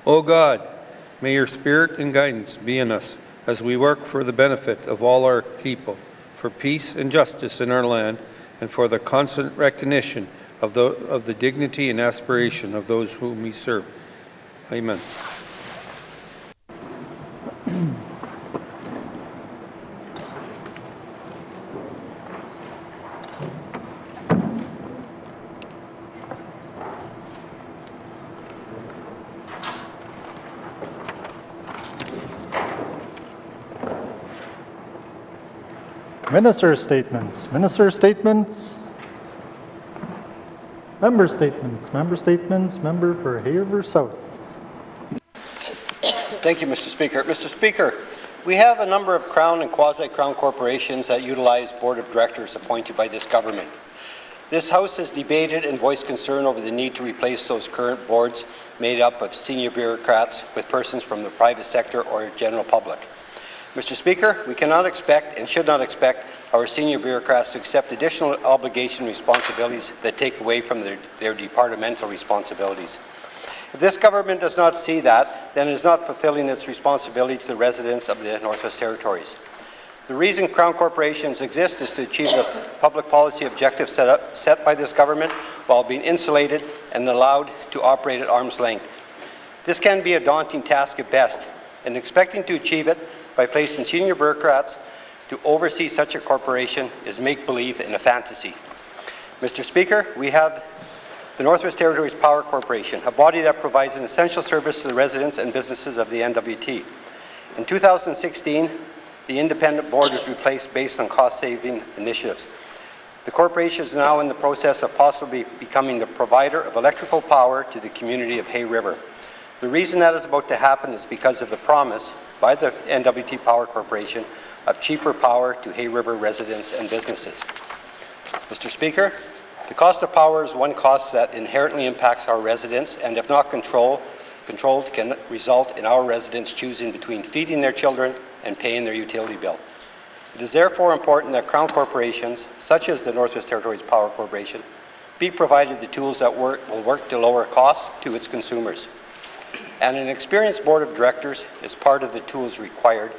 O God, may your spirit and guidance be in us as we work for the benefit of all our people, for peace and justice in our land, and for the constant recognition of the dignity and aspiration of those whom we serve. Amen. Minister statements. Minister statements. Member statements. Member statements. Member for Hay-River South. Thank you, Mr. Speaker. Mr. Speaker, we have a number of Crown and quasi-Crown corporations that utilize Board of Directors appointed by this government. This House has debated and voiced concern over the need to replace those current boards made up of senior bureaucrats with persons from the private sector or general public. Mr. Speaker, we cannot expect and should not expect our senior bureaucrats to accept additional obligation and responsibilities that take away from their departmental responsibilities. If this government does not see that, then it is not fulfilling its responsibility to the residents of the Northwest Territories. The reason Crown corporations exist is to achieve the public policy objectives set by this government while being insulated and allowed to operate at arm's length. This can be a daunting task at best, and expecting to achieve it by placing senior bureaucrats to oversee such a corporation is make-believe and a fantasy. Mr. Speaker, we have the Northwest Territories Power Corporation, a body that provides an essential service to the residents and businesses of the NWT. In 2016, the independent board was replaced based on cost-saving initiatives. The corporation is now in the process of possibly becoming the provider of electrical power to the community of Hay River. The reason that is about to happen is because of the promise by the NWT Power Corporation of cheaper power to Hay River residents and businesses. Mr. Speaker, the cost of power is one cost that inherently impacts our residents, and if not controlled, can result in our residents choosing between feeding their children and paying their utility bill. It is therefore important that Crown corporations, such as the Northwest Territories Power Corporation, be provided the tools that will work to lower costs to its consumers. And an experienced board of directors is part of the tools required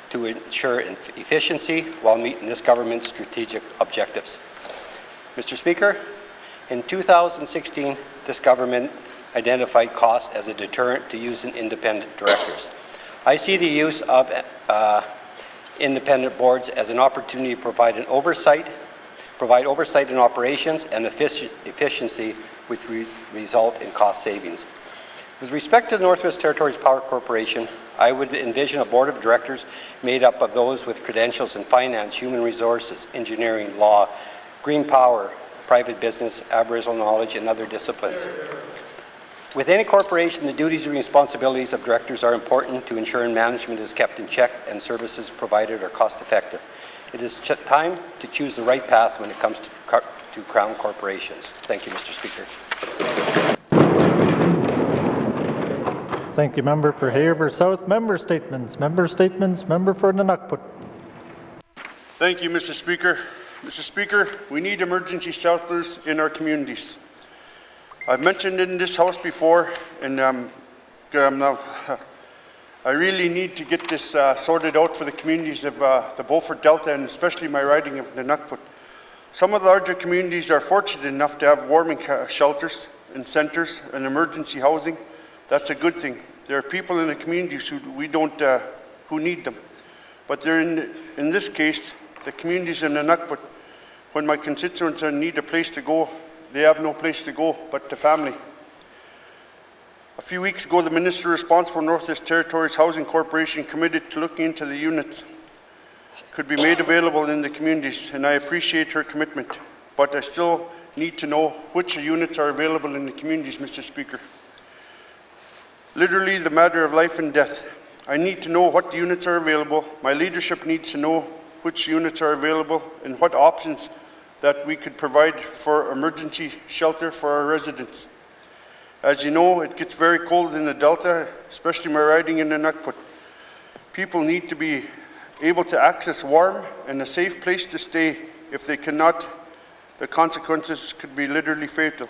to ensure efficiency while meeting this government's strategic objectives. Mr. Speaker, in 2016, this government identified cost as a deterrent to using independent directors. I see the use of independent boards as an opportunity to provide oversight in operations and efficiency, which result in cost savings. With respect to the Northwest Territories Power Corporation, I would envision a board of directors made up of those with credentials in finance, human resources, engineering, law, green power, private business, Aboriginal knowledge, and other disciplines. With any corporation, the duties and responsibilities of directors are important to ensure management is kept in check and services provided are cost effective. It is time to choose the right path when it comes to Crown corporations. Thank you, Mr. Speaker. Thank you, Member for Hay-River South. Member statements. Member statements. Member for Nunukput. Thank you, Mr. Speaker. Mr. Speaker, we need emergency shelters in our communities. I've mentioned in this House before, and I really need to get this sorted out for the communities of the Beaufort Delta, and especially my riding of Nunukput. Some of the larger communities are fortunate enough to have warming shelters and centres and emergency housing. That's a good thing. There are people in the communities who need them. But they're in this case, the communities in Nunukput, when my constituents need a place to go, they have no place to go but the family. A few weeks ago, the Minister responsible for Northwest Territories Housing Corporation committed to looking into the units could be made available in the communities, and I appreciate her commitment. But I still need to know which units are available in the communities, Mr. Speaker. Literally the matter of life and death. I need to know what units are available. My leadership needs to know which units are available and what options that we could provide for emergency shelter for our residents. As you know, it gets very cold in the Delta, especially my riding in Nunukput. People need to be able to access warm and a safe place to stay. If they cannot, the consequences could be literally fatal.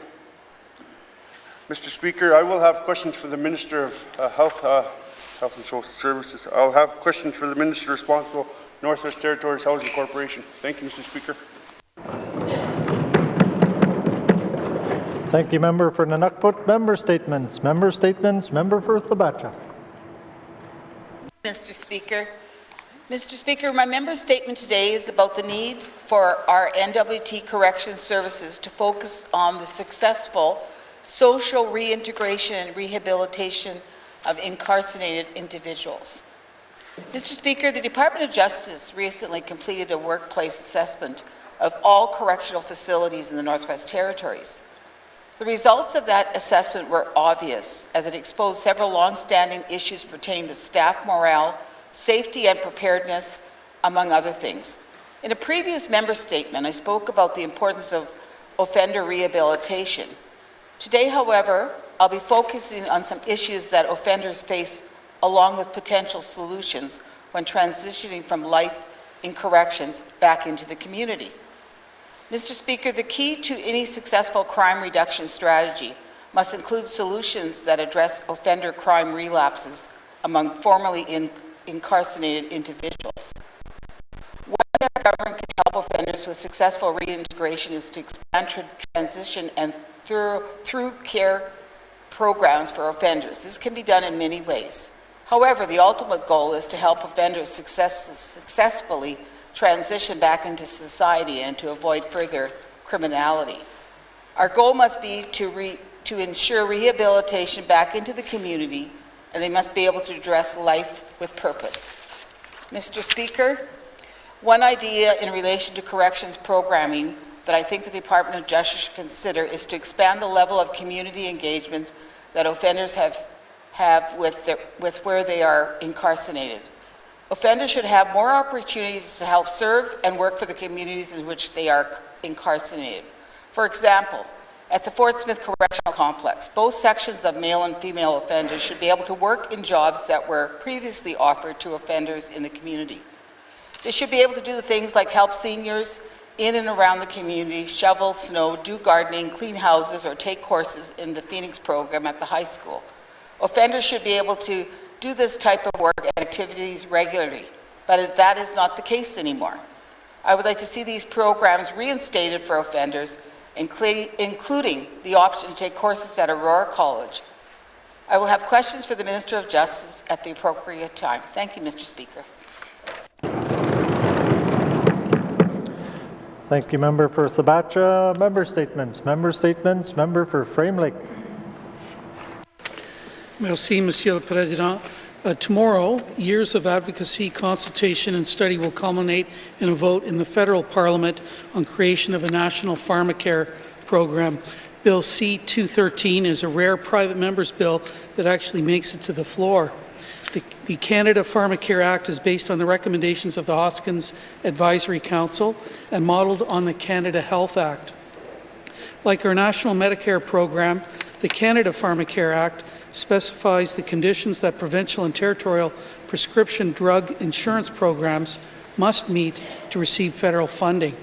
Mr. Speaker, I will have questions for the Minister of Health and Social Services. I'll have questions for the Minister responsible Northwest Territories Housing Corporation. Thank you, Mr. Speaker. Thank you, member for Nunukput. Member statements, member statements, member for Thabacha. Mr. Speaker. Mr. Speaker, my member statement today is about the need for our NWT Corrections Services to focus on the successful social reintegration and rehabilitation of incarcerated individuals. Mr. Speaker, the Department of Justice recently completed a workplace assessment of all correctional facilities in the Northwest Territories. The results of that assessment were obvious, as it exposed several long-standing issues pertaining to staff morale, safety and preparedness, among other things. In a previous member statement, I spoke about the importance of offender rehabilitation. Today, however, I'll be focusing on some issues that offenders face along with potential solutions when transitioning from life in corrections back into the community. Mr. Speaker, the key to any successful crime reduction strategy must include solutions that address offender crime relapses among formerly incarcerated individuals. One way our government can help offenders with successful reintegration is to expand transition and through care programs for offenders. This can be done in many ways. However, the ultimate goal is to help offenders successfully transition back into society and to avoid further criminality. Our goal must be to ensure rehabilitation back into the community, and they must be able to address life with purpose. Mr. Speaker, one idea in relation to corrections programming that I think the Department of Justice should consider is to expand the level of community engagement that offenders have with where they are incarcerated. Offenders should have more opportunities to help serve and work for the communities in which they are incarcerated. For example, at the Fort Smith Correctional Complex, both sections of male and female offenders should be able to work in jobs that were previously offered to offenders in the community. They should be able to do things like help seniors in and around the community, shovel snow, do gardening, clean houses, or take courses in the Phoenix program at the high school. Offenders should be able to do this type of work and activities regularly, but that is not the case anymore. I would like to see these programs reinstated for offenders, including the option to take courses at Aurora College. I will have questions for the Minister of Justice at the appropriate time. Thank you, Mr. Speaker. Thank you, member for Thabacha. Member statements, member statements, member for Frame Lake. Merci, Monsieur le Président. Tomorrow, years of advocacy, consultation and study will culminate in a vote in the federal parliament on creation of a national pharmacare program. Bill C-213 is a rare private member's bill that actually makes it to the floor. The Canada Pharmacare Act is based on the recommendations of the Hoskins Advisory Council and modelled on the Canada Health Act. Like our national Medicare program, the Canada Pharmacare Act specifies the conditions that provincial and territorial prescription drug insurance programs must meet to receive federal funding.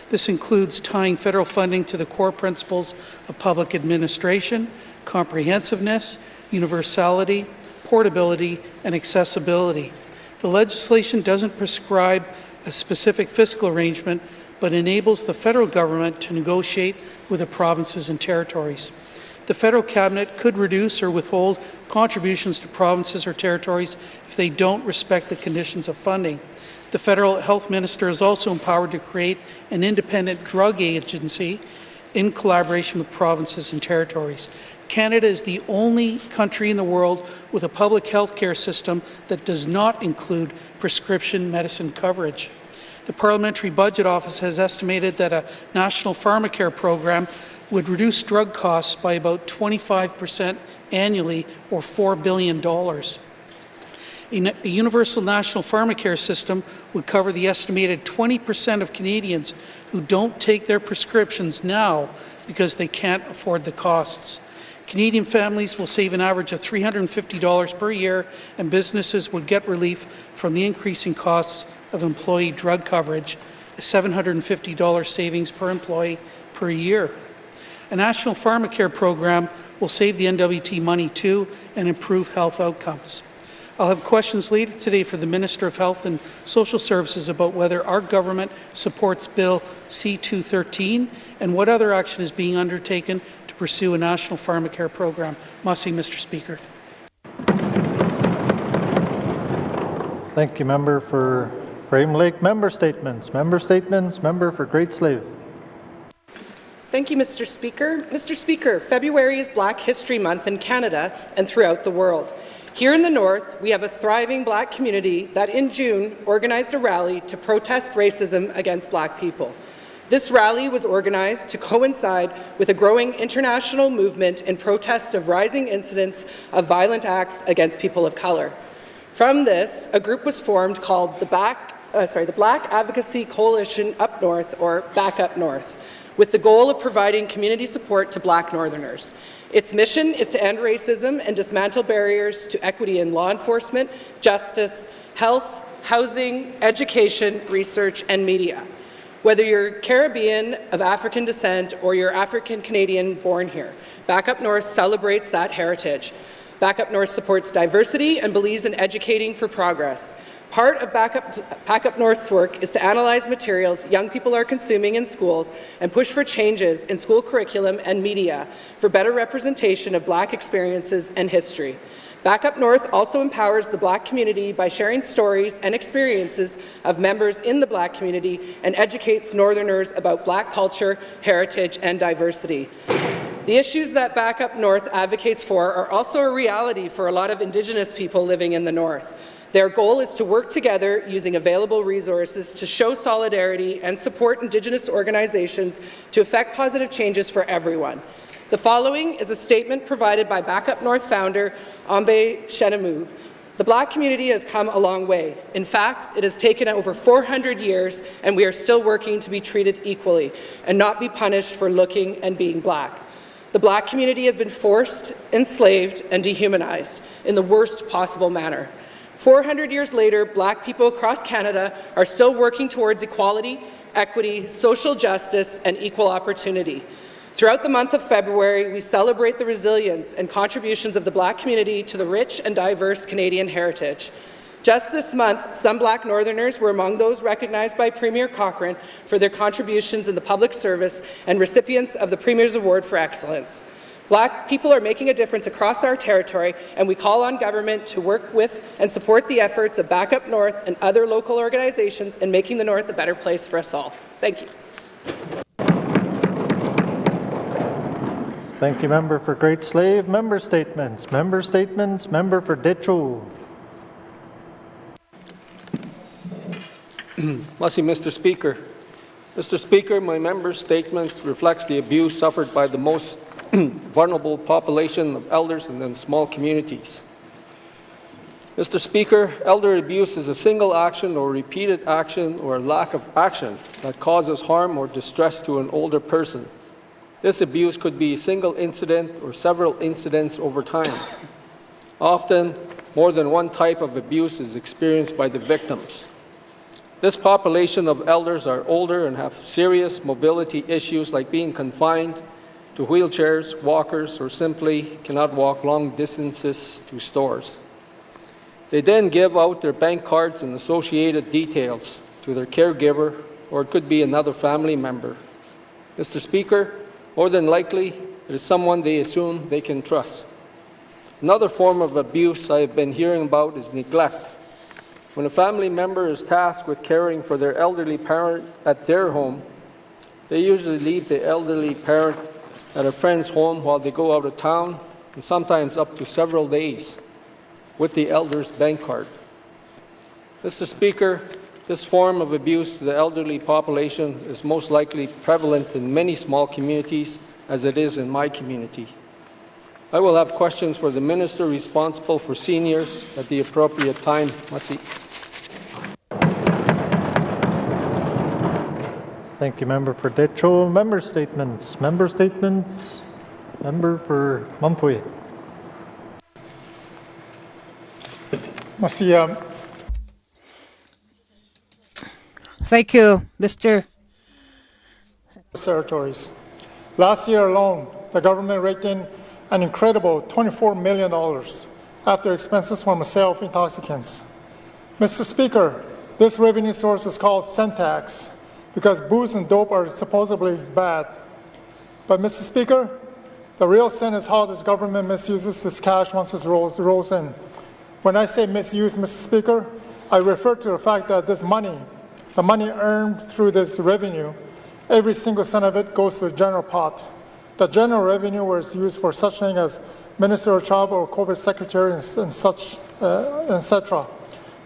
This includes tying federal funding to the core principles of public administration, comprehensiveness, universality, portability, and accessibility. The legislation doesn't prescribe a specific fiscal arrangement, but enables the federal government to negotiate with the provinces and territories. The federal cabinet could reduce or withhold contributions to provinces or territories if they don't respect the conditions of funding. The federal health minister is also empowered to create an independent drug agency in collaboration with provinces and territories. Canada is the only country in the world with a public health care system that does not include prescription medicine coverage. The Parliamentary Budget Office has estimated that a national pharmacare program would reduce drug costs by about 25% annually, or $4 billion. A universal national pharmacare system would cover the estimated 20% of Canadians who don't take their prescriptions now because they can't afford the costs. Canadian families will save an average of $350 per year, and businesses would get relief from the increasing costs of employee drug coverage, a $750 savings per employee per year. A national pharmacare program will save the NWT money too and improve health outcomes. I'll have questions later today for the Minister of Health and Social Services about whether our government supports Bill C-213 and what other action is being undertaken to pursue a national pharmacare program. Mussy, Mr. Speaker. Thank you, member for Frame Lake. Member statements. Member statements. Member for Great Slave. Thank you, Mr. Speaker. Mr. Speaker, February is Black History Month in Canada and throughout the world. Here in the North, we have a thriving Black community that in June organized a rally to protest racism against Black people. This rally was organized to coincide with a growing international movement in protest of rising incidents of violent acts against people of color. From this, a group was formed called the Black Advocacy Coalition Up North, or Back Up North, with the goal of providing community support to Black Northerners. Its mission is to end racism and dismantle barriers to equity in law enforcement, justice, health, housing, education, research, and media. Whether you're Caribbean, of African descent, or you're African Canadian born here, Back Up North celebrates that heritage. Back Up North supports diversity and believes in educating for progress. Part of Back Up North's work is to analyze materials young people are consuming in schools and push for changes in school curriculum and media for better representation of Black experiences and history. Back Up North also empowers the Black community by sharing stories and experiences of members in the Black community and educates Northerners about Black culture, heritage, and diversity. The issues that Back Up North advocates for are also a reality for a lot of Indigenous people living in the North. Their goal is to work together using available resources to show solidarity and support Indigenous organizations to effect positive changes for everyone. The following is a statement provided by Back Up North founder Ambe Shenemu. The Black community has come a long way. In fact, it has taken over 400 years, and we are still working to be treated equally and not be punished for looking and being Black. The Black community has been forced, enslaved, and dehumanized in the worst possible manner. 400 years later, Black people across Canada are still working towards equality, equity, social justice, and equal opportunity. Throughout the month of February, we celebrate the resilience and contributions of the Black community to the rich and diverse Canadian heritage. Just this month, some Black Northerners were among those recognized by Premier Cochrane for their contributions in the public service and recipients of the Premier's Award for Excellence. Black people are making a difference across our territory, and we call on government to work with and support the efforts of Back Up North and other local organizations in making the North a better place for us all. Thank you. Thank you, member for Great Slave. Member statements. Member statements. Member for Detroit. Mussy, Mr. Speaker. Mr. Speaker, my member's statement reflects the abuse suffered by the most vulnerable population of elders and in small communities. Mr. Speaker, elder abuse is a single action or repeated action or lack of action that causes harm or distress to an older person. This abuse could be a single incident or several incidents over time. Often, more than one type of abuse is experienced by the victims. This population of elders are older and have serious mobility issues like being confined to wheelchairs, walkers, or simply cannot walk long distances to stores. They then give out their bank cards and associated details to their caregiver, or it could be another family member. Mr. Speaker, more than likely, it is someone they assume they can trust. Another form of abuse I have been hearing about is neglect. When a family member is tasked with caring for their elderly parent at their home, they usually leave the elderly parent at a friend's home while they go out of town, and sometimes up to several days, with the elder's bank card. Mr. Speaker, this form of abuse to the elderly population is most likely prevalent in many small communities, as it is in my community. I will have questions for the minister responsible for seniors at the appropriate time. Mussy. Thank you, member for Detroit. Member statements. Member statements. Member for Mumpuy. Thank you, Mr. Territories. Last year alone, the government raked in an incredible $24 million after expenses from the sale of intoxicants. Mr. Speaker, this revenue source is called scent tax because booze and dope are supposedly bad. But Mr. Speaker, the real sin is how this government misuses this cash once it rolls in. When I say misuse, Mr. Speaker, I refer to the fact that this money, the money earned through this revenue, every single cent of it goes to the general pot. The general revenue was used for such things as Minister of Travel or COVID Secretary and such, etc.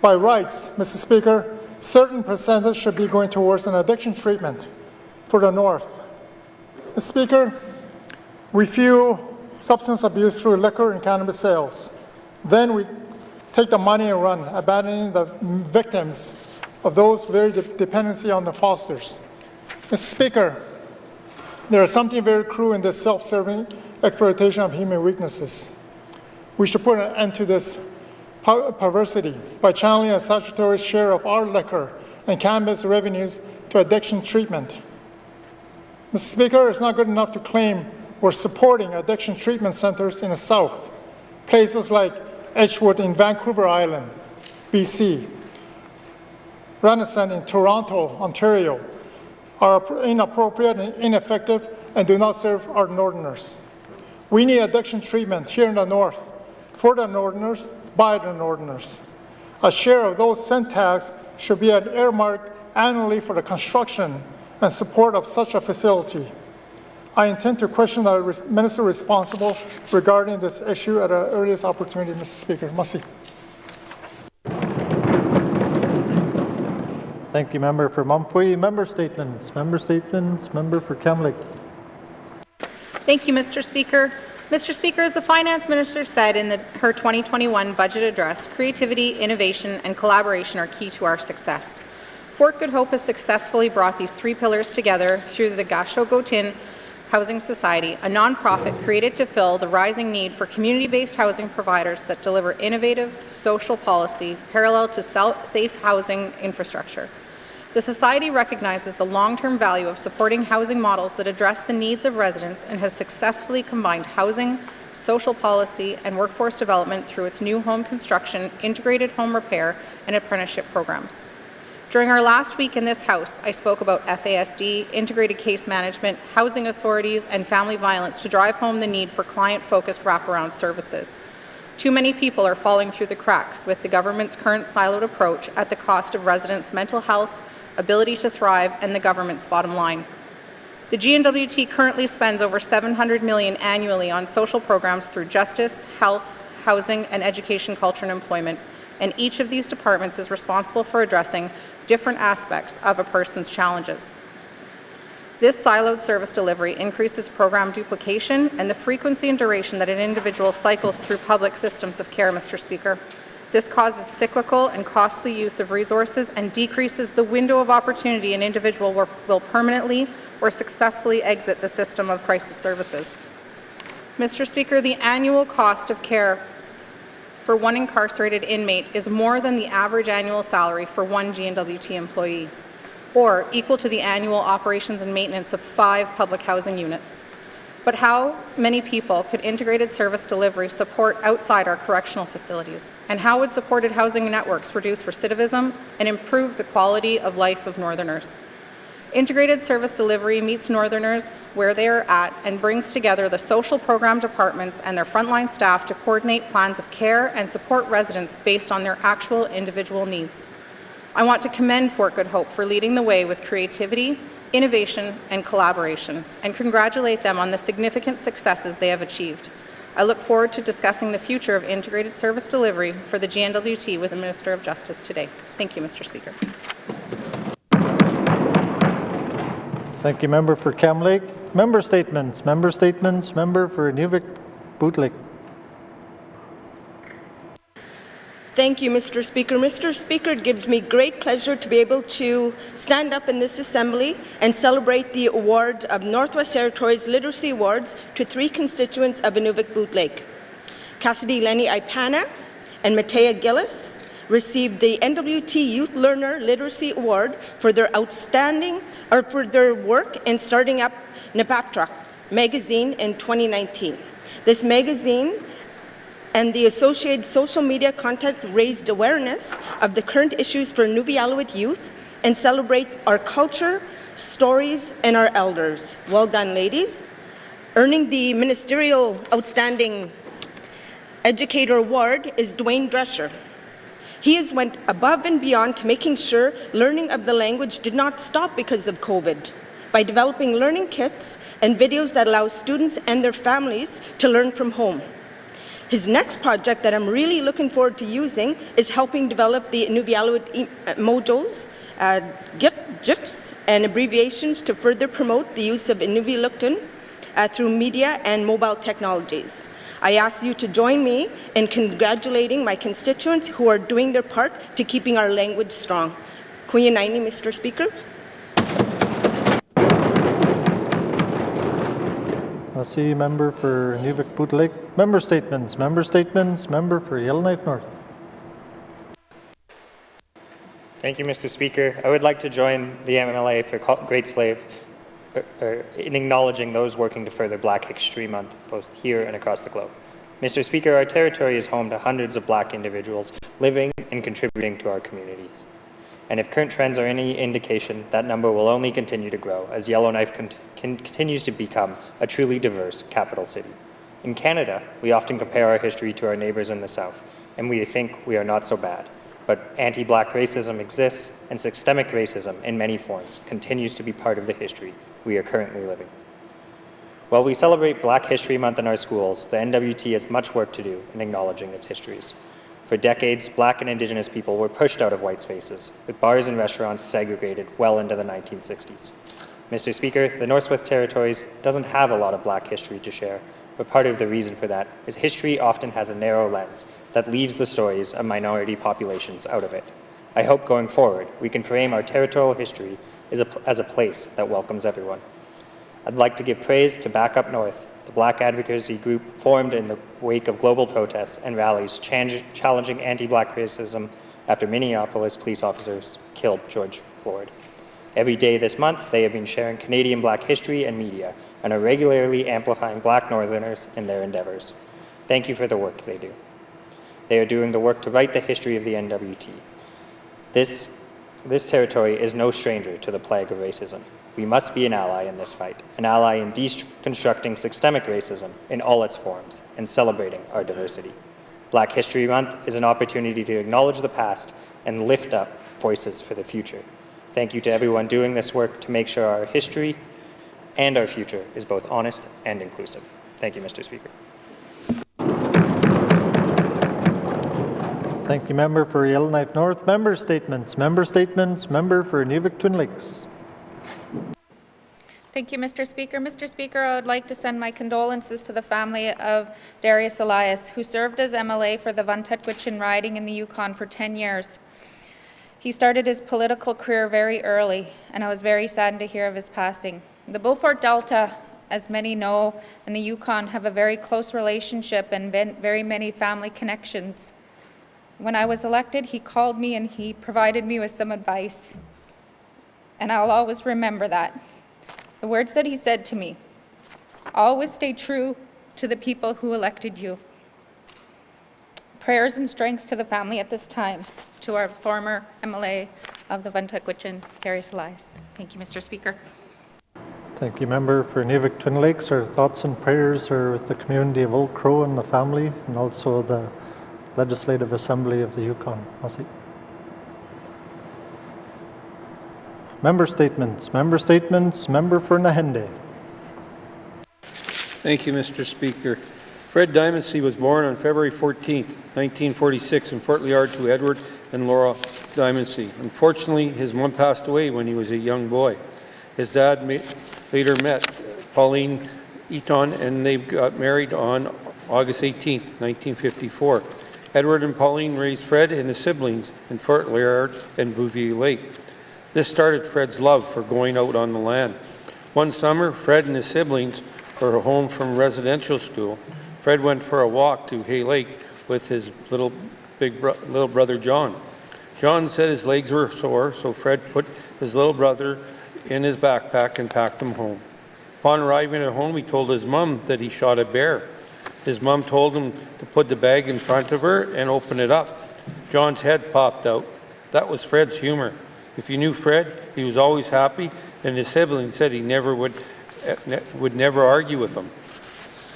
By rights, Mr. Speaker, certain percentage should be going towards an addiction treatment for the North. Mr. Speaker, we fuel substance abuse through liquor and cannabis sales. Then we take the money and run, abandoning the victims of those very dependency on the fosters. Mr. Speaker, there is something very cruel in this self-serving exploitation of human weaknesses. We should put an end to this perversity by channeling a statutory share of our liquor and cannabis revenues to addiction treatment. Mr. Speaker, it's not good enough to claim we're supporting addiction treatment centers in the South, places like Edgewood in Vancouver Island, BC, Renaissance in Toronto, Ontario, are inappropriate and ineffective and do not serve our Northerners. We need addiction treatment here in the North, for the Northerners, by the Northerners. A share of those scent tax should be an earmark annually for the construction and support of such a facility. I intend to question the minister responsible regarding this issue at the earliest opportunity, Mr. Speaker. Masi. Thank you, member for Mumfui. Member statements. Member statements. Member for Kamloops. Thank you, Mr. Speaker. Mr. Speaker, as the Finance Minister said in her 2021 budget address, creativity, innovation, and collaboration are key to our success. Fort Good Hope has successfully brought these three pillars together through the Gasho-Gotin Housing Society, a nonprofit created to fill the rising need for community-based housing providers that deliver innovative social policy parallel to safe housing infrastructure. The Society recognizes the long-term value of supporting housing models that address the needs of residents and has successfully combined housing, social policy, and workforce development through its new home construction, integrated home repair, and apprenticeship programs. During our last week in this House, I spoke about FASD, integrated case management, housing authorities, and family violence to drive home the need for client-focused wraparound services. Too many people are falling through the cracks with the government's current siloed approach at the cost of residents' mental health, ability to thrive, and the government's bottom line. The GNWT currently spends over $700 million annually on social programs through justice, health, housing, and education, culture, and employment, and each of these departments is responsible for addressing different aspects of a person's challenges. This siloed service delivery increases program duplication and the frequency and duration that an individual cycles through public systems of care, Mr. Speaker. This causes cyclical and costly use of resources and decreases the window of opportunity an individual will permanently or successfully exit the system of crisis services. Mr. Speaker, the annual cost of care for one incarcerated inmate is more than the average annual salary for one GNWT employee, or equal to the annual operations and maintenance of 5 public housing units. But how many people could integrated service delivery support outside our correctional facilities? And how would supported housing networks reduce recidivism and improve the quality of life of Northerners? Integrated service delivery meets Northerners where they are at and brings together the social program departments and their frontline staff to coordinate plans of care and support residents based on their actual individual needs. I want to commend Fort Good Hope for leading the way with creativity, innovation, and collaboration, and congratulate them on the significant successes they have achieved. I look forward to discussing the future of integrated service delivery for the GNWT with the Minister of Justice today. Thank you, Mr. Speaker. Thank you, member for Cam Lake. Member statements. Member statements. Member for Nunavut-Bootleg. Thank you, Mr. Speaker. Mr. Speaker, it gives me great pleasure to be able to stand up in this Assembly and celebrate the award of Northwest Territories Literacy Awards to 3 constituents of Nunavut-Bootleg. Cassidy Lenny Ipana and Matea Gillis received the NWT Youth Learner Literacy Award for their work in starting up Napatrak magazine in 2019. This magazine and the associated social media content raised awareness of the current issues for Nunavut youth and celebrate our culture, stories, and our elders. Well done, ladies. Earning the Ministerial Outstanding Educator Award is Dwayne Drescher. He has went above and beyond to making sure learning of the language did not stop because of COVID by developing learning kits and videos that allow students and their families to learn from home. His next project that I'm really looking forward to using is helping develop the Nunavut mojos, GIFs, and abbreviations to further promote the use of Inuvialuktun through media and mobile technologies. I ask you to join me in congratulating my constituents who are doing their part to keeping our language strong. Kuya Naini, Mr. Speaker. Merci, member for Nunavut Lake. Member statements. Member statements. Member for Yellowknife North. Thank you, Mr. Speaker. I would like to join the MLA for Great Slave in acknowledging those working to further Black History Month, both here and across the globe. Mr. Speaker, our territory is home to hundreds of Black individuals living and contributing to our communities. And if current trends are any indication, that number will only continue to grow as Yellowknife continues to become a truly diverse capital city. In Canada, we often compare our history to our neighbors in the South, and we think we are not so bad. But anti-Black racism exists, and systemic racism in many forms continues to be part of the history we are currently living. While we celebrate Black History Month in our schools, the NWT has much work to do in acknowledging its histories. For decades, Black and Indigenous people were pushed out of white spaces, with bars and restaurants segregated well into the 1960s. Mr. Speaker, the Northwest Territories doesn't have a lot of Black history to share, but part of the reason for that is history often has a narrow lens that leaves the stories of minority populations out of it. I hope going forward we can frame our territorial history as a place that welcomes everyone. I'd like to give praise to Back Up North, the Black advocacy group formed in the wake of global protests and rallies challenging anti-Black racism after Minneapolis police officers killed George Floyd. Every day this month, they have been sharing Canadian Black history and media and are regularly amplifying Black Northerners in their endeavors. Thank you for the work they do. They are doing the work to write the history of the NWT. This territory is no stranger to the plague of racism. We must be an ally in this fight, an ally in deconstructing systemic racism in all its forms and celebrating our diversity. Black History Month is an opportunity to acknowledge the past and lift up voices for the future. Thank you to everyone doing this work to make sure our history and our future is both honest and inclusive. Thank you, Mr. Speaker. Thank you, member for Yellowknife North. Member statements. Member statements. Member for Nunavut Twin Lakes. Thank you, Mr. Speaker. Mr. Speaker, I would like to send my condolences to the family of Darius Elias, who served as MLA for the Vantetquichin riding in the Yukon for 10 years. He started his political career very early, and I was very saddened to hear of his passing. The Beaufort Delta, as many know, and the Yukon have a very close relationship and very many family connections. When I was elected, he called me and he provided me with some advice, and I'll always remember that. The words that he said to me: always stay true to the people who elected you. Prayers and strengths to the family at this time, to our former MLA of the Vantetquichin, Darius Elias. Thank you, Mr. Speaker. Thank you, member for Nunavut Twin Lakes. Our thoughts and prayers are with the community of Old Crow and the family, and also the Legislative Assembly of the Yukon. Merci. Member statements. Member statements. Member for Nahende. Thank you, Mr. Speaker. Fred Diamondsey was born on February 14, 1946 in Fort Liard to Edward and Laura Diamondsey. Unfortunately, his mom passed away when he was a young boy. His dad later met Pauline Eaton, and they got married on August 18, 1954. Edward and Pauline raised Fred and his siblings in Fort Liard and Bouvier Lake. This started Fred's love for going out on the land. One summer, Fred and his siblings were home from residential school. Fred went for a walk to Hay Lake with his little brother John. John said his legs were sore, so Fred put his little brother in his backpack and packed him home. Upon arriving at home, he told his mom that he shot a bear. His mom told him to put the bag in front of her and open it up. John's head popped out. That was Fred's humor. If you knew Fred, he was always happy, and his siblings said he would never argue with him.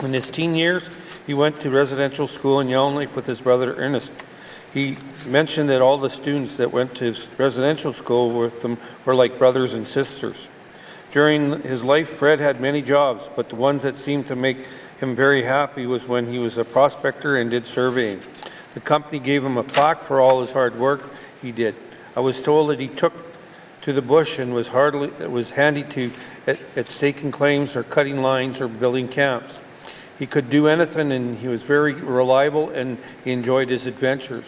In his teen years, he went to residential school in Yellowknife with his brother Ernest. He mentioned that all the students that went to residential school with him were like brothers and sisters. During his life, Fred had many jobs, but the ones that seemed to make him very happy was when he was a prospector and did surveying. The company gave him a plaque for all his hard work he did. I was told that he took to the bush and was handy at staking claims or cutting lines or building camps. He could do anything, and he was very reliable, and he enjoyed his adventures.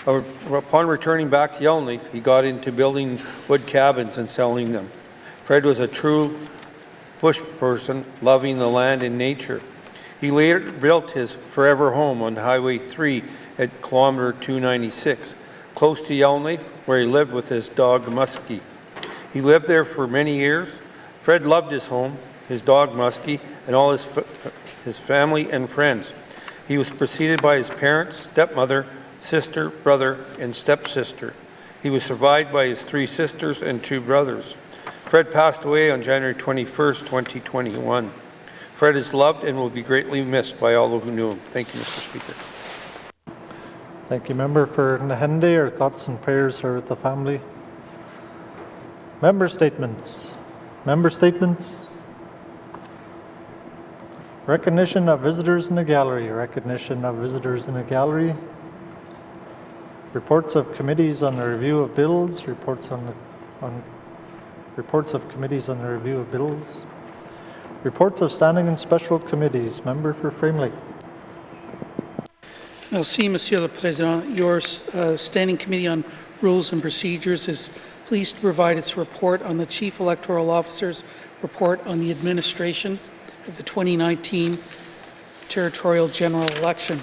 Upon returning back to Yellowknife, he got into building wood cabins and selling them. Fred was a true bush person, loving the land and nature. He later built his forever home on Highway 3 at kilometer 296, close to Yellowknife, where he lived with his dog Muskie. He lived there for many years. Fred loved his home, his dog Muskie, and all his family and friends. He was preceded by his parents, stepmother, sister, brother, and stepsister. He was survived by his 3 sisters and 2 brothers. Fred passed away on January 21st, 2021. Fred is loved and will be greatly missed by all who knew him. Thank you, Mr. Speaker. Thank you, Member for Nahende. Our thoughts and prayers are with the family. Member statements. Member statements. Recognition of visitors in the gallery. Recognition of visitors in the gallery. Reports of committees on the review of bills. Reports of committees on the review of bills. Reports of standing and special committees. Member for Frame Lake. Merci, Monsieur le Président. Your Standing Committee on Rules and Procedures is pleased to provide its report on the Chief Electoral Officer's report on the administration of the 2019 Territorial General Election.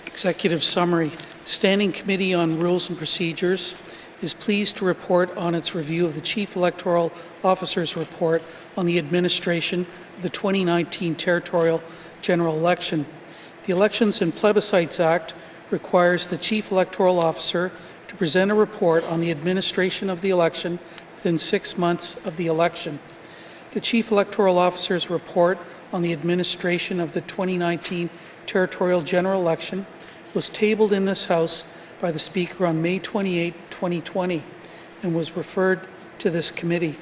Executive Summary. The Standing Committee on Rules and Procedures is pleased to report on its review of the Chief Electoral Officer's report on the administration of the 2019 Territorial General Election. The Elections and Plebiscites Act requires the Chief Electoral Officer to present a report on the administration of the election within 6 months of the election. The Chief Electoral Officer's report on the administration of the 2019 Territorial General Election was tabled in this House by the Speaker on May 28, 2020, and was referred to this committee.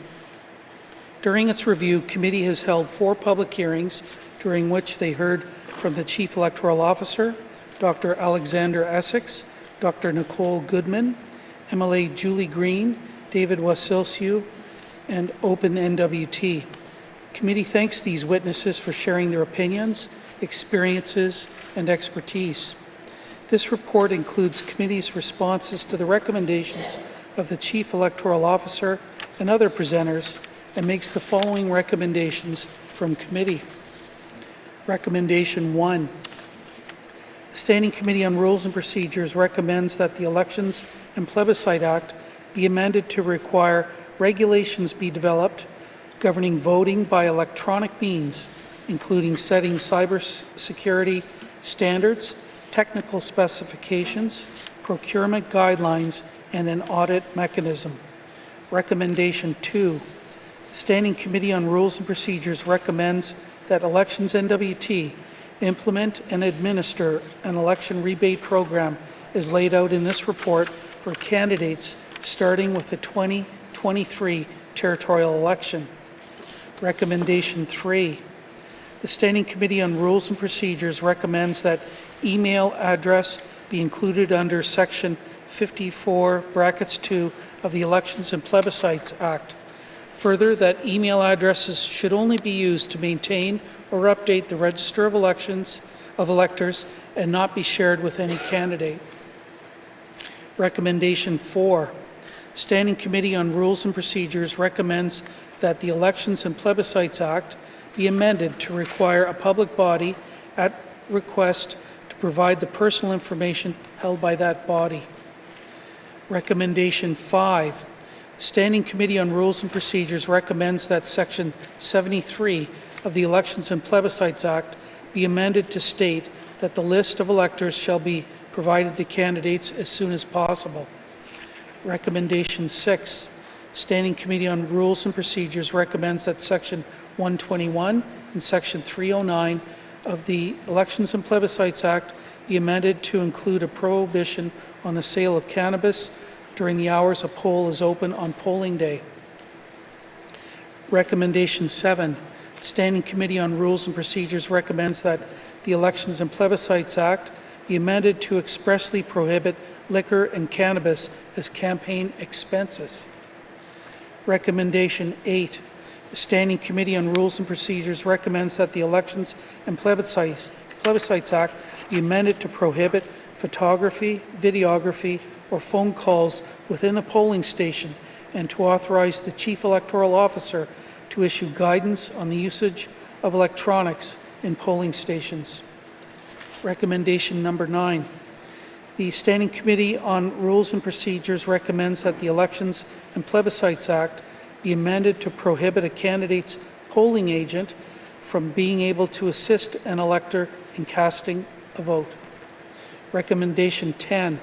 During its review, committee has held 4 public hearings during which they heard from the Chief Electoral Officer, Dr. Alexander Essex, Dr. Nicole Goodman, MLA Julie Green, David Wasilsiu, and Open NWT. Committee thanks these witnesses for sharing their opinions, experiences, and expertise. This report includes committee's responses to the recommendations of the Chief Electoral Officer and other presenters, and makes the following recommendations from committee. Recommendation 1. The Standing Committee on Rules and Procedures recommends that the Elections and Plebiscite Act be amended to require regulations be developed governing voting by electronic means, including setting cybersecurity standards, technical specifications, procurement guidelines, and an audit mechanism. Recommendation 2. The Standing Committee on Rules and Procedures recommends that Elections NWT implement and administer an election rebate program as laid out in this report for candidates starting with the 2023 territorial election. Recommendation 3. The Standing Committee on Rules and Procedures recommends that email address be included under Section 54(2) of the Elections and Plebiscites Act. Further, that email addresses should only be used to maintain or update the register of electors and not be shared with any candidate. Recommendation 4. Standing Committee on Rules and Procedures recommends that the Elections and Plebiscites Act be amended to require a public body at request to provide the personal information held by that body. Recommendation 5. Standing Committee on Rules and Procedures recommends that Section 73 of the Elections and Plebiscites Act be amended to state that the list of electors shall be provided to candidates as soon as possible. Recommendation 6. Standing Committee on Rules and Procedures recommends that Section 121 and Section 309 of the Elections and Plebiscites Act be amended to include a prohibition on the sale of cannabis during the hours a poll is open on polling day. Recommendation 7. Standing Committee on Rules and Procedures recommends that the Elections and Plebiscites Act be amended to expressly prohibit liquor and cannabis as campaign expenses. Recommendation 8. The Standing Committee on Rules and Procedures recommends that the Elections and Plebiscites Act be amended to prohibit photography, videography, or phone calls within the polling station and to authorize the Chief Electoral Officer to issue guidance on the usage of electronics in polling stations. Recommendation number 9. The Standing Committee on Rules and Procedures recommends that the Elections and Plebiscites Act be amended to prohibit a candidate's polling agent from being able to assist an elector in casting a vote. Recommendation 10.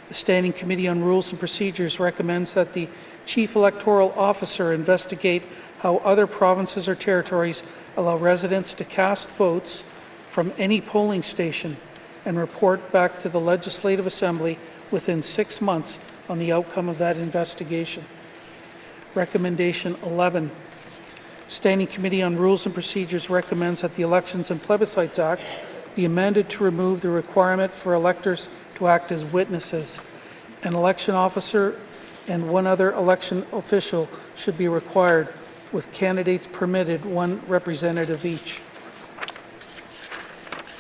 The Standing Committee on Rules and Procedures recommends that the Chief Electoral Officer investigate how other provinces or territories allow residents to cast votes from any polling station and report back to the Legislative Assembly within 6 months on the outcome of that investigation. Recommendation 11. Standing Committee on Rules and Procedures recommends that the Elections and Plebiscites Act be amended to remove the requirement for electors to act as witnesses. An election officer and one other election official should be required, with candidates permitted one representative each.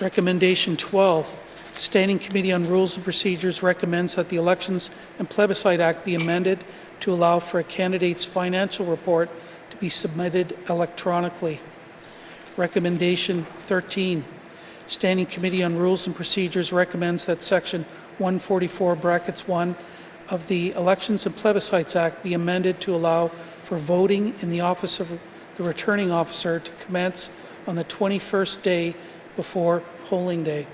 Recommendation 12. Standing Committee on Rules and Procedures recommends that the Elections and Plebiscite Act be amended to allow for a candidate's financial report to be submitted electronically. Recommendation 13. Standing Committee on Rules and Procedures recommends that Section 144(1) of the Elections and Plebiscites Act be amended to allow for voting in the office of the returning officer to commence on the 21st day before polling day.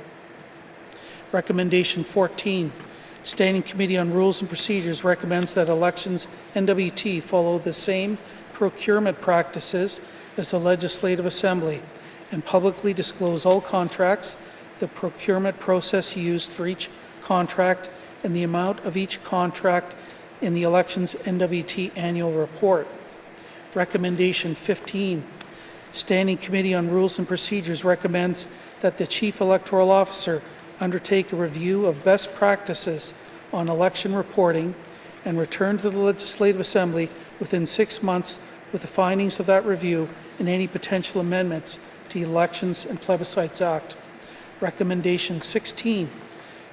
Recommendation 14. Standing Committee on Rules and Procedures recommends that Elections NWT follow the same procurement practices as the Legislative Assembly and publicly disclose all contracts, the procurement process used for each contract, and the amount of each contract in the Elections NWT annual report. Recommendation 15. Standing Committee on Rules and Procedures recommends that the Chief Electoral Officer undertake a review of best practices on election reporting and return to the Legislative Assembly within 6 months with the findings of that review and any potential amendments to the Elections and Plebiscites Act. Recommendation 16.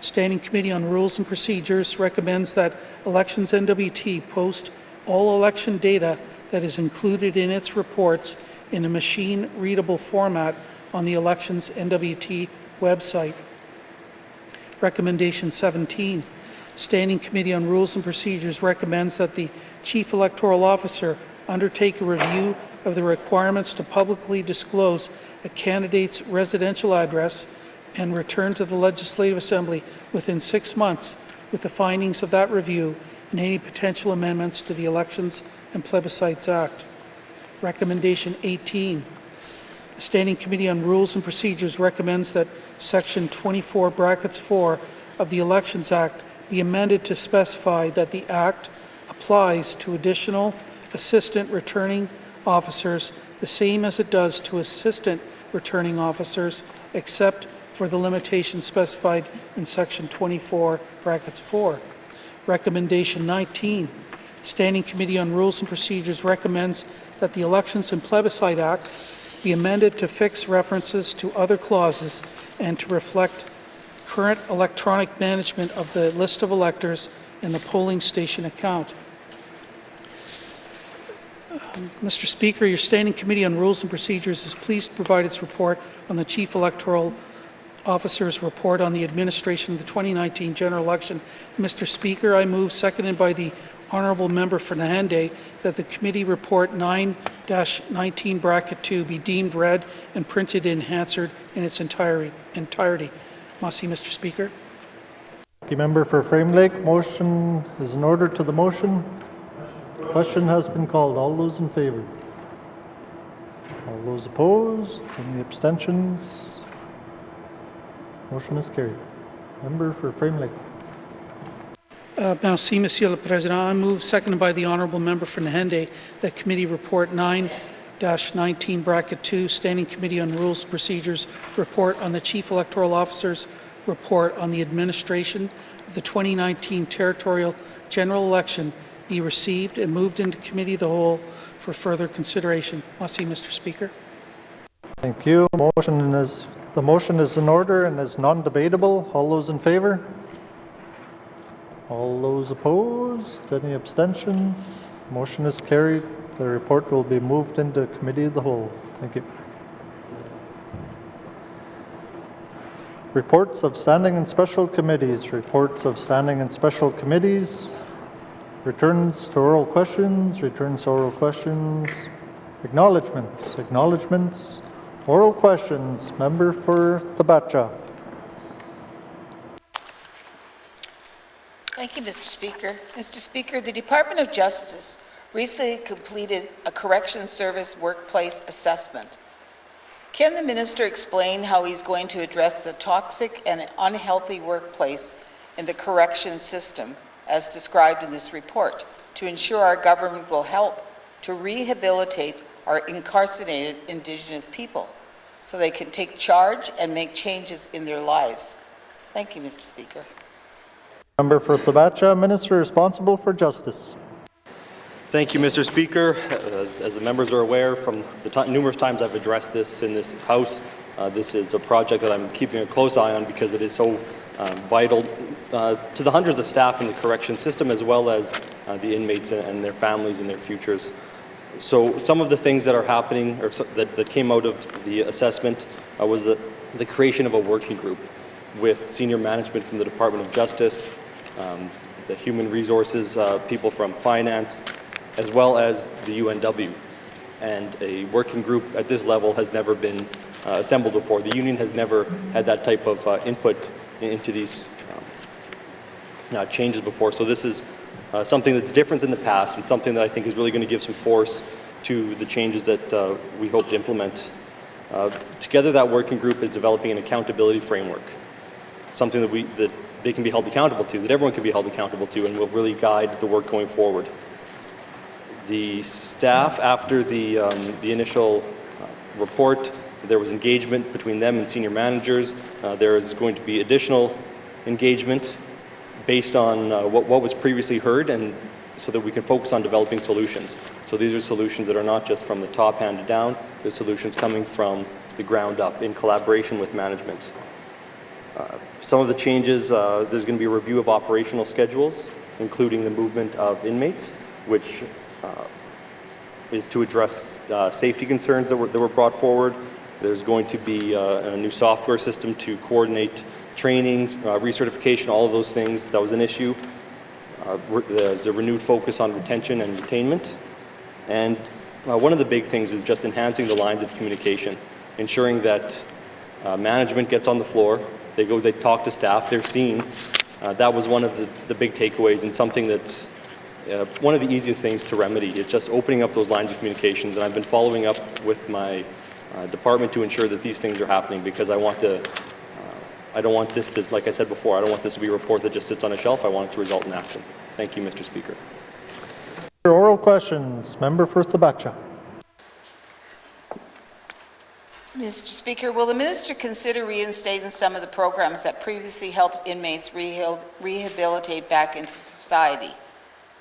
Standing Committee on Rules and Procedures recommends that Elections NWT post all election data that is included in its reports in a machine-readable format on the Elections NWT website. Recommendation 17. Standing Committee on Rules and Procedures recommends that the Chief Electoral Officer undertake a review of the requirements to publicly disclose a candidate's residential address and return to the Legislative Assembly within 6 months with the findings of that review and any potential amendments to the Elections and Plebiscites Act. Recommendation 18. The Standing Committee on Rules and Procedures recommends that Section 24(4) of the Elections Act be amended to specify that the Act applies to additional assistant returning officers the same as it does to assistant returning officers, except for the limitations specified in Section 24(4). Recommendation 19. Standing Committee on Rules and Procedures recommends that the Elections and Plebiscite Act be amended to fix references to other clauses and to reflect current electronic management of the list of electors in the polling station account. Mr. Speaker, your Standing Committee on Rules and Procedures is pleased to provide its report on the Chief Electoral Officer's report on the administration of the 2019 general election. Mr. Speaker, I move, seconded by the Honourable Member for Nahende that the committee report 9-19(2) be deemed read and printed in Hansard in its entirety. Merci, Mr. Speaker. Thank you, member for Frame Lake. Motion is in order to the motion. Question has been called. All those in favour? All those opposed? Any abstentions? Motion is carried. Member for Frame Lake. Merci, Monsieur le Président. I move, seconded by the Honourable Member for Nahende, that Committee Report 9-19(2) Standing Committee on Rules and Procedures report on the Chief Electoral Officer's report on the administration of the 2019 Territorial General Election be received and moved into Committee of the Whole for further consideration. Merci, Mr. Speaker. Thank you. The motion is in order and is non-debatable. All those in favour? All those opposed? Any abstentions? Motion is carried. The report will be moved into Committee of the Whole. Thank you. Reports of standing and special committees. Reports of standing and special committees. Returns to oral questions. Returns to oral questions. Acknowledgements. Acknowledgements. Oral questions. Member for Tabacha. Thank you, Mr. Speaker. Mr. Speaker, the Department of Justice recently completed a correction service workplace assessment. Can the minister explain how he's going to address the toxic and unhealthy workplace in the correction system, as described in this report, to ensure our government will help to rehabilitate our incarcerated Indigenous people so they can take charge and make changes in their lives? Thank you, Mr. Speaker. Member for Tabacha, Minister responsible for Justice. Thank you, Mr. Speaker. As the members are aware, from the numerous times I've addressed this in this House, this is a project that I'm keeping a close eye on because it is so vital to the hundreds of staff in the correction system, as well as the inmates and their families and their futures. So some of the things that are happening, or that came out of the assessment, was the creation of a working group with senior management from the Department of Justice, the human resources people from finance, as well as the UNW. And a working group at this level has never been assembled before. The union has never had that type of input into these changes before. So this is something that's different than the past, and something that I think is really going to give some force to the changes that we hope to implement. Together, that working group is developing an accountability framework, something that they can be held accountable to, that everyone can be held accountable to, and will really guide the work going forward. The staff, after the initial report, there was engagement between them and senior managers. There is going to be additional engagement based on what was previously heard, and so that we can focus on developing solutions. So these are solutions that are not just from the top handed down, they're solutions coming from the ground up in collaboration with management. Some of the changes, there's going to be a review of operational schedules, including the movement of inmates, which is to address safety concerns that were brought forward. There's going to be a new software system to coordinate training, recertification, all of those things. That was an issue. There's a renewed focus on retention and retainment. And one of the big things is just enhancing the lines of communication, ensuring that management gets on the floor, they talk to staff, they're seen. That was one of the big takeaways, and something that's one of the easiest things to remedy. It's just opening up those lines of communications, and I've been following up with my department to ensure that these things are happening, because I don't want this to, like I said before, I don't want this to be a report that just sits on a shelf. I want it to result in action. Thank you, Mr. Speaker. Oral questions. Member for Tabacha. Mr. Speaker, will the minister consider reinstating some of the programs that previously helped inmates rehabilitate back into society?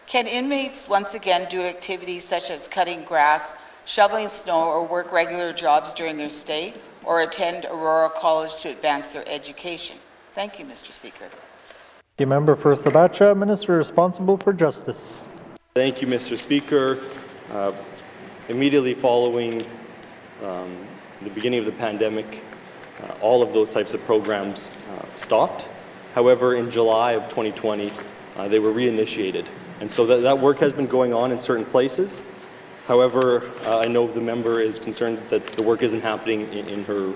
Can inmates once again do activities such as cutting grass, shoveling snow, or work regular jobs during their stay, or attend Aurora College to advance their education? Thank you, Mr. Speaker. Thank you, member for Tabacha. Minister responsible for Justice. Thank you, Mr. Speaker. Immediately following the beginning of the pandemic, all of those types of programs stopped. However, in July of 2020, they were reinitiated. And so that work has been going on in certain places. However, I know the member is concerned that the work isn't happening in her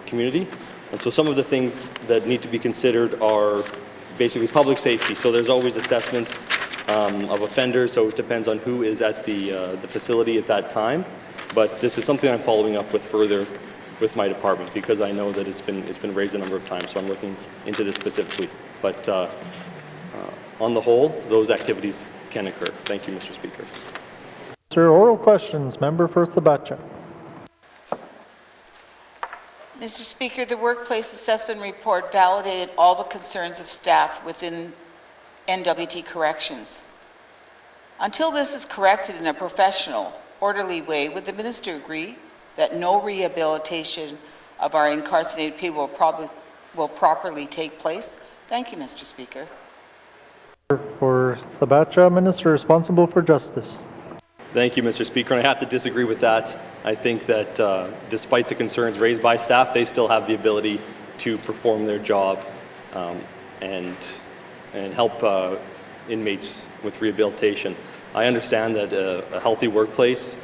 community. And so some of the things that need to be considered are basically public safety. So there's always assessments of offenders, so it depends on who is at the facility at that time. But this is something I'm following up with further with my department because I know that it's been raised a number of times, so I'm looking into this specifically. But on the whole, those activities can occur. Thank you, Mr. Speaker. Sir, oral questions. Member for Thabacha. Mr. Speaker, the workplace assessment report validated all the concerns of staff within NWT Corrections. Until this is corrected in a professional, orderly way, would the minister agree that no rehabilitation of our incarcerated people will properly take place? Thank you, Mr. Speaker. For Thabacha, Minister responsible for Justice. Thank you, Mr. Speaker. And I have to disagree with that. I think that despite the concerns raised by staff, they still have the ability to perform their job and help inmates with rehabilitation. I understand that a healthy workplace,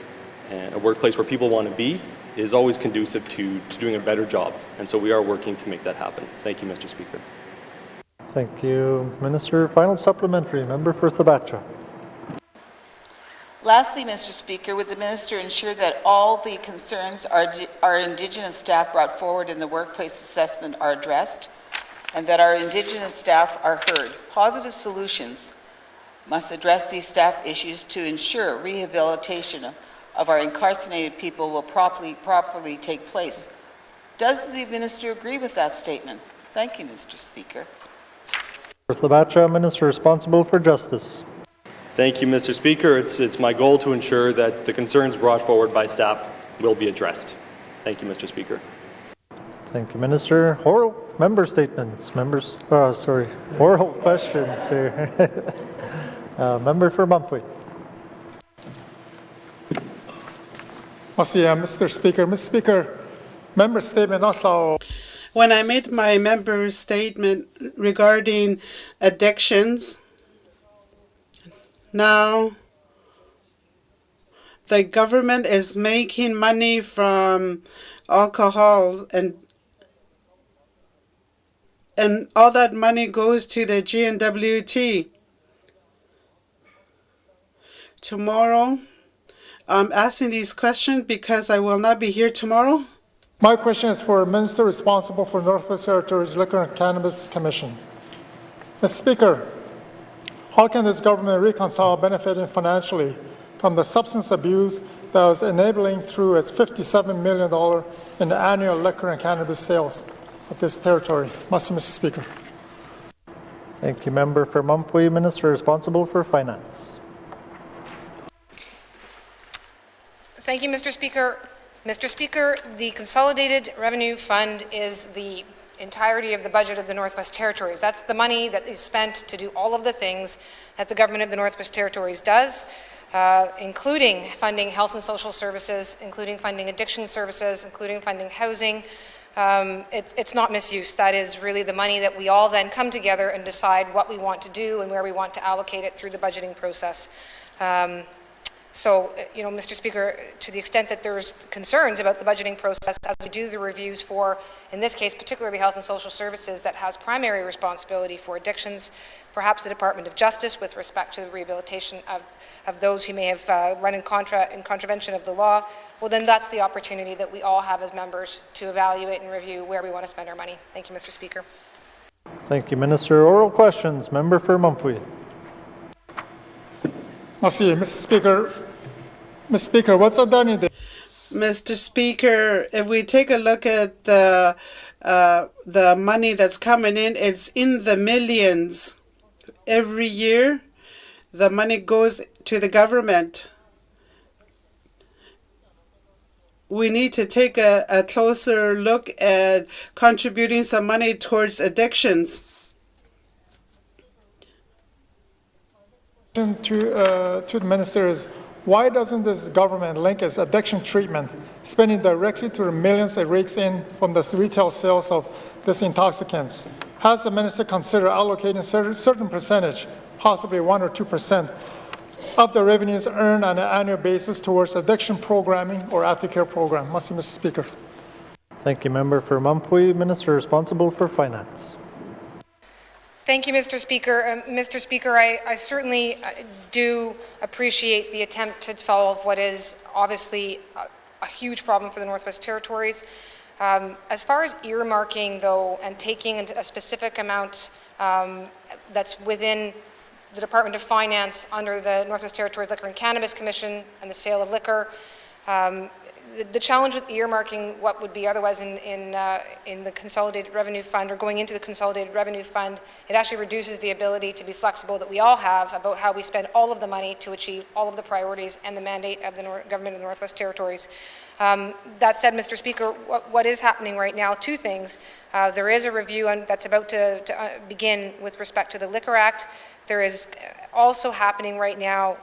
and a workplace where people want to be, is always conducive to doing a better job. And so we are working to make that happen. Thank you, Mr. Speaker. Thank you, Minister. Final supplementary. Member for Thabacha. Lastly, Mr. Speaker, would the minister ensure that all the concerns our Indigenous staff brought forward in the workplace assessment are addressed and that our Indigenous staff are heard? Positive solutions must address these staff issues to ensure rehabilitation of our incarcerated people will properly take place. Does the minister agree with that statement? Thank you, Mr. Speaker. For Thabacha, Minister responsible for Justice. Thank you, Mr. Speaker. It's my goal to ensure that the concerns brought forward by staff will be addressed. Thank you, Mr. Speaker. Thank you, Minister. Oral member statements. Oral questions here. Member for Mumfway. Mr. Speaker. Mr. Speaker, member statement also. When I made my member statement regarding addictions, now the government is making money from alcohol and all that money goes to the GNWT. Tomorrow, I'm asking these questions because I will not be here tomorrow. My question is for a minister responsible for Northwest Territories Liquor and Cannabis Commission. Mr. Speaker, how can this government reconcile benefiting financially from the substance abuse that was enabling through its $57 million in the annual liquor and cannabis sales of this territory? Mr. Speaker. Thank you, Member for Mumfway. Minister responsible for Finance. Thank you, Mr. Speaker. Mr. Speaker, the Consolidated Revenue Fund is the entirety of the budget of the Northwest Territories. That's the money that is spent to do all of the things that the government of the Northwest Territories does, including funding health and social services, including funding addiction services, including funding housing. It's not misuse. That is really the money that we all then come together and decide what we want to do and where we want to allocate it through the budgeting process. So, Mr. Speaker, to the extent that there's concerns about the budgeting process as we do the reviews for, in this case, particularly Health and Social Services that has primary responsibility for addictions, perhaps the Department of Justice with respect to the rehabilitation of those who may have run in contravention of the law, well, then that's the opportunity that we all have as members to evaluate and review where we want to spend our money. Thank you, Mr. Speaker. Thank you, Minister. Oral questions. Member for Mumfway. Mr. Speaker. Mr. Speaker, what's done in the... Mr. Speaker, if we take a look at the money that's coming in, it's in the millions. Every year, the money goes to the government. We need to take a closer look at contributing some money towards addictions. To the minister is, why doesn't this government link its addiction treatment spending directly to the millions it rakes in from the retail sales of these intoxicants? Has the minister considered allocating a certain percentage, possibly 1 or 2% of the revenues earned on an annual basis towards addiction programming or aftercare program. Merci, Mr. Speaker. Thank you, Member for Mumfui. Minister responsible for Finance. Thank you, Mr. Speaker. Mr. Speaker, I certainly do appreciate the attempt to solve what is obviously a huge problem for the Northwest Territories. As far as earmarking, though, and taking a specific amount that's within the Department of Finance under the Northwest Territories Liquor and Cannabis Commission and the sale of liquor, the challenge with earmarking what would be otherwise in the Consolidated Revenue Fund or going into the Consolidated Revenue Fund, it actually reduces the ability to be flexible that we all have about how we spend all of the money to achieve all of the priorities and the mandate of the Government of the Northwest Territories. That said, Mr. Speaker, what is happening right now, two things. There is a review that's about to begin with respect to the Liquor Act. There is also happening right now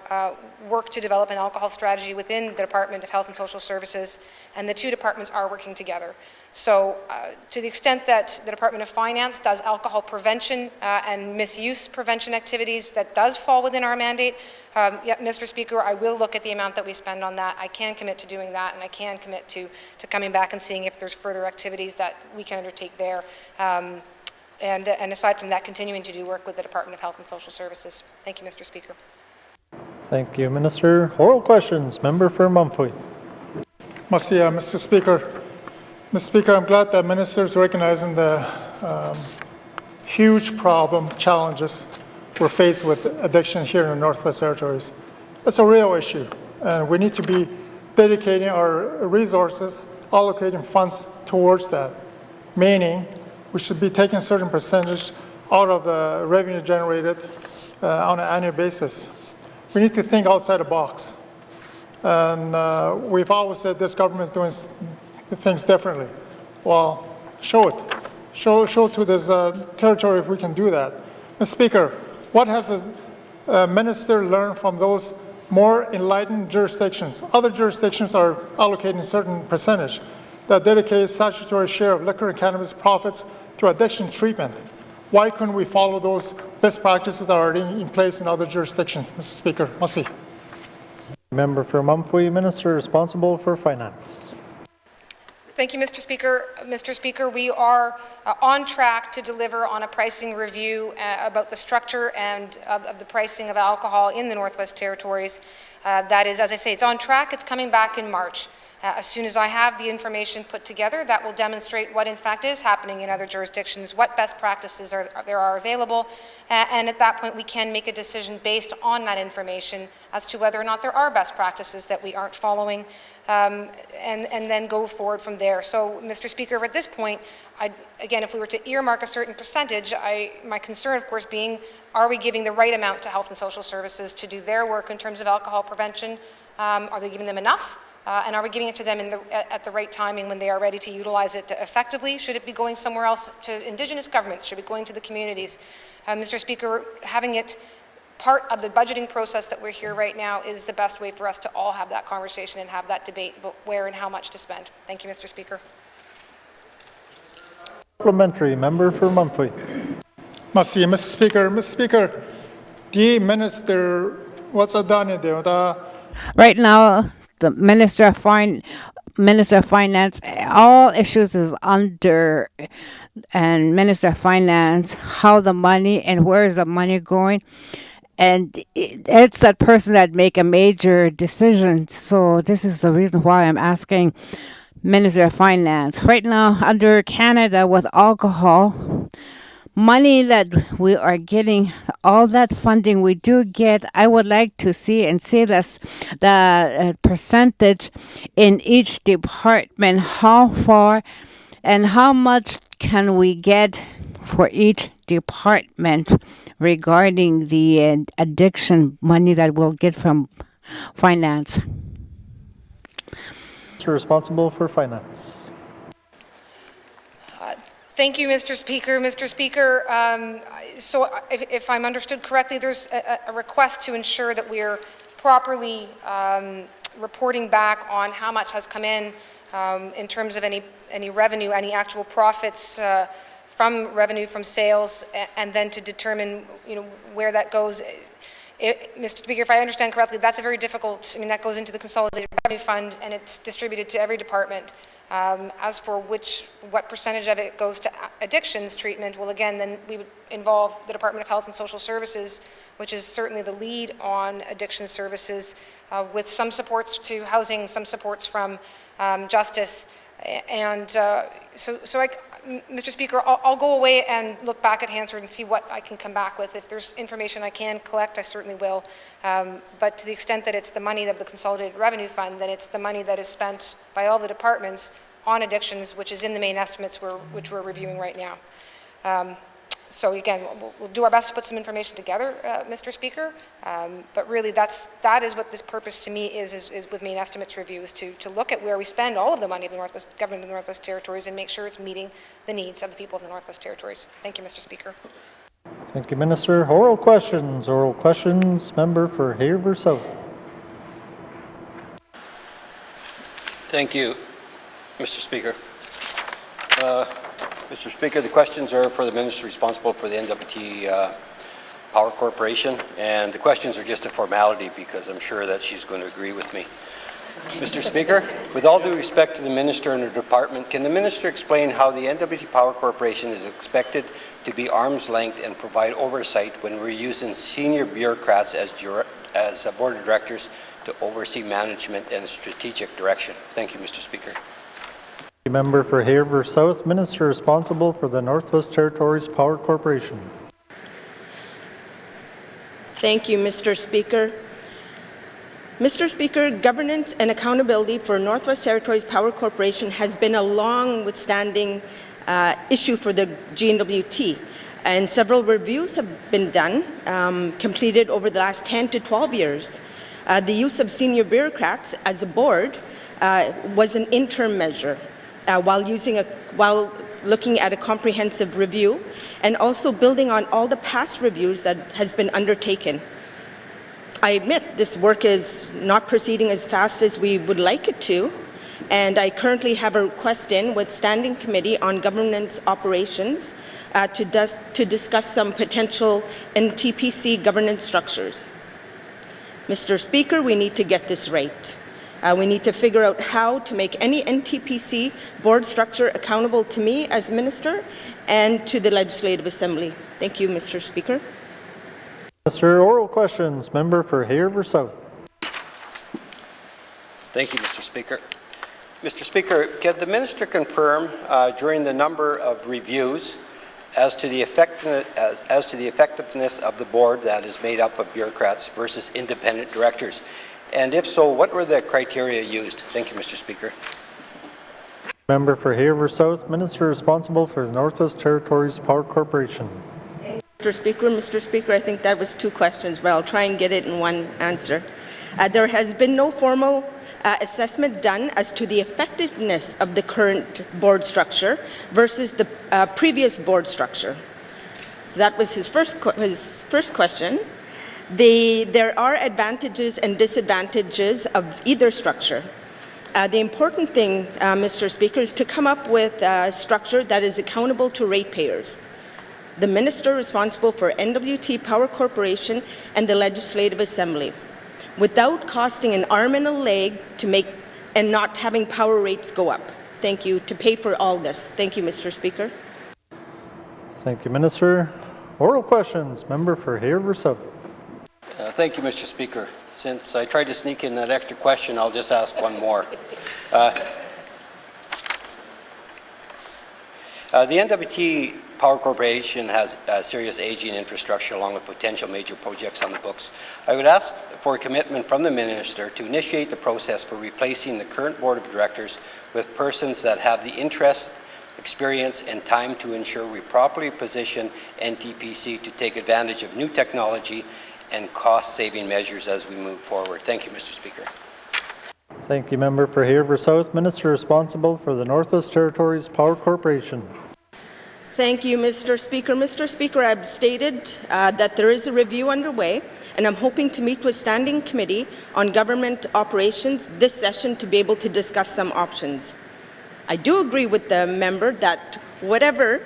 work to develop an alcohol strategy within the Department of Health and Social Services, and the two departments are working together. So to the extent that the Department of Finance does alcohol prevention and misuse prevention activities, that does fall within our mandate. Yeah, Mr. Speaker, I will look at the amount that we spend on that. I can commit to doing that, and I can commit to coming back and seeing if there's further activities that we can undertake there. And aside from that, continuing to do work with the Department of Health and Social Services. Thank you, Mr. Speaker. Thank you, Minister. Oral questions. Member for Mumfui. Merci, Mr. Speaker. Mr. Speaker, I'm glad that Minister is recognizing the huge problem, challenges we're faced with addiction here in the Northwest Territories. It's a real issue, and we need to be dedicating our resources, allocating funds towards that, meaning we should be taking a certain percentage out of the revenue generated on an annual basis. We need to think outside the box. And we've always said this government is doing things differently. Well, show it. Show to this territory if we can do that. Mr. Speaker, what has the minister learned from those more enlightened jurisdictions? Other jurisdictions are allocating a certain percentage that dedicate statutory share of liquor and cannabis profits to addiction treatment. Why couldn't we follow those best practices that are already in place in other jurisdictions, Mr. Speaker? Merci. Member for Mumfui, Minister responsible for Finance. Thank you, Mr. Speaker. Mr. Speaker, we are on track to deliver on a pricing review about the structure and of the pricing of alcohol in the Northwest Territories. That is, as I say, it's on track. It's coming back in March. As soon as I have the information put together, that will demonstrate what in fact is happening in other jurisdictions, what best practices there are available, and at that point we can make a decision based on that information as to whether or not there are best practices that we aren't following, and then go forward from there. So, Mr. Speaker, at this point, again, if we were to earmark a certain percentage, my concern, of course, being, are we giving the right amount to Health and Social Services to do their work in terms of alcohol prevention? Are they giving them enough? And are we giving it to them at the right timing when they are ready to utilize it effectively? Should it be going somewhere else to Indigenous governments? Should it be going to the communities? Mr. Speaker, having it part of the budgeting process that we're here right now is the best way for us to all have that conversation and have that debate about where and how much to spend. Thank you, Mr. Speaker. Supplementary, member for Mumfui. Merci, Mr. Speaker. Mr. Speaker, the Minister, what's done there? Right now, the Minister of Finance, all issues is under, and Minister of Finance, how the money and where is the money going. And it's that person that make a major decision. So this is the reason why I'm asking Minister of Finance. Right now, under Canada with alcohol, money that we are getting, all that funding we do get, I would like to see and see this, the percentage in each department, how far and how much can we get for each department regarding the addiction money that we'll get from finance. Responsible for Finance. Thank you, Mr. Speaker. Mr. Speaker, so if I'm understood correctly, there's a request to ensure that we're properly reporting back on how much has come in terms of any revenue, any actual profits from revenue from sales, and then to determine, where that goes. Mr. Speaker, if I understand correctly, that's a very difficult, that goes into the Consolidated Revenue Fund, and it's distributed to every department. As for what percentage of it goes to addictions treatment, well, again, then we would involve the Department of Health and Social Services, which is certainly the lead on addiction services, with some supports to housing, some supports from justice. And Mr. Speaker, I'll go away and look back at Hansford and see what I can come back with. If there's information I can collect, I certainly will. But to the extent that it's the money of the Consolidated Revenue Fund, then it's the money that is spent by all the departments on addictions, which is in the main estimates which we're reviewing right now. So again, we'll do our best to put some information together, Mr. Speaker. But really, that is what this purpose to me is with main estimates review, is to look at where we spend all of the money of the government of the Northwest Territories and make sure it's meeting the needs of the people of the Northwest Territories. Thank you, Mr. Speaker. Thank you, Minister. Oral questions. Oral questions. Member for Haverhill South. Thank you, Mr. Speaker. Mr. Speaker, the questions are for the Minister responsible for the NWT Power Corporation, and the questions are just a formality because I'm sure that she's going to agree with me. Mr. Speaker, with all due respect to the Minister and her department, can the Minister explain how the NWT Power Corporation is expected to be arm's length and provide oversight when we're using senior bureaucrats as board of directors to oversee management and strategic direction? Thank you, Mr. Speaker. Member for Haverhill South, Minister responsible for the Northwest Territories Power Corporation. Thank you, Mr. Speaker. Mr. Speaker, governance and accountability for Northwest Territories Power Corporation has been a long-withstanding issue for the GNWT, and several reviews have been done, completed over the last 10 to 12 years. The use of senior bureaucrats as a board was an interim measure, while looking at a comprehensive review and also building on all the past reviews that has been undertaken. I admit this work is not proceeding as fast as we would like it to, and I currently have a request in with Standing Committee on Governance Operations to discuss some potential NTPC governance structures. Mr. Speaker, we need to get this right. We need to figure out how to make any NTPC board structure accountable to me as Minister and to the Legislative Assembly. Thank you, Mr. Speaker. Mr. Oral questions. Member for Haverhill South. Thank you, Mr. Speaker. Mr. Speaker, can the Minister confirm during the number of reviews as to the effectiveness of the board that is made up of bureaucrats versus independent directors? And if so, what were the criteria used? Thank you, Mr. Speaker. Member for Haverhill South, Minister responsible for the Northwest Territories Power Corporation. Mr. Speaker, I think that was two questions, but I'll try and get it in one answer. There has been no formal assessment done as to the effectiveness of the current board structure versus the previous board structure. So that was his first question. There are advantages and disadvantages of either structure. The important thing, Mr. Speaker, is to come up with a structure that is accountable to ratepayers. The Minister responsible for NWT Power Corporation and the Legislative Assembly, without costing an arm and a leg to make and not having power rates go up. Thank you, to pay for all this. Thank you, Mr. Speaker. Thank you, Minister. Oral questions. Member for Haverhill South. Thank you, Mr. Speaker. Since I tried to sneak in that extra question, I'll just ask one more. The NWT Power Corporation has serious aging infrastructure along with potential major projects on the books. I would ask for a commitment from the Minister to initiate the process for replacing the current Board of Directors with persons that have the interest, experience, and time to ensure we properly position NTPC to take advantage of new technology and cost-saving measures as we move forward. Thank you, Mr. Speaker. Thank you, Member for Haverhill South. Minister responsible for the Northwest Territories Power Corporation. Thank you, Mr. Speaker. Mr. Speaker, I've stated that there is a review underway, and I'm hoping to meet with Standing Committee on Government Operations this session to be able to discuss some options. I do agree with the member that whatever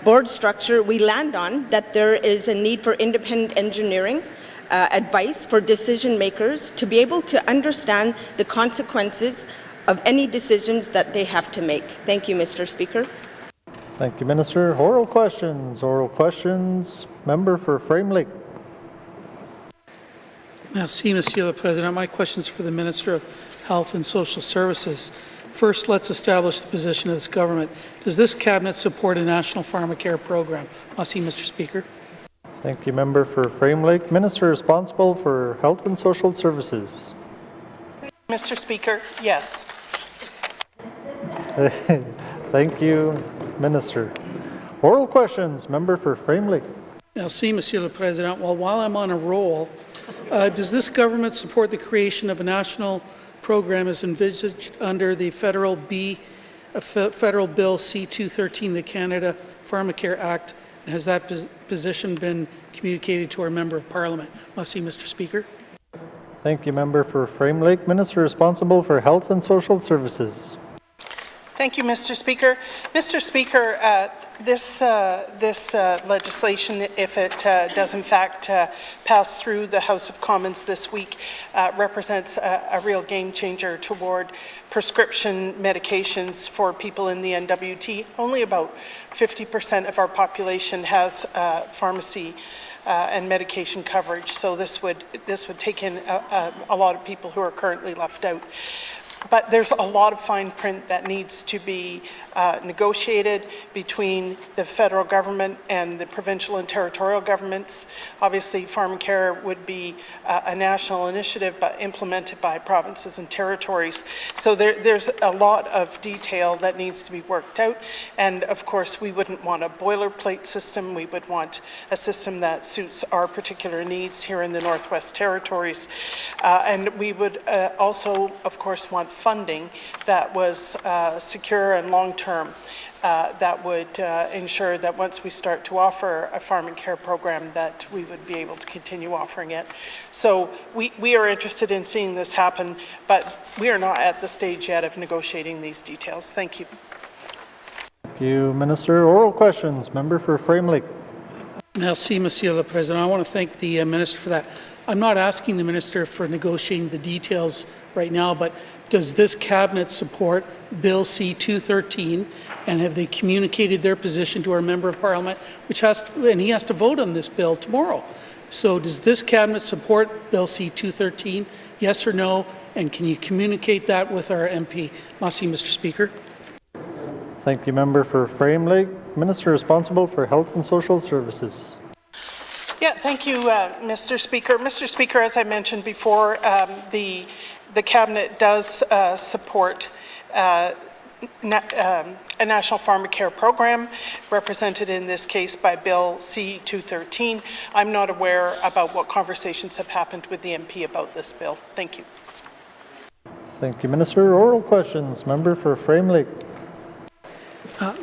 board structure we land on, that there is a need for independent engineering advice for decision makers to be able to understand the consequences of any decisions that they have to make. Thank you, Mr. Speaker. Thank you, Minister. Oral questions. Oral questions. Member for Frame Lake. Merci, Monsieur le Président. My question is for the Minister of Health and Social Services. First, let's establish the position of this government. Does this cabinet support a national pharmacare program? Merci, Mr. Speaker. Thank you, Member for Frame Lake. Minister responsible for Health and Social Services. Mr. Speaker, yes. Thank you, Minister. Oral questions. Member for Frame Lake. Merci, Monsieur le Président. Well, while I'm on a roll, does this government support the creation of a national program as envisaged under the Federal Bill C-213, the Canada Pharmacare Act? Has that position been communicated to our Member of Parliament? Merci, Mr. Speaker. Thank you, Member for Frame Lake. Minister responsible for Health and Social Services. Thank you, Mr. Speaker. Mr. Speaker, this legislation, if it does in fact pass through the House of Commons this week, represents a real game changer toward prescription medications for people in the NWT. Only about 50% of our population has pharmacy and medication coverage, so this would take in a lot of people who are currently left out. But there's a lot of fine print that needs to be negotiated between the federal government and the provincial and territorial governments. Obviously, pharmacare would be a national initiative, but implemented by provinces and territories. So there's a lot of detail that needs to be worked out. And of course, we wouldn't want a boilerplate system. We would want a system that suits our particular needs here in the Northwest Territories. And we would also, of course, want funding that was secure and long-term, that would ensure that once we start to offer a pharmacare program, that we would be able to continue offering it. So we are interested in seeing this happen, but we are not at the stage yet of negotiating these details. Thank you. Thank you, Minister. Oral questions. Member for Frame Lake. Merci, Monsieur le Président. I want to thank the Minister for that. I'm not asking the Minister for negotiating the details right now, but does this cabinet support Bill C-213, and have they communicated their position to our Member of Parliament, and he has to vote on this bill tomorrow. So does this cabinet support Bill C-213, yes or no, and can you communicate that with our MP? Merci, Mr. Speaker. Thank you, Member for Frame Lake. Minister responsible for Health and Social Services. Yeah, thank you, Mr. Speaker. Mr. Speaker, as I mentioned before, the Cabinet does support a national pharmacare program, represented in this case by Bill C-213. I'm not aware about what conversations have happened with the MP about this bill. Thank you. Thank you, Minister. Oral questions. Member for Frame Lake.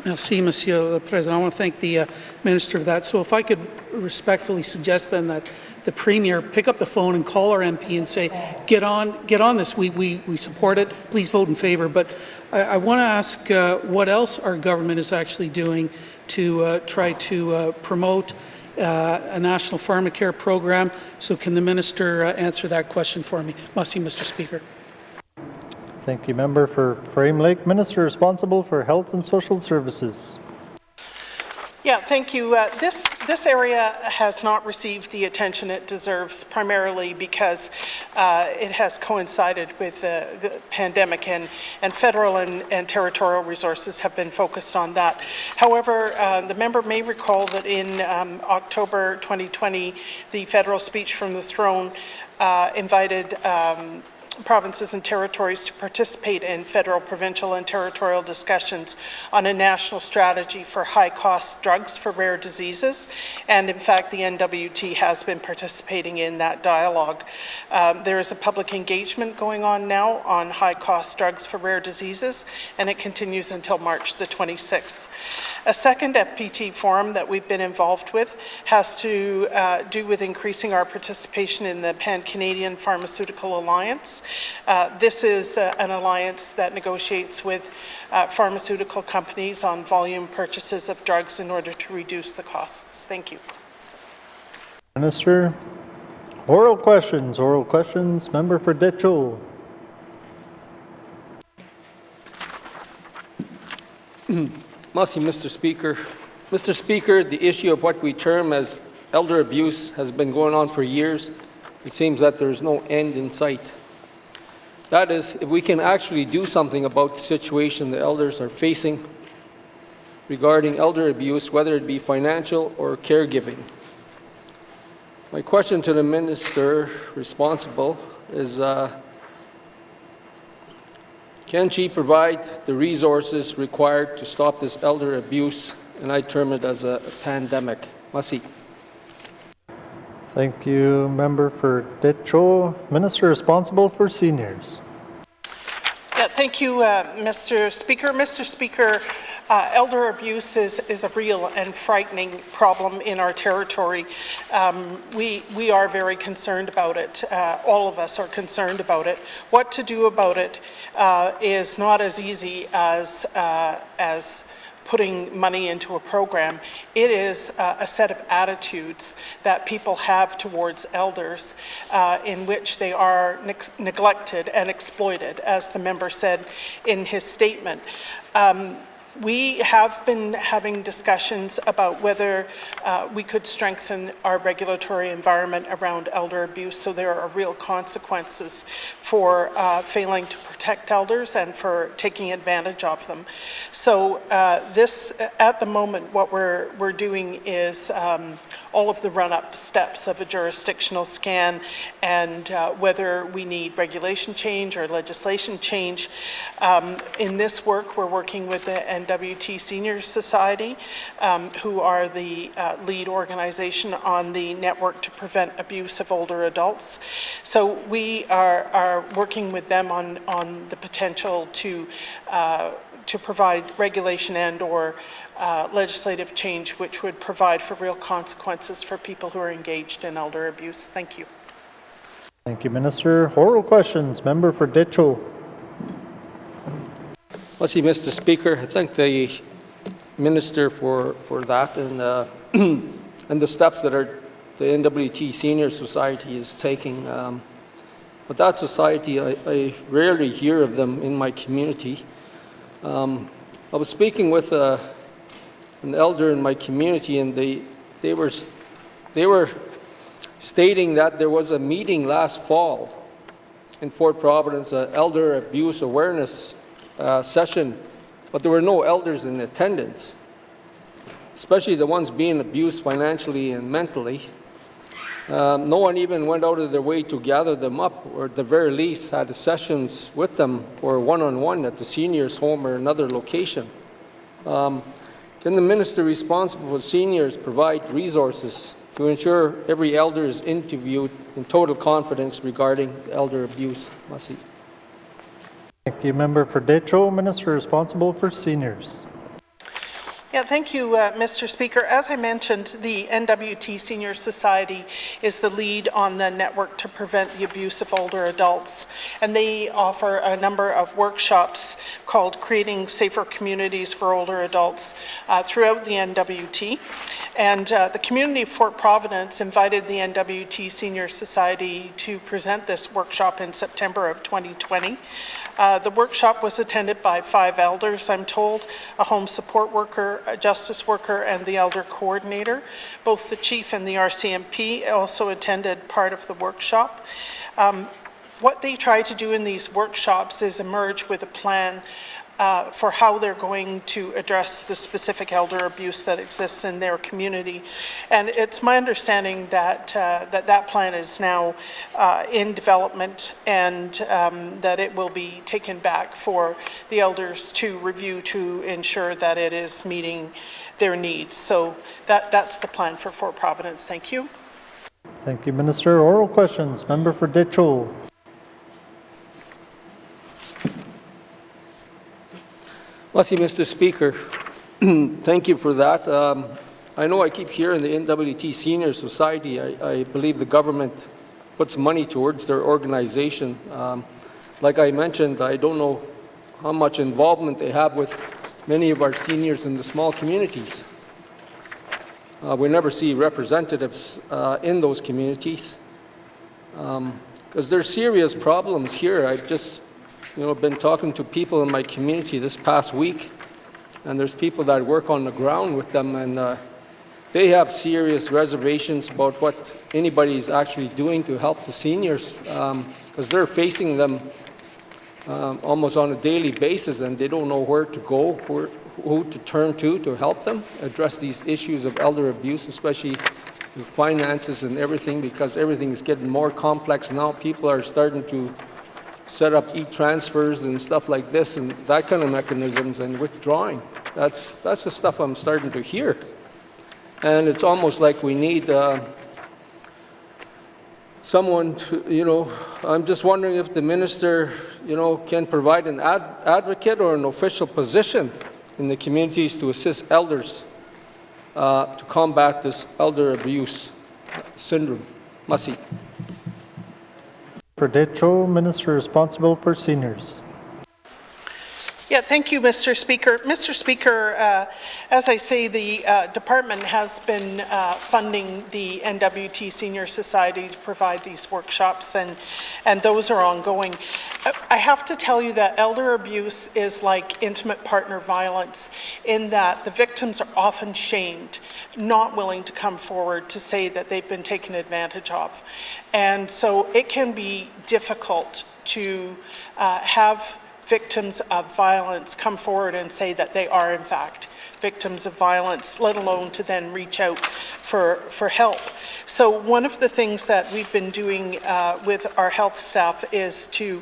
Merci, Monsieur le Président. I want to thank the Minister for that. So if I could respectfully suggest then that the Premier pick up the phone and call our MP and say, get on this. We support it. Please vote in favor. But I want to ask what else our government is actually doing to try to promote a national pharmacare program. So can the Minister answer that question for me? Merci, Mr. Speaker. Thank you, Member for Frame Lake. Minister responsible for Health and Social Services. Yeah, thank you. This area has not received the attention it deserves, primarily because it has coincided with the pandemic, and federal and territorial resources have been focused on that. However, the member may recall that in October 2020, the federal speech from the throne invited provinces and territories to participate in federal, provincial, and territorial discussions on a national strategy for high-cost drugs for rare diseases. And in fact, the NWT has been participating in that dialogue. There is a public engagement going on now on high-cost drugs for rare diseases, and it continues until March the 26th. A second FPT forum that we've been involved with has to do with increasing our participation in the Pan-Canadian Pharmaceutical Alliance. This is an alliance that negotiates with pharmaceutical companies on volume purchases of drugs in order to reduce the costs. Thank you. Minister. Oral questions. Member for Detroit. Merci, Mr. Speaker. Mr. Speaker, the issue of what we term as elder abuse has been going on for years. It seems that there's no end in sight. That is, if we can actually do something about the situation the elders are facing regarding elder abuse, whether it be financial or caregiving. My question to the minister responsible is, can she provide the resources required to stop this elder abuse? And I term it as a pandemic. Merci. Thank you, member for Detroit. Minister responsible for seniors. Yeah, thank you, Mr. Speaker. Mr. Speaker, elder abuse is a real and frightening problem in our territory. We are very concerned about it. All of us are concerned about it. What to do about it is not as easy as putting money into a program. It is a set of attitudes that people have towards elders in which they are neglected and exploited, as the member said in his statement. We have been having discussions about whether we could strengthen our regulatory environment around elder abuse, so there are real consequences for failing to protect elders and for taking advantage of them. So this, at the moment, what we're doing is all of the run-up steps of a jurisdictional scan and whether we need regulation change or legislation change. In this work, we're working with the NWT Seniors Society, who are the lead organization on the Network to Prevent Abuse of Older Adults. So we are working with them on the potential to provide regulation and or legislative change which would provide for real consequences for people who are engaged in elder abuse. Thank you. Thank you, Minister. Oral questions. Member for Detroit. Merci, Mr. Speaker. I thank the Minister for that and, and the steps that the NWT Senior Society is taking. But that society, I rarely hear of them in my community. I was speaking with an elder in my community, and they were stating that there was a meeting last fall in Fort Providence, an elder abuse awareness session, but there were no elders in attendance, especially the ones being abused financially and mentally. No one even went out of their way to gather them up, or at the very least had sessions with them or one-on-one at the seniors' home or another location. Can the minister responsible for seniors provide resources to ensure every elder is interviewed in total confidence regarding elder abuse? Merci. Thank you, member for Detroit. Minister responsible for seniors. Yeah, thank you, Mr. Speaker. As I mentioned, the NWT Senior Society is the lead on the Network to Prevent the Abuse of Older Adults, and they offer a number of workshops called Creating Safer Communities for Older Adults throughout the NWT. And the community of Fort Providence invited the NWT Senior Society to present this workshop in September of 2020. The workshop was attended by 5 elders, I'm told, a home support worker, a justice worker, and the elder coordinator. Both the chief and the RCMP also attended part of the workshop. What they try to do in these workshops is emerge with a plan for how they're going to address the specific elder abuse that exists in their community. And it's my understanding that that plan is now in development, and that it will be taken back for the elders to review to ensure that it is meeting their needs. So that's the plan for Fort Providence. Thank you. Thank you, Minister. Oral questions. Member for Detroit. Merci, Mr. Speaker. Thank you for that. I know I keep hearing the NWT Senior Society. I believe the government puts money towards their organization. Like I mentioned, I don't know how much involvement they have with many of our seniors in the small communities. We never see representatives in those communities because there's serious problems here. I've just been talking to people in my community this past week, and there's people that work on the ground with them, and they have serious reservations about what anybody is actually doing to help the seniors because they're facing them almost on a daily basis, and they don't know where to go, who to turn to help them address these issues of elder abuse, especially the finances and everything, because everything is getting more complex now. People are starting to set up e-transfers and stuff like this and that kind of mechanisms and withdrawing. That's the stuff I'm starting to hear. And it's almost like we need someone to, I'm just wondering if the minister, can provide an advocate or an official position in the communities to assist elders to combat this elder abuse syndrome. Masi. Verdecho, Minister responsible for seniors. Yeah, thank you, Mr. Speaker. Mr. Speaker, as I say, the department has been funding the NWT Senior Society to provide these workshops, and those are ongoing. I have to tell you that elder abuse is like intimate partner violence in that the victims are often shamed, not willing to come forward to say that they've been taken advantage of. And so it can be difficult to have victims of violence come forward and say that they are in fact victims of violence, let alone to then reach out for help. So one of the things that we've been doing with our health staff is to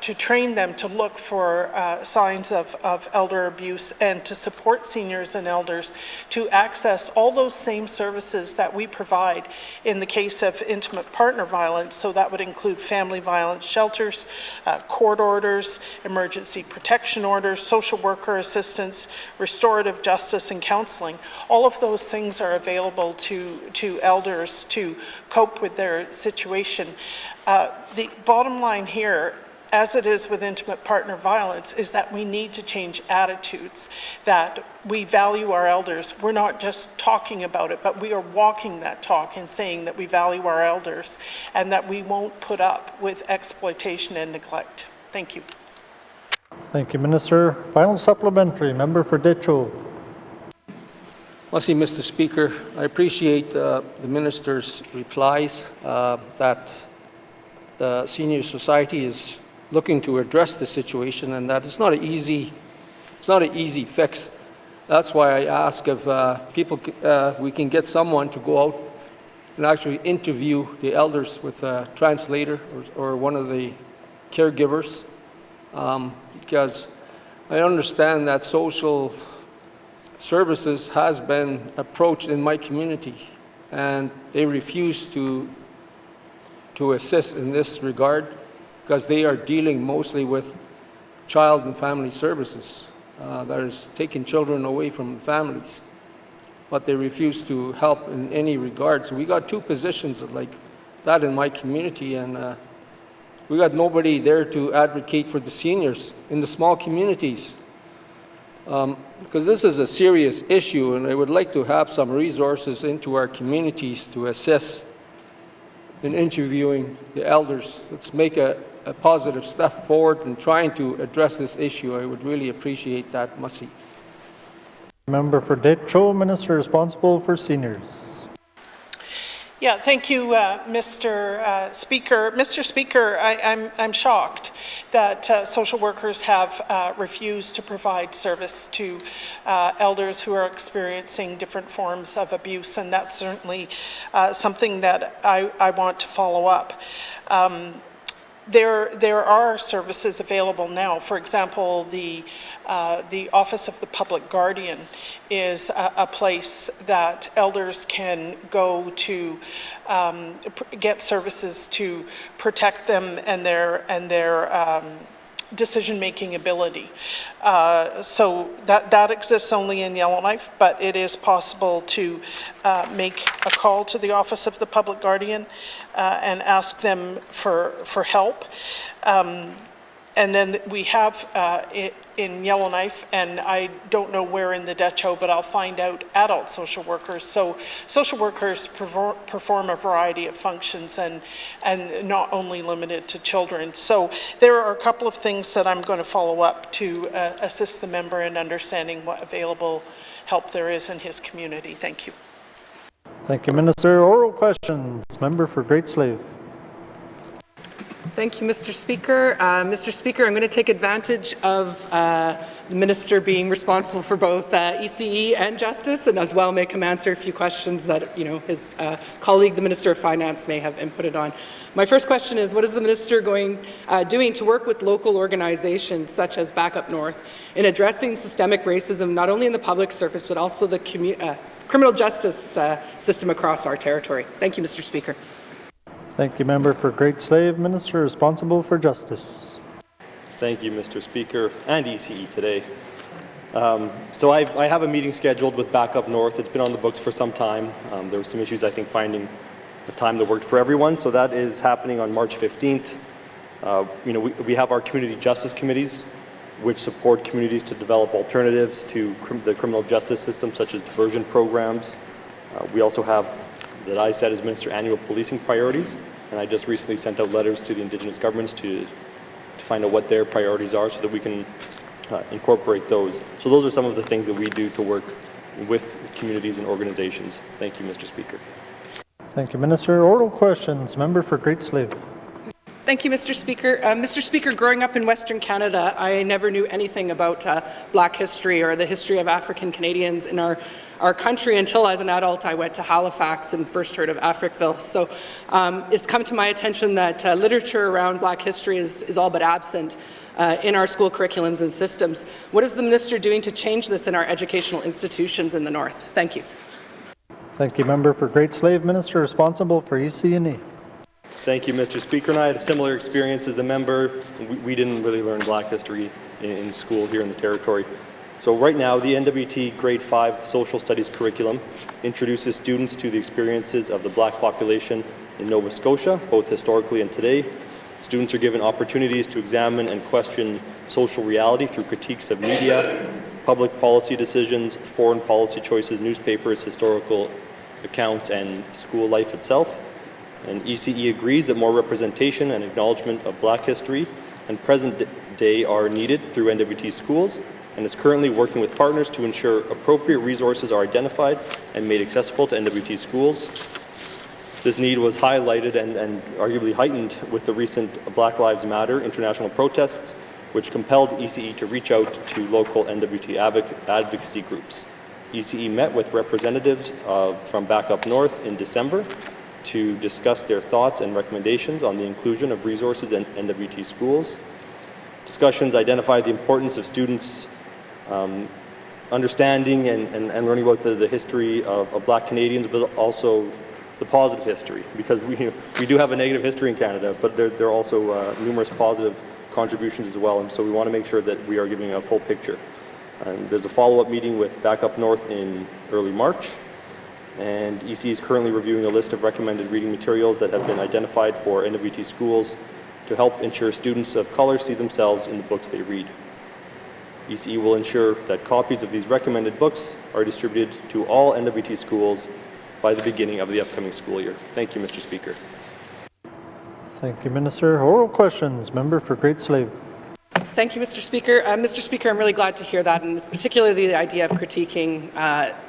train them to look for signs of elder abuse and to support seniors and elders to access all those same services that we provide in the case of intimate partner violence. So that would include family violence shelters, court orders, emergency protection orders, social worker assistance, restorative justice and counseling. All of those things are available to elders to cope with their situation. The bottom line here, as it is with intimate partner violence, is that we need to change attitudes, that we value our elders. We're not just talking about it, but we are walking that talk and saying that we value our elders and that we won't put up with exploitation and neglect. Thank you. Thank you, Minister. Final supplementary, Member Verdecho. Mr. Speaker, I appreciate the Minister's replies that the Senior Society is looking to address the situation and that it's not an easy fix. That's why I ask if we can get someone to go out and actually interview the elders with a translator or one of the caregivers. Because I understand that social services has been approached in my community and they refuse to assist in this regard because they are dealing mostly with child and family services that is taking children away from families, but they refuse to help in any regard. So we got two positions like that in my community, and we got nobody there to advocate for the seniors in the small communities. Because this is a serious issue, and I would like to have some resources into our communities to assist in interviewing the elders. Let's make a positive step forward in trying to address this issue. I would really appreciate that, Masi. Member Verdecho, Minister responsible for seniors. Yeah, thank you, Mr. Speaker. Mr. Speaker, I'm shocked that social workers have refused to provide service to elders who are experiencing different forms of abuse, and that's certainly something that I want to follow up. There are services available now. For example, the Office of the Public Guardian is a place that elders can go to get services to protect them and their decision-making ability. So that exists only in Yellowknife, but it is possible to make a call to the Office of the Public Guardian and ask them for help. And then we have it in Yellowknife, and I don't know where in the Decho, but I'll find out, adult social workers. So social workers perform a variety of functions and not only limited to children. So there are a couple of things that I'm going to follow up to assist the member in understanding what available help there is in his community. Thank you. Thank you, Minister. Oral questions. Member for Great Slave. Thank you, Mr. Speaker. Mr. Speaker, I'm going to take advantage of the Minister being responsible for both ECE and Justice, and as well make him answer a few questions that his colleague, the Minister of Finance, may have inputted on. My first question is, what is the Minister doing to work with local organizations such as Back Up North in addressing systemic racism, not only in the public service, but also the criminal justice system across our territory? Thank you, Mr. Speaker. Thank you, Member for Great Slave. Minister responsible for Justice. Thank you, Mr. Speaker, and ECE today. So I have a meeting scheduled with Back Up North. It's been on the books for some time. There were some issues, I think, finding a time that worked for everyone. So that is happening on March 15th. We have our community justice committees, which support communities to develop alternatives to the criminal justice system, such as diversion programs. We also have, that I set as Minister, annual policing priorities, and I just recently sent out letters to the Indigenous governments to find out what their priorities are so that we can incorporate those. So those are some of the things that we do to work with communities and organizations. Thank you, Mr. Speaker. Thank you, Minister. Oral questions. Member for Great Slave. Thank you, Mr. Speaker. Mr. Speaker, growing up in Western Canada, I never knew anything about Black history or the history of African Canadians in our country until, as an adult, I went to Halifax and first heard of Africville. So it's come to my attention that literature around Black history is all but absent in our school curriculums and systems. What is the Minister doing to change this in our educational institutions in the North? Thank you. Thank you, Member for Great Slave. Minister responsible for EC&E. Thank you, Mr. Speaker. And I had a similar experience as the member. We didn't really learn Black history in school here in the territory. So right now, the NWT Grade 5 Social Studies curriculum introduces students to the experiences of the Black population in Nova Scotia, both historically and today. Students are given opportunities to examine and question social reality through critiques of media, public policy decisions, foreign policy choices, newspapers, historical accounts, and school life itself. And ECE agrees that more representation and acknowledgement of Black history and present day are needed through NWT schools, and is currently working with partners to ensure appropriate resources are identified and made accessible to NWT schools. This need was highlighted and arguably heightened with the recent Black Lives Matter international protests, which compelled ECE to reach out to local NWT advocacy groups. ECE met with representatives from Back Up North in December to discuss their thoughts and recommendations on the inclusion of resources in NWT schools. Discussions identified the importance of students understanding and learning about the history of Black Canadians, but also the positive history, because we do have a negative history in Canada, but there are also numerous positive contributions as well, and so we want to make sure that we are giving a full picture. And there's a follow-up meeting with Back Up North in early March, and ECE is currently reviewing a list of recommended reading materials that have been identified for NWT schools to help ensure students of color see themselves in the books they read. ECE will ensure that copies of these recommended books are distributed to all NWT schools by the beginning of the upcoming school year. Thank you, Mr. Speaker. Thank you, Minister. Oral questions. Member for Great Slave. Thank you, Mr. Speaker. Mr. Speaker, I'm really glad to hear that, and particularly the idea of critiquing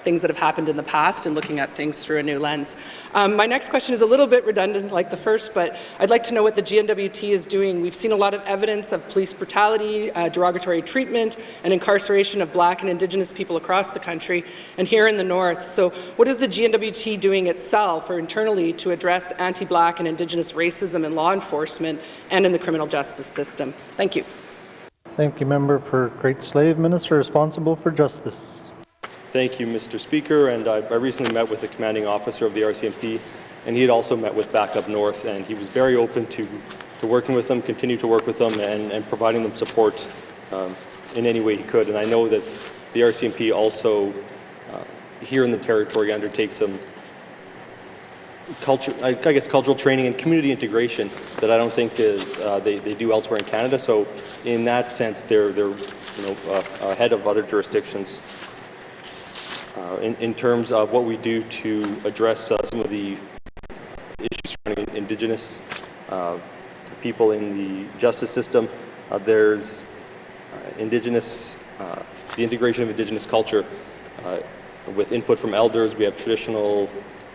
things that have happened in the past and looking at things through a new lens. My next question is a little bit redundant like the first, but I'd like to know what the GNWT is doing. We've seen a lot of evidence of police brutality, derogatory treatment, and incarceration of Black and Indigenous people across the country and here in the North. So what is the GNWT doing itself or internally to address anti-Black and Indigenous racism in law enforcement and in the criminal justice system? Thank you. Thank you, Member for Great Slave. Minister responsible for Justice. Thank you, Mr. Speaker. And I recently met with the commanding officer of the RCMP, and he had also met with Back Up North, and he was very open to working with them, continue to work with them, and providing them support in any way he could. And I know that the RCMP also here in the territory undertakes some cultural training and community integration that I don't think is they do elsewhere in Canada. So in that sense, they're ahead of other jurisdictions. In terms of what we do to address some of the issues surrounding Indigenous people in the justice system, there's the integration of Indigenous culture with input from elders. We have traditional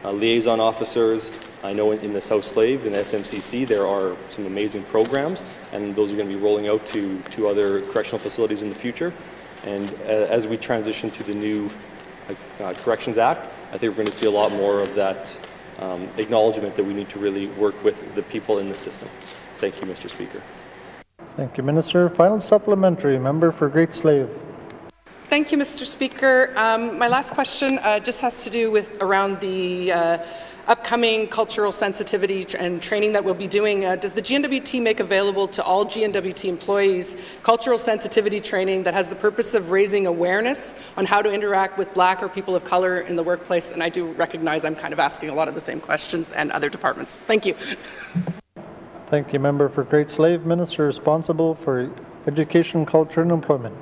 liaison officers. I know in the South Slave, in the SMCC, there are some amazing programs, and those are going to be rolling out to other correctional facilities in the future. And as we transition to the new Corrections Act, I think we're going to see a lot more of that acknowledgement that we need to really work with the people in the system. Thank you, Mr. Speaker. Thank you, Minister. Final supplementary, member for Great Slave. Thank you, Mr. Speaker. My last question just has to do with around the upcoming cultural sensitivity and training that we'll be doing. Does the GNWT make available to all GNWT employees cultural sensitivity training that has the purpose of raising awareness on how to interact with Black or people of color in the workplace? And I do recognize I'm kind of asking a lot of the same questions and other departments. Thank you. Thank you, member for Great Slave. Minister responsible for education, culture, and employment.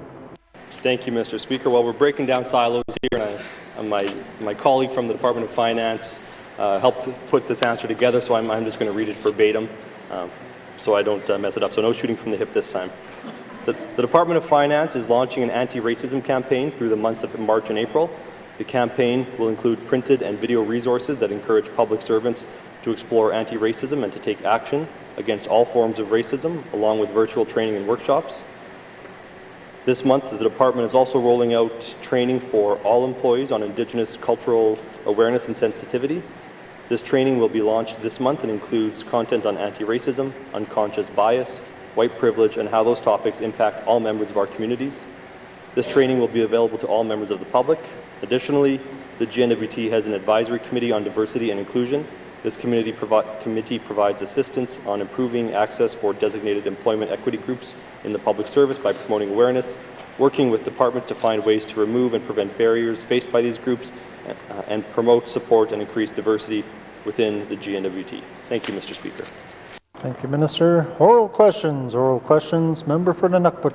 Thank you, Mr. Speaker. While we're breaking down silos here, and my colleague from the Department of Finance helped put this answer together, so I'm just going to read it verbatim so I don't mess it up. So no shooting from the hip this time. The Department of Finance is launching an anti-racism campaign through the months of March and April. The campaign will include printed and video resources that encourage public servants to explore anti-racism and to take action against all forms of racism, along with virtual training and workshops. This month, the department is also rolling out training for all employees on Indigenous cultural awareness and sensitivity. This training will be launched this month and includes content on anti-racism, unconscious bias, white privilege, and how those topics impact all members of our communities. This training will be available to all members of the public. Additionally, the GNWT has an advisory committee on diversity and inclusion. This committee provides assistance on improving access for designated employment equity groups in the public service by promoting awareness, working with departments to find ways to remove and prevent barriers faced by these groups, and promote, support, and increase diversity within the GNWT. Thank you, Mr. Speaker. Thank you, Minister. Oral questions. Member for Nunukput.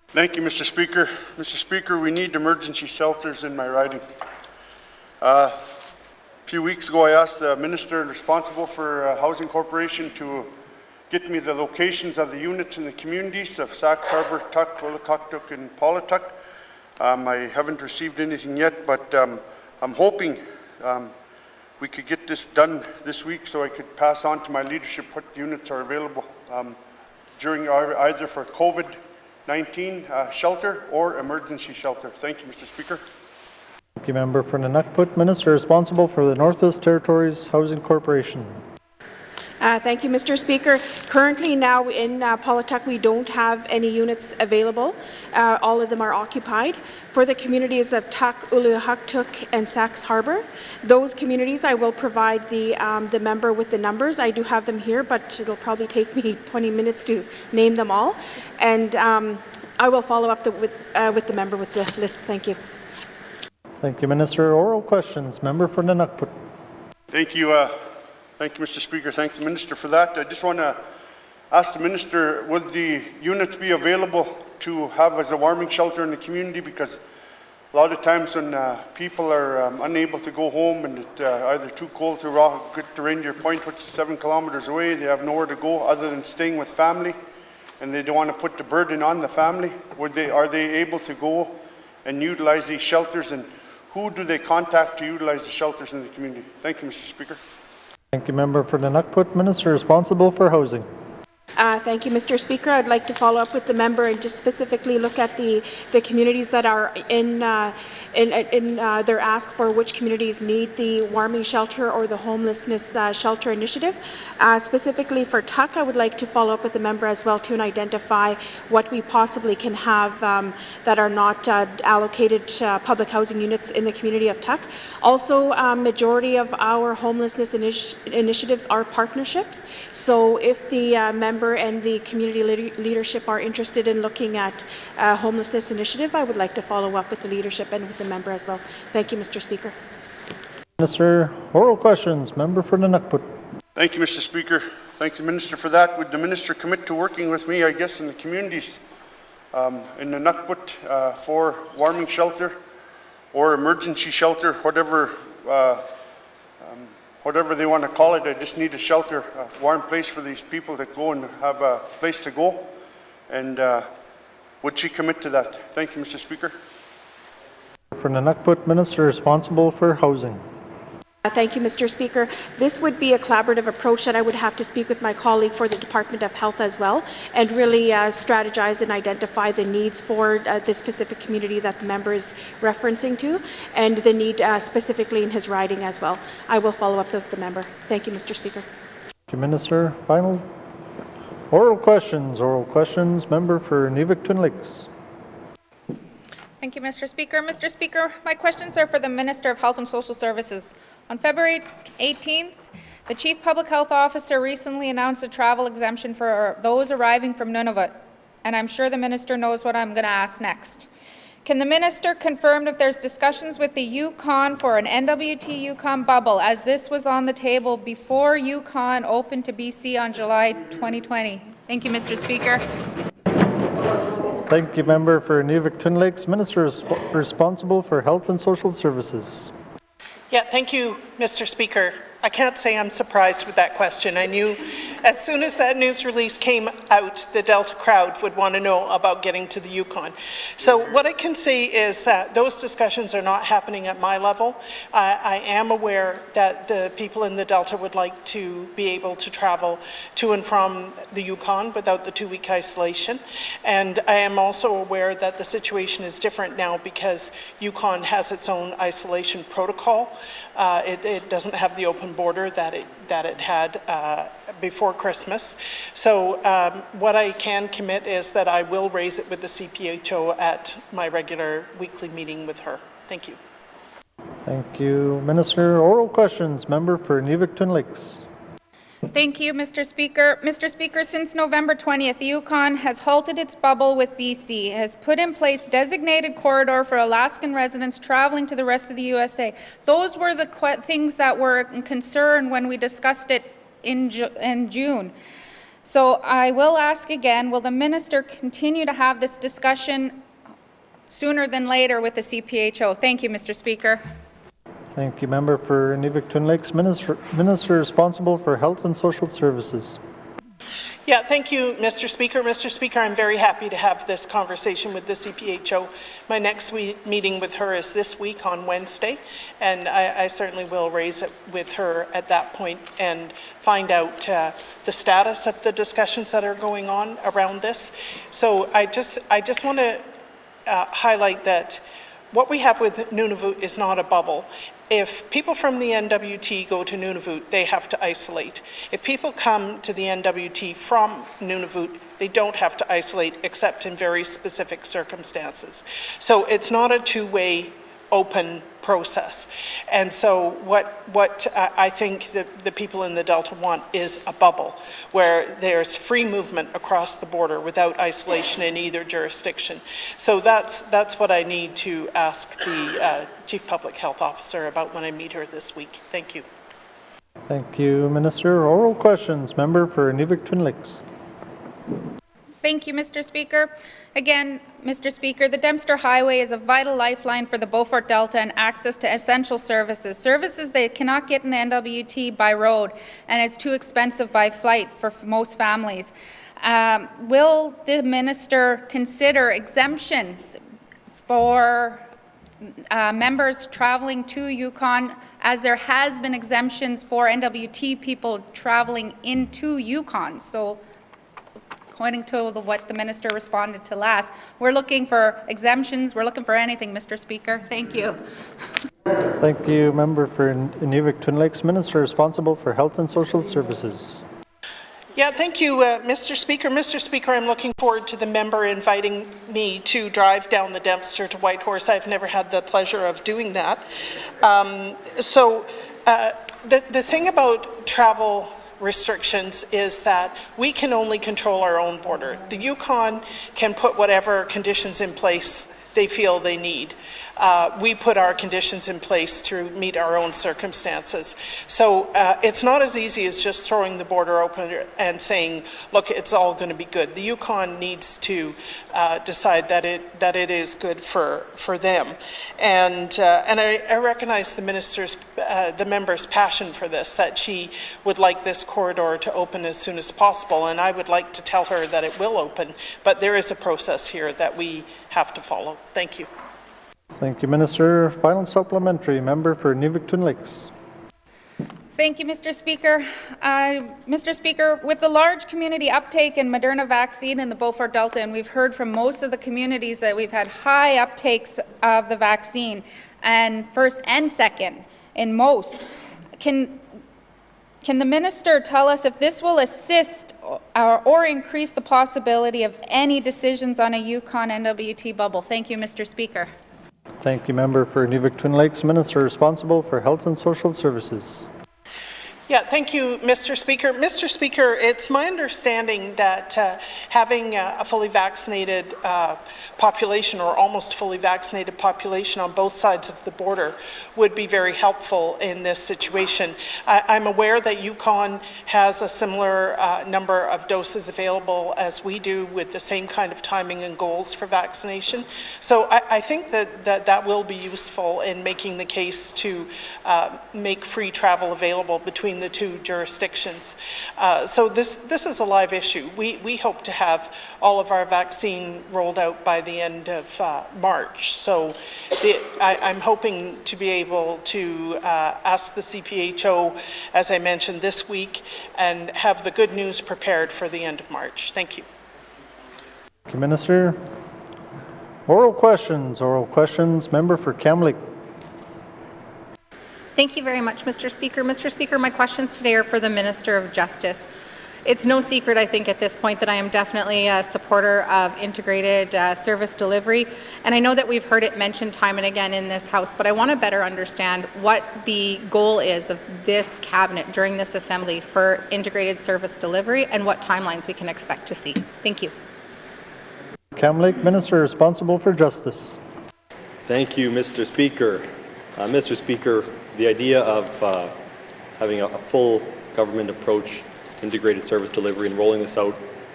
Thank you, Mr. Speaker. Mr. Speaker, we need emergency shelters in my riding. A few weeks ago, I asked the minister responsible for Housing Corporation to get me the locations of the units in the communities of Sax Harbor, Tuk, Willicoctuk, and Paulatuck. I haven't received anything yet, but I'm hoping we could get this done this week so I could pass on to my leadership what units are available during either for COVID-19 shelter or emergency shelter. Thank you, Mr. Speaker. Thank you, member for Nunukput. Minister responsible for the Northwest Territories Housing Corporation. Thank you, Mr. Speaker. Currently now in Paulatuck, we don't have any units available. All of them are occupied. For the communities of Tuk, Uluhaktuk, and Sax Harbor, those communities, I will provide the member with the numbers. I do have them here, but it'll probably take me 20 minutes to name them all. And I will follow up with the member with the list. Thank you. Thank you, Minister. Oral questions. Member for Nunukput. Thank you. Thank you, Mr. Speaker. Thank the Minister for that. I just want to ask the Minister, would the units be available to have as a warming shelter in the community? Because a lot of times when people are unable to go home and it's either too cold to get to Reindeer Point, which is 7 kilometers away, they have nowhere to go other than staying with family, and they don't want to put the burden on the family. Are they able to go and utilize these shelters, and who do they contact to utilize the shelters in the community? Thank you, Mr. Speaker. Thank you, member for Nunukput. Minister responsible for housing. Thank you, Mr. Speaker. I'd like to follow up with the member and just specifically look at the communities that are in their ask for which communities need the warming shelter or the homelessness shelter initiative. Specifically for Tuck, I would like to follow up with the member as well too and identify what we possibly can have that are not allocated public housing units in the community of Tuck. Also, majority of our homelessness initiatives are partnerships. So if the member and the community leadership are interested in looking at homelessness initiative, I would like to follow up with the leadership and with the member as well. Thank you, Mr. Speaker. Minister, oral questions. Member for Nunukput. Thank you, Mr. Speaker. Thank the Minister for that. Would the Minister commit to working with me, I guess, in the communities in the Nunukput for warming shelter or emergency shelter, whatever they want to call it? I just need a shelter, a warm place for these people that go and have a place to go. And would she commit to that? Thank you, Mr. Speaker. For Nunukput, Minister responsible for housing. Thank you, Mr. Speaker. This would be a collaborative approach that I would have to speak with my colleague for the Department of Health as well, and really strategize and identify the needs for the specific community that the member is referencing to, and the need specifically in his riding as well. I will follow up with the member. Thank you, Mr. Speaker. Thank you, Minister. Final oral questions. Oral questions. Member for Nivik Twin Lakes. Thank you, Mr. Speaker. Mr. Speaker, my questions are for the Minister of Health and Social Services. On February 18th, the Chief Public Health Officer recently announced a travel exemption for those arriving from Nunavut, and I'm sure the Minister knows what I'm going to ask next. Can the Minister confirm if there's discussions with the Yukon for an NWT Yukon bubble, as this was on the table before Yukon opened to BC on July 2020? Thank you, Mr. Speaker. Thank you, Member for Nivik Twin Lakes. Minister responsible for Health and Social Services. Yeah, thank you, Mr. Speaker. I can't say I'm surprised with that question. I knew as soon as that news release came out, the Delta crowd would want to know about getting to the Yukon. So what I can say is that those discussions are not happening at my level. I am aware that the people in the Delta would like to be able to travel to and from the Yukon without the 2-week isolation. And I am also aware that the situation is different now because Yukon has its own isolation protocol. It doesn't have the open border that it had before Christmas. So what I can commit is that I will raise it with the CPHO at my regular weekly meeting with her. Thank you. Thank you, Minister. Oral questions. Member for Nivik Twin Lakes. Thank you, Mr. Speaker. Mr. Speaker, since November 20th, the Yukon has halted its bubble with BC, has put in place designated corridor for Alaskan residents traveling to the rest of the USA. Those were the things that were in concern when we discussed it in June. So I will ask again, will the Minister continue to have this discussion sooner than later with the CPHO? Thank you, Mr. Speaker. Thank you, Member for Nivik Twin Lakes. Minister responsible for Health and Social Services. Yeah, thank you, Mr. Speaker. Mr. Speaker, I'm very happy to have this conversation with the CPHO. My next meeting with her is this week on Wednesday, and I certainly will raise it with her at that point and find out the status of the discussions that are going on around this. So I just want to highlight that what we have with Nunavut is not a bubble. If people from the NWT go to Nunavut, they have to isolate. If people come to the NWT from Nunavut, they don't have to isolate except in very specific circumstances. So it's not a two-way open process. And so what I think the people in the Delta want is a bubble where there's free movement across the border without isolation in either jurisdiction. So that's what I need to ask the Chief Public Health Officer about when I meet her this week. Thank you. Thank you, Minister. Oral questions. Member for Nivik Twin Lakes. Thank you, Mr. Speaker. Again, Mr. Speaker, the Dempster Highway is a vital lifeline for the Beaufort Delta and access to essential services they cannot get in the NWT by road, and it's too expensive by flight for most families. Will the Minister consider exemptions for members traveling to Yukon, as there has been exemptions for NWT people traveling into Yukon? So according to what the minister responded to last. We're looking for exemptions. We're looking for anything, Mr. Speaker. Thank you. Thank you, member for Inuvik-Twin Lakes. Minister responsible for Health and Social Services. Yeah, thank you, Mr. Speaker. Mr. Speaker, I'm looking forward to the member inviting me to drive down the Dempster to Whitehorse. I've never had the pleasure of doing that. The thing about travel restrictions is that we can only control our own border. The Yukon can put whatever conditions in place they feel they need. We put our conditions in place to meet our own circumstances. So it's not as easy as just throwing the border open and saying, look, it's all going to be good. The Yukon needs to decide that it is good for them. And I recognize the member's passion for this, that she would like this corridor to open as soon as possible. And I would like to tell her that it will open, but there is a process here that we have to follow. Thank you. Thank you, Minister. Final supplementary, member for Inuvik-Twin Lakes. Thank you, Mr. Speaker. Mr. Speaker, with the large community uptake in Moderna vaccine in the Beaufort Delta, and we've heard from most of the communities that we've had high uptakes of the vaccine, and first and second in most, can the minister tell us if this will assist or increase the possibility of any decisions on a Yukon NWT bubble? Thank you, Mr. Speaker. Thank you, member for Inuvik-Twin Lakes. Minister responsible for Health and Social Services. Yeah, thank you, Mr. Speaker. Mr. Speaker, it's my understanding that having a fully vaccinated population, or almost fully vaccinated population on both sides of the border, would be very helpful in this situation. I'm aware that Yukon has a similar number of doses available as we do, with the same kind of timing and goals for vaccination. So I think that will be useful in making the case to make free travel available between the two jurisdictions. So this is a live issue. We hope to have all of our vaccine rolled out by the end of March. So I'm hoping to be able to ask the CPHO, as I mentioned, this week, and have the good news prepared for the end of March. Thank you. Thank you, Minister. Oral questions. Member for Kamloops. Thank you very much, Mr. Speaker. Mr. Speaker, my questions today are for the Minister of Justice. It's no secret, I think, at this point that I am definitely a supporter of integrated service delivery, and I know that we've heard it mentioned time and again in this House, but I want to better understand what the goal is of this Cabinet during this Assembly for integrated service delivery and what timelines we can expect to see. Thank you. Kamloops, Minister responsible for Justice. Thank you, Mr. Speaker. Mr. Speaker, the idea of having a full government approach to integrated service delivery and rolling this out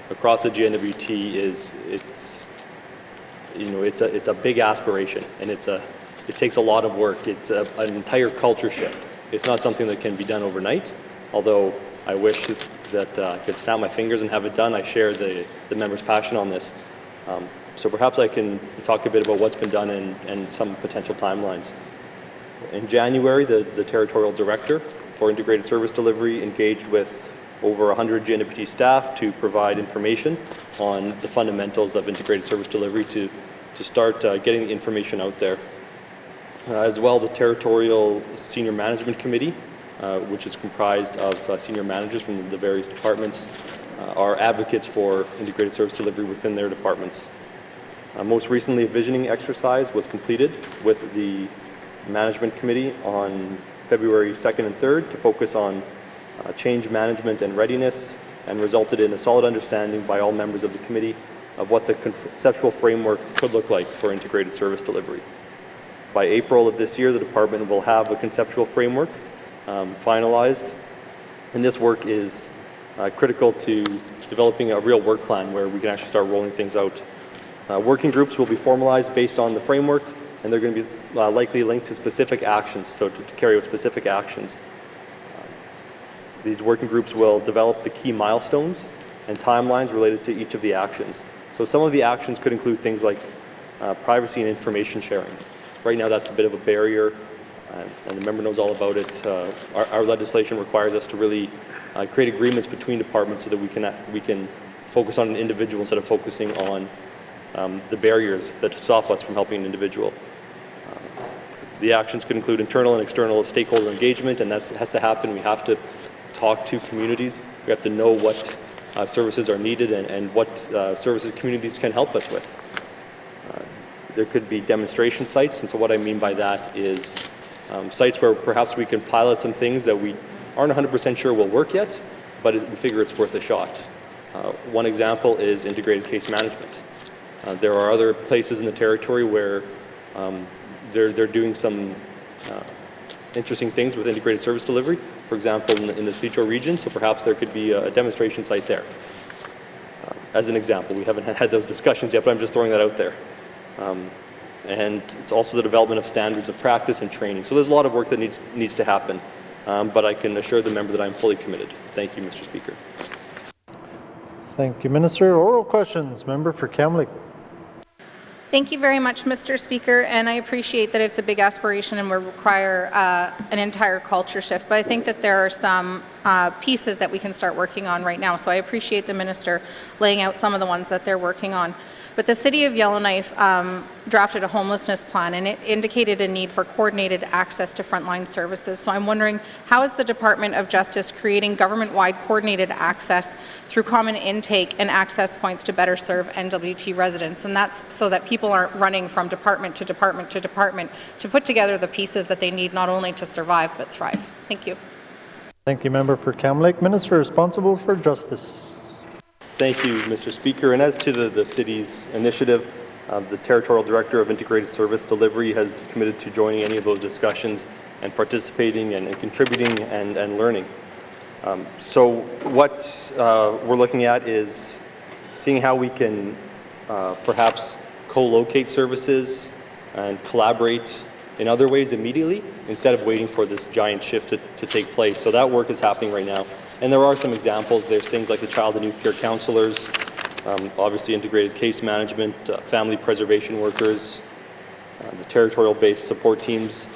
across the GNWT it's a big aspiration, and it takes a lot of work. It's an entire culture shift. It's not something that can be done overnight, although I wish that I could snap my fingers and have it done. I share the member's passion on this. So perhaps I can talk a bit about what's been done and some potential timelines. In January, the Territorial Director for Integrated Service Delivery engaged with over 100 GNWT staff to provide information on the fundamentals of integrated service delivery to start getting the information out there. As well, the Territorial Senior Management Committee, which is comprised of senior managers from the various departments, are advocates for integrated service delivery within their departments. Most recently, a visioning exercise was completed with the Management Committee on February 2nd and 3rd to focus on change management and readiness, and resulted in a solid understanding by all members of the committee of what the conceptual framework could look like for integrated service delivery. By April of this year, the department will have a conceptual framework finalized, and this work is critical to developing a real work plan where we can actually start rolling things out. Working groups will be formalized based on the framework, and they're going to be likely linked to specific actions, so to carry out specific actions. These working groups will develop the key milestones and timelines related to each of the actions. So some of the actions could include things like privacy and information sharing. Right now that's a bit of a barrier, and the member knows all about it. Our legislation requires us to really create agreements between departments so that we can focus on an individual instead of focusing on the barriers that stop us from helping an individual. The actions could include internal and external stakeholder engagement, and that has to happen. We have to talk to communities. We have to know what services are needed and what services communities can help us with. There could be demonstration sites, and so what I mean by that is sites where perhaps we can pilot some things that we aren't 100% sure will work yet, but we figure it's worth a shot. One example is integrated case management. There are other places in the territory where they're doing some interesting things with integrated service delivery, for example, in the Petro region, so perhaps there could be a demonstration site there. As an example, we haven't had those discussions yet, but I'm just throwing that out there. And it's also the development of standards of practice and training. So there's a lot of work that needs to happen, but I can assure the member that I'm fully committed. Thank you, Mr. Speaker. Thank you, Minister. Oral questions. Member for Kamloops. Thank you very much, Mr. Speaker, and I appreciate that it's a big aspiration and will require an entire culture shift, but I think that there are some pieces that we can start working on right now, so I appreciate the Minister laying out some of the ones that they're working on. But the City of Yellowknife drafted a homelessness plan, and it indicated a need for coordinated access to frontline services. So I'm wondering, how is the Department of Justice creating government-wide coordinated access through common intake and access points to better serve NWT residents? And that's so that people aren't running from department to department to department to put together the pieces that they need not only to survive but thrive. Thank you. Thank you, Member for Kamloops. Minister responsible for Justice. Thank you, Mr. Speaker. And as to the city's initiative, the Territorial Director of Integrated Service Delivery has committed to joining any of those discussions and participating and contributing and learning. So what we're looking at is seeing how we can perhaps co-locate services and collaborate in other ways immediately instead of waiting for this giant shift to take place. So that work is happening right now. And there are some examples. There's things like the Child and Youth Care Counselors, obviously integrated case management, family preservation workers, the territorial-based support teams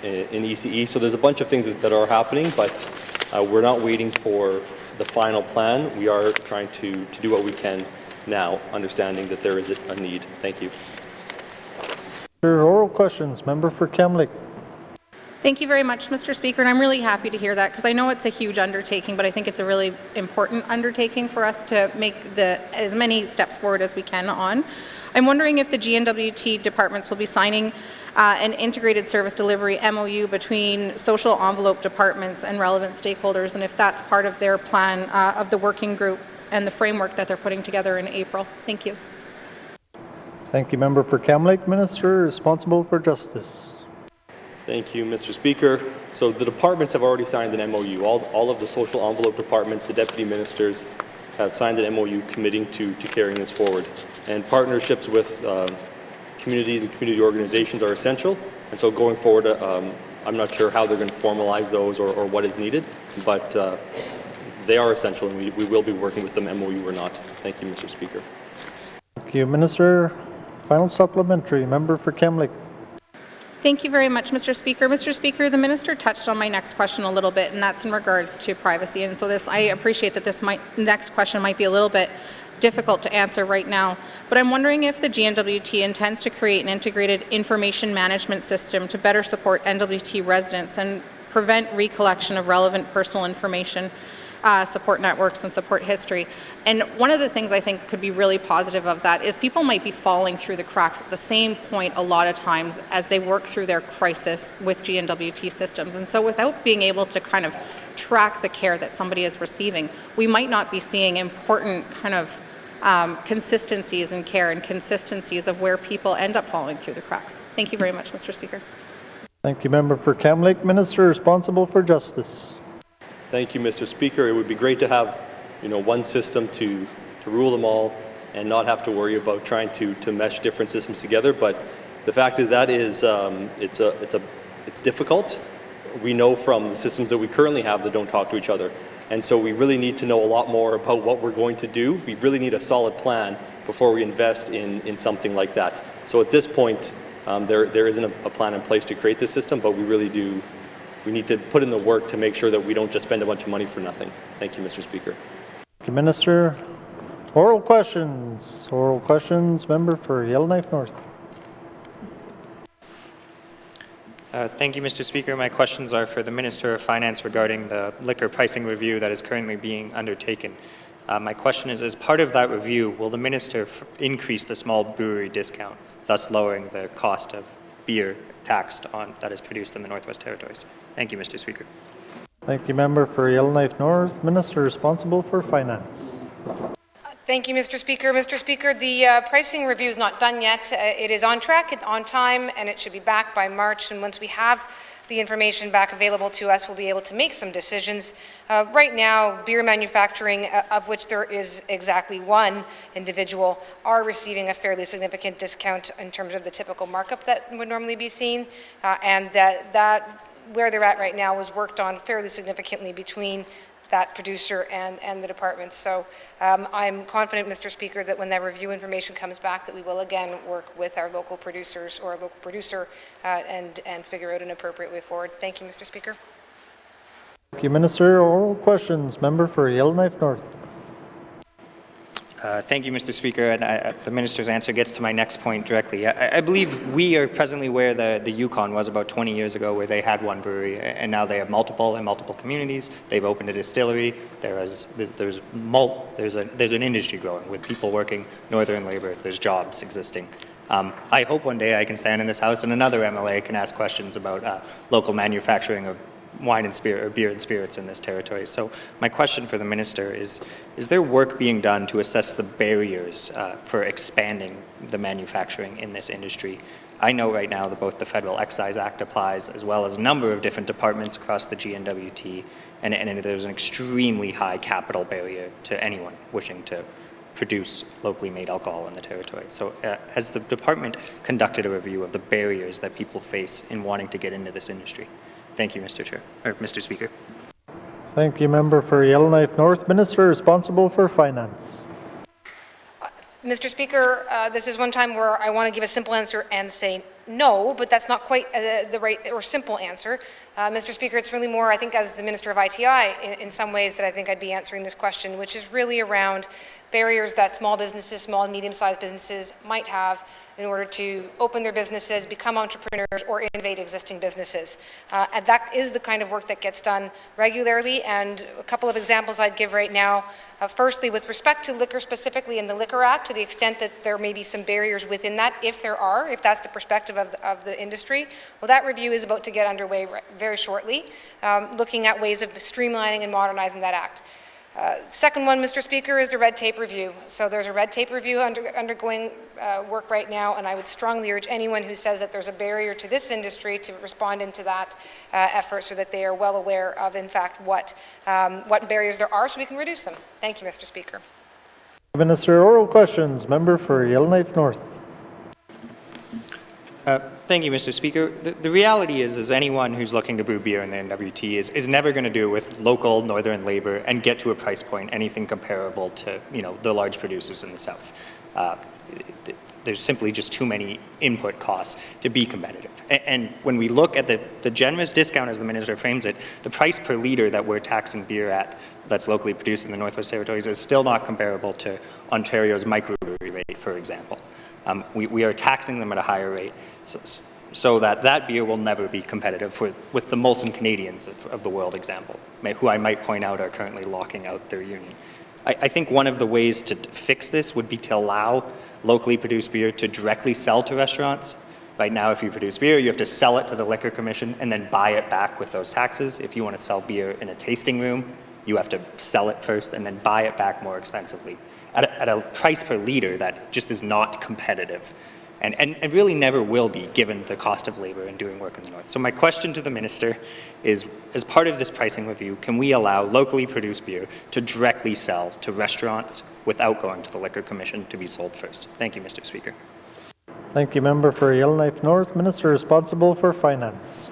in ECE. So there's a bunch of things that are happening, but we're not waiting for the final plan. We are trying to do what we can now, understanding that there is a need. Thank you. Oral questions. Member for Kamloops. Thank you very much, Mr. Speaker, and I'm really happy to hear that because I know it's a huge undertaking, but I think it's a really important undertaking for us to make as many steps forward as we can on. I'm wondering if the GNWT departments will be signing an integrated service delivery MOU between social envelope departments and relevant stakeholders, and if that's part of their plan of the working group and the framework that they're putting together in April. Thank you. Thank you, Member for Kamloops. Minister responsible for Justice. Thank you, Mr. Speaker. So the departments have already signed an MOU. All of the social envelope departments, the deputy ministers, have signed an MOU committing to carrying this forward. And partnerships with communities and community organizations are essential. And so going forward, I'm not sure how they're going to formalize those or what is needed, but they are essential, and we will be working with them, MOU or not. Thank you, Mr. Speaker. Thank you, Minister. Final supplementary. Member for Kamloops. Thank you very much, Mr. Speaker. Mr. Speaker, the Minister touched on my next question a little bit, and that's in regards to privacy. And so I appreciate that this next question might be a little bit difficult to answer right now, but I'm wondering if the GNWT intends to create an integrated information management system to better support NWT residents and prevent recollection of relevant personal information, support networks and support history. And one of the things I think could be really positive of that is people might be falling through the cracks at the same point a lot of times as they work through their crisis with GNWT systems. And so without being able to kind of track the care that somebody is receiving, we might not be seeing important kind of consistencies in care and consistencies of where people end up falling through the cracks. Thank you very much, Mr. Speaker. Thank you, Member for Kamloops. Minister responsible for Justice. Thank you, Mr. Speaker. It would be great to have, one system to rule them all and not have to worry about trying to mesh different systems together. But the fact is that it's difficult. We know from the systems that we currently have that don't talk to each other. And so we really need to know a lot more about what we're going to do. We really need a solid plan before we invest in something like that. So at this point, there isn't a plan in place to create this system, but we really do. We need to put in the work to make sure that we don't just spend a bunch of money for nothing. Thank you, Mr. Speaker. you, Minister. Oral questions. Oral questions. Member for Yellowknife North. Thank you, Mr. Speaker. My questions are for the Minister of Finance regarding the liquor pricing review that is currently being undertaken. My question is, as part of that review, will the Minister increase the small brewery discount, thus lowering the cost of beer taxed on that is produced in the Northwest Territories? Thank you, Mr. Speaker. Thank you, Member for Yellowknife North. Minister responsible for Finance. Thank you, Mr. Speaker. Mr. Speaker, the pricing review is not done yet. It is on track, on time, and it should be back by March. And once we have the information back available to us, we'll be able to make some decisions. Right now, beer manufacturing, of which there is exactly one individual, are receiving a fairly significant discount in terms of the typical markup that would normally be seen, and that where they're at right now was worked on fairly significantly between that producer and the department. So I'm confident, Mr. Speaker, that when that review information comes back, that we will again work with our local producers or local producer and figure out an appropriate way forward. Thank you, Mr. Speaker. Thank you, Minister. Oral questions. Member for Yellowknife North. Thank you, Mr. Speaker, and the Minister's answer gets to my next point directly. I believe we are presently where the Yukon was about 20 years ago, where they had one brewery, and now they have multiple in multiple communities. They've opened a distillery. There's an industry growing with people working, northern labor. There's jobs existing. I hope one day I can stand in this House and another MLA can ask questions about local manufacturing of wine and spirit, or beer and spirits in this territory. So my question for the Minister is there work being done to assess the barriers for expanding the manufacturing in this industry? I know right now that both the Federal Excise Act applies, as well as a number of different departments across the GNWT, and there's an extremely high capital barrier to anyone wishing to produce locally made alcohol in the territory. So has the department conducted a review of the barriers that people face in wanting to get into this industry? Thank you, Mr. Speaker. Thank you, Member for Yellowknife North. Minister responsible for Finance. Mr. Speaker, this is one time where I want to give a simple answer and say no, but that's not quite the right or simple answer. Mr. Speaker, it's really more, I think, as the Minister of ITI, in some ways that I think I'd be answering this question, which is really around barriers that small businesses, small and medium-sized businesses might have in order to open their businesses, become entrepreneurs, or innovate existing businesses. And that is the kind of work that gets done regularly. And a couple of examples I'd give right now. Firstly, with respect to liquor specifically in the Liquor Act, to the extent that there may be some barriers within that, if that's the perspective of the industry, well, that review is about to get underway very shortly, looking at ways of streamlining and modernizing that act. Second one, Mr. Speaker, is the red tape review. So there's a red tape review undergoing work right now, and I would strongly urge anyone who says that there's a barrier to this industry to respond into that effort so that they are well aware of, in fact, what barriers there are so we can reduce them. Thank you, Mr. Speaker. Minister, oral questions. Member for Yellowknife North. Thank you, Mr. Speaker. The reality is anyone who's looking to brew beer in the NWT is never going to do it with local northern labor and get to a price point anything comparable to the large producers in the south. There's simply just too many input costs to be competitive. And when we look at the generous discount, as the Minister frames it, the price per liter that we're taxing beer at that's locally produced in the Northwest Territories is still not comparable to Ontario's microbrewery rate, for example. We are taxing them at a higher rate so that beer will never be competitive with the Molson Canadians of the world example, who I might point out are currently locking out their union. I think one of the ways to fix this would be to allow locally produced beer to directly sell to restaurants. Right now, if you produce beer, you have to sell it to the Liquor Commission and then buy it back with those taxes. If you want to sell beer in a tasting room, you have to sell it first and then buy it back more expensively at a price per liter that just is not competitive and really never will be given the cost of labor and doing work in the north. So my question to the Minister is, as part of this pricing review, can we allow locally produced beer to directly sell to restaurants without going to the Liquor Commission to be sold first? Thank you, Mr. Speaker. Thank you, Member for Yellowknife North. Minister responsible for Finance.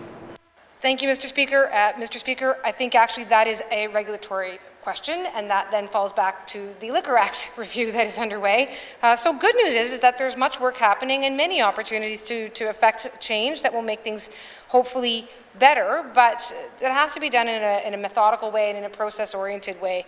Thank you, Mr. Speaker. Mr. Speaker, I think actually that is a regulatory question, and that then falls back to the Liquor Act review that is underway. So good news is that there's much work happening and many opportunities to affect change that will make things hopefully better, but it has to be done in a methodical way and in a process-oriented way.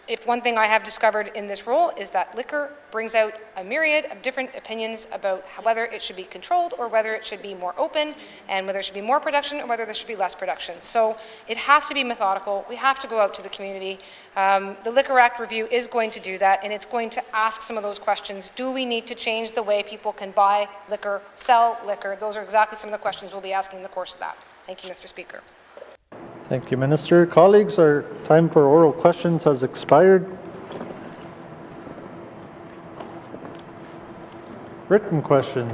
if one thing I have discovered in this role is that liquor brings out a myriad of different opinions about whether it should be controlled or whether it should be more open, and whether there should be more production or whether there should be less production. So it has to be methodical. We have to go out to the community. The Liquor Act review is going to do that, and it's going to ask some of those questions. Do we need to change the way people can buy liquor, sell liquor? Those are exactly some of the questions we'll be asking in the course of that. Thank you, Mr. Speaker. Thank you, Minister. Colleagues, our time for oral questions has expired. Written questions,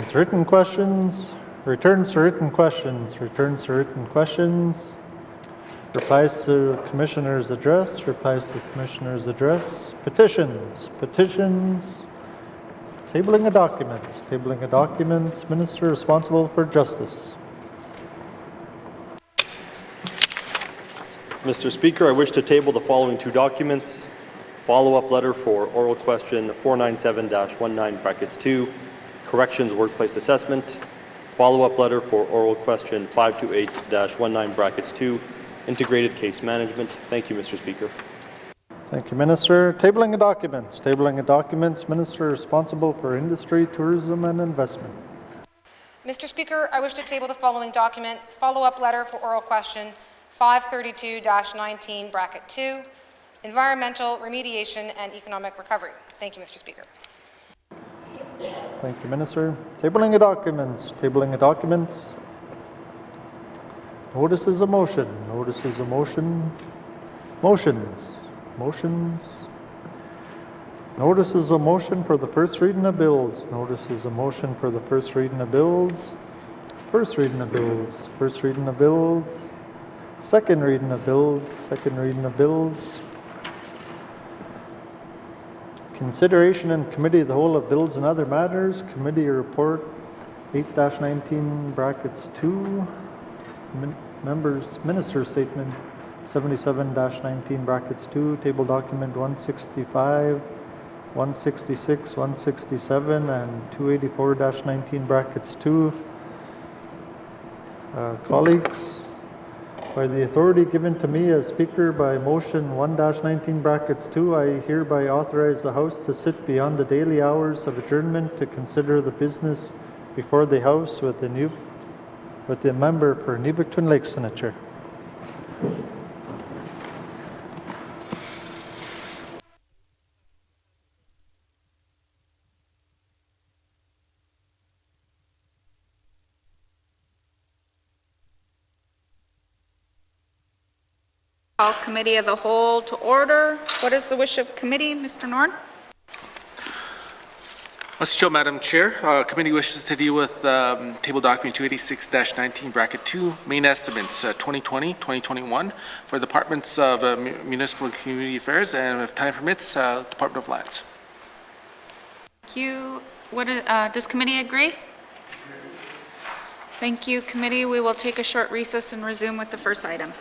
returns to written questions, replies to Commissioner's address, petitions, tabling of documents, Minister responsible for Justice. Mr. Speaker, I wish to table the following two documents. Follow-up letter for oral question 497-19(2), corrections workplace assessment. Follow-up letter for oral question 528-19(2), integrated case management. Thank you, Mr. Speaker. Thank you, Minister. Tabling of documents, Minister responsible for Industry, Tourism and Investment. Mr. Speaker, I wish to table the following document, follow-up letter for oral question 532-19(2), environmental remediation and economic recovery. Thank you, Mr. Speaker. Thank you, Minister. Tabling of documents. Notices of motion. Motions. Notices of motion for the first reading of bills. First reading of bills. Second reading of bills. Consideration in Committee of the Whole of bills and other matters. Committee report 8-19(2). Members, Minister Statement 77-19(2). Table document 165, 166, 167, and 284-19(2). Colleagues, by the authority given to me as Speaker by motion 1-19(2), I hereby authorize the House to sit beyond the daily hours of adjournment to consider the business before the House with the member for Nivik Twin Lakes signature. Call Committee of the Whole to order. What is the wish of committee, Mr. Norn? Madam Chair, committee wishes to deal with table document 286-19(2), main estimates 2020-2021 for departments of municipal and community affairs, and if time permits, Department of Lands. Thank you. Does committee agree? Thank you, committee. We will take a short recess and resume with the first item.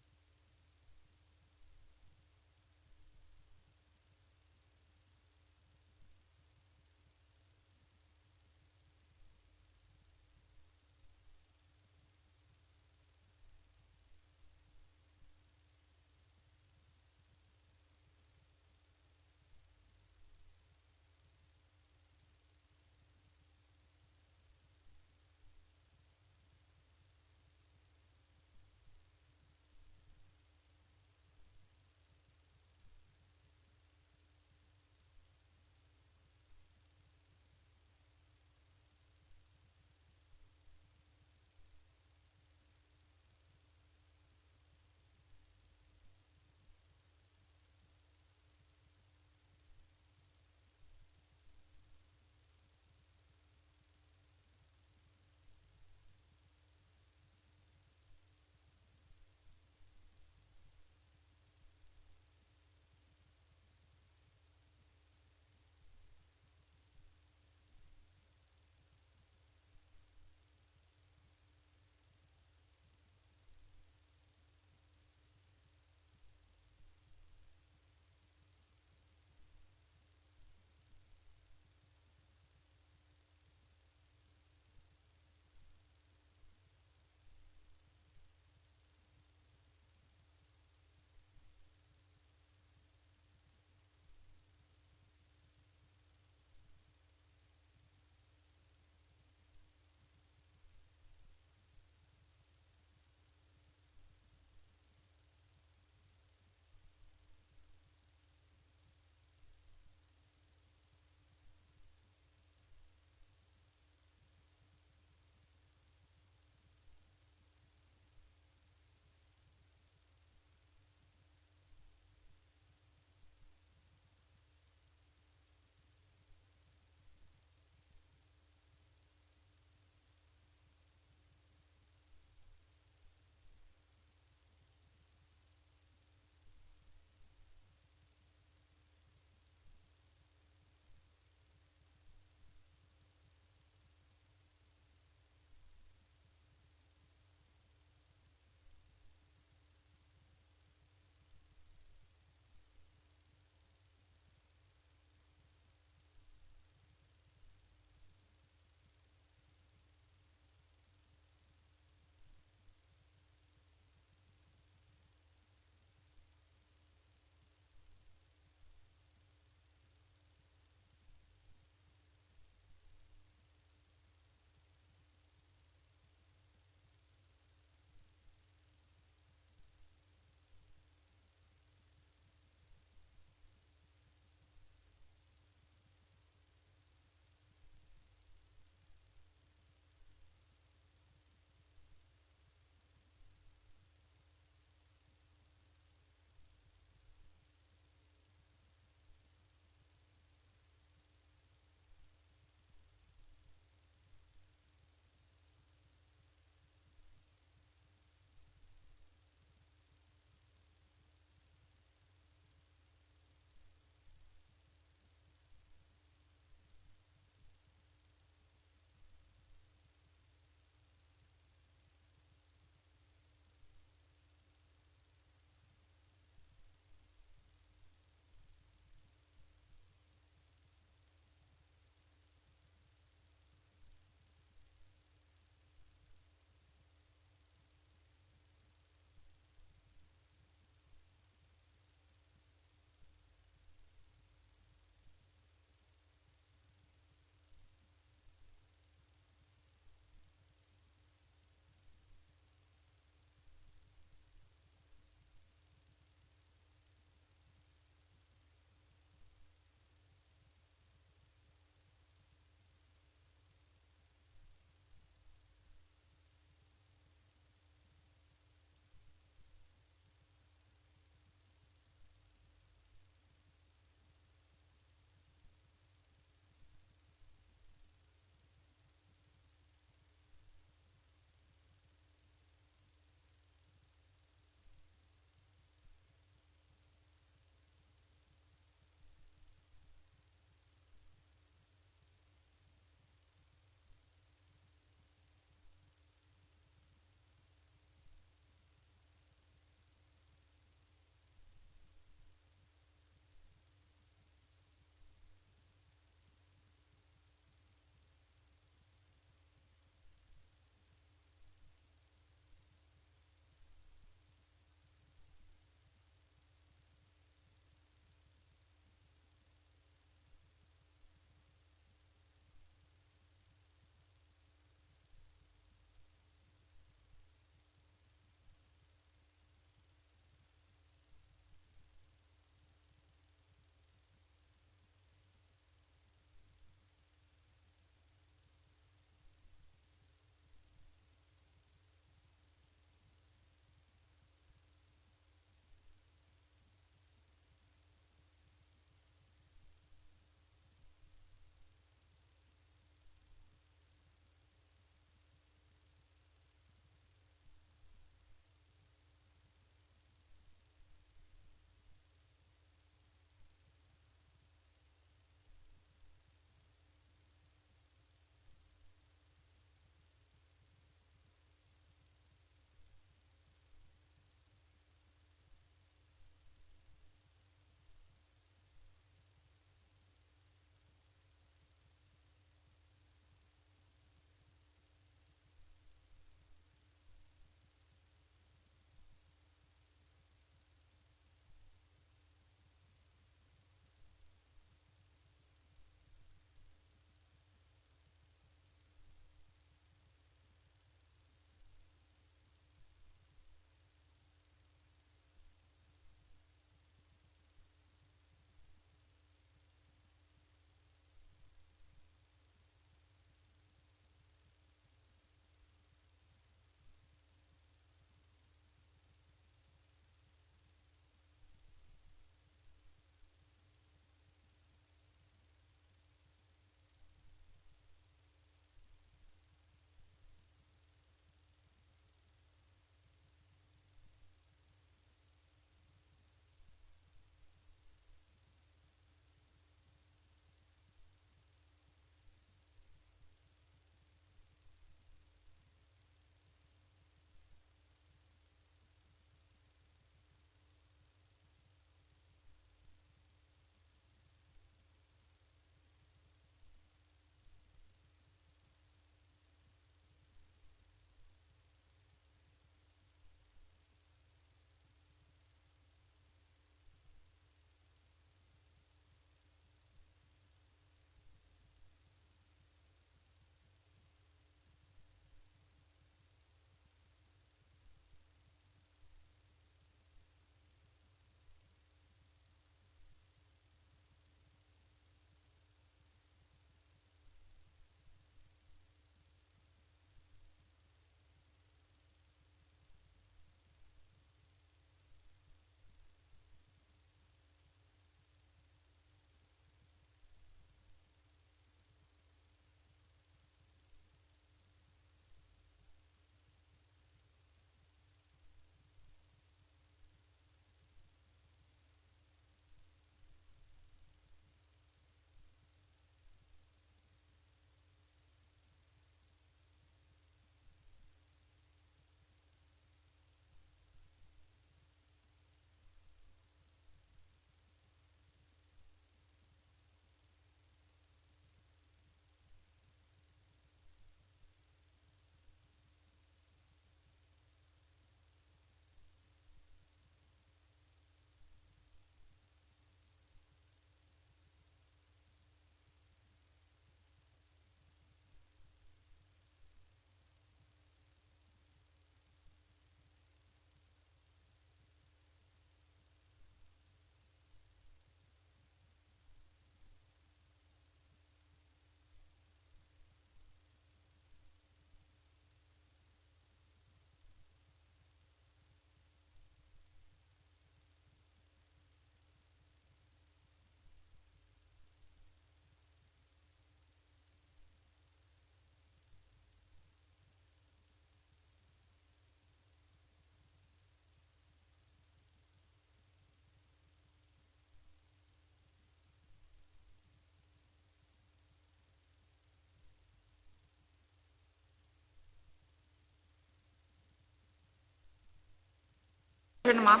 Turn them off.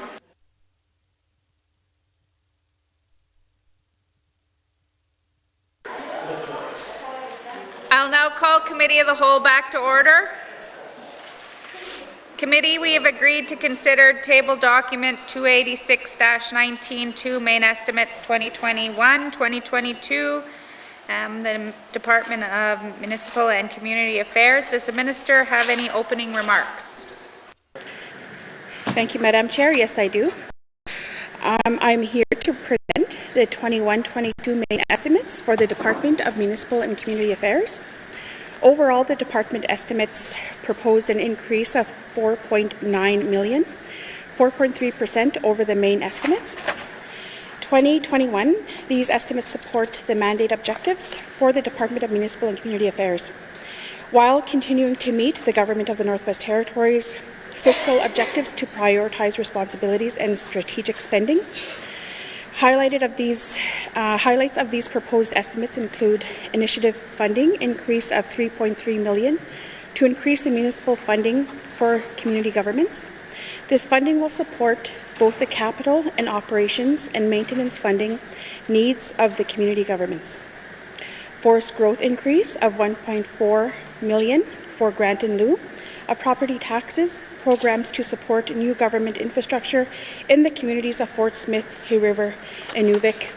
I'll now call Committee of the Whole back to order. Committee, we have agreed to consider table document 286-19-2 main estimates 2021-2022, the Department of Municipal and Community Affairs. Does the Minister have any opening remarks? Thank you, Madam Chair. Yes, I do. I'm here to present the 21-22 main estimates for the Department of Municipal and Community Affairs. Overall, the department estimates proposed an increase of $4.9 million, 4.3% over the main estimates. 2021, these estimates support the mandate objectives for the Department of Municipal and Community Affairs, while continuing to meet the Government of the Northwest Territories' fiscal objectives to prioritize responsibilities and strategic spending. Highlights of these proposed estimates include initiative funding increase of $3.3 million to increase the municipal funding for community governments. This funding will support both the capital and operations and maintenance funding needs of the community governments. Forest growth increase of $1.4 million for grant in lieu of property taxes, programs to support new government infrastructure in the communities of Fort Smith, Hay River, and Nuvik.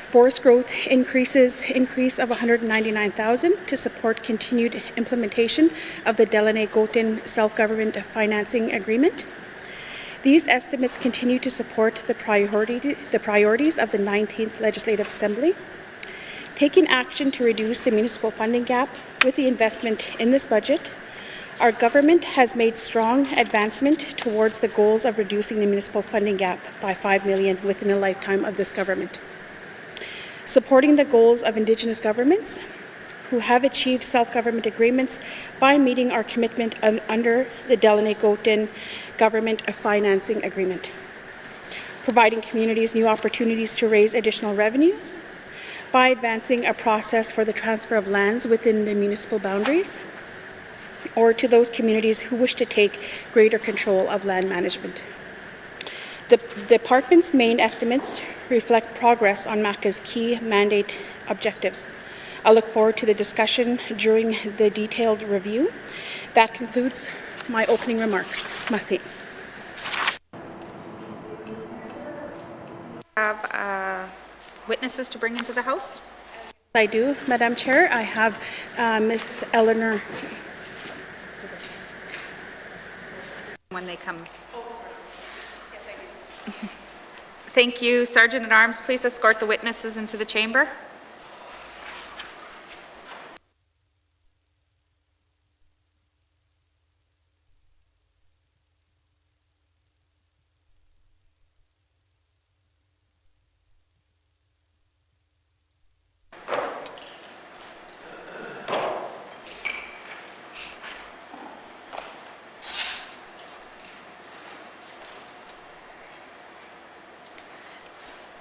Forest growth increase of $199,000 to support continued implementation of the Delaunay-Gotin Self-Government Financing Agreement. These estimates continue to support the priorities of the 19th Legislative Assembly. Taking action to reduce the municipal funding gap with the investment in this budget, our government has made strong advancement towards the goals of reducing the municipal funding gap by $5 million within the lifetime of this government. Supporting the goals of Indigenous governments who have achieved self-government agreements by meeting our commitment under the Delaunay-Gotin Government Financing Agreement. Providing communities new opportunities to raise additional revenues by advancing a process for the transfer of lands within the municipal boundaries, or to those communities who wish to take greater control of land management. The department's main estimates reflect progress on MACA's key mandate objectives. I look forward to the discussion during the detailed review. That concludes my opening remarks. Merci. Have witnesses to bring into the House? I do, Madam Chair. I have Ms. Eleanor. When they come. Oh, sorry. Yes, I do. Thank you. Sergeant at Arms, please escort the witnesses into the chamber.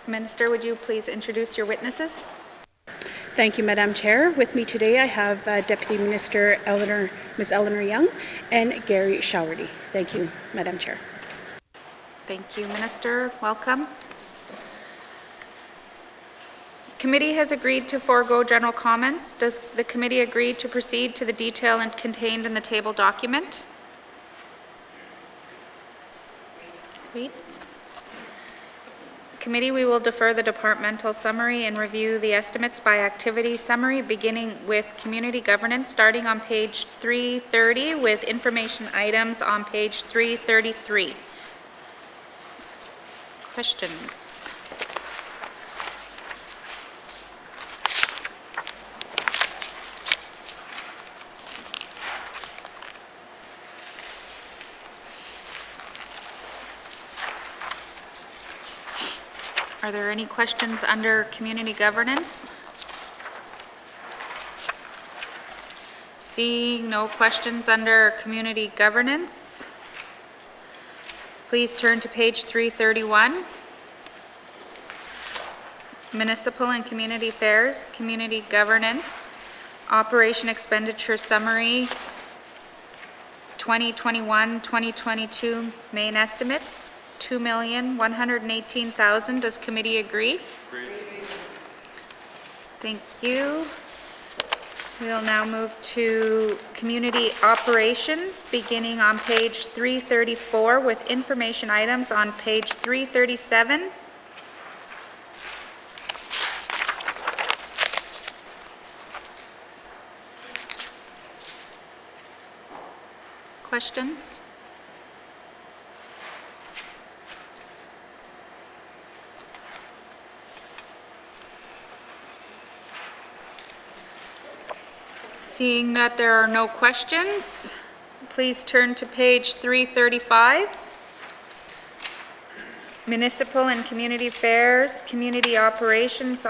Minister, would you please introduce your witnesses? Thank you, Madam Chair. With me today, I have Deputy Minister Ms. Eleanor Young and Gary Showerty. Thank you, Madam Chair. Thank you, Minister. Welcome. Committee has agreed to forego general comments. Does the committee agree to proceed to the detail contained in the table document? Agreed. Committee, we will defer the departmental summary and review the estimates by activity summary, beginning with community governance, starting on page 330 with information items on page 333. Questions? Are there any questions under community governance? Seeing no questions under community governance, please turn to page 331. Municipal and Community Affairs, Community Governance, Operation Expenditure Summary 2021-2022 main estimates, $2,118,000. Does committee agree? Agree. Thank you. We'll now move to community operations, beginning on page 334 with information items on page 337. Questions? Seeing that there are no questions, please turn to page 335. Municipal and Community Affairs, Community Operations,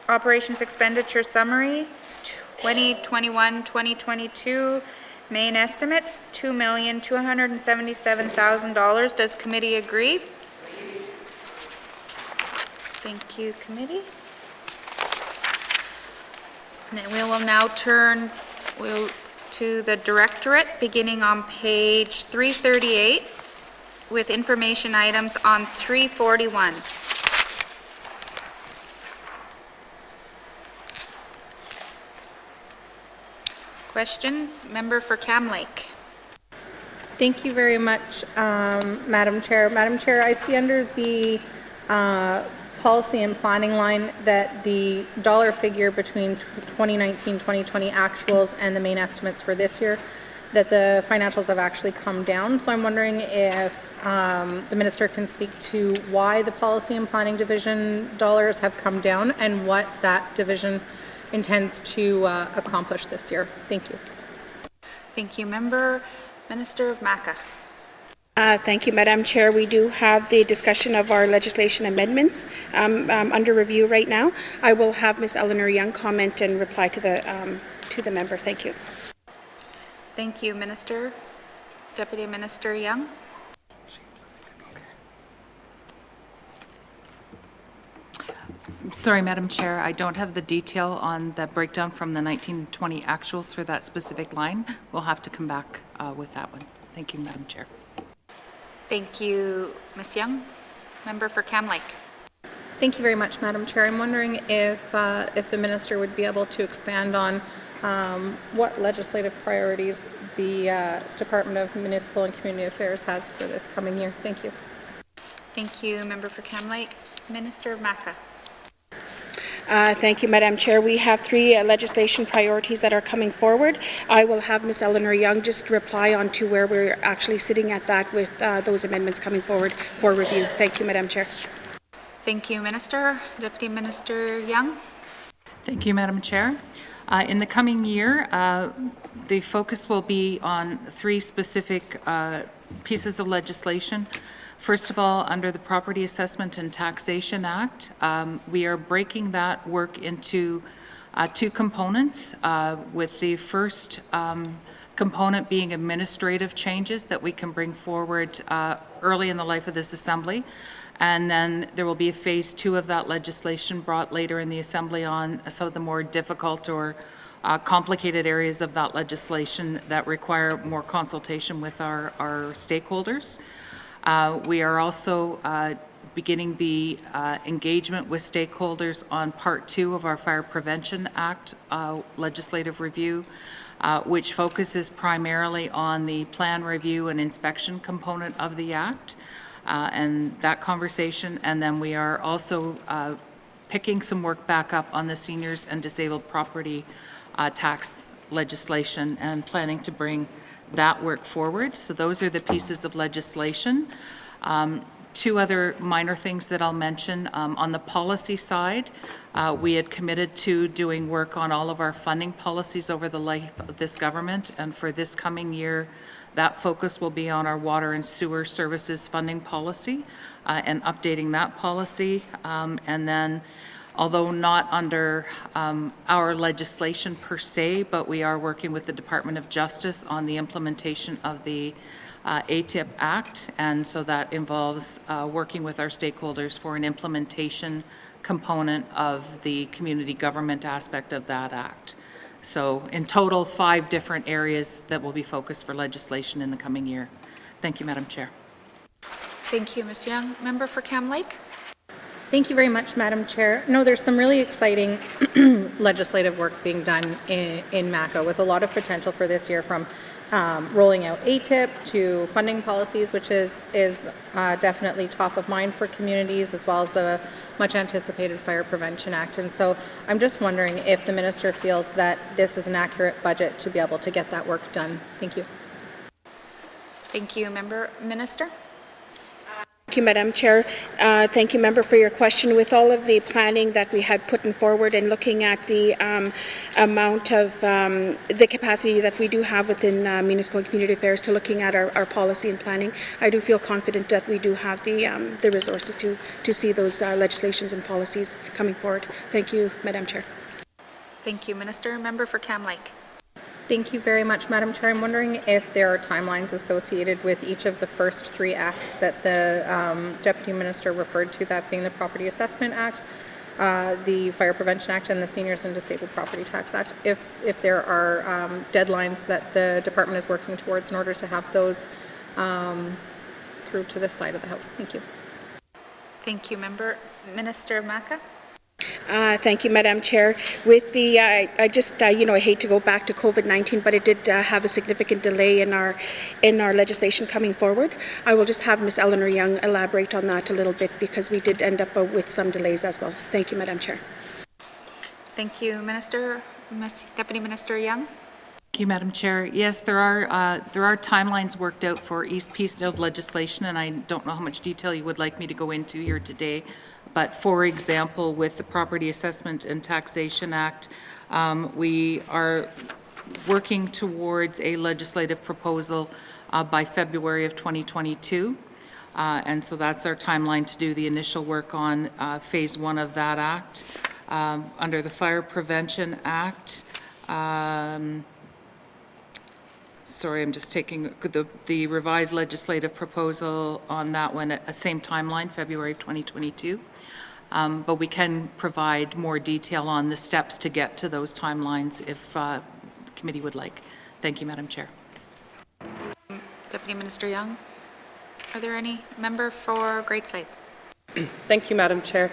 Operations Expenditure Summary, 2021-2022, main estimates, $2,277,000. Does committee agree? Thank you, committee. And we will now turn to the directorate, beginning on page 338 with information items on 341. Questions? Member for Cam Lake. Thank you very much, Madam Chair. Madam Chair, I see under the policy and planning line that the dollar figure between 2019-2020 actuals and the main estimates for this year, that the financials have actually come down. So I'm wondering if the minister can speak to why the policy and planning division dollars have come down and what that division intends to accomplish this year. Thank you. Thank you, Member. Minister of Maca. Thank you, Madam Chair. We do have the discussion of our legislation amendments under review right now. I will have Ms. Eleanor Young comment and reply to the member. Thank you. Thank you, Minister. Deputy Minister Young. Sorry, Madam Chair, I don't have the detail on the breakdown from the 1920 actuals for that specific line. We'll have to come back with that one. Thank you, Madam Chair. Thank you, Ms. Young. Member for Cam Lake. Thank you very much, Madam Chair. I'm wondering if the minister would be able to expand on what legislative priorities the Department of Municipal and Community Affairs has for this coming year. Thank you. Thank you, Member for Cam Lake. Minister of Maca. Thank you, Madam Chair. We have three legislation priorities that are coming forward. I will have Ms. Eleanor Young just reply on to where we're actually sitting at that with those amendments coming forward for review. Thank you, Madam Chair. Thank you, Minister. Deputy Minister Young. Thank you, Madam Chair. In the coming year, the focus will be on three specific pieces of legislation. First of all, under the Property Assessment and Taxation Act, we are breaking that work into two components, with the first component being administrative changes that we can bring forward early in the life of this Assembly. And then there will be a phase 2 of that legislation brought later in the Assembly on some of the more difficult or complicated areas of that legislation that require more consultation with our stakeholders. We are also beginning the engagement with stakeholders on Part 2 of our Fire Prevention Act legislative review, which focuses primarily on the plan review and inspection component of the Act, and that conversation. And then we are also picking some work back up on the seniors and disabled property tax legislation and planning to bring that work forward. So those are the pieces of legislation. Two other minor things that I'll mention. On the policy side, we had committed to doing work on all of our funding policies over the life of this government, and for this coming year, that focus will be on our water and sewer services funding policy and updating that policy. And then, although not under our legislation per se, but we are working with the Department of Justice on the implementation of the ATIP Act, and so that involves working with our stakeholders for an implementation component of the community government aspect of that Act. So in total, 5 different areas that will be focused for legislation in the coming year. Thank you, Madam Chair. Thank you, Ms. Young. Member for Cam Lake. Thank you very much, Madam Chair. No, there's some really exciting legislative work being done in MACA with a lot of potential for this year, from rolling out ATIP to funding policies, which is definitely top of mind for communities, as well as the much anticipated Fire Prevention Act. And so I'm just wondering if the Minister feels that this is an accurate budget to be able to get that work done. Thank you. Thank you, Minister. Thank you, Madam Chair. Thank you, Member, for your question. With all of the planning that we had put forward and looking at the amount of the capacity that we do have within municipal and community affairs to looking at our policy and planning, I do feel confident that we do have the resources to see those legislations and policies coming forward. Thank you, Madam Chair. Thank you, Minister. Member for Cam Lake. Thank you very much, Madam Chair. I'm wondering if there are timelines associated with each of the first 3 acts that the Deputy Minister referred to, that being the Property Assessment Act, the Fire Prevention Act, and the Seniors and Disabled Property Tax Act, if there are deadlines that the department is working towards in order to have those through to this side of the House. Thank you. Thank you, Minister Maca. Thank you, Madam Chair. With the, I just, I hate to go back to COVID-19, but it did have a significant delay in our legislation coming forward. I will just have Ms. Eleanor Young elaborate on that a little bit, because we did end up with some delays as well. Thank you, Madam Chair. Thank you, Minister. Deputy Minister Young. Thank you, Madam Chair. Yes, there are timelines worked out for each piece of legislation, and I don't know how much detail you would like me to go into here today. But for example, with the Property Assessment and Taxation Act, we are working towards a legislative proposal by February of 2022. And so that's our timeline to do the initial work on phase 1 of that act. Under the Fire Prevention Act, sorry, I'm just taking the revised legislative proposal on that one at the same timeline, February of 2022. But we can provide more detail on the steps to get to those timelines if the committee would like. Thank you, Madam Chair. Deputy Minister Young. Are there any member for Great Slave? Thank you, Madam Chair.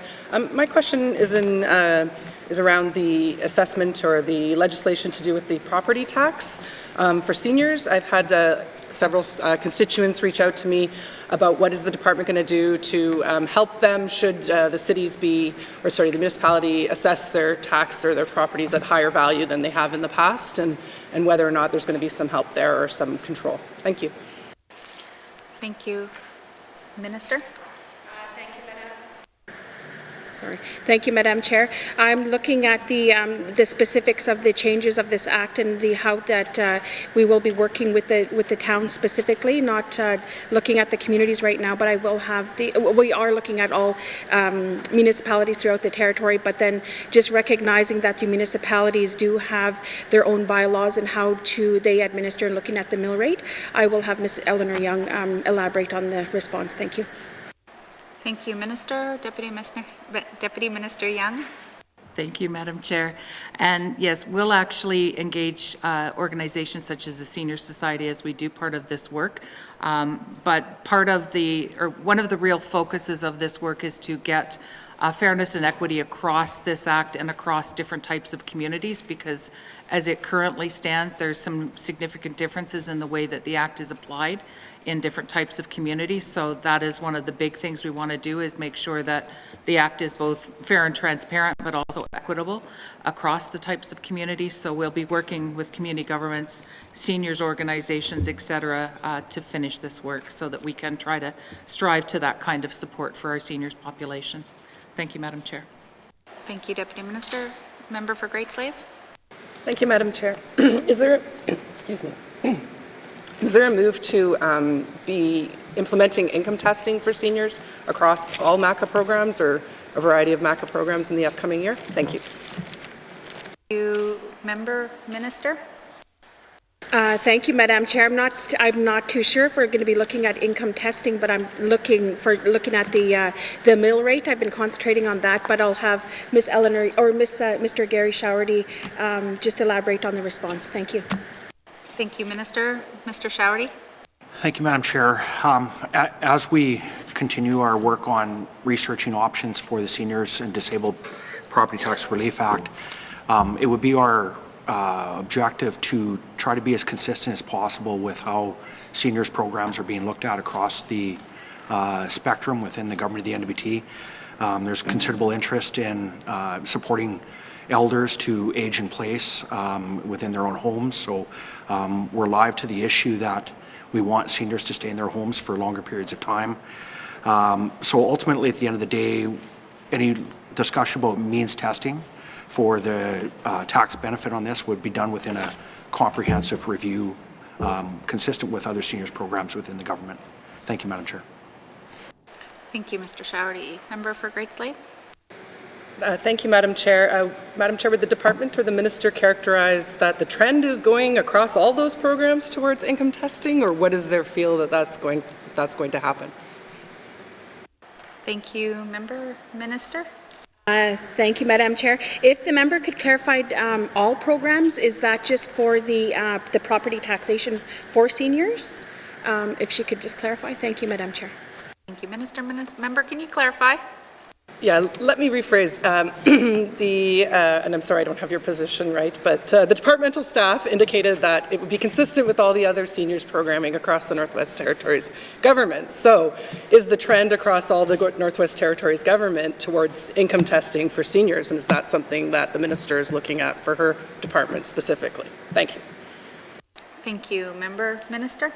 My question is around the assessment or the legislation to do with the property tax for seniors. I've had several constituents reach out to me about what is the department going to do to help them should the municipality assess their tax or their properties at higher value than they have in the past, and whether or not there's going to be some help there or some control. Thank you. Thank you. Minister? Thank you, Madam Chair. I'm looking at the specifics of the changes of this act and how that we will be working with the town specifically, not looking at the communities right now, but I will have we are looking at all municipalities throughout the territory, but then just recognizing that the municipalities do have their own bylaws and how they administer, and looking at the mill rate. I will have Ms. Eleanor Young elaborate on the response. Thank you. Thank you, Minister. Deputy Minister Young. Thank you, Madam Chair. And yes, we'll actually engage organizations such as the Senior Society as we do part of this work. But one of the real focuses of this work is to get fairness and equity across this act and across different types of communities, because as it currently stands, there's some significant differences in the way that the act is applied in different types of communities. So that is one of the big things we want to do, is make sure that the act is both fair and transparent, but also equitable across the types of communities. So we'll be working with community governments, seniors organizations, et cetera, to finish this work so that we can try to strive to that kind of support for our seniors population. Thank you, Madam Chair. Thank you, Deputy Minister. Member for Great Slave. Thank you, Madam Chair. Is there a move to be implementing income testing for seniors across all MACA programs, or a variety of MACA programs in the upcoming year? Thank you. Thank you, Minister. Thank you, Madam Chair. I'm not too sure if we're going to be looking at income testing, but I'm looking at the mill rate. I've been concentrating on that, but I'll have Ms. Eleanor or Mr. Gary Showerty just elaborate on the response. Thank you. Thank you, Minister. Mr. Showerty. Thank you, Madam Chair. As we continue our work on researching options for the Seniors and Disabled Property Tax Relief Act, it would be our objective to try to be as consistent as possible with how seniors programs are being looked at across the spectrum within the government of the NWT. There's considerable interest in supporting elders to age in place within their own homes. So we're live to the issue that we want seniors to stay in their homes for longer periods of time. So ultimately, at the end of the day, any discussion about means testing for the tax benefit on this would be done within a comprehensive review consistent with other seniors programs within the government. Thank you, Madam Chair. Thank you, Mr. Showerty. Member for Great Slave. Thank you, Madam Chair. Madam Chair, would the department or the minister characterize that the trend is going across all those programs towards income testing, or what is their feel that that's going to happen? Thank you, Member. Minister. Thank you, Madam Chair. If the member could clarify all programs, is that just for the property taxation for seniors? If she could just clarify. Thank you, Madam Chair. Thank you, Minister. Member, can you clarify? Yeah, let me rephrase. And I'm sorry I don't have your position right, but the departmental staff indicated that it would be consistent with all the other seniors programming across the Northwest Territories government. So is the trend across all the Northwest Territories government towards income testing for seniors, and is that something that the minister is looking at for her department specifically? Thank you. Thank you. Member. Minister.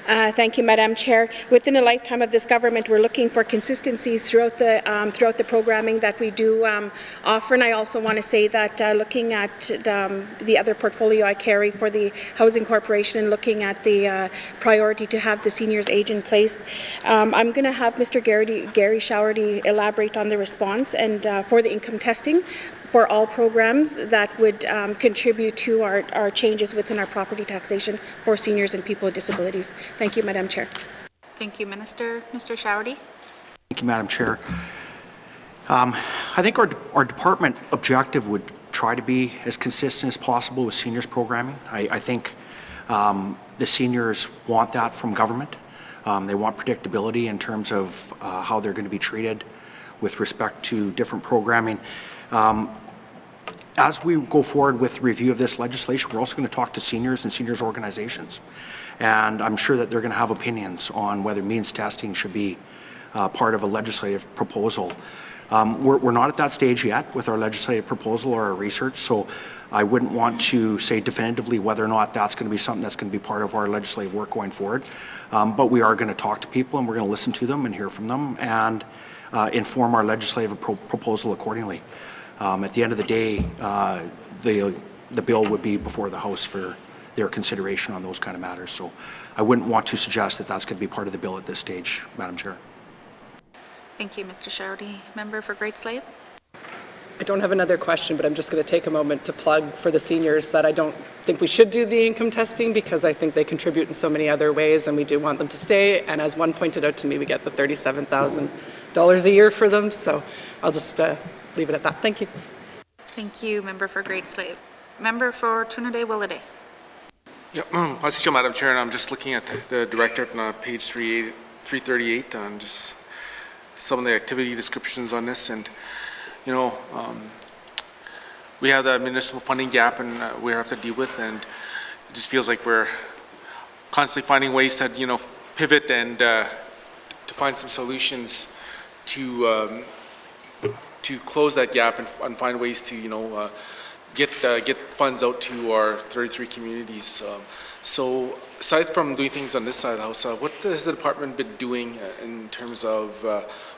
Thank you, Madam Chair. Within the lifetime of this government, we're looking for consistencies throughout the programming that we do offer. And I also want to say that looking at the other portfolio I carry for the Housing Corporation and looking at the priority to have the seniors age in place, I'm going to have Mr. Gary Showerty elaborate on the response and for the income testing for all programs that would contribute to our changes within our property taxation for seniors and people with disabilities. Thank you, Madam Chair. Thank you, Minister. Mr. Showerty. Thank you, Madam Chair. I think our department objective would try to be as consistent as possible with seniors programming. I think the seniors want that from government. They want predictability in terms of how they're going to be treated with respect to different programming. As we go forward with review of this legislation, we're also going to talk to seniors and seniors organizations. And I'm sure that they're going to have opinions on whether means testing should be part of a legislative proposal. We're not at that stage yet with our legislative proposal or our research, so I wouldn't want to say definitively whether or not that's going to be something that's going to be part of our legislative work going forward. But we are going to talk to people and we're going to listen to them and hear from them and inform our legislative proposal accordingly. At the end of the day, the bill would be before the House for their consideration on those kind of matters. So I wouldn't want to suggest that that's going to be part of the bill at this stage, Madam Chair. Thank you, Mr. Showerty. Member for Great Slave. I don't have another question, but I'm just going to take a moment to plug for the seniors that I don't think we should do the income testing because I think they contribute in so many other ways and we do want them to stay. And as one pointed out to me, we get the $37,000 a year for them. So I'll just leave it at that. Thank you. Thank you, Member for Great Slave. Member for Trinidad-Willowday. Yeah, Madam Chair, and I'm just looking at the director on page 338 on just some of the activity descriptions on this, and you know, we have the municipal funding gap, and we have to deal with, and it just feels like we're constantly finding ways to pivot and to find some solutions to close that gap and find ways to get funds out to our 33 communities. So aside from doing things on this side of the house, what has the department been doing in terms of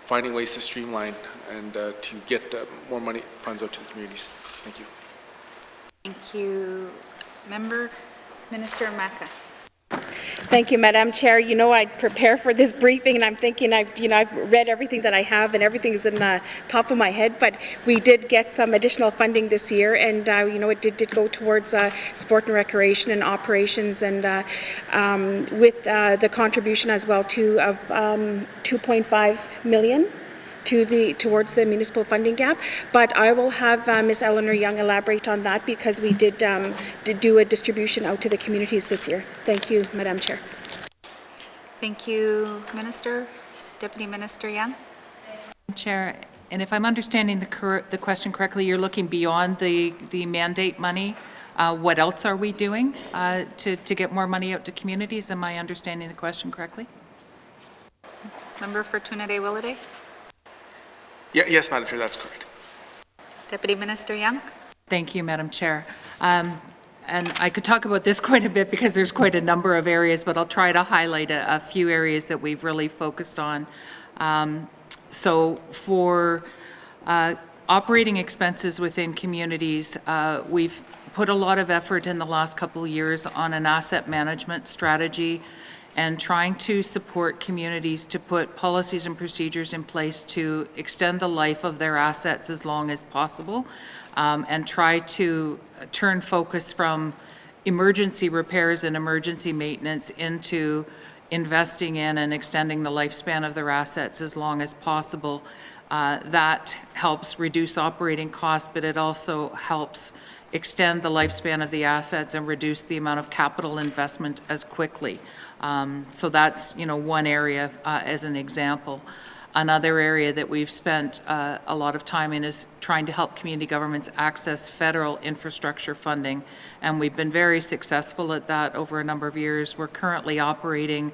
finding ways to streamline and to get more funds out to the communities? Thank you. Thank you, Member. Minister Maka. Thank you, Madam Chair. You know, I prepare for this briefing, and I'm thinking I've read everything that I have, and everything is in the top of my head. But we did get some additional funding this year, and it did go towards sport and recreation and operations, and with the contribution as well too of 2.5 million. Towards the municipal funding gap, but I will have Ms. Eleanor Young elaborate on that because we did do a distribution out to the communities this year. Thank you, Madam Chair. Thank you, Minister. Deputy Minister Young. Chair, and if I'm understanding the question correctly, you're looking beyond the mandate money. What else are we doing to get more money out to communities? Am I understanding the question correctly? Member for Trinidad Willowday. Yes, Madam Chair, that's correct. Deputy Minister Young. Thank you, Madam Chair. And I could talk about this quite a bit because there's quite a number of areas, but I'll try to highlight a few areas that we've really focused on. So for operating expenses within communities, we've put a lot of effort in the last couple of years on an asset management strategy and trying to support communities to put policies and procedures in place to extend the life of their assets as long as possible, and try to turn focus from emergency repairs and emergency maintenance into investing in and extending the lifespan of their assets as long as possible. That helps reduce operating costs, but it also helps extend the lifespan of the assets and reduce the amount of capital investment as quickly. So that's one area as an example. Another area that we've spent a lot of time in is trying to help community governments access federal infrastructure funding, and we've been very successful at that over a number of years. We're currently operating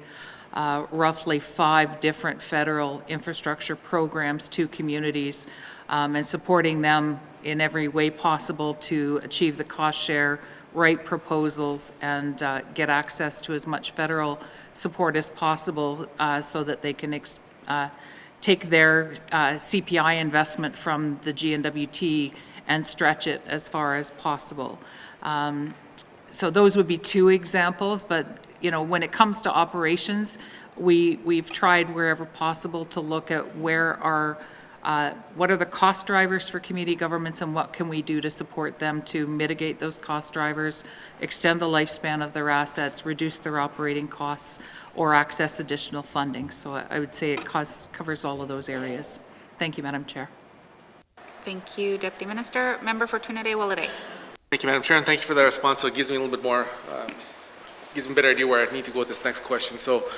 roughly 5 different federal infrastructure programs to communities and supporting them in every way possible to achieve the cost share, write proposals, and get access to as much federal support as possible so that they can take their CPI investment from the GNWT and stretch it as far as possible. So those would be 2 examples, but when it comes to operations, we've tried wherever possible to look at what are the cost drivers for community governments and what can we do to support them to mitigate those cost drivers, extend the lifespan of their assets, reduce their operating costs, or access additional funding. So I would say it covers all of those areas. Thank you, Madam Chair. Thank you, Deputy Minister. Member for Trinidad Willowday. Thank you, Madam Chair, and thank you for that response. So it gives me a little bit more, gives me a better idea where I need to go with this next question. So,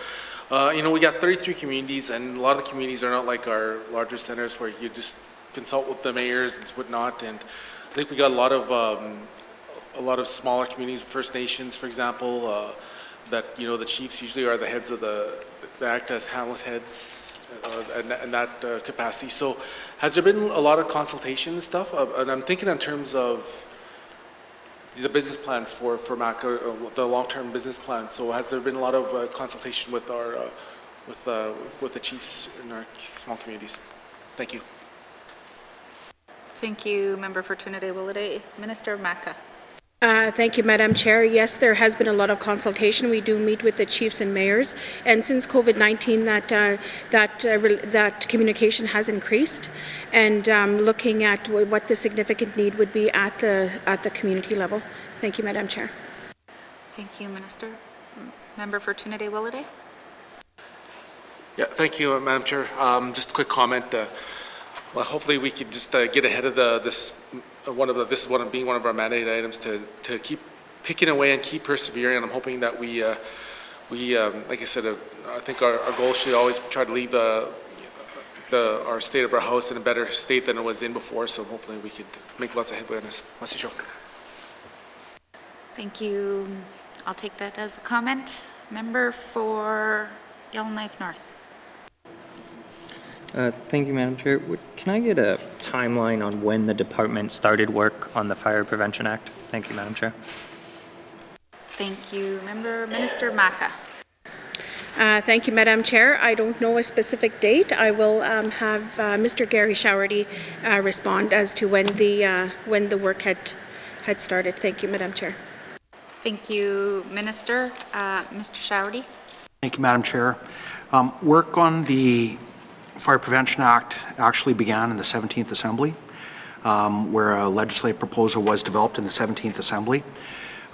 we got 33 communities, and a lot of the communities are not like our larger centers where you just consult with the mayors and whatnot. And I think we got a lot of smaller communities, First Nations, for example, that the chiefs usually are the heads of they act as hamlet heads in that capacity. So, has there been a lot of consultation and stuff? And I'm thinking in terms of the business plans for MACA, the long-term business plans. So has there been a lot of consultation with our with the chiefs in our small communities? Thank you. Thank you, Member for Trinidad Willowday. Minister MACA. Thank you, Madam Chair. Yes, there has been a lot of consultation. We do meet with the chiefs and mayors, and since COVID-19, that communication has increased, and looking at what the significant need would be at the community level. Thank you, Madam Chair. Thank you, Minister. Member for Trinidad Willowday. Yeah, thank you, Madam Chair. Just a quick comment. Well, hopefully we could just get ahead of this is being one of our mandate items to keep picking away and keep persevering. And I'm hoping that we like I said, I think our goal should always try to leave our state of our house in a better state than it was in before. So hopefully we could make lots of headway on this. Thank you. I'll take that as a comment. Member for Yellowknife North. Thank you, Madam Chair. Can I get a timeline on when the department started work on the Fire Prevention Act? Thank you, Madam Chair. Thank you. Minister MACA. Thank you, Madam Chair. I don't know a specific date. I will have Mr. Gary Showerty respond as to when the work had started. Thank you, Madam Chair. Thank you, Minister. Mr. Showerty. Thank you, Madam Chair. Work on the Fire Prevention Act actually began in the 17th Assembly, where a legislative proposal was developed in the 17th Assembly.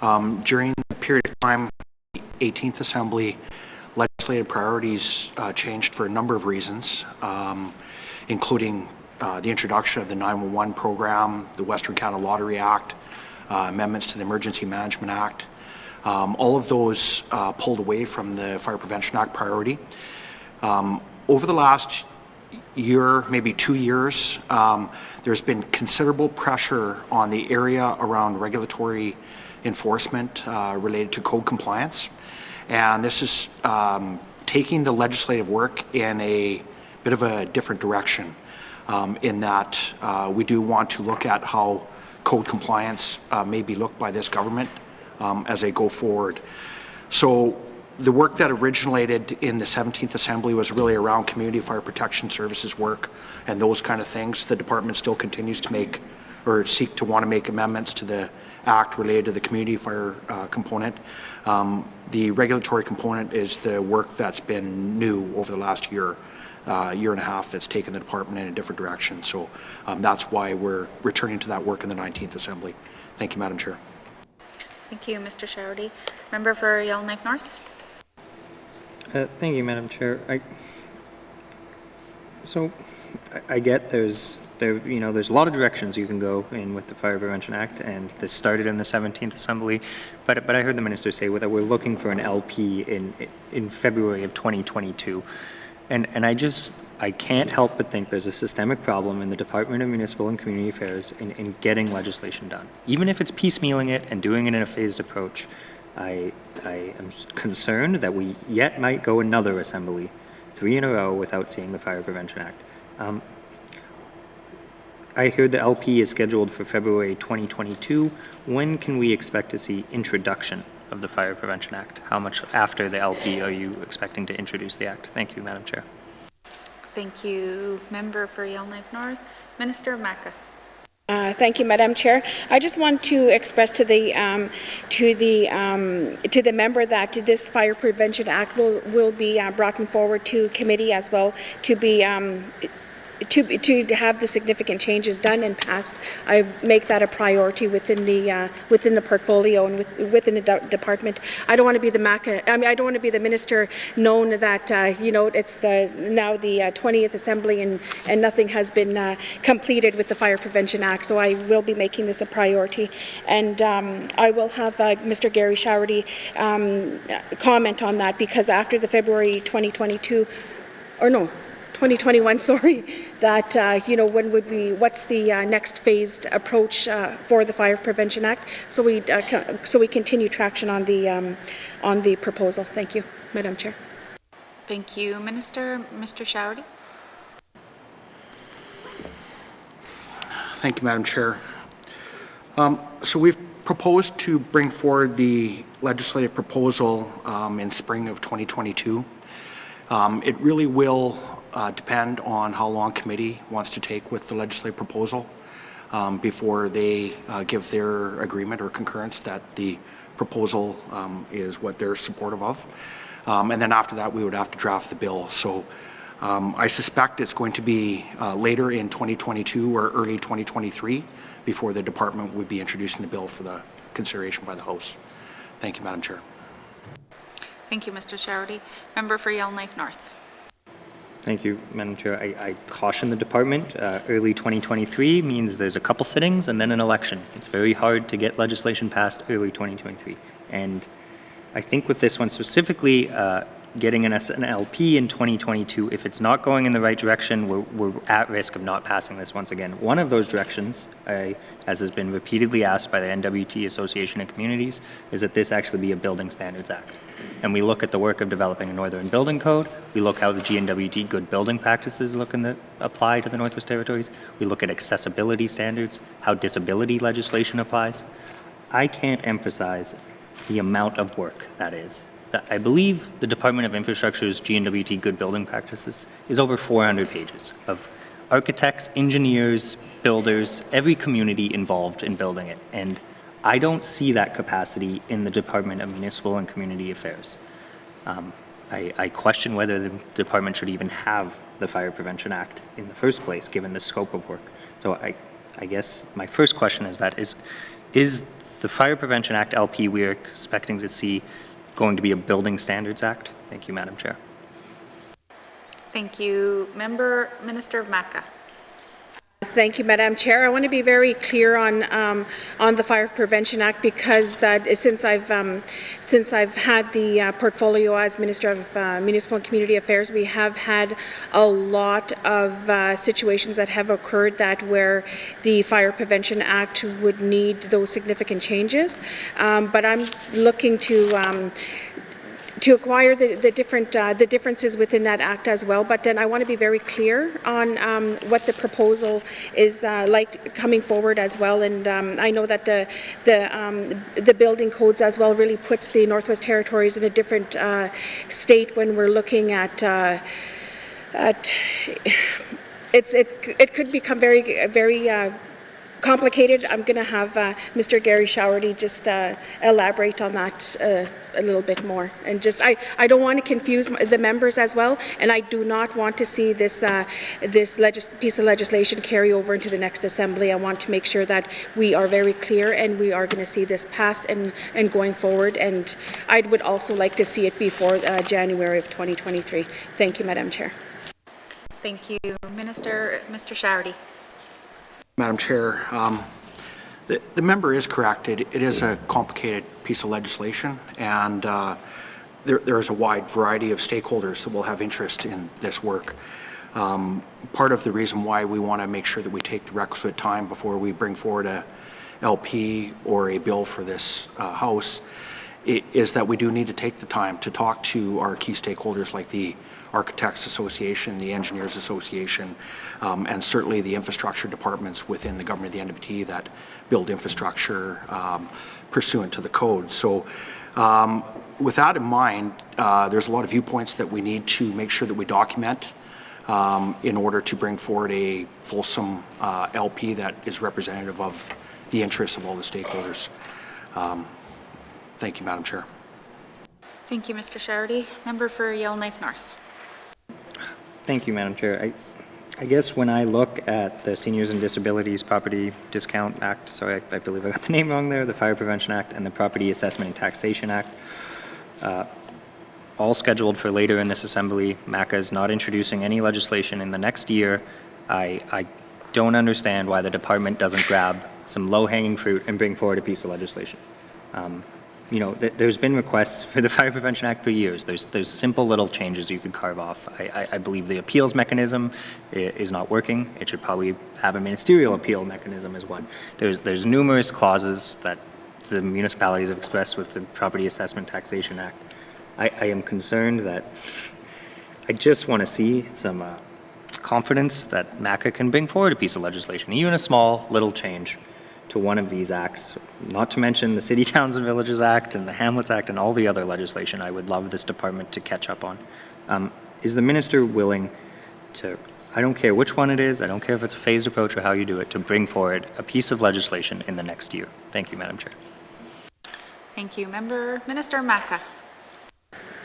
During the period of time, the 18th Assembly, legislative priorities changed for a number of reasons, including the introduction of the 911 program, the Western Canada Lottery Act, amendments to the Emergency Management Act. All of those pulled away from the Fire Prevention Act priority. Over the last year, maybe 2 years, there's been considerable pressure on the area around regulatory enforcement related to code compliance. And this is taking the legislative work in a bit of a different direction, in that we do want to look at how code compliance may be looked by this government as they go forward. So the work that originated in the 17th Assembly was really around community fire protection services work and those kind of things. The department still continues to make or seek to want to make amendments to the Act related to the community fire component. The regulatory component is the work that's been new over the last year and a half that's taken the department in a different direction. So that's why we're returning to that work in the 19th Assembly. Thank you, Madam Chair. Thank you, Mr. Showerty. Member for Yellowknife North. Thank you, Madam Chair. I get there's a lot of directions you can go in with the Fire Prevention Act, and this started in the 17th Assembly, but I heard the minister say that we're looking for an LP in February of 2022, and I can't help but think there's a systemic problem in the Department of Municipal and Community Affairs in getting legislation done, even if it's piecemealing it and doing it in a phased approach. I am concerned that we yet might go another assembly, 3 in a row, without seeing the Fire Prevention Act. I heard the LP is scheduled for February 2022. When can we expect to see introduction of the Fire Prevention Act? How much after the LP are you expecting to introduce the Act? Thank you, Madam Chair. Thank you, Member for Yellowknife North. Minister Maka. Thank you, Madam Chair. I just want to express to the member that this Fire Prevention Act will be brought forward to committee as well to be to have the significant changes done and passed. I make that a priority within the portfolio and within the department. I don't want to be I don't want to be the minister known that it's now the 20th Assembly and nothing has been completed with the Fire Prevention Act. So I will be making this a priority, and I will have Mr. Gary Showerty comment on that, because after the February 2022, or no, 2021, sorry, that, when would what's the next phased approach for the Fire Prevention Act, so we continue traction on the proposal. Thank you, Madam Chair. Thank you, Minister. Mr. Showerty. Thank you, Madam Chair. So we've proposed to bring forward the legislative proposal in spring of 2022. It really will depend on how long committee wants to take with the legislative proposal before they give their agreement or concurrence that the proposal is what they're supportive of. And then after that, we would have to draft the bill. So I suspect it's going to be later in 2022 or early 2023 before the department would be introducing the bill for the consideration by the House. Thank you, Madam Chair. Thank you, Mr. Showerty. Member for Yellowknife North. Thank you, Madam Chair. I caution the department. Early 2023 means there's a couple sittings and then an election. It's very hard to get legislation passed early 2023. And I think with this one specifically, getting an LP in 2022, if it's not going in the right direction, we're at risk of not passing this once again. One of those directions, as has been repeatedly asked by the NWT Association of Communities, is that this actually be a Building Standards Act. And we look at the work of developing a Northern Building Code. We look how the GNWT good building practices apply to the Northwest Territories. We look at accessibility standards, how disability legislation applies. I can't emphasize the amount of work that is. I believe the Department of Infrastructure's GNWT good building practices is over 400 pages of architects, engineers, builders, every community involved in building it. And I don't see that capacity in the Department of Municipal and Community Affairs. I question whether the department should even have the Fire Prevention Act in the first place, given the scope of work. So I guess my first question is that is the Fire Prevention Act LP we are expecting to see going to be a Building Standards Act? Thank you, Madam Chair. Thank you. Minister of MACA. Thank you, Madam Chair. I want to be very clear on the Fire Prevention Act because since I've had the portfolio as Minister of Municipal and Community Affairs, we have had a lot of situations that have occurred where the Fire Prevention Act would need those significant changes. But I'm looking to acquire the differences within that act as well. But then I want to be very clear on what the proposal is like coming forward as well. And I know that the building codes as well really puts the Northwest Territories in a different state when we're looking at it could become very complicated. I'm going to have Mr. Gary Showerty just elaborate on that a little bit more. And just, I don't want to confuse the members as well, and I do not want to see this piece of legislation carry over into the next assembly. I want to make sure that we are very clear and we are going to see this passed and going forward. And I would also like to see it before January of 2023. Thank you, Madam Chair. Thank you. Mr. Showerty. Madam Chair, the member is correct. It is a complicated piece of legislation, and there is a wide variety of stakeholders that will have interest in this work. Part of the reason why we want to make sure that we take the requisite time before we bring forward a LP or a bill for this House is that we do need to take the time to talk to our key stakeholders like the Architects Association, the Engineers Association, and certainly the infrastructure departments within the government of the NDP that build infrastructure pursuant to the code. So with that in mind, there's a lot of viewpoints that we need to make sure that we document in order to bring forward a fulsome LP that is representative of the interests of all the stakeholders. Thank you, Madam Chair. Thank you, Mr. Showerty. Member for Yellowknife North. Thank you, Madam Chair. I guess when I look at the Seniors and Disabilities Property Discount Act, sorry, I believe I got the name wrong there, the Fire Prevention Act and the Property Assessment and Taxation Act, all scheduled for later in this assembly. MACA is not introducing any legislation in the next year. I don't understand why the department doesn't grab some low-hanging fruit and bring forward a piece of legislation. You know, there's been requests for the Fire Prevention Act for years. There's simple little changes you could carve off. I believe the appeals mechanism is not working. It should probably have a ministerial appeal mechanism as one. There's numerous clauses that the municipalities have expressed with the Property Assessment Taxation Act. I am concerned that I just want to see some confidence that MACA can bring forward a piece of legislation, even a small little change to one of these acts, not to mention the City, Towns and Villages Act and the Hamlets Act and all the other legislation I would love this department to catch up on. Is the minister willing to, I don't care which one it is, I don't care if it's a phased approach or how you do it, to bring forward a piece of legislation in the next year? Thank you, Madam Chair. Thank you. Minister MACA.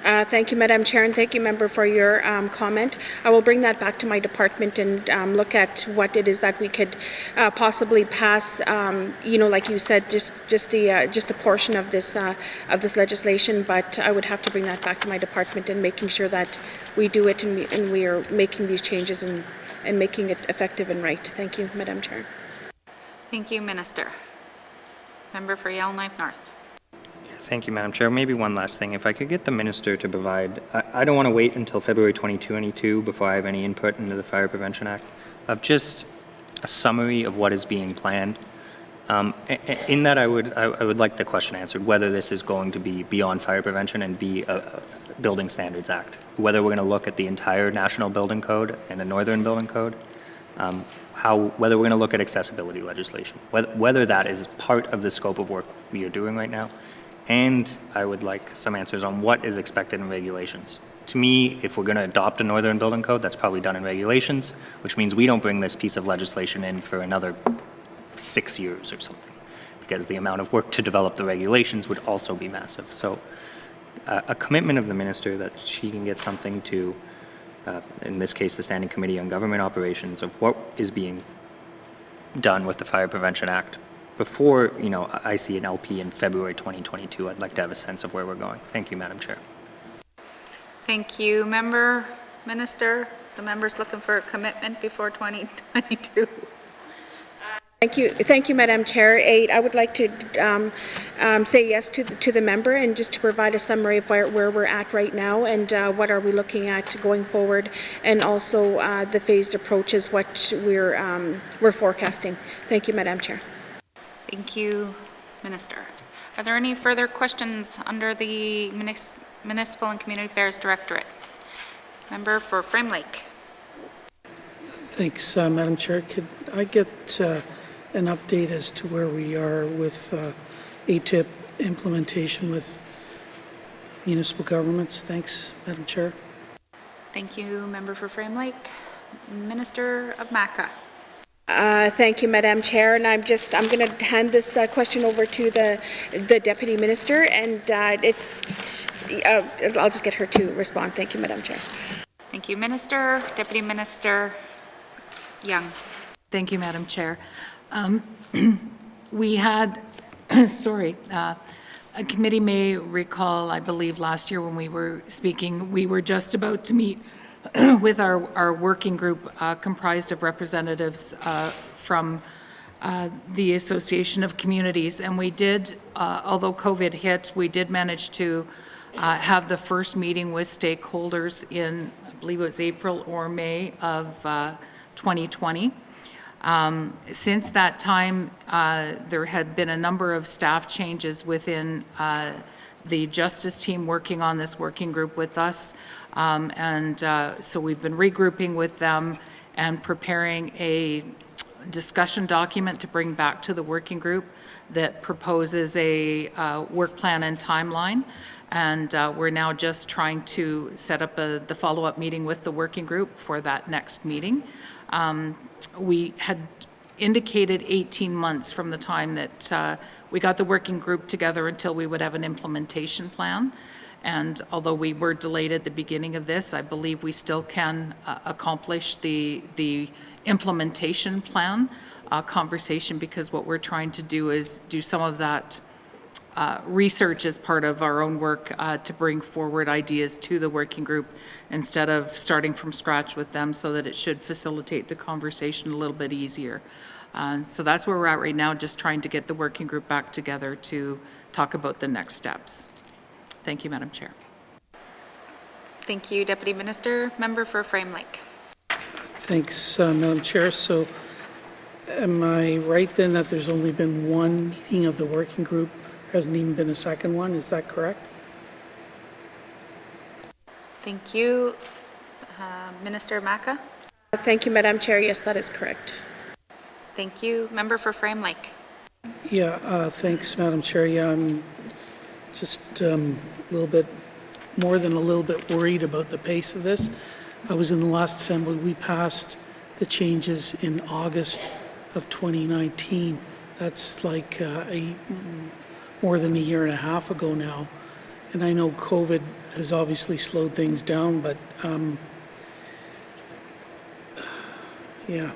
Thank you, Madam Chair, and thank you, Member, for your comment. I will bring that back to my department and look at what it is that we could possibly pass. You know, like you said, just a portion of this legislation. But I would have to bring that back to my department and making sure that we do it and we are making these changes and making it effective and right. Thank you, Madam Chair. Thank you, Minister. Member for Yellowknife North. Thank you, Madam Chair. Maybe one last thing. If I could get the minister to provide, I don't want to wait until February 2022 before I have any input into the Fire Prevention Act, of just a summary of what is being planned. In that, I would like the question answered, whether this is going to be beyond fire prevention and be a Building Standards Act, whether we're going to look at the entire National Building Code and the Northern Building Code, whether we're going to look at accessibility legislation, whether that is part of the scope of work we are doing right now. And I would like some answers on what is expected in regulations. To me, if we're going to adopt a Northern Building Code, that's probably done in regulations, which means we don't bring this piece of legislation in for another 6 years or something. because the amount of work to develop the regulations would also be massive. So a commitment of the minister that she can get something to, in this case, the Standing Committee on Government Operations, of what is being done with the Fire Prevention Act before, I see an LP in February 2022. I'd like to have a sense of where we're going. Thank you, Madam Chair. Thank you, Minister. The member's looking for a commitment before 2022. Thank you, Madam Chair. I would like to say yes to the member, and just to provide a summary of where we're at right now, and what are we looking at going forward, and also the phased approach is what we're forecasting. Thank you, Madam Chair. Thank you, Minister. Are there any further questions under the Municipal and Community Affairs Directorate? Member for Frame Lake. Thanks, Madam Chair. Could I get an update as to where we are with ATIP implementation with municipal governments? Thanks, Madam Chair. Thank you, Member for Frame Lake. Minister of MACA. Thank you, Madam Chair, and I'm going to hand this question over to the Deputy Minister, and I'll just get her to respond. Thank you, Madam Chair. Thank you, Minister. Deputy Minister Young. Thank you, Madam Chair. We had, a committee may recall, I believe last year when we were speaking, we were just about to meet with our working group comprised of representatives from the Association of Communities, and we did, although COVID hit, we did manage to have the first meeting with stakeholders in, I believe it was April or May of 2020. Since that time, there had been a number of staff changes within the Justice team working on this working group with us. So we've been regrouping with them and preparing a discussion document to bring back to the working group that proposes a work plan and timeline. And we're now just trying to set up the follow-up meeting with the working group for that next meeting. We had indicated 18 months from the time that we got the working group together until we would have an implementation plan. And although we were delayed at the beginning of this, I believe we still can accomplish the implementation plan conversation, because what we're trying to do is do some of that research as part of our own work to bring forward ideas to the working group instead of starting from scratch with them, so that it should facilitate the conversation a little bit easier. So that's where we're at right now, just trying to get the working group back together to talk about the next steps. Thank you, Madam Chair. Thank you, Deputy Minister. Member for Frame Lake. Thanks, Madam Chair. So am I right then that there's only been one meeting of the working group? There hasn't even been a second one, is that correct? Thank you. Minister Maca. Thank you, Madam Chair. Yes, that is correct. Thank you. Member for Frame Lake. Yeah, thanks, Madam Chair. Yeah, I'm just a little bit, more than a little bit worried about the pace of this. I was in the last assembly. We passed the changes in August of 2019. That's like more than a year and a half ago now. And I know COVID has obviously slowed things down, but yeah.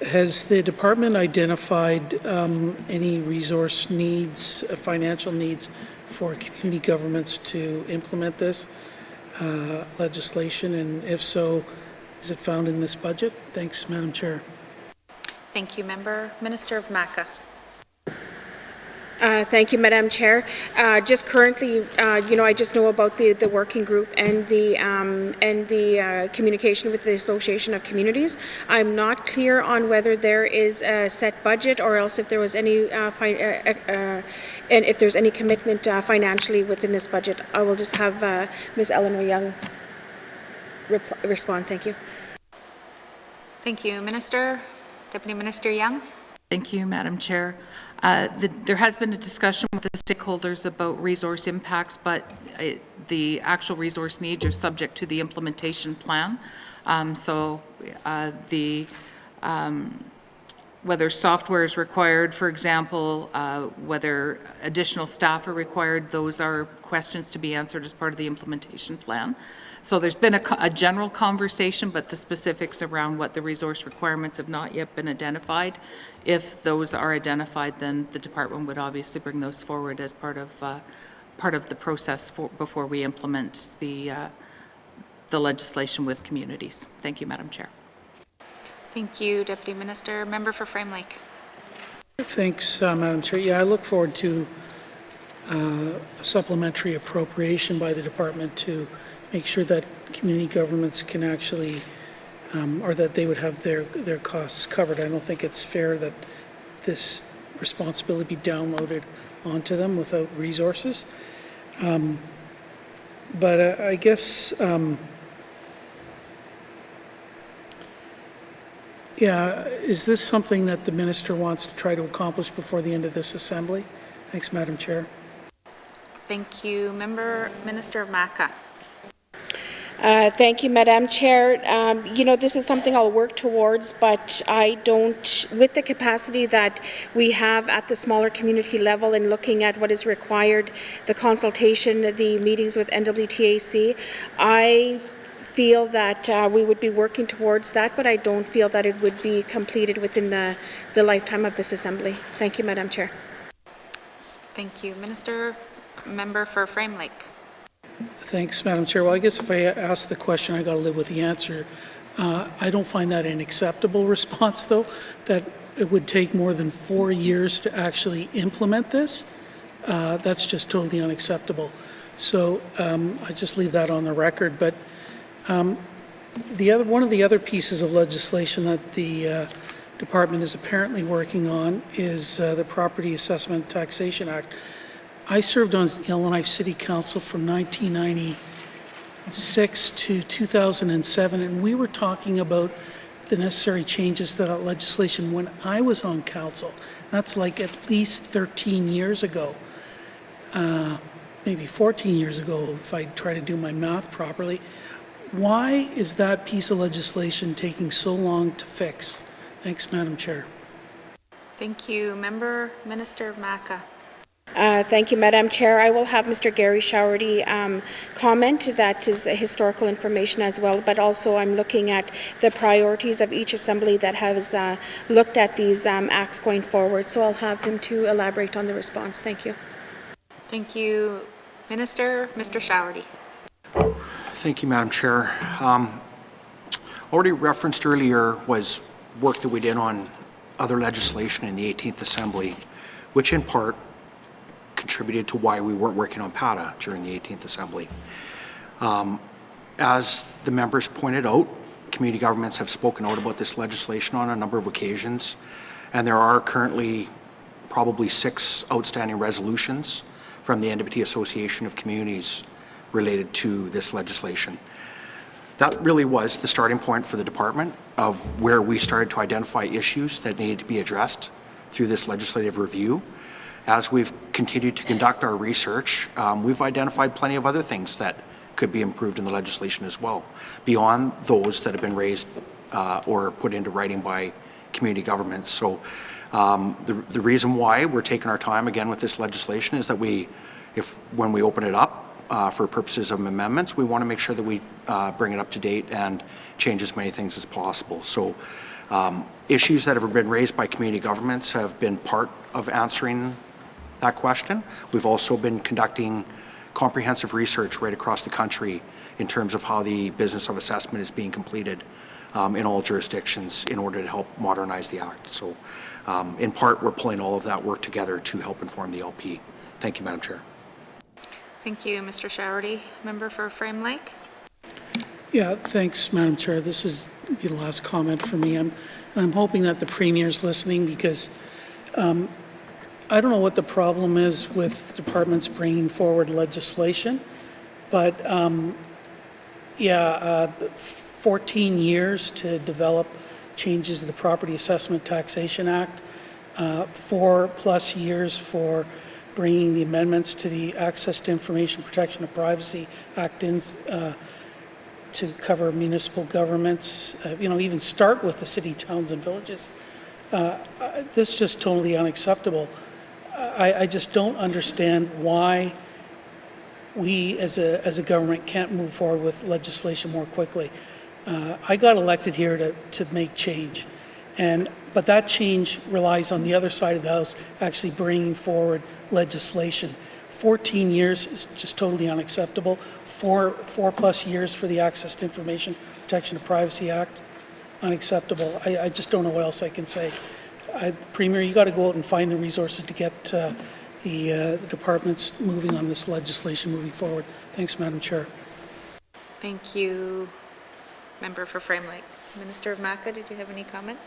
Has the department identified any resource needs, financial needs for community governments to implement this legislation? And if so, is it found in this budget? Thanks, Madam Chair. Thank you, Member. Minister of MACA. Thank you, Madam Chair. Just currently, I just know about the working group and the communication with the Association of Communities. I'm not clear on whether there is a set budget, or else if there was any and if there's any commitment financially within this budget. I will just have Ms. Eleanor Young respond. Thank you. Thank you, Minister. Deputy Minister Young. Thank you, Madam Chair. There has been a discussion with the stakeholders about resource impacts, but the actual resource needs are subject to the implementation plan. whether software is required, for example, whether additional staff are required, those are questions to be answered as part of the implementation plan. So there's been a general conversation, but the specifics around what the resource requirements have not yet been identified. If those are identified, then the department would obviously bring those forward as part of the process before we implement the legislation with communities. Thank you, Madam Chair. Thank you, Deputy Minister. Member for Frame Lake. Thanks, Madam Chair. Yeah, I look forward to a supplementary appropriation by the department to make sure that community governments can actually, or that they would have their costs covered. I don't think it's fair that this responsibility be downloaded onto them without resources. But I guess, yeah, is this something that the minister wants to try to accomplish before the end of this assembly? Thanks, Madam Chair. Thank you. Minister of Maca. Thank you, Madam Chair. You know, this is something I'll work towards, but I don't, with the capacity that we have at the smaller community level in looking at what is required, the consultation, the meetings with NWTAC, I feel that we would be working towards that, but I don't feel that it would be completed within the lifetime of this Assembly. Thank you, Madam Chair. Thank you. Member for Frame Lake. Thanks, Madam Chair. Well, I guess if I ask the question, I got to live with the answer. I don't find that an acceptable response, though, that it would take more than 4 years to actually implement this. That's just totally unacceptable. So I just leave that on the record. But one of the other pieces of legislation that the department is apparently working on is the Property Assessment Taxation Act. I served on Yellowknife City Council from 1996 to 2007, and we were talking about the necessary changes to that legislation when I was on council. That's like at least 13 years ago, maybe 14 years ago, if I try to do my math properly. Why is that piece of legislation taking so long to fix? Thanks, Madam Chair. Thank you. Minister of Maca. Thank you, Madam Chair. I will have Mr. Gary Showerty comment. That is historical information as well, but also I'm looking at the priorities of each assembly that has looked at these acts going forward. So I'll have him to elaborate on the response. Thank you. Thank you. Mr. Showerty. Thank you, Madam Chair. Already referenced earlier was work that we did on other legislation in the 18th Assembly, which in part contributed to why we weren't working on PATA during the 18th Assembly. As the members pointed out, community governments have spoken out about this legislation on a number of occasions, and there are currently probably 6 outstanding resolutions from the NWT Association of Communities related to this legislation. That really was the starting point for the department of where we started to identify issues that needed to be addressed through this legislative review. As we've continued to conduct our research, we've identified plenty of other things that could be improved in the legislation as well, beyond those that have been raised or put into writing by community governments. So the reason why we're taking our time again with this legislation is that when we open it up for purposes of amendments, we want to make sure that we bring it up to date and change as many things as possible. So issues that have been raised by community governments have been part of answering that question. We've also been conducting comprehensive research right across the country in terms of how the business of assessment is being completed in all jurisdictions in order to help modernize the Act. So in part, we're pulling all of that work together to help inform the LP. Thank you, Madam Chair. Thank you, Mr. Showerty. Member for Frame Lake. Yeah, thanks, Madam Chair. This is be the last comment for me. I'm hoping that the Premier's listening because I don't know what the problem is with departments bringing forward legislation, but 14 years to develop changes to the Property Assessment Taxation Act, 4+ years for bringing the amendments to the Access to Information Protection of Privacy Act to cover municipal governments, even start with the city, towns, and villages. This is just totally unacceptable. I just don't understand why we as a government can't move forward with legislation more quickly. I got elected here to make change, but that change relies on the other side of the House actually bringing forward legislation. 14 years is just totally unacceptable. Four plus years for the Access to Information Protection of Privacy Act, unacceptable. I just don't know what else I can say. Premier, you got to go out and find the resources to get the departments moving on this legislation moving forward. Thanks, Madam Chair. Thank you, Member for Frame Lake. Minister of Maca, did you have any comment?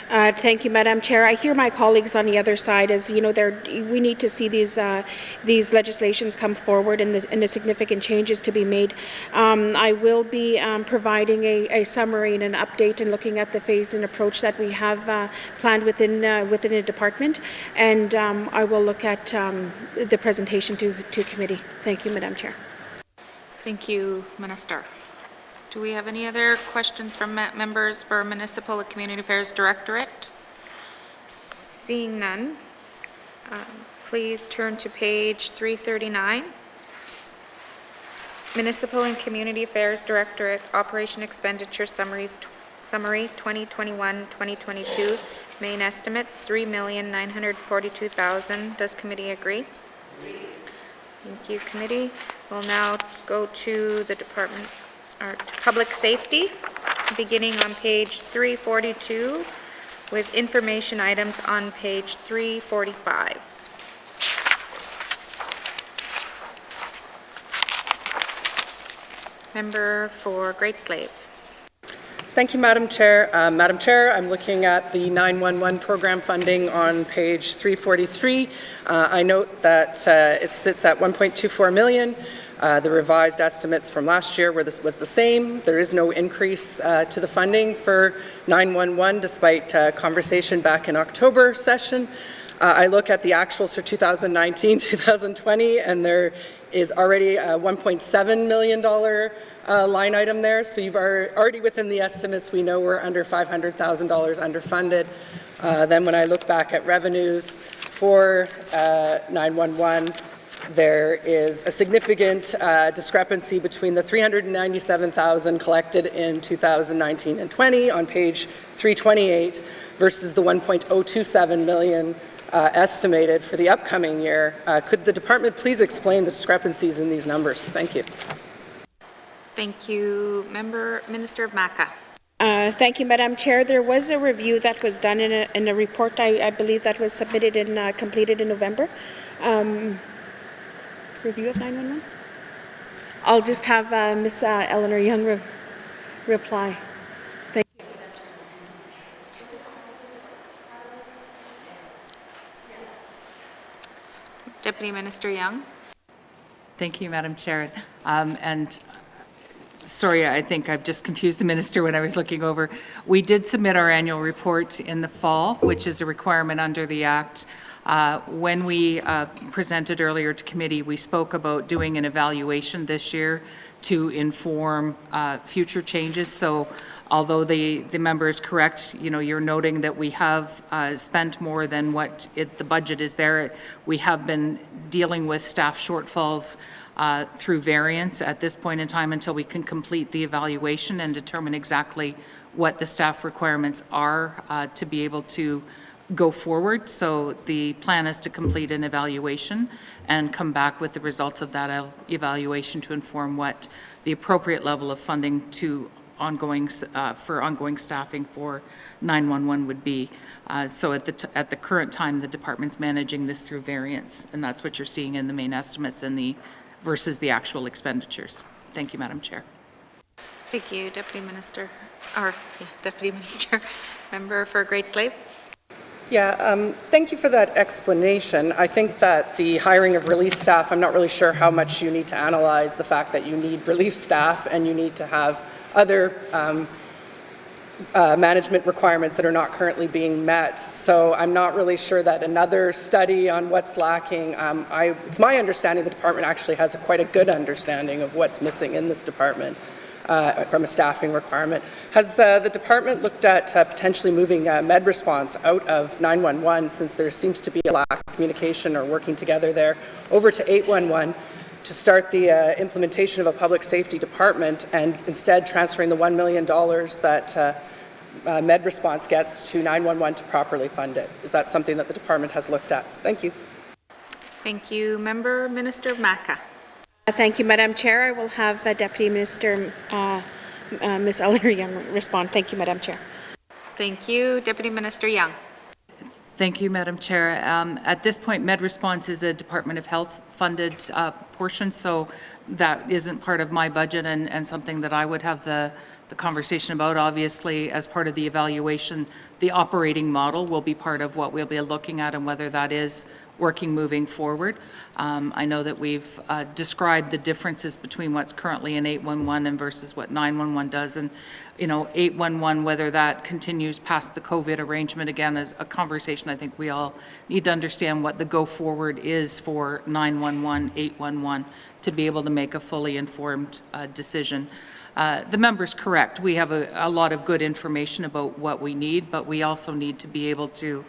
Thank you, Madam Chair. I hear my colleagues on the other side as, you know, we need to see these legislations come forward and the significant changes to be made. I will be providing a summary and an update and looking at the phased-in approach that we have planned within the department, and I will look at the presentation to committee. Thank you, Madam Chair. Thank you, Minister. Do we have any other questions from members for Municipal and Community Affairs Directorate? Seeing none, please turn to page 339. Municipal and Community Affairs Directorate Operation Expenditure Summary 2021-2022. Main estimates $3,942,000. Does committee agree? Thank you, committee. We'll now go to the Department of Public Safety, beginning on page 342 with information items on page 345. Member for Great Slave. Thank you, Madam Chair. Madam Chair, I'm looking at the 911 program funding on page 343. I note that it sits at $1.24 million. The revised estimates from last year was the same. There is no increase to the funding for 911 despite conversation back in October session. I look at the actuals for 2019-2020 and there is already a $1.7 million line item there. So you've already within the estimates, we know we're under $500,000 underfunded. Then when I look back at revenues for 911, there is a significant discrepancy between the $397,000 collected in 2019 and 20 on page 328 versus the $1.027 million estimated for the upcoming year. Could the department please explain the discrepancies in these numbers? Thank you. Thank you, Minister of Maca. Thank you, Madam Chair. There was a review that was done in a report, I believe, that was submitted and completed in November. Review of 911? I'll just have Ms. Eleanor Young reply. Thank you. Deputy Minister Young. Thank you, Madam Chair. And sorry, I think I've just confused the minister when I was looking over. We did submit our annual report in the fall, which is a requirement under the Act. When we presented earlier to committee, we spoke about doing an evaluation this year to inform future changes. So although the member is correct, you know, you're noting that we have spent more than what the budget is there. We have been dealing with staff shortfalls through variance at this point in time until we can complete the evaluation and determine exactly what the staff requirements are to be able to go forward. So the plan is to complete an evaluation and come back with the results of that evaluation to inform what the appropriate level of funding to ongoing staffing for 911 would be. So at the current time, the department's managing this through variance, and that's what you're seeing in the main estimates and versus the actual expenditures. Thank you, Madam Chair. Thank you, Deputy Minister. Member for Great Slave. Yeah, thank you for that explanation. I think that the hiring of relief staff, I'm not really sure how much you need to analyze the fact that you need relief staff and you need to have other management requirements that are not currently being met. So I'm not really sure that another study on what's lacking, it's my understanding the department actually has quite a good understanding of what's missing in this department. from a staffing requirement. Has the department looked at potentially moving med response out of 911, since there seems to be a lack of communication or working together there, over to 811 to start the implementation of a public safety department, and instead transferring the $1 million that med response gets to 911 to properly fund it? Is that something that the department has looked at? Thank you. Thank you. Member Minister Maca. Thank you, Madam Chair. I will have Deputy Minister Ms. Eleanor-Young respond. Thank you, Madam Chair. Thank you. Deputy Minister Young. Thank you, Madam Chair. At this point, MedResponse is a Department of Health funded portion, so that isn't part of my budget and something that I would have the conversation about. Obviously, as part of the evaluation, the operating model will be part of what we'll be looking at and whether that is working moving forward. I know that we've described the differences between what's currently in 811 and versus what 911 does, and 811, whether that continues past the COVID arrangement, again, is a conversation I think we all need to understand what the go forward is for 911, 811, to be able to make a fully informed decision. The member's correct. We have a lot of good information about what we need, but we also need to be able to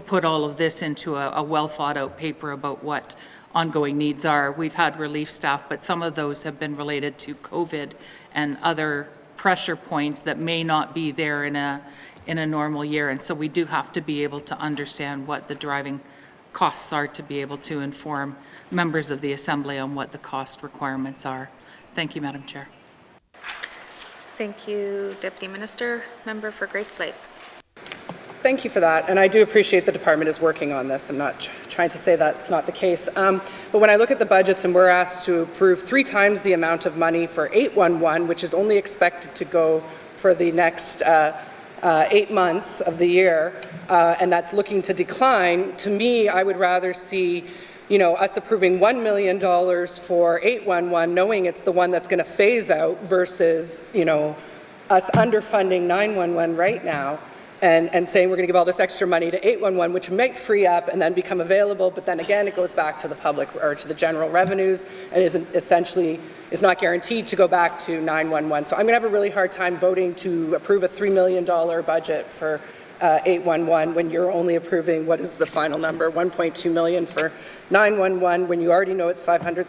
put all of this into a well thought out paper about what ongoing needs are. We've had relief staff, but some of those have been related to COVID and other pressure points that may not be there in a normal year. And so we do have to be able to understand what the driving costs are to be able to inform members of the Assembly on what the cost requirements are. Thank you, Madam Chair. Thank you, Deputy Minister. Member for Great Slave. Thank you for that, and I do appreciate the department is working on this. I'm not trying to say that's not the case. But when I look at the budgets and we're asked to approve 3 times the amount of money for 811, which is only expected to go for the next 8 months of the year, and that's looking to decline, to me, I would rather see us approving $1 million for 811, knowing it's the one that's going to phase out, versus, us underfunding 911 right now and saying we're going to give all this extra money to 811, which might free up and then become available, but then again, it goes back to the public or to the general revenues and is not guaranteed to go back to 911. So I'm going to have a really hard time voting to approve a $3 million budget for 811 when you're only approving, what is the final number, 1.2 million for 911, when you already know it's $500,000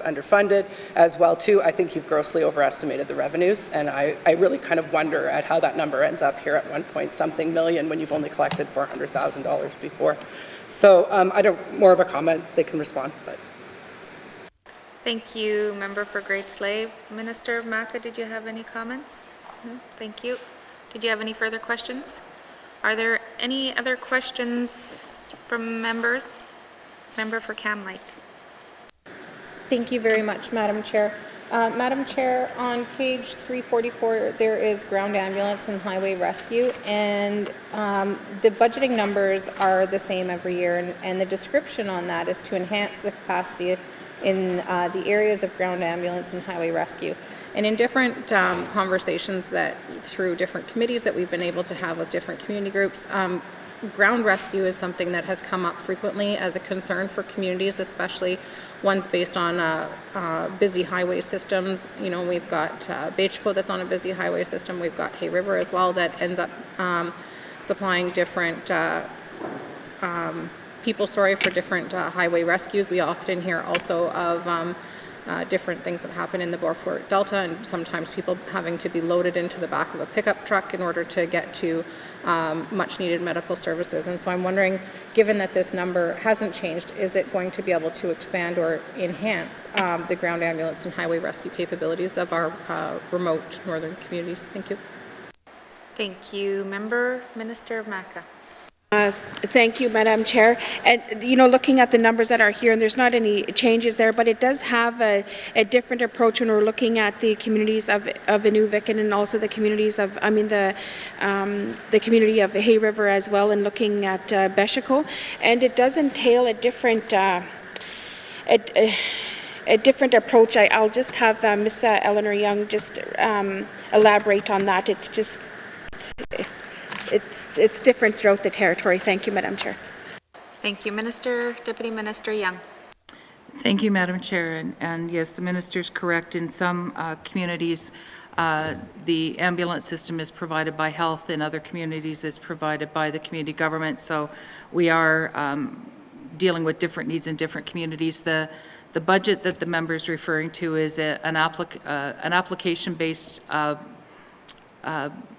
underfunded as well too. I think you've grossly overestimated the revenues, and I really kind of wonder at how that number ends up here at 1-point-something million when you've only collected $400,000 before. So I don't, more of a comment, they can respond. But. Thank you, Member for Great Slave. Minister Maca, did you have any comments? No, thank you. Did you have any further questions? Are there any other questions from members? Member for Cam Lake. Thank you very much, Madam Chair. Madam Chair, on page 344, there is ground ambulance and highway rescue, and the budgeting numbers are the same every year, and the description on that is to enhance the capacity in the areas of ground ambulance and highway rescue. And in different conversations that through different committees that we've been able to have with different community groups, ground rescue is something that has come up frequently as a concern for communities, especially ones based on busy highway systems. We've got Beachco that's on a busy highway system. We've got Hay River as well that ends up supplying different people, for different highway rescues. We often hear also of different things that happen in the Beaufort Delta, and sometimes people having to be loaded into the back of a pickup truck in order to get to much needed medical services. And so I'm wondering, given that this number hasn't changed, is it going to be able to expand or enhance the ground ambulance and highway rescue capabilities of our remote northern communities? Thank you. Thank you. Member, Minister Maca. Thank you, Madam Chair. And looking at the numbers that are here, and there's not any changes there, but it does have a different approach when we're looking at the communities of Inuvik and also the communities of, the community of Hay River as well, and looking at Bechico. And it does entail a different approach. I'll just have Ms. Eleanor-Young just elaborate on that. It's just it's different throughout the territory. Thank you, Madam Chair. Thank you, Minister. Deputy Minister Young. Thank you, Madam Chair. And yes, the minister's correct. In some communities, the ambulance system is provided by health. In other communities, it's provided by the community government. So we are dealing with different needs in different communities. The budget that the member is referring to is an application-based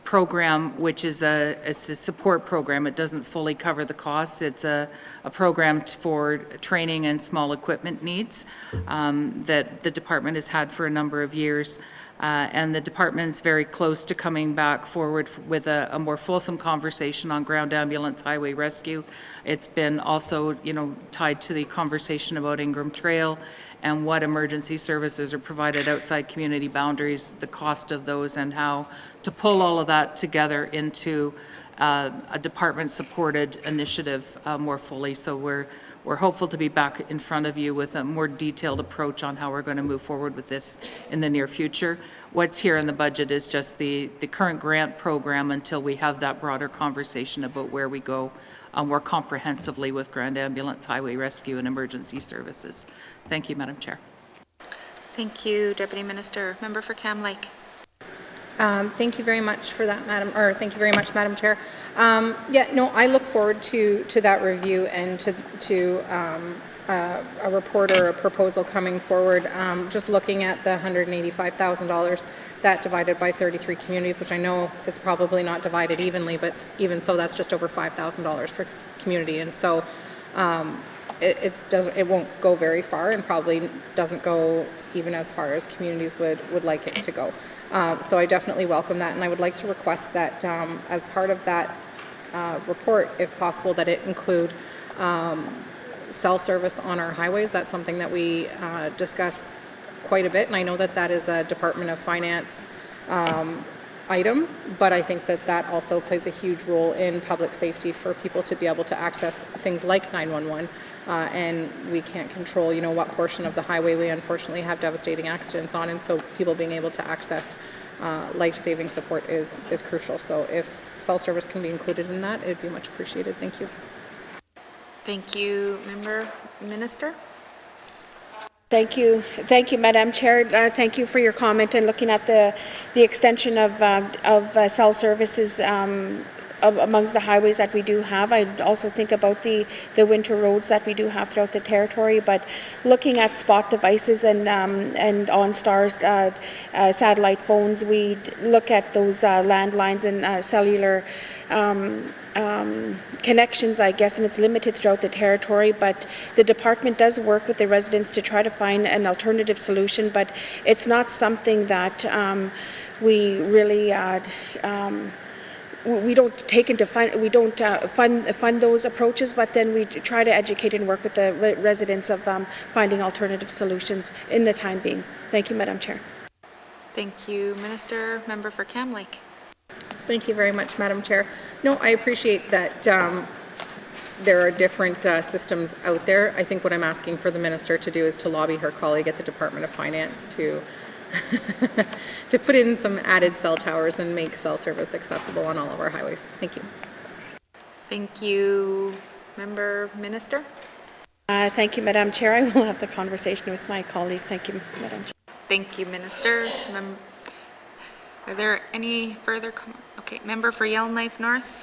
program, which is a support program. It doesn't fully cover the costs. It's a program for training and small equipment needs that the department has had for a number of years. And the department's very close to coming back forward with a more fulsome conversation on ground ambulance highway rescue. It's been also, tied to the conversation about Ingram Trail and what emergency services are provided outside community boundaries, the cost of those, and how to pull all of that together into a department-supported initiative more fully. So we're hopeful to be back in front of you with a more detailed approach on how we're going to move forward with this in the near future. What's here in the budget is just the current grant program until we have that broader conversation about where we go more comprehensively with ground ambulance, highway rescue, and emergency services. Thank you, Madam Chair. Thank you, Deputy Minister. Member for Cam Lake. Thank you very much for that, thank you very much, Madam Chair. I look forward to that review and to a report or a proposal coming forward. Just looking at the $185,000, that divided by 33 communities, which I know is probably not divided evenly, but even so, that's just over $5,000 per community, and so it won't go very far, and probably doesn't go even as far as communities would like it to go. So I definitely welcome that, and I would like to request that as part of that report, if possible, that it include cell service on our highways. That's something that we discuss quite a bit, and I know that that is a Department of Finance item, but I think that that also plays a huge role in public safety for people to be able to access things like 911, and we can't control, what portion of the highway we unfortunately have devastating accidents on, and so people being able to access life-saving support is crucial. So if cell service can be included in that, it'd be much appreciated. Thank you. Thank you, Member Minister. Thank you, Madam Chair. Thank you for your comment and looking at the extension of cell services amongst the highways that we do have. I also think about the winter roads that we do have throughout the territory, but looking at spot devices and OnStar satellite phones, we look at those landlines and cellular connections, I guess, and it's limited throughout the territory, but the department does work with the residents to try to find an alternative solution, but it's not something that we really we don't take into fund those approaches, but then we try to educate and work with the residents of finding alternative solutions in the time being. Thank you, Madam Chair. Thank you, Minister. Member for Cam Lake. Thank you very much, Madam Chair. No, I appreciate that there are different systems out there. I think what I'm asking for the minister to do is to lobby her colleague at the Department of Finance to to put in some added cell towers and make cell service accessible on all of our highways. Thank you. Thank you, Member Minister. Thank you, Madam Chair. I will have the conversation with my colleague. Thank you, Madam Chair. Thank you, Minister. Are there any further comments? Okay, Member for Yellowknife North.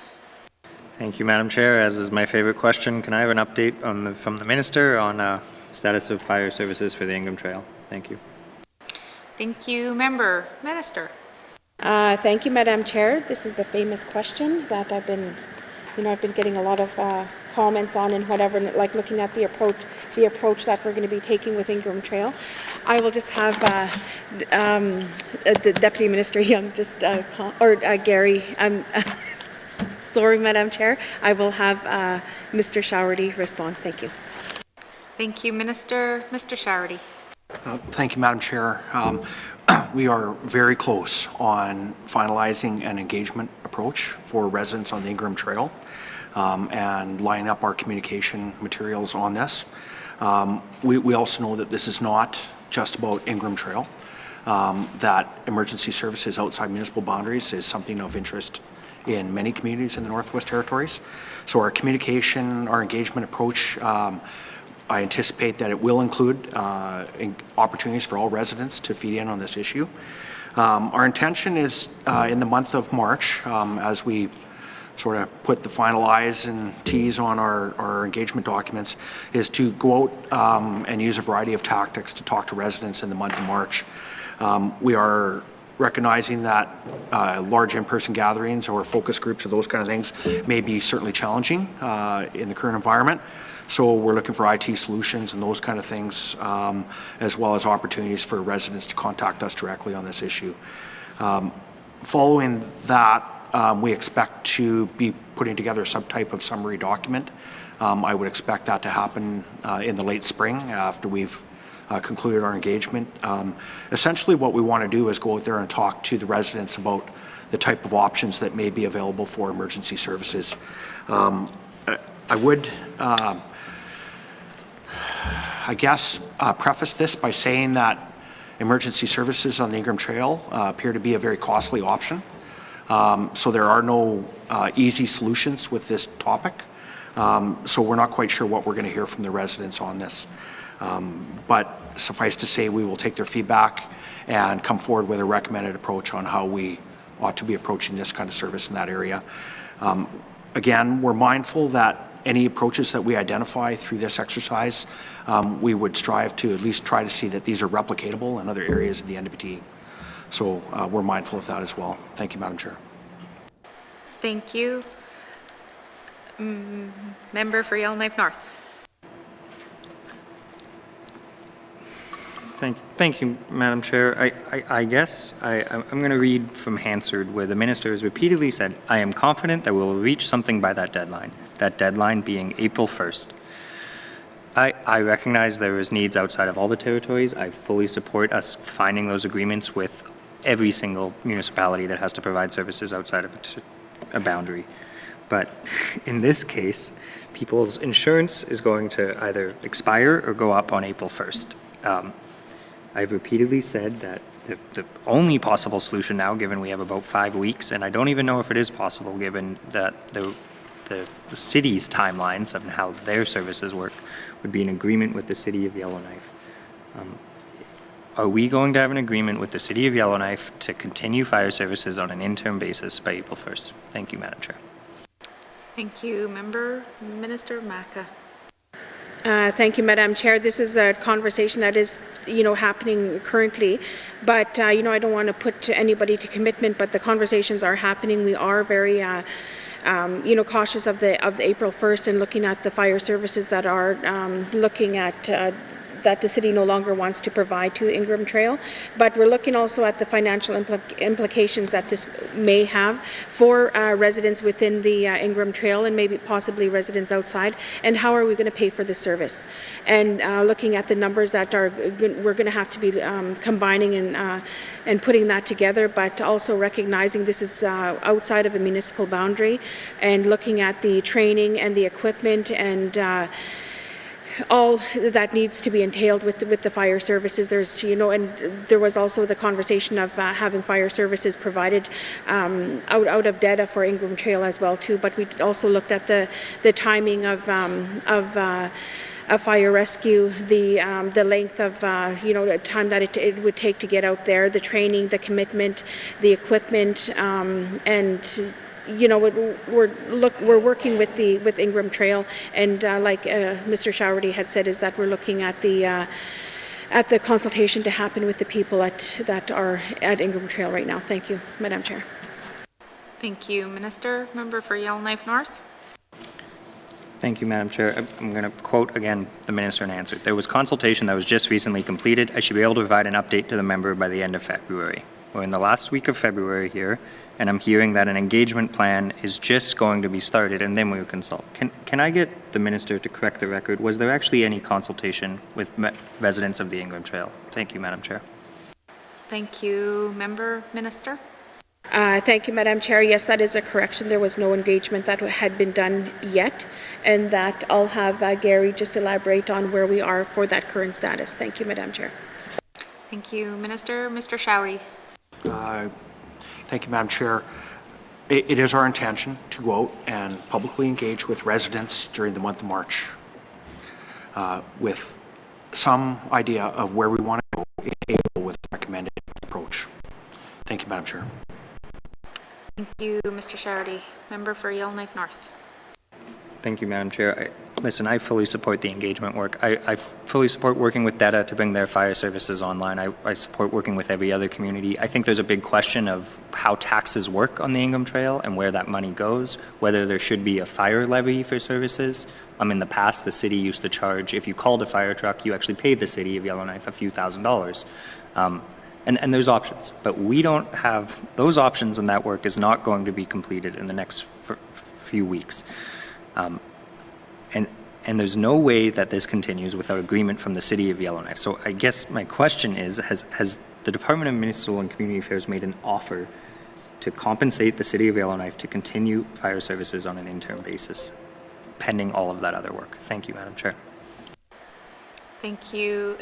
Thank you, Madam Chair. As is my favorite question, can I have an update from the Minister on status of fire services for the Ingram Trail? Thank you. Thank you, Member. Minister. Thank you, Madam Chair. This is the famous question that I've been getting a lot of comments on and whatever, like looking at the approach that we're going to be taking with Ingram Trail. I will just have the Deputy Minister Young Gary. Sorry, Madam Chair. I will have Mr. Showerty respond. Thank you. Thank you, Minister. Mr. Showerty. Thank you, Madam Chair. We are very close on finalizing an engagement approach for residents on the Ingram Trail and lining up our communication materials on this. We also know that this is not just about Ingram Trail, that emergency services outside municipal boundaries is something of interest in many communities in the Northwest Territories. So our communication, our engagement approach I anticipate that it will include opportunities for all residents to feed in on this issue. Our intention is in the month of March, as we sort of put the final I's and T's on our engagement documents, is to go out and use a variety of tactics to talk to residents in the month of March. We are recognizing that large in-person gatherings or focus groups or those kind of things may be certainly challenging in the current environment. So we're looking for IT solutions and those kind of things, as well as opportunities for residents to contact us directly on this issue. Following that, we expect to be putting together some type of summary document. I would expect that to happen in the late spring after we've concluded our engagement. Essentially what we want to do is go out there and talk to the residents about the type of options that may be available for emergency services. I would, I guess, preface this by saying that emergency services on the Ingram Trail appear to be a very costly option. So there are no easy solutions with this topic. So we're not quite sure what we're going to hear from the residents on this. But suffice to say, we will take their feedback and come forward with a recommended approach on how we ought to be approaching this kind of service in that area. Again, we're mindful that any approaches that we identify through this exercise, we would strive to at least try to see that these are replicatable in other areas of the NWT. So we're mindful of that as well. Thank you, Madam Chair. Thank you. Member for Yellowknife North. Thank you, Madam Chair. I guess I'm going to read from Hansard, where the minister has repeatedly said, "I am confident that we will reach something by that deadline being April 1st. I recognize there is needs outside of all the territories. I fully support us finding those agreements with every single municipality that has to provide services outside of a boundary. But in this case, people's insurance is going to either expire or go up on April 1st. I've repeatedly said that the only possible solution now, given we have about 5 weeks, and I don't even know if it is possible given that the city's timelines of how their services work, would be an agreement with the City of Yellowknife. Are we going to have an agreement with the City of Yellowknife to continue fire services on an interim basis by April 1st? Thank you, Madam Chair. Thank you. Member Minister Maca. Thank you, Madam Chair. This is a conversation that is, happening currently, but, I don't want to put anybody to commitment, but the conversations are happening. We are very, cautious of the April 1st and looking at the fire services that are looking at that the city no longer wants to provide to Ingram Trail. But we're looking also at the financial implications that this may have for residents within the Ingram Trail and maybe possibly residents outside, and how are we going to pay for the service. And looking at the numbers that we're going to have to be combining and putting that together, but also recognizing this is outside of a municipal boundary, and looking at the training and the equipment and all that needs to be entailed with the fire services. There's, and there was also the conversation of having fire services provided out of DEDA for Ingram Trail as well too. But we also looked at the timing of fire rescue, the length of the time that it would take to get out there, the training, the commitment, the equipment, and we're working with Ingram Trail, and like Mr. Showerty had said, is that we're looking at the consultation to happen with the people that are at Ingram Trail right now. Thank you, Madam Chair. Thank you, Minister. Member for Yellowknife North. Thank you, Madam Chair. I'm going to quote again the minister in answer. There was consultation that was just recently completed. I should be able to provide an update to the member by the end of February. We're in the last week of February here, and I'm hearing that an engagement plan is just going to be started, and then we will consult. Can I get the minister to correct the record? Was there actually any consultation with residents of the Ingram Trail? Thank you, Madam Chair. Thank you, Minister. Thank you, Madam Chair. Yes, that is a correction. There was no engagement that had been done yet, and that I'll have Gary just elaborate on where we are for that current status. Thank you, Madam Chair. Thank you, Minister. Mr. Showery. Thank you, Madam Chair. It is our intention to go out and publicly engage with residents during the month of March. with some idea of where we want to go in April with the recommended approach. Thank you, Madam Chair. Thank you, Mr. Shardy. Member for Yellowknife North. Thank you, Madam Chair. Listen, I fully support the engagement work. I fully support working with DETA to bring their fire services online. I support working with every other community. I think there's a big question of how taxes work on the Ingram Trail and where that money goes, whether there should be a fire levy for services. In the past, the city used to charge, if you called a fire truck, you actually paid the city of Yellowknife a few $1,000s. And there's options, but we don't have those options, and that work is not going to be completed in the next few weeks. And there's no way that this continues without agreement from the City of Yellowknife. So I guess my question is, has the Department of Municipal and Community Affairs made an offer to compensate the City of Yellowknife to continue fire services on an interim basis, pending all of that other work? Thank you, Madam Chair. Thank you,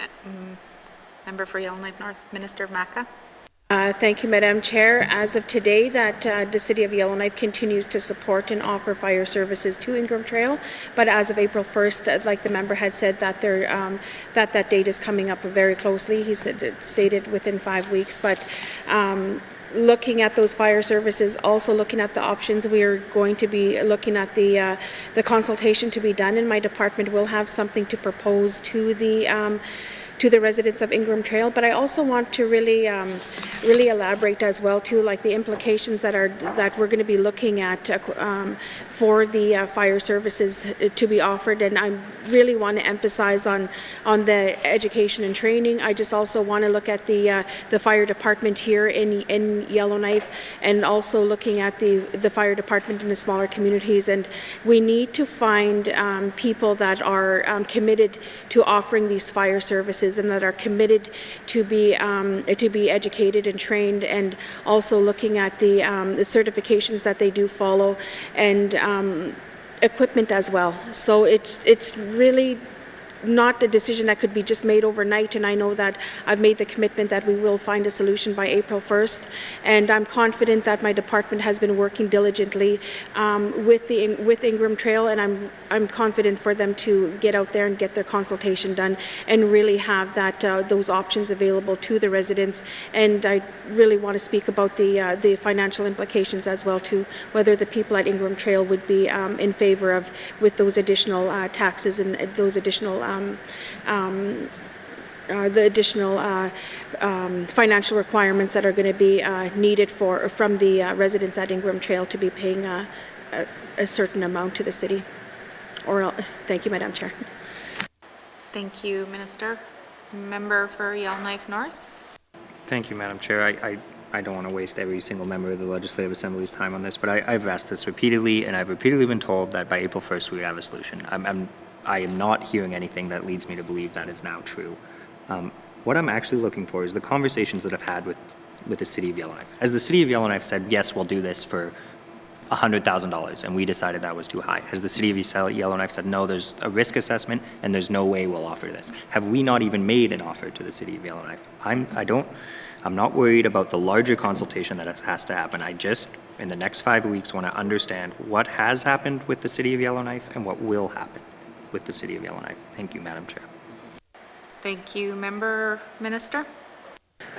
Member for Yellowknife North, Minister of Maca. Thank you, Madam Chair. As of today, that the City of Yellowknife continues to support and offer fire services to Ingram Trail, but as of April 1st, like the member had said, that that date is coming up very closely. He stated within 5 weeks, but looking at those fire services, also looking at the options, we are going to be looking at the consultation to be done, and my department will have something to propose to the residents of Ingram Trail. But I also want to really elaborate as well too, like the implications that we're going to be looking at for the fire services to be offered, and I really want to emphasize on the education and training. I just also want to look at the fire department here in Yellowknife, and also looking at the fire department in the smaller communities. And we need to find people that are committed to offering these fire services, and that are committed to be educated and trained, and also looking at the certifications that they do follow, and equipment as well. So it's really not a decision that could be just made overnight, and I know that I've made the commitment that we will find a solution by April 1st, and I'm confident that my department has been working diligently with Ingram Trail, and I'm confident for them to get out there and get their consultation done and really have those options available to the residents. And I really want to speak about the financial implications as well too, whether the people at Ingram Trail would be in favor of with those additional taxes and those additional financial requirements that are going to be needed from the residents at Ingram Trail to be paying a certain amount to the city. Thank you, Madam Chair. Thank you, Minister. Member for Yellowknife North. Thank you, Madam Chair. I don't want to waste every single member of the Legislative Assembly's time on this, but I've asked this repeatedly, and I've repeatedly been told that by April 1st we have a solution. I am not hearing anything that leads me to believe that is now true. What I'm actually looking for is the conversations that I've had with the City of Yellowknife. As the City of Yellowknife said, yes, we'll do this for $100,000, and we decided that was too high. Has the City of Yellowknife said, no, there's a risk assessment, and there's no way we'll offer this? Have we not even made an offer to the City of Yellowknife? I'm not worried about the larger consultation that has to happen. I just, in the next 5 weeks, want to understand what has happened with the City of Yellowknife and what will happen with the City of Yellowknife. Thank you, Madam Chair. Thank you, Minister.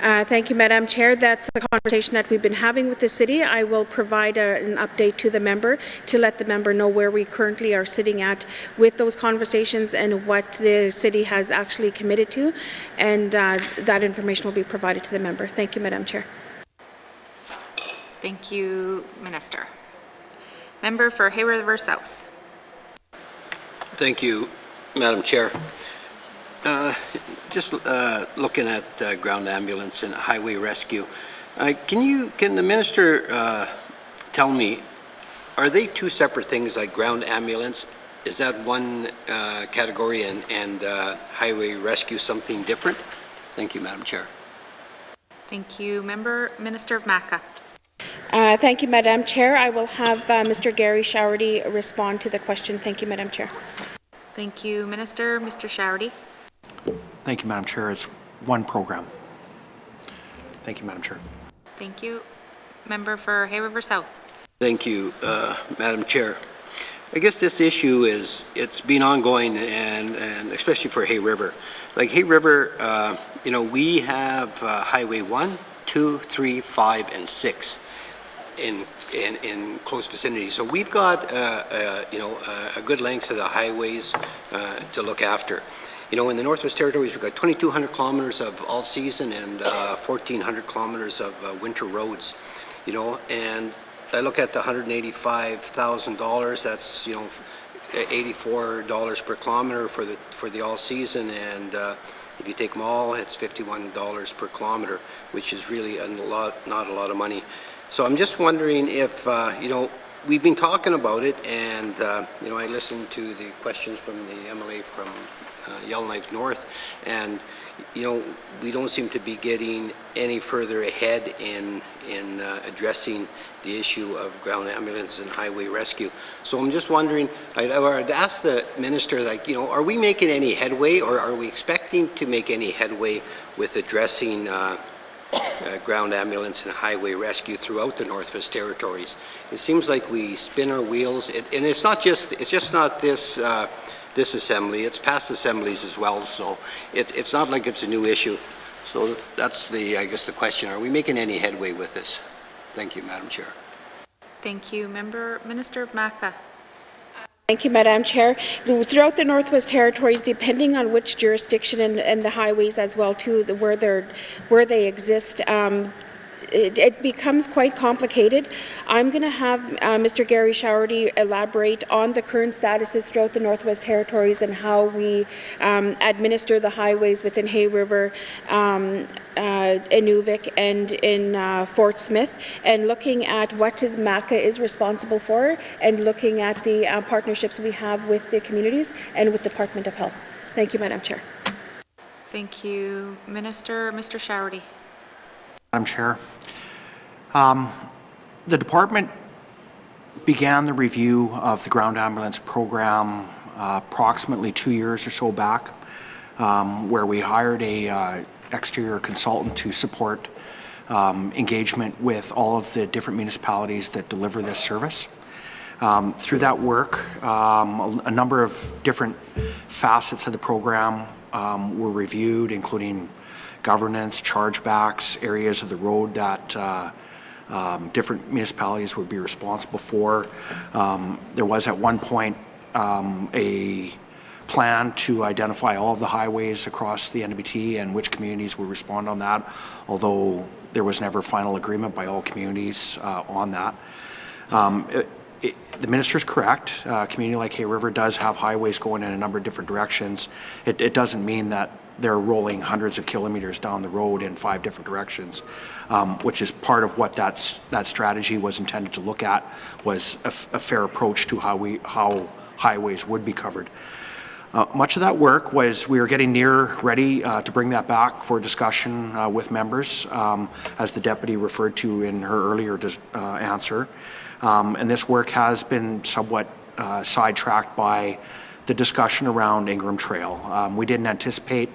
Thank you, Madam Chair. That's a conversation that we've been having with the city. I will provide an update to the member to let the member know where we currently are sitting at with those conversations and what the city has actually committed to, and that information will be provided to the member. Thank you, Madam Chair. Thank you, Minister. Member for Hay River South. Thank you, Madam Chair. Just looking at ground ambulance and highway rescue, can the minister tell me, are they two separate things, like ground ambulance? Is that one category, and highway rescue something different? Thank you, Madam Chair. Thank you, Minister of Maca. Thank you, Madam Chair. I will have Mr. Gary Showerty respond to the question. Thank you, Madam Chair. Thank you, Minister. Mr. Showerty. Thank you, Madam Chair. It's one program. Thank you, Madam Chair. Thank you. Member for Hay River South. Thank you, Madam Chair. I guess this issue it's been ongoing, and especially for Hay River. Like Hay River, you know, we have Highway 1, 2, 3, 5, and 6 in close vicinity. So we've got, you know, a good length of the highways to look after. You know, in the Northwest Territories, we've got 2,200 kilometers of all-season and 1,400 kilometers of winter roads. You know, and I look at the $185,000. That's, you know, $84 per kilometer for the all-season, and if you take them all, it's $51 per kilometer, which is really not a lot of money. So I'm just wondering if, you know, we've been talking about it, and, you know, I listened to the questions from the MLA from Yellowknife North, and, you know, we don't seem to be getting any further ahead in addressing the issue of ground ambulance and highway rescue. So I'm just wondering, I'd ask the minister, like, you know, are we making any headway, or are we expecting to make any headway with addressing ground ambulance and highway rescue throughout the Northwest Territories? It seems like we spin our wheels, and it's just not this this assembly, it's past assemblies as well, so it's not like it's a new issue. So that's I guess the question, are we making any headway with this? Thank you, Madam Chair. Thank you. Minister Maka. Thank you, Madam Chair. Throughout the Northwest Territories, depending on which jurisdiction and the highways as well too, where they exist, it becomes quite complicated. I'm going to have Mr. Gary Showerty elaborate on the current statuses throughout the Northwest Territories and how we administer the highways within Hay River, Inuvik, and in Fort Smith, and looking at what MACA is responsible for, and looking at the partnerships we have with the communities and with the Department of Health. Thank you, Madam Chair. Thank you. Mr. Showerty. Madam Chair, the department began the review of the ground ambulance program approximately 2 years or so back, where we hired a exterior consultant to support engagement with all of the different municipalities that deliver this service. Through that work, a number of different facets of the program were reviewed, including governance, chargebacks, areas of the road that different municipalities would be responsible for. There was at one point a plan to identify all of the highways across the NWT and which communities would respond on that, although there was never final agreement by all communities on that. The minister is correct. A community like Hay River does have highways going in a number of different directions. It doesn't mean that they're rolling hundreds of kilometers down the road in 5 different directions, which is part of what that strategy was intended to look at, was a fair approach to how highways would be covered. Much of that work was we were getting ready to bring that back for discussion with members, as the deputy referred to in her earlier answer. And this work has been somewhat sidetracked by the discussion around Ingram Trail. We didn't anticipate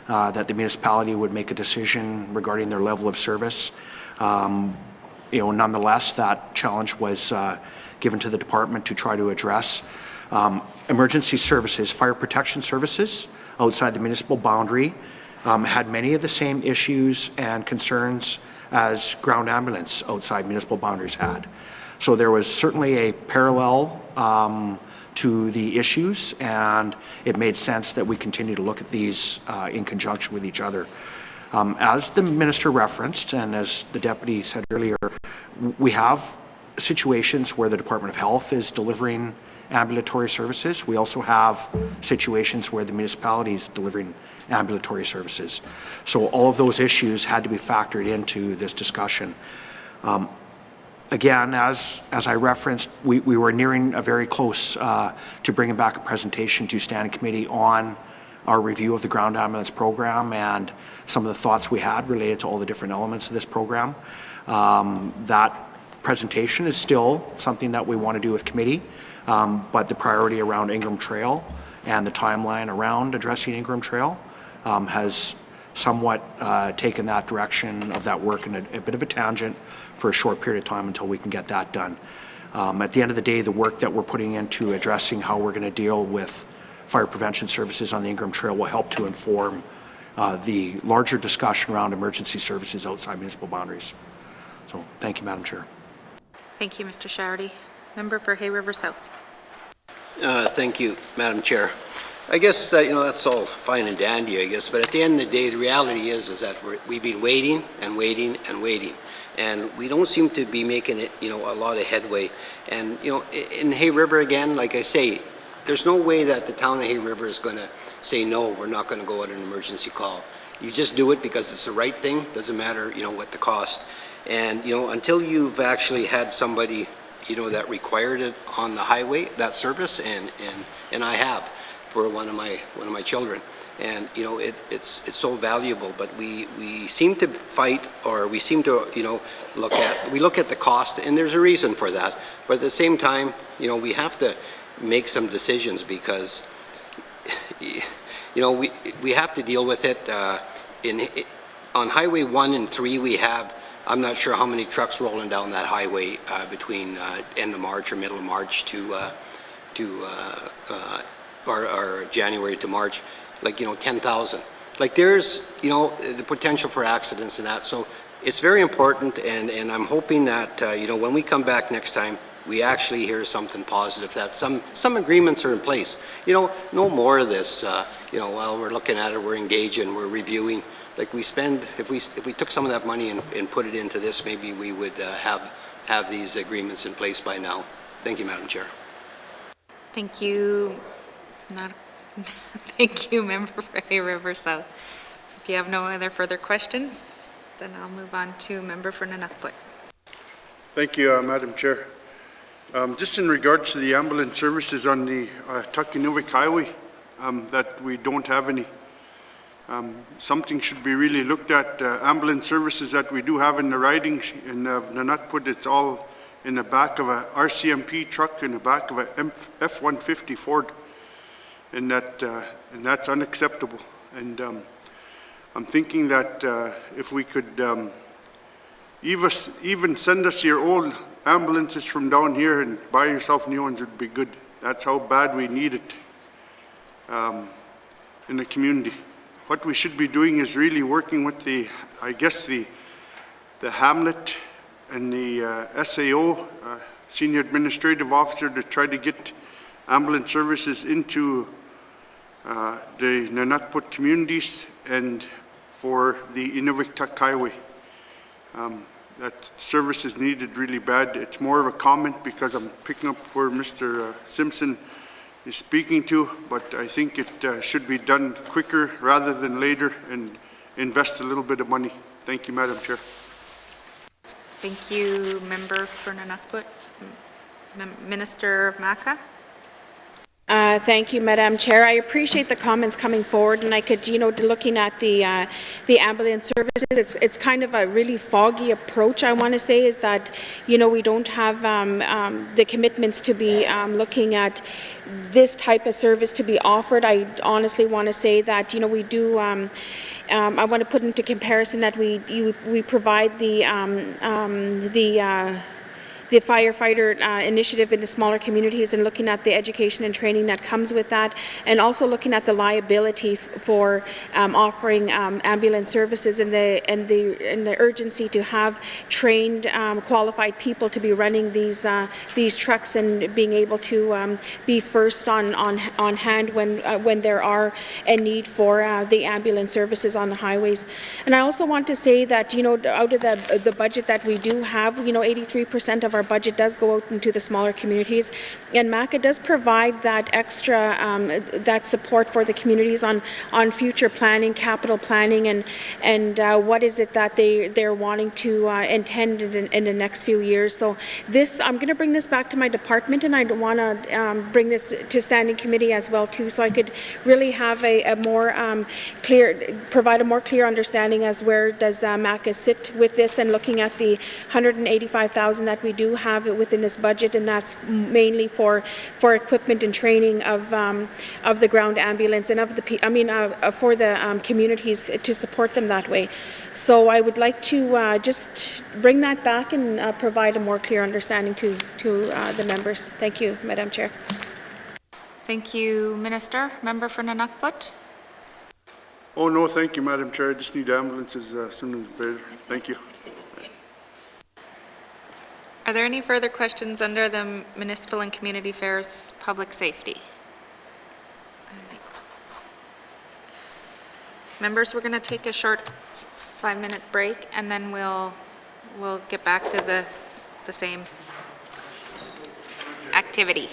that the municipality would make a decision regarding their level of service. You know, nonetheless, that challenge was given to the department to try to address. Emergency services, fire protection services outside the municipal boundary had many of the same issues and concerns as ground ambulance outside municipal boundaries had. So there was certainly a parallel to the issues, and it made sense that we continue to look at these in conjunction with each other. As the minister referenced, and as the deputy said earlier, we have situations where the Department of Health is delivering ambulatory services. We also have situations where the municipality is delivering ambulatory services. So all of those issues had to be factored into this discussion. Again, as I referenced, we were nearing a very close to bringing back a presentation to Standing Committee on our review of the ground ambulance program and some of the thoughts we had related to all the different elements of this program. That presentation is still something that we want to do with committee, but the priority around Ingram Trail and the timeline around addressing Ingram Trail has somewhat taken that direction of that work in a bit of a tangent for a short period of time until we can get that done. At the end of the day, the work that we're putting into addressing how we're going to deal with fire prevention services on the Ingram Trail will help to inform the larger discussion around emergency services outside municipal boundaries. So thank you, Madam Chair. Thank you, Mr. Showerty. Member for Hay River South. Thank you, Madam Chair. I guess that, that's all fine and dandy, I guess, but at the end of the day, the reality is that we've been waiting and waiting and waiting, and we don't seem to be making it, a lot of headway. And, in Hay River, again, like I say, there's no way that the town of Hay River is going to say, no, we're not going to go on an emergency call. You just do it because it's the right thing, doesn't matter, what the cost. And, until you've actually had somebody, that required it on the highway, that service, and I have for one of my children. And, it's so valuable, but we seem to fight, or we seem to, look at the cost, and there's a reason for that. But at the same time, we have to make some decisions because, we have to deal with it. On Highway 1 and 3, we have, I'm not sure how many trucks rolling down that highway between end of March or middle of March or January to March, like, 10,000. Like, there's, the potential for accidents and that. So it's very important, and I'm hoping that, when we come back next time, we actually hear something positive, that some agreements are in place. No more of this, while we're looking at it, we're engaging, we're reviewing. Like, we spend, if we took some of that money and put it into this, maybe we would have these agreements in place by now. Thank you, Madam Chair. Thank you. Thank you, Member for Hay River South. If you have no other further questions, then I'll move on to Member for Nunavut. Thank you, Madam Chair. Just in regards to the ambulance services on the Tuk-Inuvik Highway, that we don't have any. Something should be really looked at. Ambulance services that we do have in the ridings in Nunavut, it's all in the back of a RCMP truck, in the back of a F-150 Ford, and that's unacceptable. And I'm thinking that if we could even send us your old ambulances from down here and buy yourself new ones would be good. That's how bad we need it in the community. What we should be doing is really working with the Hamlet and the SAO, Senior Administrative Officer, to try to get ambulance services into the Nunavut communities and for the Inuvik-Tuk Highway. That service is needed really bad. It's more of a comment because I'm picking up where Mr. Simpson is speaking to, but I think it should be done quicker rather than later and invest a little bit of money. Thank you, Madam Chair. Thank you, Member for Nunavut. Minister Maka. Thank you, Madam Chair. I appreciate the comments coming forward, and I could, looking at the ambulance services, it's kind of a really foggy approach. I want to say is that, we don't have the commitments to be looking at this type of service to be offered. I honestly want to say that, we do. I want to put into comparison that we provide the firefighter initiative in the smaller communities, and looking at the education and training that comes with that, and also looking at the liability for offering ambulance services and the urgency to have trained, qualified people to be running these trucks and being able to be first on hand when there are a need for the ambulance services on the highways. And I also want to say that out of the budget that we do have, 83% of our budget does go out into the smaller communities, and MACA does provide that extra that support for the communities on future planning, capital planning, and what is it that they're wanting to intend in the next few years. So I'm going to bring this back to my department, and I want to bring this to standing committee as well too, so I could really have a more provide a more clear understanding as where does MACA sit with this, and looking at the $185,000 that we do do have it within this budget, and that's mainly for equipment and training of the ground ambulance and of the for the communities to support them that way. So I would like to just bring that back and provide a more clear understanding to the members. Thank you, Madam Chair. Thank you, Minister. Member for Nunukput. Oh, no, thank you, Madam Chair. I just need ambulances as soon as better. Thank you. Are there any further questions under the Municipal and Community Affairs Public Safety? Members, we're going to take a short 5-minute break, and then we'll get back to the same activity.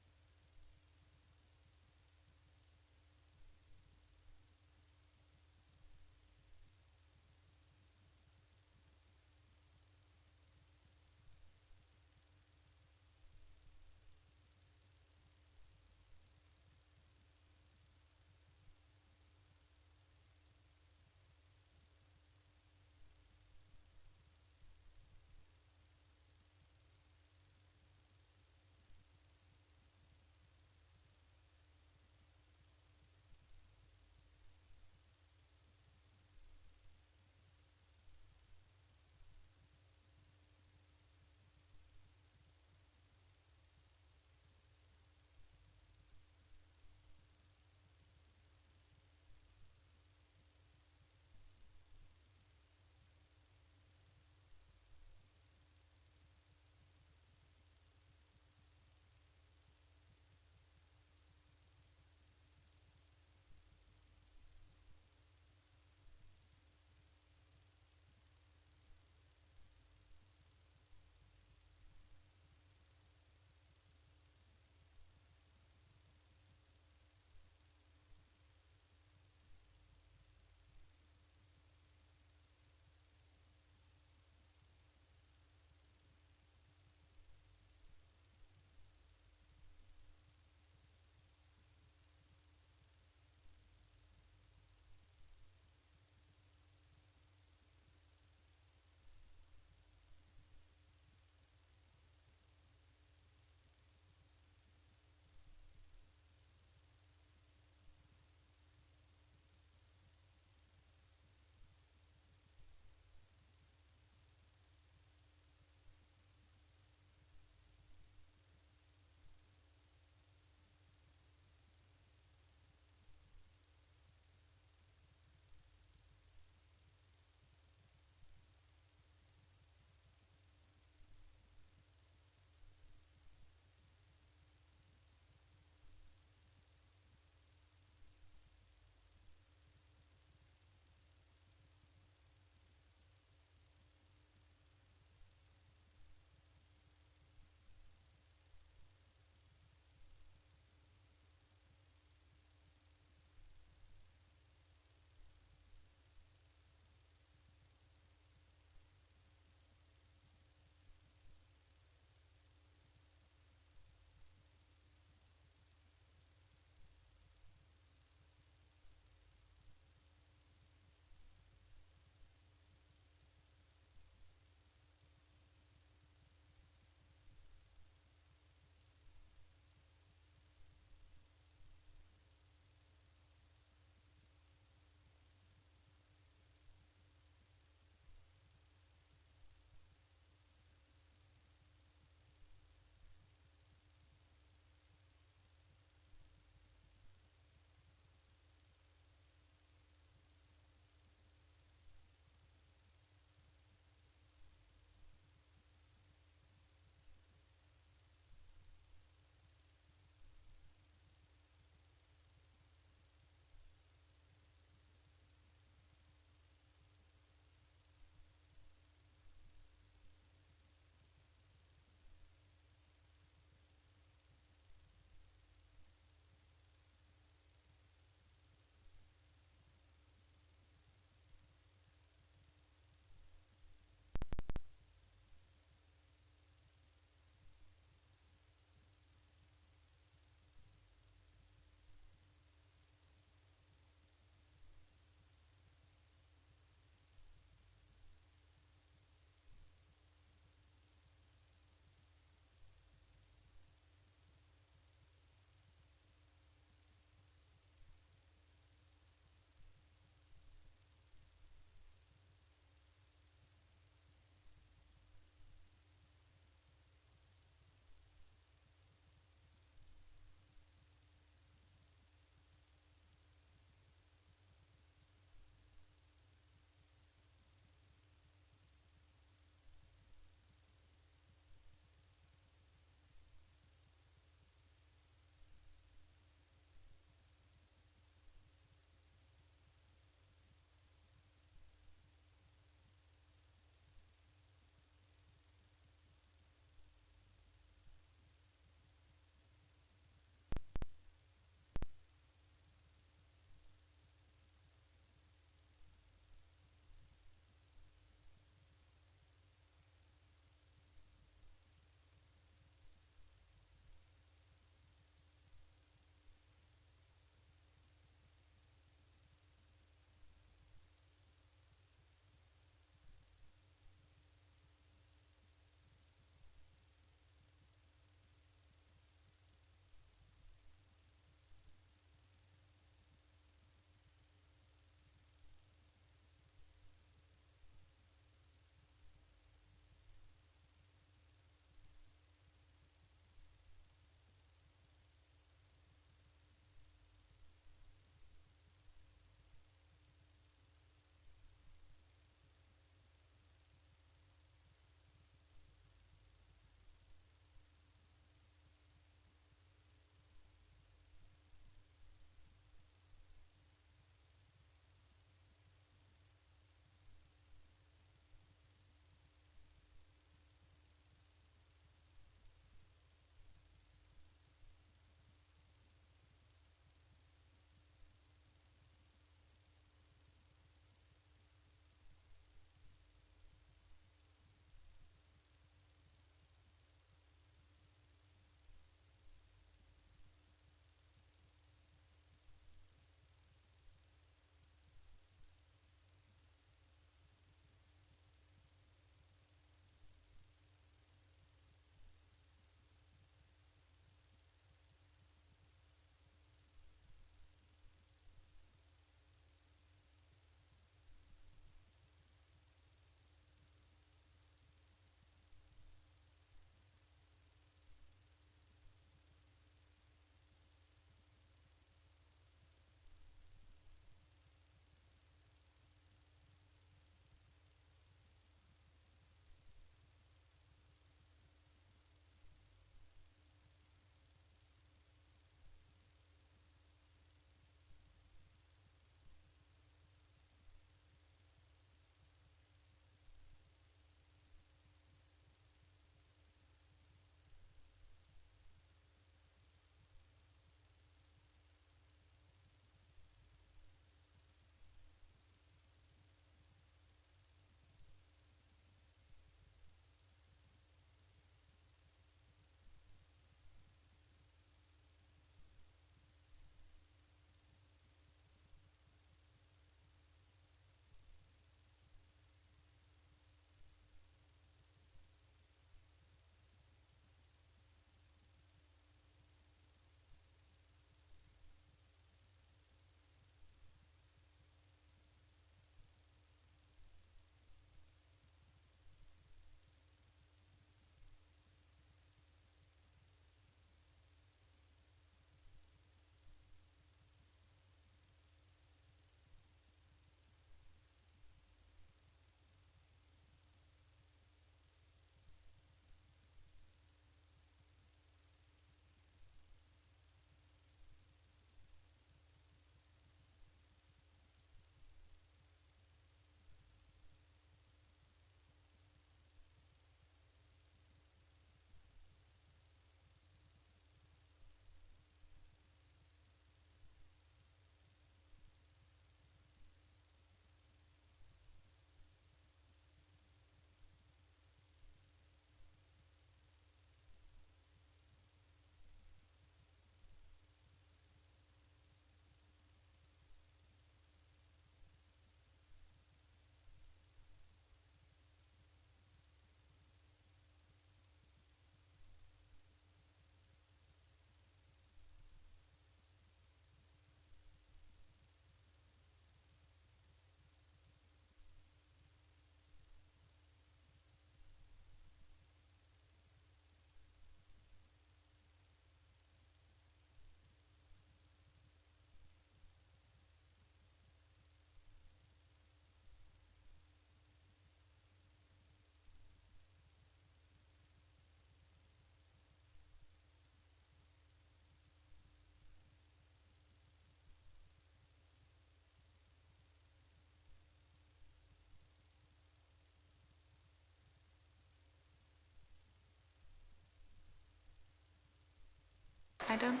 item.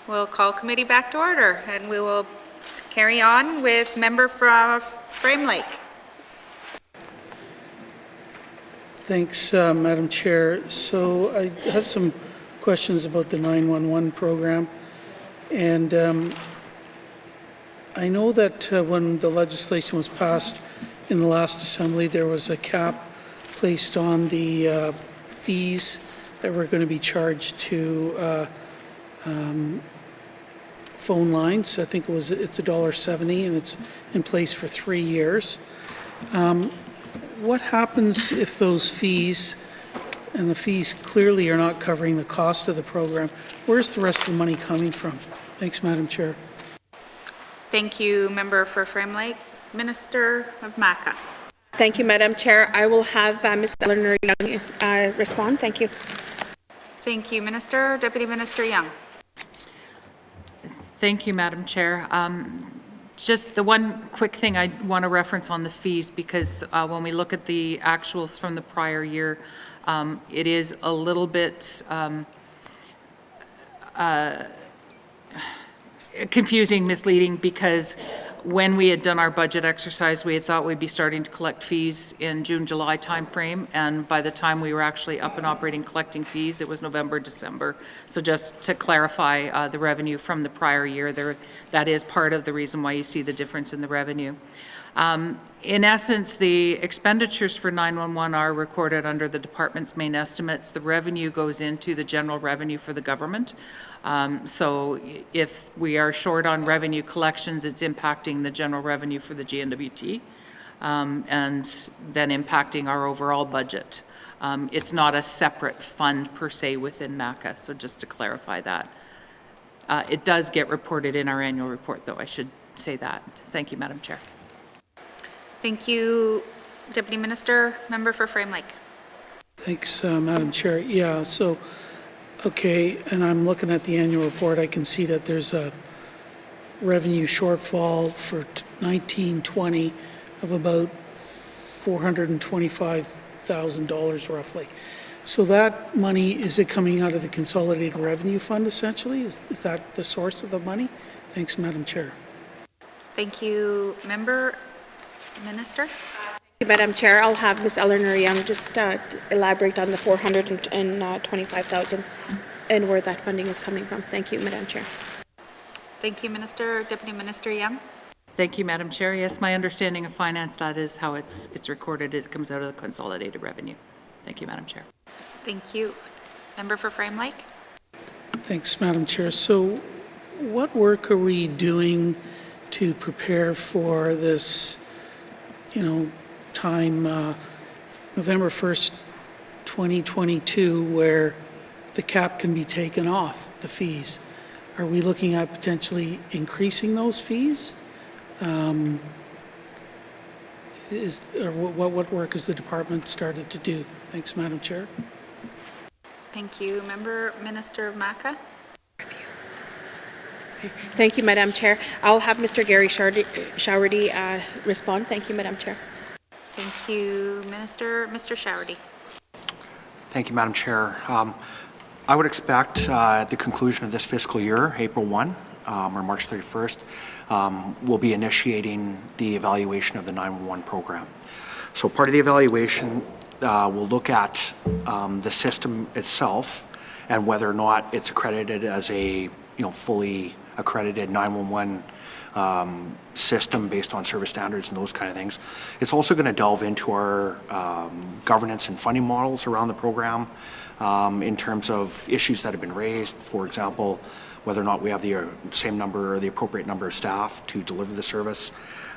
We'll call committee back to order, and we will carry on with member from Frame Lake. Thanks, Madam Chair. So I have some questions about the 911 program. And I know that when the legislation was passed in the last assembly, there was a cap placed on the fees that were going to be charged to phone lines. I think it's $1.70, and it's in place for 3 years. What happens if those fees, and the fees clearly are not covering the cost of the program? Where's the rest of the money coming from? Thanks, Madam Chair. Thank you, member for Frame Lake. Minister of Maca. Thank you, Madam Chair. I will have Ms. Eleanor Young respond. Thank you. Thank you, Minister. Deputy Minister Young. Thank you, Madam Chair. Just the one quick thing I want to reference on the fees, because when we look at the actuals from the prior year, it is a little bit confusing, misleading, because when we had done our budget exercise, we had thought we'd be starting to collect fees in June, July timeframe, and by the time we were actually up and operating collecting fees, it was November, December. So just to clarify the revenue from the prior year, that is part of the reason why you see the difference in the revenue. In essence, the expenditures for 911 are recorded under the department's main estimates. The revenue goes into the general revenue for the government. So if we are short on revenue collections, it's impacting the general revenue for the GNWT, and then impacting our overall budget. It's not a separate fund per se within MACA, so just to clarify that. It does get reported in our annual report, though, I should say that. Thank you, Madam Chair. Thank you, Deputy Minister. Member for Frame Lake. Thanks, Madam Chair. Yeah, so, okay, and I'm looking at the annual report. I can see that there's a revenue shortfall for 1920 of about $425,000 roughly. So that money, is it coming out of the Consolidated Revenue Fund essentially? Is that the source of the money? Thanks, Madam Chair. Thank you, Member. Minister. Thank you, Madam Chair. I'll have Ms. Eleanor Young just elaborate on the $425,000 and where that funding is coming from. Thank you, Madam Chair. Thank you, Minister. Deputy Minister Young. Thank you, Madam Chair. Yes, my understanding of finance, that is how it's recorded. It comes out of the consolidated revenue. Thank you, Madam Chair. Thank you. Member for Frame Lake. Thanks, Madam Chair. So what work are we doing to prepare for this, time, November 1st, 2022, where the cap can be taken off, the fees? Are we looking at potentially increasing those fees? What work has the department started to do? Thanks, Madam Chair. Thank you. Member Minister of Maca. Thank you, Madam Chair. I'll have Mr. Gary Showerty respond. Thank you, Madam Chair. Thank you, Minister. Mr. Showerty. Thank you, Madam Chair. I would expect at the conclusion of this fiscal year, April 1 or March 31st, we'll be initiating the evaluation of the 911 program. So part of the evaluation will look at the system itself and whether or not it's accredited as a fully accredited 911 system based on service standards and those kind of things. It's also going to delve into our governance and funding models around the program in terms of issues that have been raised. For example, whether or not we have the same number or the appropriate number of staff to deliver the service.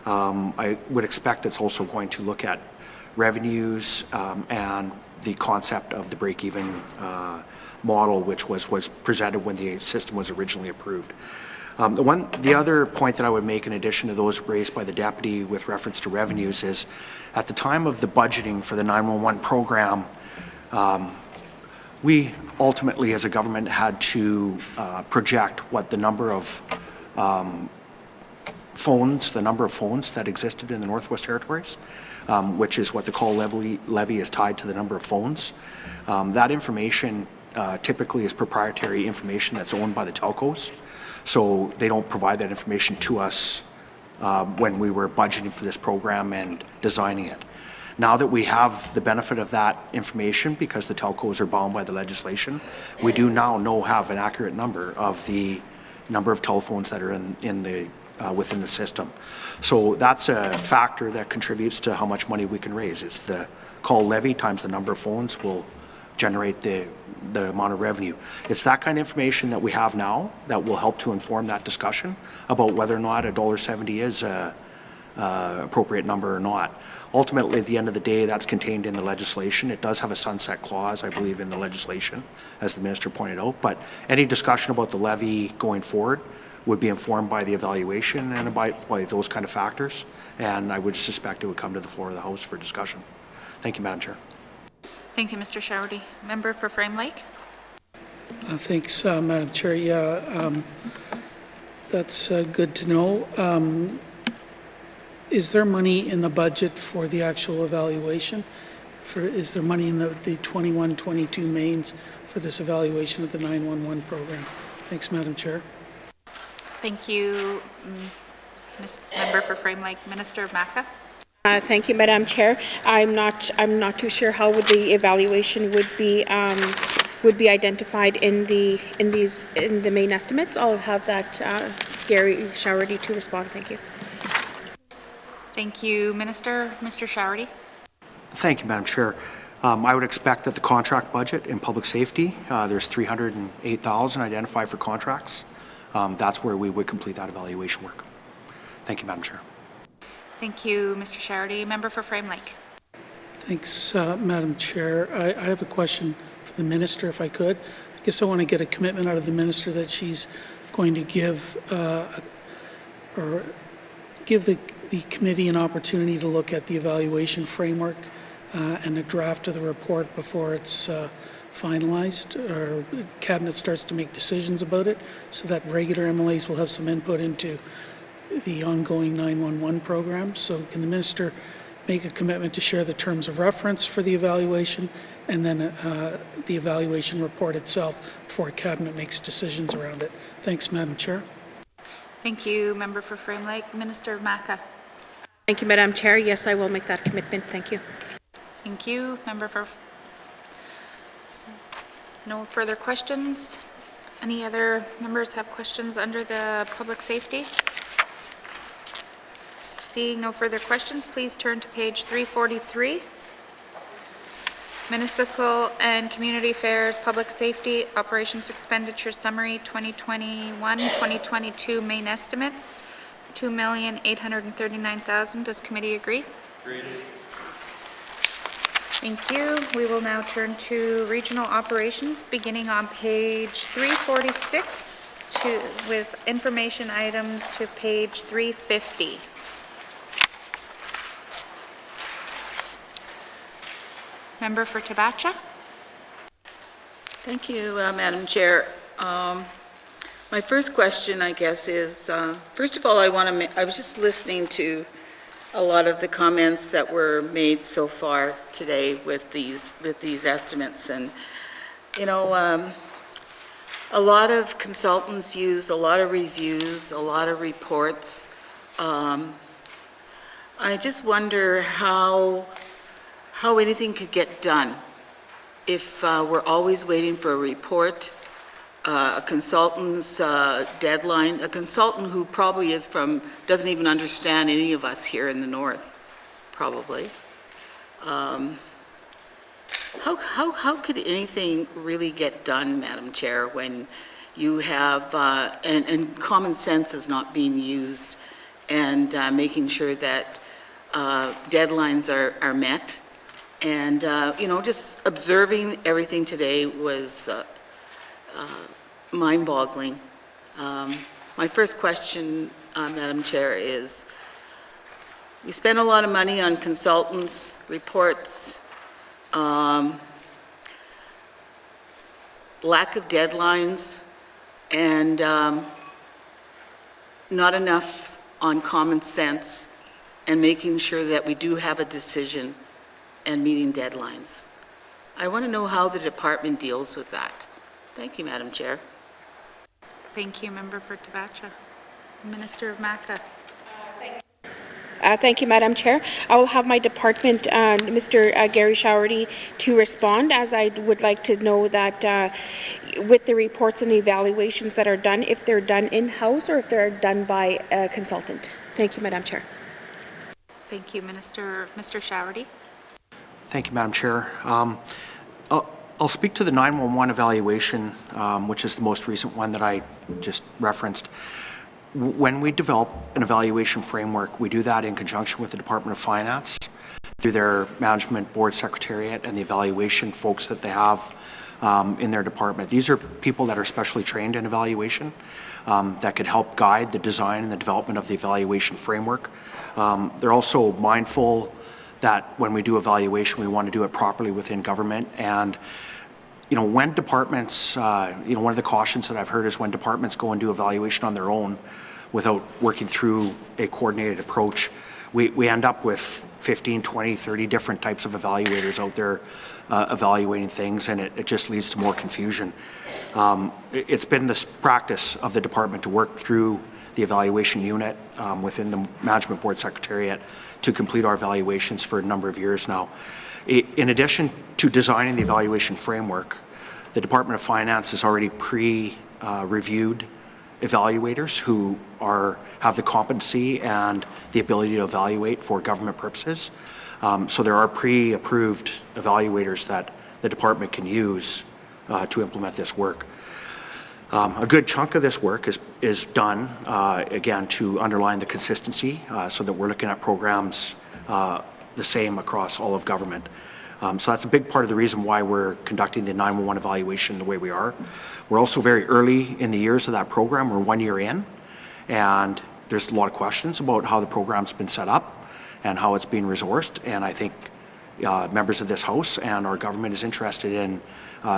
I would expect it's also going to look at revenues and the concept of the break-even model, which was presented when the system was originally approved. The other point that I would make in addition to those raised by the deputy with reference to revenues is at the time of the budgeting for the 911 program, we ultimately as a government had to project what the number of phones that existed in the Northwest Territories, which is what the call levy is tied to the number of phones. That information typically is proprietary information that's owned by the telcos. So they don't provide that information to us when we were budgeting for this program and designing it. Now that we have the benefit of that information, because the telcos are bound by the legislation, we do now have an accurate number of the number of telephones that are in the within the system. So that's a factor that contributes to how much money we can raise. It's the call levy times the number of phones will generate the amount of revenue. It's that kind of information that we have now that will help to inform that discussion about whether or not $1.70 is a appropriate number or not. Ultimately, at the end of the day, that's contained in the legislation. It does have a sunset clause, I believe, in the legislation, as the minister pointed out, but any discussion about the levy going forward would be informed by the evaluation and by those kind of factors, and I would suspect it would come to the floor of the House for discussion. Thank you, Madam Chair. Thank you, Mr. Showerty. Member for Frame Lake. Thanks, Madam Chair. Yeah, that's good to know. Is there money in the budget for the actual evaluation? Is there money in the 21-22 mains for this evaluation of the 911 program? Thanks, Madam Chair. Thank you, Member for Frame Lake. Minister Maca. Thank you, Madam Chair. I'm not too sure how the evaluation would be identified in the main estimates. I'll have that Gary Showerty to respond. Thank you. Thank you, Minister. Mr. Showerty. Thank you, Madam Chair. I would expect that the contract budget in public safety, there's $308,000 identified for contracts. That's where we would complete that evaluation work. Thank you, Madam Chair. Thank you, Mr. Showerty. Member for Frame Lake. Thanks, Madam Chair. I have a question for the minister, if I could. I guess I want to get a commitment out of the minister that she's going to give the committee an opportunity to look at the evaluation framework and a draft of the report before it's finalized, or Cabinet starts to make decisions about it, so that regular MLAs will have some input into the ongoing 911 program. So can the minister make a commitment to share the terms of reference for the evaluation and then the evaluation report itself before Cabinet makes decisions around it? Thanks, Madam Chair. Thank you, Member for Frame Lake. Minister Maca. Thank you, Madam Chair. Yes, I will make that commitment. Thank you. Thank you, Member for. No further questions. Any other members have questions under the public safety? Seeing no further questions, please turn to page 343. Municipal and Community Affairs Public Safety Operations Expenditure Summary 2021-2022 main estimates, $2,839,000. Does committee agree? Agreed. Thank you. We will now turn to regional operations, beginning on page 346 with information items to page 350. Member for Tabacha. Thank you, Madam Chair. My first question, I guess, is first of all, I was just listening to a lot of the comments that were made so far today with these estimates, and you know, a lot of consultants use a lot of reviews, a lot of reports. I just wonder how anything could get done if we're always waiting for a report, a consultant's deadline, a consultant who probably doesn't even understand any of us here in the north, probably. How could anything really get done, Madam Chair, when you have, and common sense is not being used, and making sure that deadlines are met? And, you know, just observing everything today was mind-boggling. My first question, Madam Chair, is we spend a lot of money on consultants, reports, lack of deadlines, and not enough on common sense and making sure that we do have a decision and meeting deadlines. I want to know how the department deals with that. Thank you, Madam Chair. Thank you, Member for Tabacha. Minister Maca. Thank you, Madam Chair. I will have my department, Mr. Gary Showerty, to respond, as I would like to know that with the reports and the evaluations that are done, if they're done in-house or if they're done by a consultant. Thank you, Madam Chair. Thank you, Mr. Showerty. Thank you, Madam Chair. I'll speak to the 911 evaluation, which is the most recent one that I just referenced. When we develop an evaluation framework, we do that in conjunction with the Department of Finance through their management board secretariat and the evaluation folks that they have in their department. These are people that are specially trained in evaluation that could help guide the design and the development of the evaluation framework. They're also mindful that when we do evaluation, we want to do it properly within government. And when departments, one of the cautions that I've heard is when departments go and do evaluation on their own without working through a coordinated approach, we end up with 15, 20, 30 different types of evaluators out there evaluating things, and it just leads to more confusion. It's been this practice of the department to work through the evaluation unit within the management board secretariat to complete our evaluations for a number of years now. In addition to designing the evaluation framework, the Department of Finance has already pre-reviewed evaluators who have the competency and the ability to evaluate for government purposes. So there are pre-approved evaluators that the department can use to implement this work. A good chunk of this work is done, again, to underline the consistency so that we're looking at programs the same across all of government. So that's a big part of the reason why we're conducting the 911 evaluation the way we are. We're also very early in the years of that program. We're 1 year in, and there's a lot of questions about how the program's been set up and how it's being resourced. And I think members of this House and our government is interested in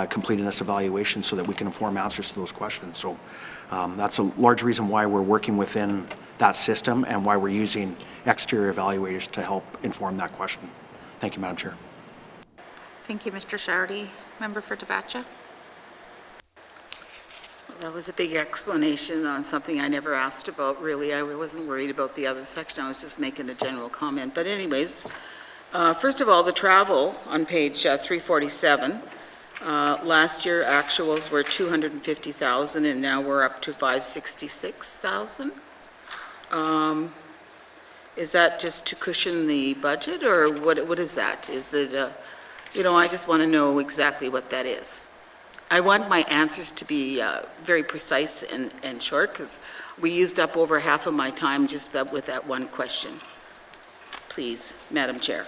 completing this evaluation so that we can inform answers to those questions. So that's a large reason why we're working within that system and why we're using exterior evaluators to help inform that question. Thank you, Madam Chair. Thank you, Mr. Showerty. Member for Tabacha. Well, that was a big explanation on something I never asked about, really. I wasn't worried about the other section. I was just making a general comment. But anyways, first of all, the travel on page 347. Last year actuals were 250,000 and now we're up to 566,000. Is that just to cushion the budget, or what is that? Is it, I just want to know exactly what that is. I want my answers to be very precise and short, because we used up over half of my time just with that one question. Please, Madam Chair.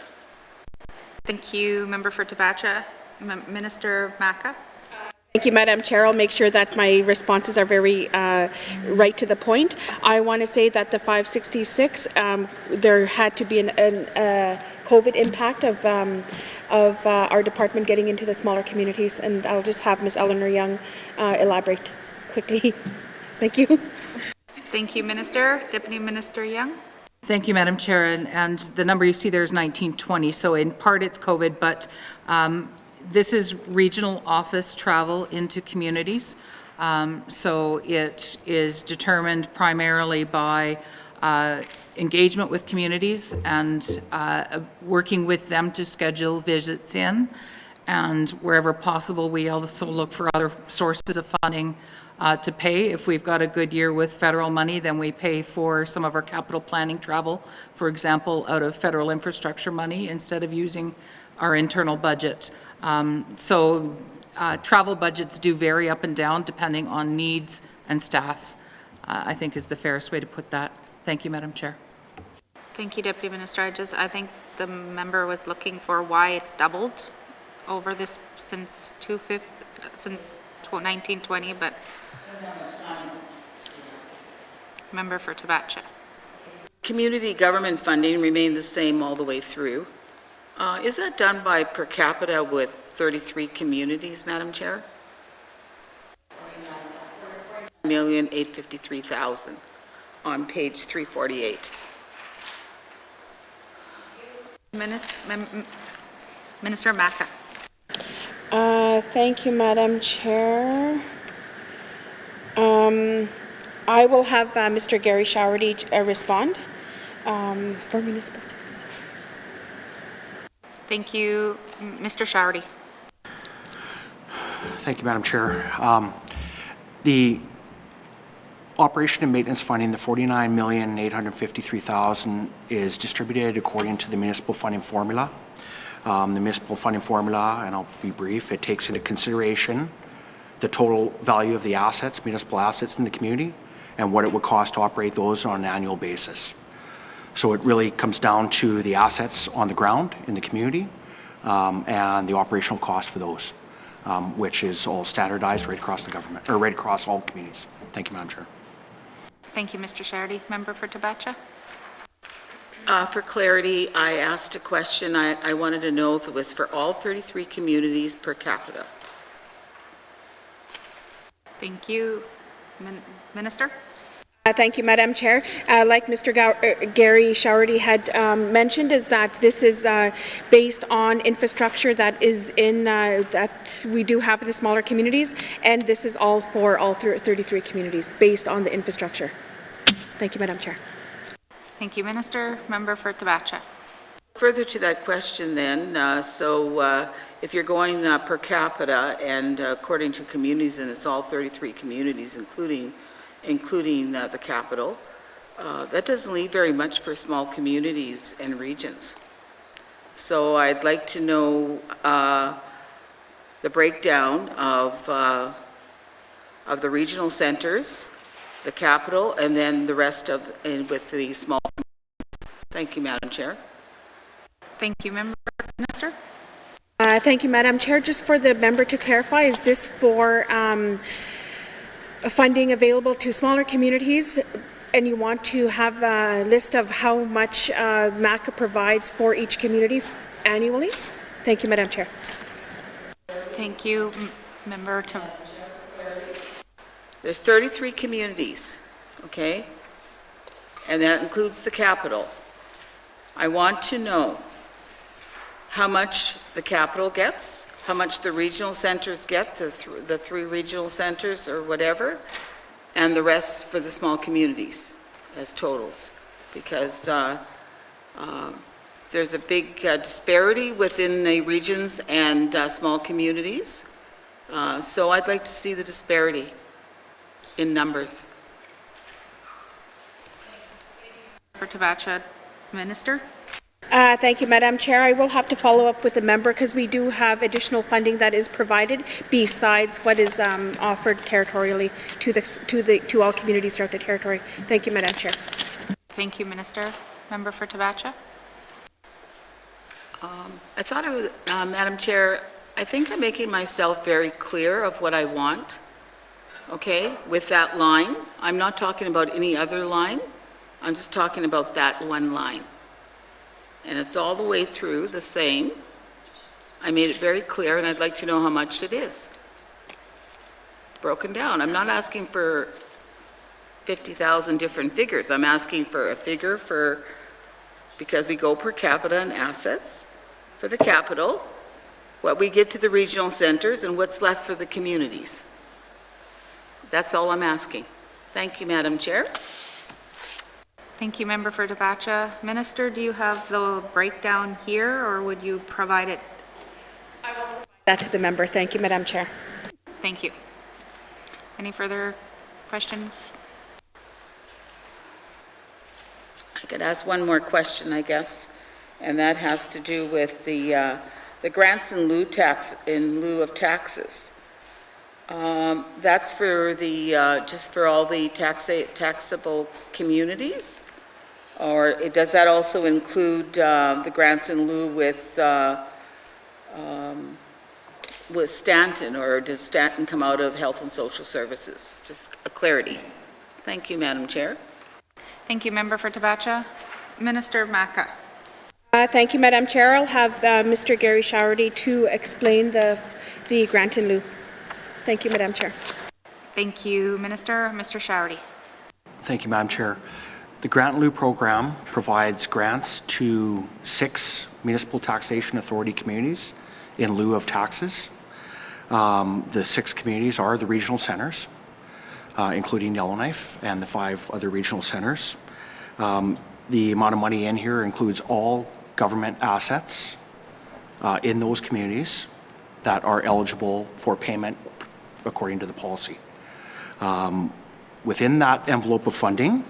Thank you, Member for Tabacha. Minister Maca. Thank you, Madam Chair. I'll make sure that my responses are very right to the point. I want to say that the 566, there had to be a COVID impact of our department getting into the smaller communities, and I'll just have Ms. Eleanor Young elaborate quickly. Thank you. Thank you, Minister. Deputy Minister Young. Thank you, Madam Chair. And the number you see there is 1920. So in part it's COVID, but this is regional office travel into communities. So it is determined primarily by engagement with communities and working with them to schedule visits in. And wherever possible, we also look for other sources of funding to pay. If we've got a good year with federal money, then we pay for some of our capital planning travel, for example, out of federal infrastructure money instead of using our internal budget. So travel budgets do vary up and down depending on needs and staff, I think is the fairest way to put that. Thank you, Madam Chair. Thank you, Deputy Minister. I think the member was looking for why it's doubled over this since 1920, but member for Tabacha. Community government funding remained the same all the way through. Is that done by per capita with 33 communities, Madam Chair? 1,853,000 on page 348. Minister Maca. Thank you, Madam Chair. I will have Mr. Gary Showerty respond for municipal services. Thank you. Mr. Showerty. Thank you, Madam Chair. The operation and maintenance funding, the $49,853,000, is distributed according to the municipal funding formula. The municipal funding formula, and I'll be brief, it takes into consideration the total value of the assets, municipal assets in the community, and what it would cost to operate those on an annual basis. So it really comes down to the assets on the ground in the community and the operational cost for those, which is all standardized right across the government, or right across all communities. Thank you, Madam Chair. Thank you, Mr. Showerty. Member for Tabacha. For clarity, I asked a question. I wanted to know if it was for all 33 communities per capita. Thank you. Minister? Thank you, Madam Chair. Like Mr. Gary Showerty had mentioned, is that this is based on infrastructure that is in that we do have in the smaller communities, and this is all for all 33 communities based on the infrastructure. Thank you, Madam Chair. Thank you, Minister. Member for Tabacha. Further to that question then, if you're going per capita and according to communities, and it's all 33 communities, including the capital, that doesn't leave very much for small communities and regions. So I'd like to know the breakdown of the regional centers, the capital, and then the rest of with the small communities. Thank you, Madam Chair. Thank you, Member. Minister? Thank you, Madam Chair. Just for the member to clarify, is this for funding available to smaller communities, and you want to have a list of how much MACA provides for each community annually? Thank you, Madam Chair. Thank you, Member. There's 33 communities, okay? And that includes the capital. I want to know how much the capital gets, how much the regional centers get, the three regional centers or whatever, and the rest for the small communities as totals. Because there's a big disparity within the regions and small communities. So I'd like to see the disparity in numbers. For Tabacha, Minister? Thank you, Madam Chair. I will have to follow up with the member because we do have additional funding that is provided besides what is offered territorially to all communities throughout the territory. Thank you, Madam Chair. Thank you, Minister. Member for Tabacha? I thought I was, Madam Chair, I think I'm making myself very clear of what I want, okay, with that line. I'm not talking about any other line. I'm just talking about that one line. And it's all the way through the same. I made it very clear, and I'd like to know how much it is. Broken down. I'm not asking for 50,000 different figures. I'm asking for a figure for, because we go per capita and assets, for the capital, what we give to the regional centers, and what's left for the communities. That's all I'm asking. Thank you, Madam Chair. Thank you, Member for Tabacha. Minister, do you have the breakdown here, or would you provide it? I will provide that to the member. Thank you, Madam Chair. Thank you. Any further questions? I could ask one more question, I guess, and that has to do with the grants in lieu of taxes. That's for the just for all the taxable communities, or does that also include the grants in lieu with Stanton, or does Stanton come out of Health and Social Services? Just a clarity. Thank you, Madam Chair. Thank you, Member for Tabacha. Minister Maca. Thank you, Madam Chair. I'll have Mr. Gary Showerty to explain the grant in lieu. Thank you, Madam Chair. Thank you, Minister. Mr. Showerty. Thank you, Madam Chair. The Grant in Lieu program provides grants to 6 municipal taxation authority communities in lieu of taxes. The 6 communities are the regional centers, including Yellowknife and the 5 other regional centers. The amount of money in here includes all government assets in those communities that are eligible for payment according to the policy. Within that envelope of funding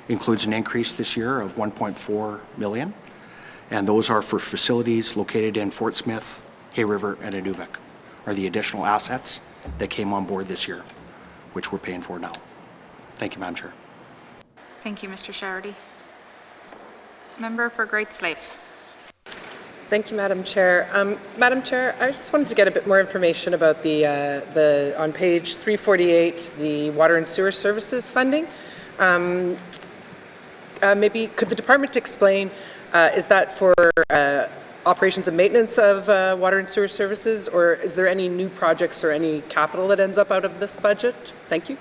includes an increase this year of $1.4 million, and those are for facilities located in Fort Smith, Hay River, and Inuvik, are the additional assets that came on board this year, which we're paying for now. Thank you, Madam Chair. Thank you, Mr. Shardy. Member for Great Slave. Thank you, Madam Chair. Madam Chair, I just wanted to get a bit more information about the on page 348, the water and sewer services funding. Maybe could the department explain, is that for operations and maintenance of water and sewer services, or is there any new projects or any capital that ends up out of this budget? Thank you.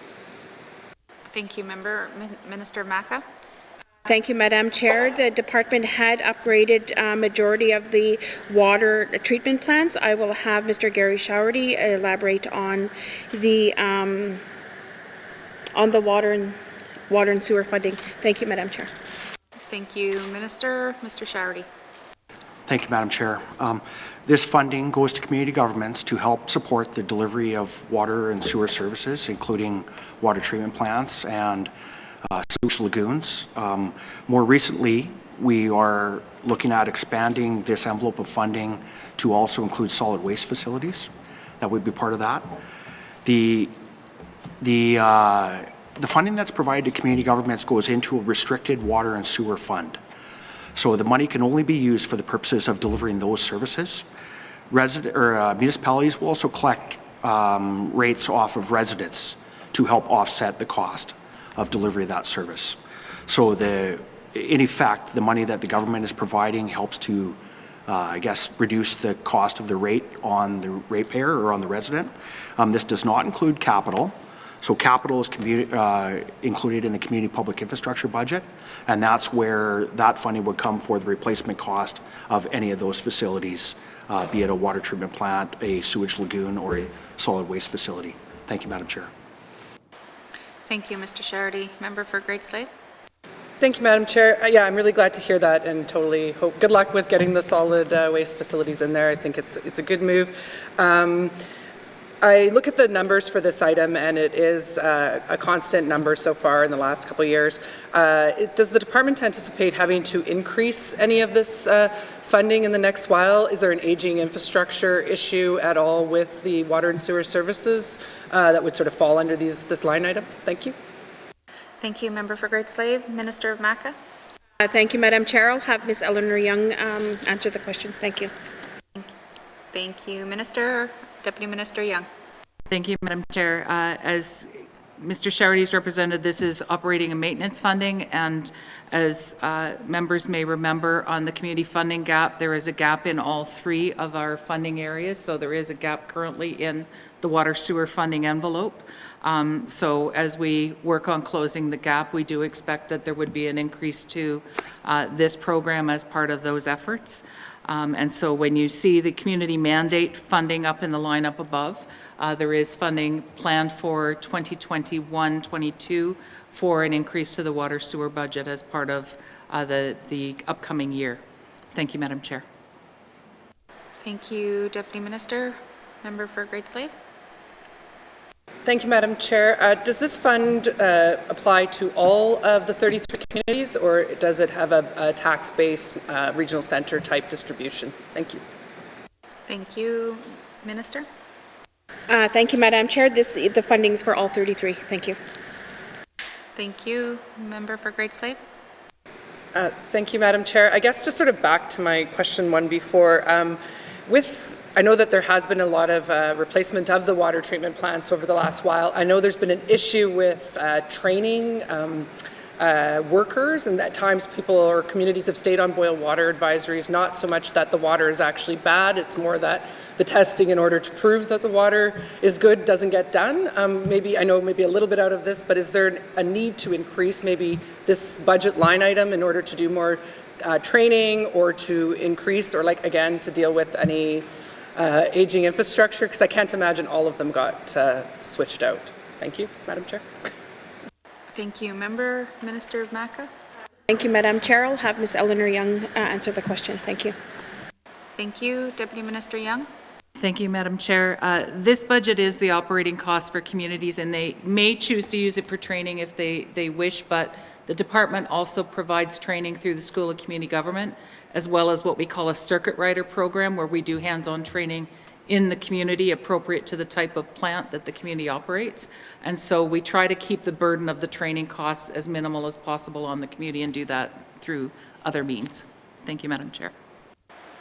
Thank you, Member. Minister Maca. Thank you, Madam Chair. The department had upgraded majority of the water treatment plants. I will have Mr. Gary Showerty elaborate on the water and sewer funding. Thank you, Madam Chair. Thank you, Minister. Mr. Showerty. Thank you, Madam Chair. This funding goes to community governments to help support the delivery of water and sewer services, including water treatment plants and sewage lagoons. More recently, we are looking at expanding this envelope of funding to also include solid waste facilities. That would be part of that. The funding that's provided to community governments goes into a restricted water and sewer fund. So the money can only be used for the purposes of delivering those services. Municipalities will also collect rates off of residents to help offset the cost of delivery of that service. So in effect, the money that the government is providing helps to, I guess, reduce the cost of the rate on the ratepayer or on the resident. This does not include capital. So capital is included in the community public infrastructure budget, and that's where that funding would come for the replacement cost of any of those facilities, be it a water treatment plant, a sewage lagoon, or a solid waste facility. Thank you, Madam Chair. Thank you, Mr. Shardy. Member for Great Slave. Thank you, Madam Chair. Yeah, I'm really glad to hear that, and totally hope good luck with getting the solid waste facilities in there. I think it's a good move. I look at the numbers for this item, and it is a constant number so far in the last couple of years. Does the department anticipate having to increase any of this funding in the next while? Is there an aging infrastructure issue at all with the water and sewer services that would sort of fall under this line item? Thank you. Thank you, Member for Great Slave. Minister of Maca. Thank you, Madam Chair. I'll have Ms. Eleanor Young answer the question. Thank you. Thank you, Minister. Deputy Minister Young. Thank you, Madam Chair. As Mr. Showerty's represented, this is operating and maintenance funding, and as members may remember, on the community funding gap, there is a gap in all 3 of our funding areas, so there is a gap currently in the water sewer funding envelope. So as we work on closing the gap, we do expect that there would be an increase to this program as part of those efforts. And so when you see the community mandate funding up in the line up above, there is funding planned for 2021-22 for an increase to the water sewer budget as part of the upcoming year. Thank you, Madam Chair. Thank you, Deputy Minister. Member for Great Slave. Thank you, Madam Chair. Does this fund apply to all of the 33 communities, or does it have a tax-based regional center type distribution? Thank you. Thank you, Minister. Thank you, Madam Chair. The funding is for all 33. Thank you. Thank you, Member for Great Slave. Thank you, Madam Chair. I guess just sort of back to my question one before. I know that there has been a lot of replacement of the water treatment plants over the last while. I know there's been an issue with training workers, and at times people or communities have stayed on boil water advisories, not so much that the water is actually bad, it's more that the testing in order to prove that the water is good doesn't get done. Maybe a little bit out of this, but is there a need to increase maybe this budget line item in order to do more training, or to increase, or again, to deal with any aging infrastructure, because I can't imagine all of them got switched out. Thank you, Madam Chair. Thank you. Member Minister of Maca. Thank you, Madam Chair. I'll have Ms. Eleanor Young answer the question. Thank you. Thank you. Deputy Minister Young. Thank you, Madam Chair. This budget is the operating cost for communities, and they may choose to use it for training if they wish, but the department also provides training through the School of Community Government, as well as what we call a circuit rider program, where we do hands-on training in the community appropriate to the type of plant that the community operates. And so we try to keep the burden of the training costs as minimal as possible on the community and do that through other means. Thank you, Madam Chair.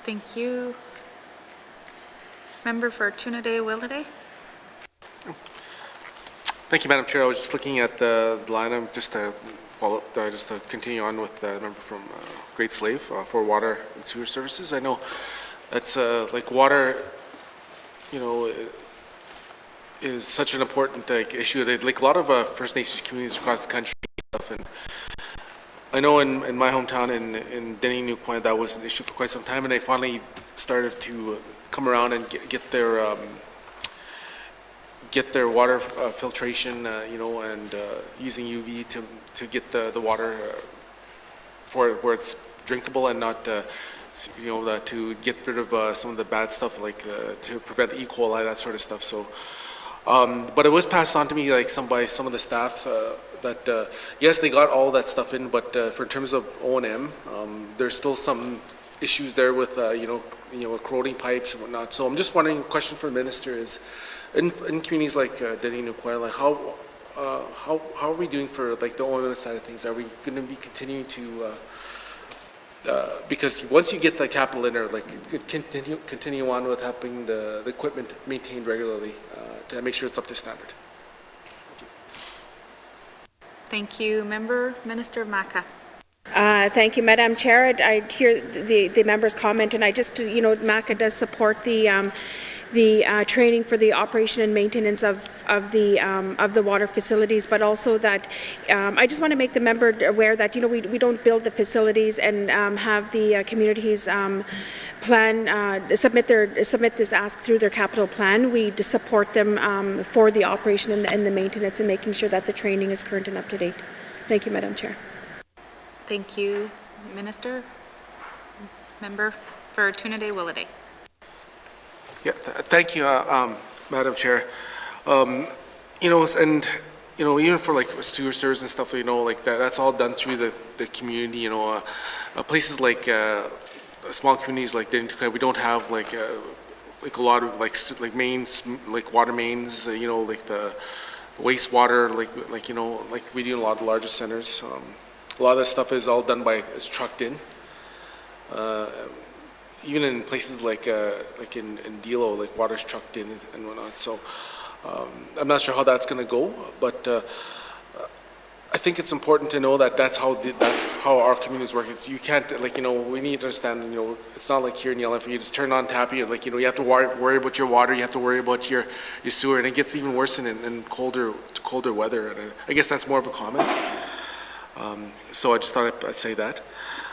Thank you. Member for Trinidad-Willowday. Thank you, Madam Chair. I was just looking at the line item just to follow up, just to continue on with the member from Great Slave for water and sewer services. I know that's like water, you know, is such an important issue. Like a lot of First Nations communities across the country and stuff, and I know in my hometown in Denny New Point that was an issue for quite some time, and they finally started to come around and get their water filtration, you know, and using UV to get the water where it's drinkable and not, you know, to get rid of some of the bad stuff, like to prevent E. coli, that sort of stuff. So, but it was passed on to me like by some of the staff that yes, they got all that stuff in, but for in terms of O&M, there's still some issues there with you know corroding pipes and whatnot. So I'm just wondering, question for the minister is, in communities like Denny Nukwai, like how are we doing for like the O&M side of things? Are we going to be continuing to because once you get the capital in there, like continue on with helping the equipment maintained regularly to make sure it's up to standard. Thank you. Member Minister of Maca. Thank you, Madam Chair. I hear the member's comment, and I just, you know, MACA does support the training for the operation and maintenance of the water facilities, but also that I just want to make the member aware that, you know, we don't build the facilities and have the communities plan submit this ask through their capital plan. We just support them for the operation and the maintenance and making sure that the training is current and up to date. Thank you, Madam Chair. Thank you, Minister. Member for Trinidad-Willowday. Yeah, thank you, Madam Chair. You know, and you know, even for like sewer service and stuff, you know, like that's all done through the community. You know, places like small communities like Denny, we don't have like a lot of like mains, like water mains. You know, like the wastewater, like you know, like we do in a lot of the larger centers. A lot of that stuff is all done it's trucked in. Even in places like in Dilo, like water's trucked in and whatnot. So I'm not sure how that's going to go, but I think it's important to know that that's how our communities work. It's, you can't, like, you know, we need to understand, you know, it's not like here in Yellowknife, you just turn on tap, like, you know, you have to worry about your water, you have to worry about your sewer, and it gets even worse in colder weather. And I guess that's more of a comment. So I just thought I'd say that.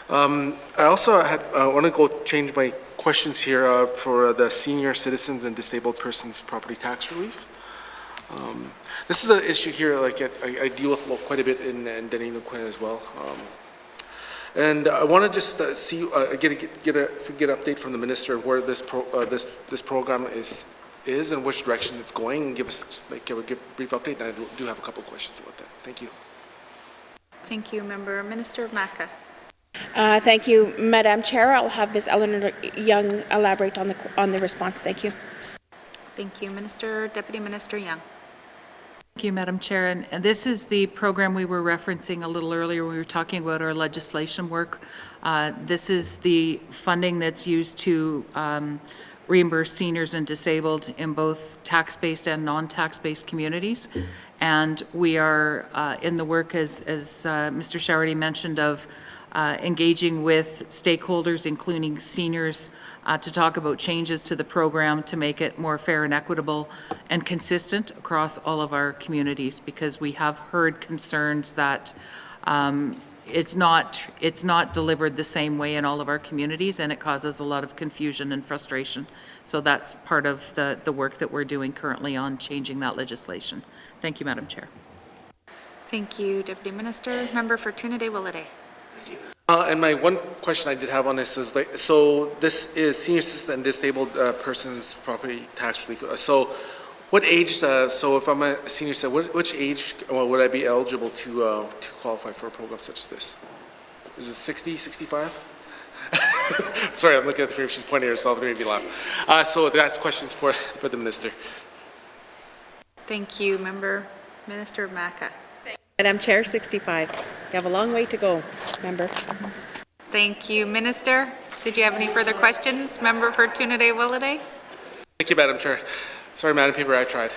I also want to go change my questions here for the senior citizens and disabled persons property tax relief. This is an issue here, like I deal with quite a bit in Denny Nukwai as well. And I want to just see get an update from the minister where this program is and which direction it's going, and give a brief update. And I do have a couple of questions about that. Thank you. Thank you, Member. Minister of Maca. Thank you, Madam Chair. I'll have Ms. Eleanor Young elaborate on the response. Thank you. Thank you, Minister. Deputy Minister Young. Thank you, Madam Chair. And this is the program we were referencing a little earlier when we were talking about our legislation work. This is the funding that's used to reimburse seniors and disabled in both tax-based and non-tax-based communities. And we are in the work, as Mr. Shawarty mentioned, of engaging with stakeholders, including seniors, to talk about changes to the program to make it more fair and equitable and consistent across all of our communities, because we have heard concerns that it's not delivered the same way in all of our communities, and it causes a lot of confusion and frustration. So that's part of the work that we're doing currently on changing that legislation. Thank you, Madam Chair. Thank you, Deputy Minister. Member for Trinidad-Willowday. And my one question I did have on this is, like, so this is senior citizen and disabled persons property tax relief. So what age, so if I'm a senior citizen, which age would I be eligible to qualify for a program such as this? Is it 60, 65? Sorry, I'm looking at the figure, she's pointing at herself, it made me laugh. So that's questions for the minister. Thank you, Member. Minister Maca. Madam Chair, 65. You have a long way to go, member. Thank you, Minister. Did you have any further questions? Member for Trinidad-Willowday. Thank you, Madam Chair. Sorry, Madam Paper, I tried.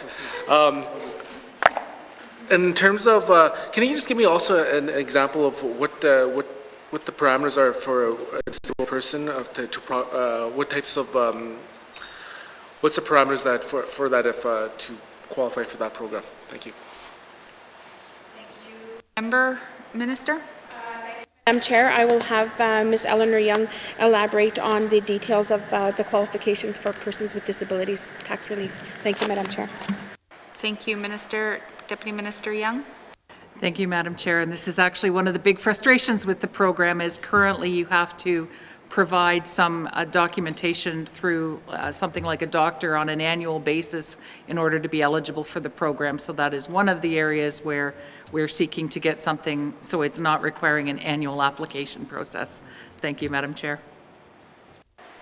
In terms of, can you just give me also an example of what the parameters are for a disabled person? What types of, what's the parameters that for that if to qualify for that program? Thank you. Member, Minister. Madam Chair, I will have Ms. Eleanor Young elaborate on the details of the qualifications for persons with disabilities tax relief. Thank you, Madam Chair. Thank you, Minister. Deputy Minister Young. Thank you, Madam Chair. And this is actually one of the big frustrations with the program is currently you have to provide some documentation through something like a doctor on an annual basis in order to be eligible for the program. So that is one of the areas where we're seeking to get something so it's not requiring an annual application process. Thank you, Madam Chair.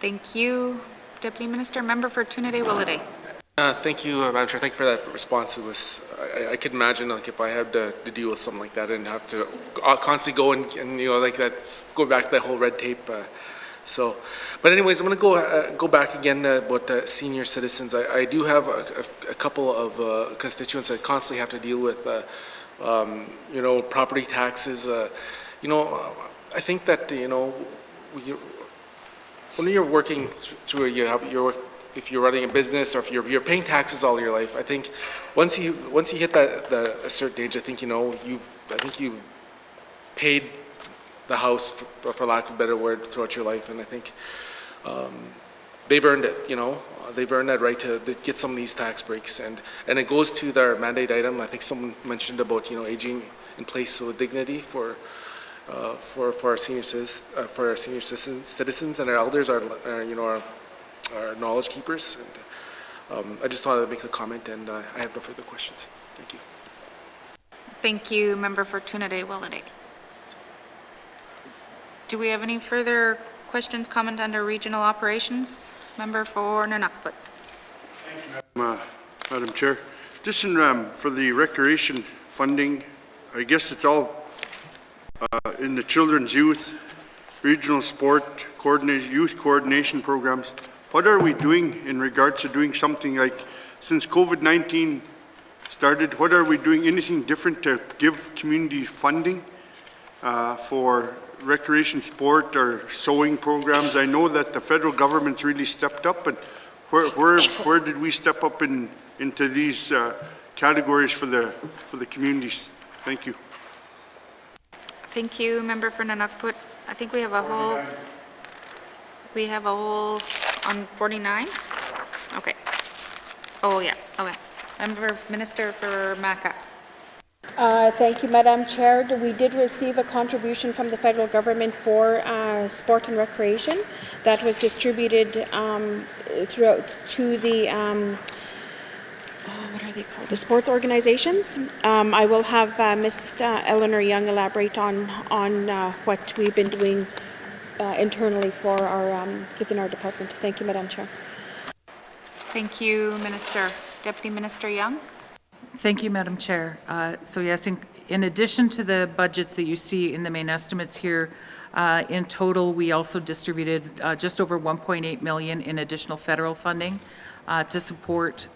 Thank you, Deputy Minister. Member for Trinidad-Willowday. Thank you, Madam Chair. Thank you for that response. It was, I could imagine like if I had to deal with something like that and have to constantly go and you know, like that, go back to that whole red tape. But anyways, I'm going to go back again about senior citizens. I do have a couple of constituents that constantly have to deal with, you know, property taxes. You know, I think that, you know, when you're working through, if you're running a business or if you're paying taxes all your life, I think once you hit a certain age, I think, you know, you've paid the house, for lack of a better word, throughout your life, and I think they've earned it. You know, they've earned that right to get some of these tax breaks, and it goes to their mandate item. I think someone mentioned about, you know, aging in place with dignity for our senior citizens and our elders, you know, our knowledge keepers. And I just wanted to make a comment, and I have no further questions. Thank you. Thank you, Member for Trinidad-Willowday. Do we have any further questions, comment under regional operations? Member for Nunavut. Thank you, Madam Chair. Just for the recreation funding, I guess it's all in the children's youth, regional sport, youth coordination programs. What are we doing in regards to doing something like, since COVID-19 started, what are we doing, anything different to give community funding for recreation sport or sewing programs? I know that the federal government's really stepped up, but where did we step up into these categories for the communities? Thank you. Thank you, Member for Nunavut. I think we have a whole on 49. Okay. Oh yeah. Okay. Member Minister for Maca. Thank you, Madam Chair. We did receive a contribution from the federal government for sport and recreation that was distributed throughout to the what are they called? The sports organizations. I will have Ms. Eleanor Young elaborate on what we've been doing internally for our within our department. Thank you, Madam Chair. Thank you, Minister. Deputy Minister Young. Thank you, Madam Chair. So yes, in addition to the budgets that you see in the main estimates here, in total, we also distributed just over $1.8 million in additional federal funding to support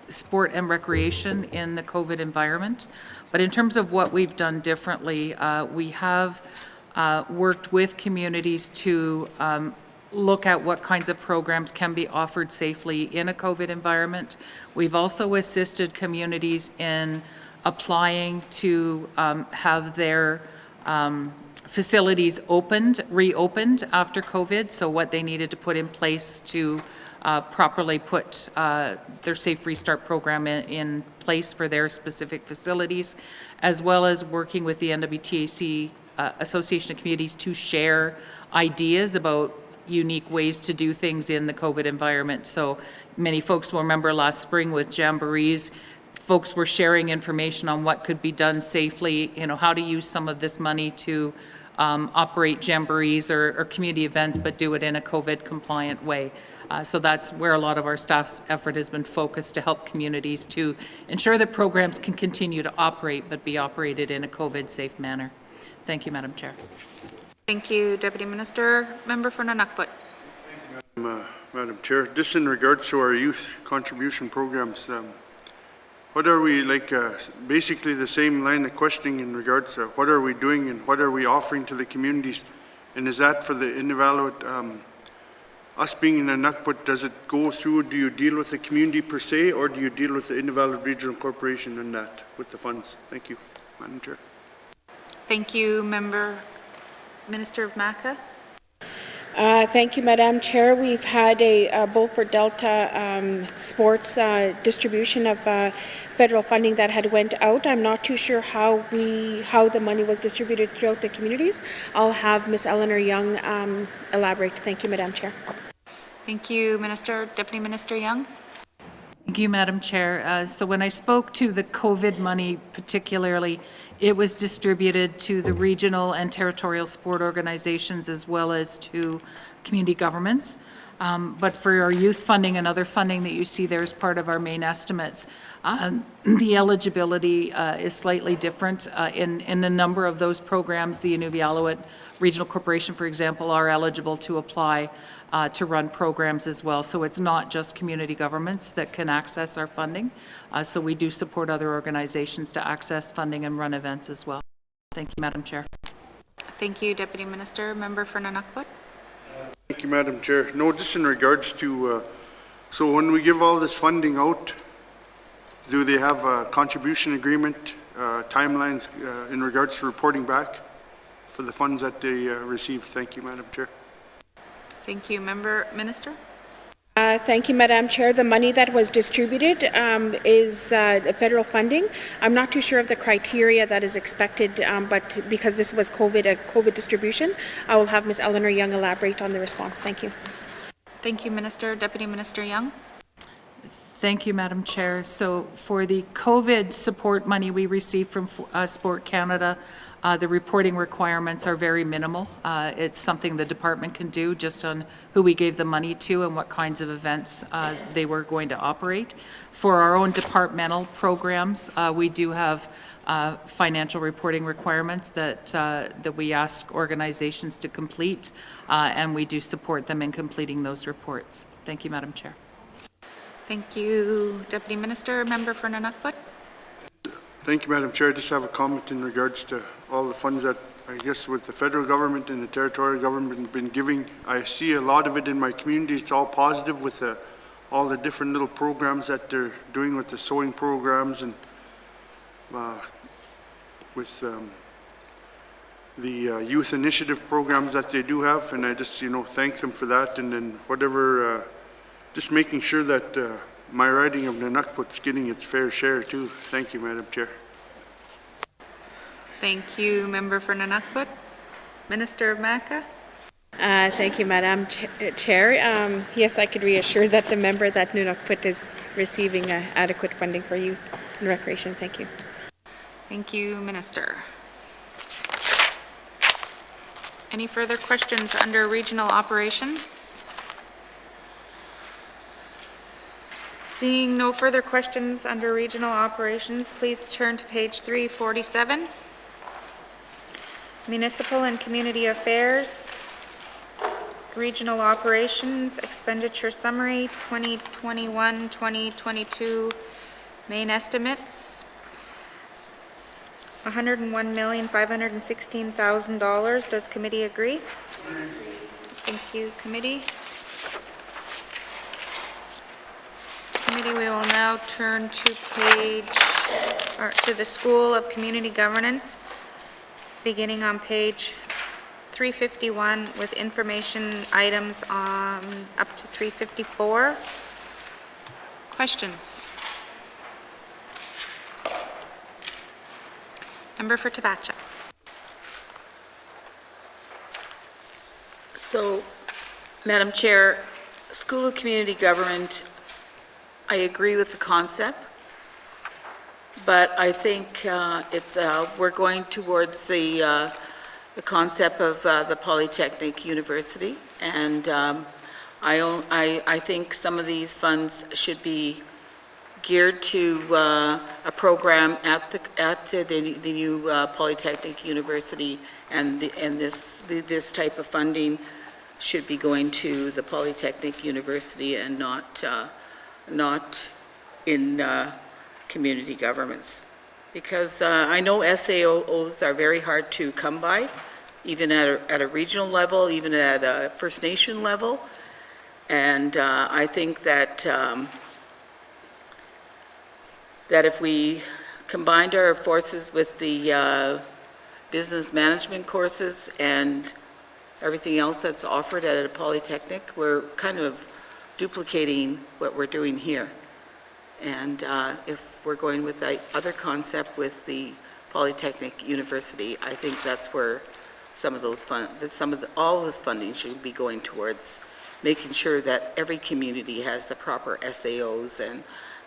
sport and recreation in the COVID environment. But in terms of what we've done differently, we have worked with communities to look at what kinds of programs can be offered safely in a COVID environment. We've also assisted communities in applying to have their facilities reopened after COVID, so what they needed to put in place to properly put their Safe Restart program in place for their specific facilities, as well as working with the NWTAC Association of Communities to share ideas about unique ways to do things in the COVID environment. So many folks will remember last spring with jamborees, folks were sharing information on what could be done safely, how to use some of this money to operate jamborees or community events, but do it in a COVID compliant way. So that's where a lot of our staff's effort has been focused, to help communities to ensure that programs can continue to operate, but be operated in a COVID safe manner. Thank you, Madam Chair. Thank you, Deputy Minister. Member for Nunukput. Madam Chair, just in regards to our youth contribution programs, what are we, basically the same line of questioning in regards to what are we doing and what are we offering to the communities? And is that for the Inuvialuit, us being in Nunukput, does it go through, do you deal with the community per se, or do you deal with the Inuvialuit Regional Corporation and that, with the funds? Thank you, Madam Chair. Thank you, Minister of Maca. Thank you, Madam Chair. We've had a Beaufort Delta sports distribution of federal funding that had went out. I'm not too sure how the money was distributed throughout the communities. I'll have Ms. Eleanor Young elaborate. Thank you, Madam Chair. Thank you, Minister. Deputy Minister Young. Thank you, Madam Chair. So when I spoke to the COVID money particularly, it was distributed to the regional and territorial sport organizations as well as to community governments. But for our youth funding and other funding that you see there as part of our main estimates, the eligibility is slightly different. In a number of those programs, the Inuvialuit Regional Corporation, for example, are eligible to apply to run programs as well. So it's not just community governments that can access our funding. So we do support other organizations to access funding and run events as well. Thank you, Madam Chair. Thank you, Deputy Minister. Member for Nunukput. Thank you, Madam Chair. No, just in regards to, so when we give all this funding out, do they have a contribution agreement, timelines in regards to reporting back for the funds that they receive? Thank you, Madam Chair. Thank you, Minister. Thank you, Madam Chair. The money that was distributed is federal funding. I'm not too sure of the criteria that is expected, but because this was a COVID distribution, I will have Ms. Eleanor Young elaborate on the response. Thank you. Thank you, Minister. Deputy Minister Young. Thank you, Madam Chair. So for the COVID support money we received from Sport Canada, the reporting requirements are very minimal. It's something the department can do just on who we gave the money to and what kinds of events they were going to operate. For our own departmental programs, we do have financial reporting requirements that we ask organizations to complete, and we do support them in completing those reports. Thank you, Madam Chair. Thank you, Deputy Minister. Member for Nunukput. Thank you, Madam Chair. I just have a comment in regards to all the funds that I guess with the federal government and the territorial government have been giving. I see a lot of it in my community. It's all positive with all the different little programs that they're doing with the sewing programs and with the youth initiative programs that they do have. And I just, thank them for that. And then whatever, just making sure that my riding of Nunukput's getting its fair share too. Thank you, Madam Chair. Thank you, Member for Nunukput. Minister of Maca. Thank you, Madam Chair. Yes, I could reassure that the member that Nunukput is receiving adequate funding for youth and recreation. Thank you. Thank you, Minister. Any further questions under regional operations? Seeing no further questions under regional operations, please turn to page 347. Municipal and Community Affairs, Regional Operations, Expenditure Summary, 2021-2022 main estimates, $101,516,000. Does committee agree? Thank you, committee. Committee, we will now turn to the School of Community Governance. beginning on page 351 with information items on up to 354. Questions? Member for Tabacha. So, Madam Chair, School of Community Government, I agree with the concept, but I think we're going towards the concept of the Polytechnic University, and I think some of these funds should be geared to a program at the new Polytechnic University, and this type of funding should be going to the Polytechnic University and not in community governments. Because I know SAOs are very hard to come by, even at a regional level, even at a First Nation level. And I think that that if we combined our forces with the business management courses and everything else that's offered at a polytechnic, we're kind of duplicating what we're doing here. And if we're going with the other concept with the Polytechnic University, I think that's where some of those all this funding should be going towards making sure that every community has the proper SAOs and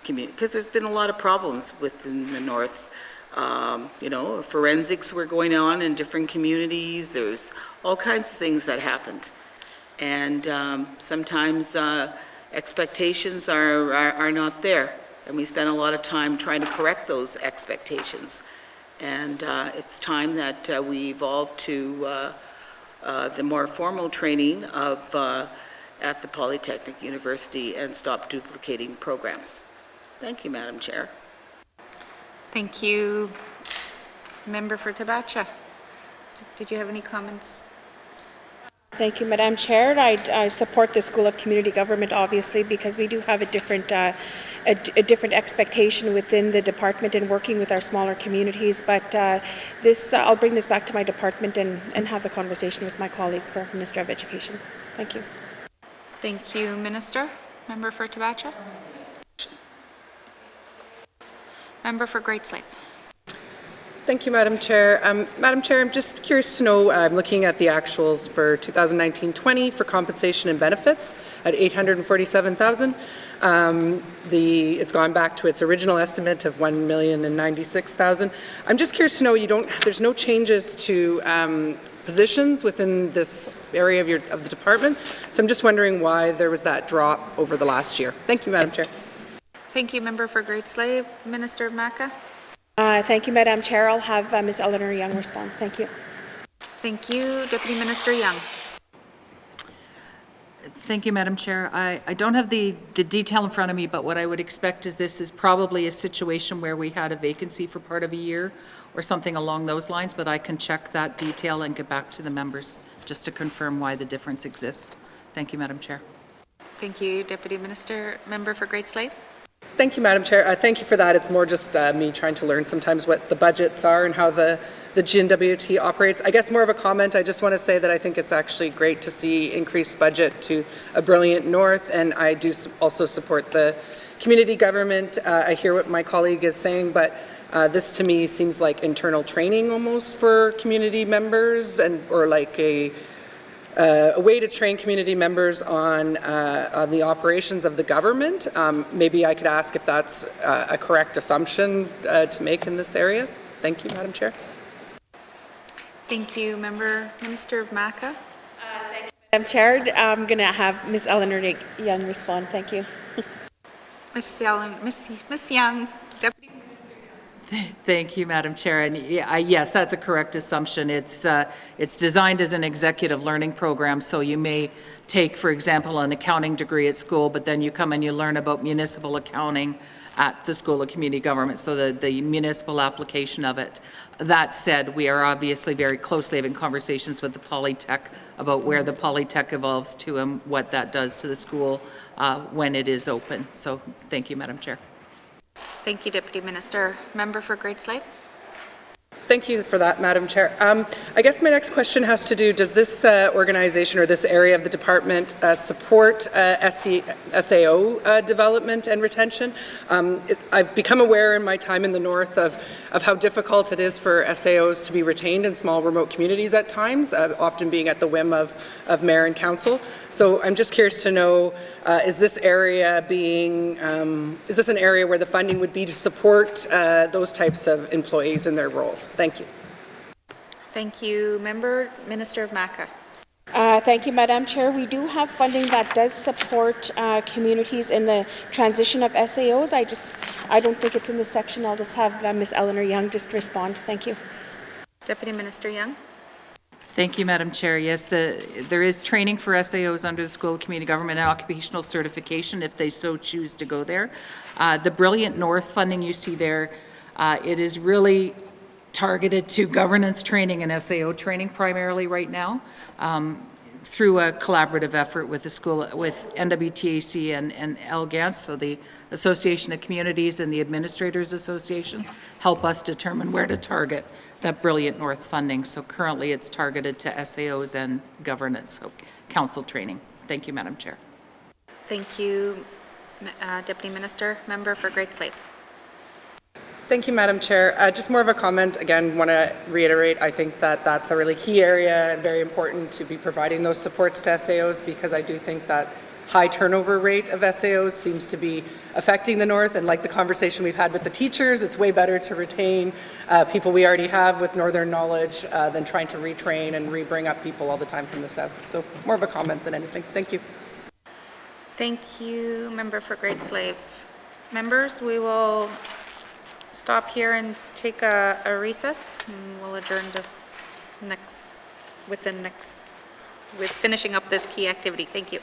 because there's been a lot of problems within the North. You know, forensics were going on in different communities. There's all kinds of things that happened. And sometimes expectations are not there. And we spend a lot of time trying to correct those expectations. And it's time that we evolve to the more formal training of at the Polytechnic University and stop duplicating programs. Thank you, Madam Chair. Thank you. Member for Tabacha. Did you have any comments? Thank you, Madam Chair. I support the School of Community Government, obviously, because we do have a different expectation within the department in working with our smaller communities. But I'll bring this back to my department and have the conversation with my colleague for Minister of Education. Thank you. Thank you, Minister. Member for Tabacha. Member for Great Slave. Thank you, Madam Chair. Madam Chair, I'm just curious to know, I'm looking at the actuals for 2019-20 for compensation and benefits at $847,000. It's gone back to its original estimate of $1,096,000. I'm just curious to know, there's no changes to positions within this area of the department, so I'm just wondering why there was that drop over the last year. Thank you, Madam Chair. Thank you, Member for Great Slave. Minister of Maca. Thank you, Madam Chair. I'll have Ms. Eleanor Young respond. Thank you. Thank you, Deputy Minister Young. Thank you, Madam Chair. I don't have the detail in front of me, but what I would expect is this is probably a situation where we had a vacancy for part of a year or something along those lines, but I can check that detail and get back to the members just to confirm why the difference exists. Thank you, Madam Chair. Thank you, Deputy Minister. Member for Great Slave. Thank you, Madam Chair. Thank you for that. It's more just me trying to learn sometimes what the budgets are and how the GNWT operates. I guess more of a comment. I just want to say that I think it's actually great to see increased budget to a Brilliant North, and I do also support the community government. I hear what my colleague is saying, but this to me seems like internal training almost for community members, or like a way to train community members on the operations of the government. Maybe I could ask if that's a correct assumption to make in this area. Thank you, Madam Chair. Thank you, Minister of Maca. Thank you, Madam Chair. I'm going to have Ms. Eleanor Young respond. Thank you. Ms. Young, Deputy. Thank you, Madam Chair. And yes, that's a correct assumption. It's designed as an executive learning program, so you may take, for example, an accounting degree at school, but then you come and you learn about municipal accounting at the School of Community Government, so the municipal application of it. That said, we are obviously very closely having conversations with the Polytech about where the Polytech evolves to and what that does to the school when it is open. So thank you, Madam Chair. Thank you, Deputy Minister. Member for Great Slave. Thank you for that, Madam Chair. I guess my next question has to do, does this organization or this area of the department support SAO development and retention? I've become aware in my time in the north of how difficult it is for SAOs to be retained in small remote communities at times, often being at the whim of mayor and council. So I'm just curious to know, is this area being, is this an area where the funding would be to support those types of employees in their roles? Thank you. Thank you. Minister of MACA. Thank you, Madam Chair. We do have funding that does support communities in the transition of SAOs. I don't think it's in the section. I'll just have Ms. Eleanor Young just respond. Thank you. Deputy Minister Young. Thank you, Madam Chair. Yes, there is training for SAOs under the School of Community Government and occupational certification if they so choose to go there. The Brilliant North funding you see there, it is really targeted to governance training and SAO training primarily right now, through a collaborative effort with the school, with NWTAC and LGANS, so the Association of Communities and the Administrators Association, help us determine where to target that Brilliant North funding. So currently it's targeted to SAOs and governance, so council training. Thank you, Madam Chair. Thank you, Deputy Minister. Member for Great Slave. Thank you, Madam Chair. Just more of a comment. Again, want to reiterate, I think that that's a really key area and very important to be providing those supports to SAOs, because I do think that high turnover rate of SAOs seems to be affecting the North. And like the conversation we've had with the teachers, it's way better to retain people we already have with Northern knowledge than trying to retrain and re-bring up people all the time from the South. So more of a comment than anything. Thank you. Thank you, Member for Great Slave. Members, we will stop here and take a recess, and we'll adjourn to with finishing up this key activity. Thank you.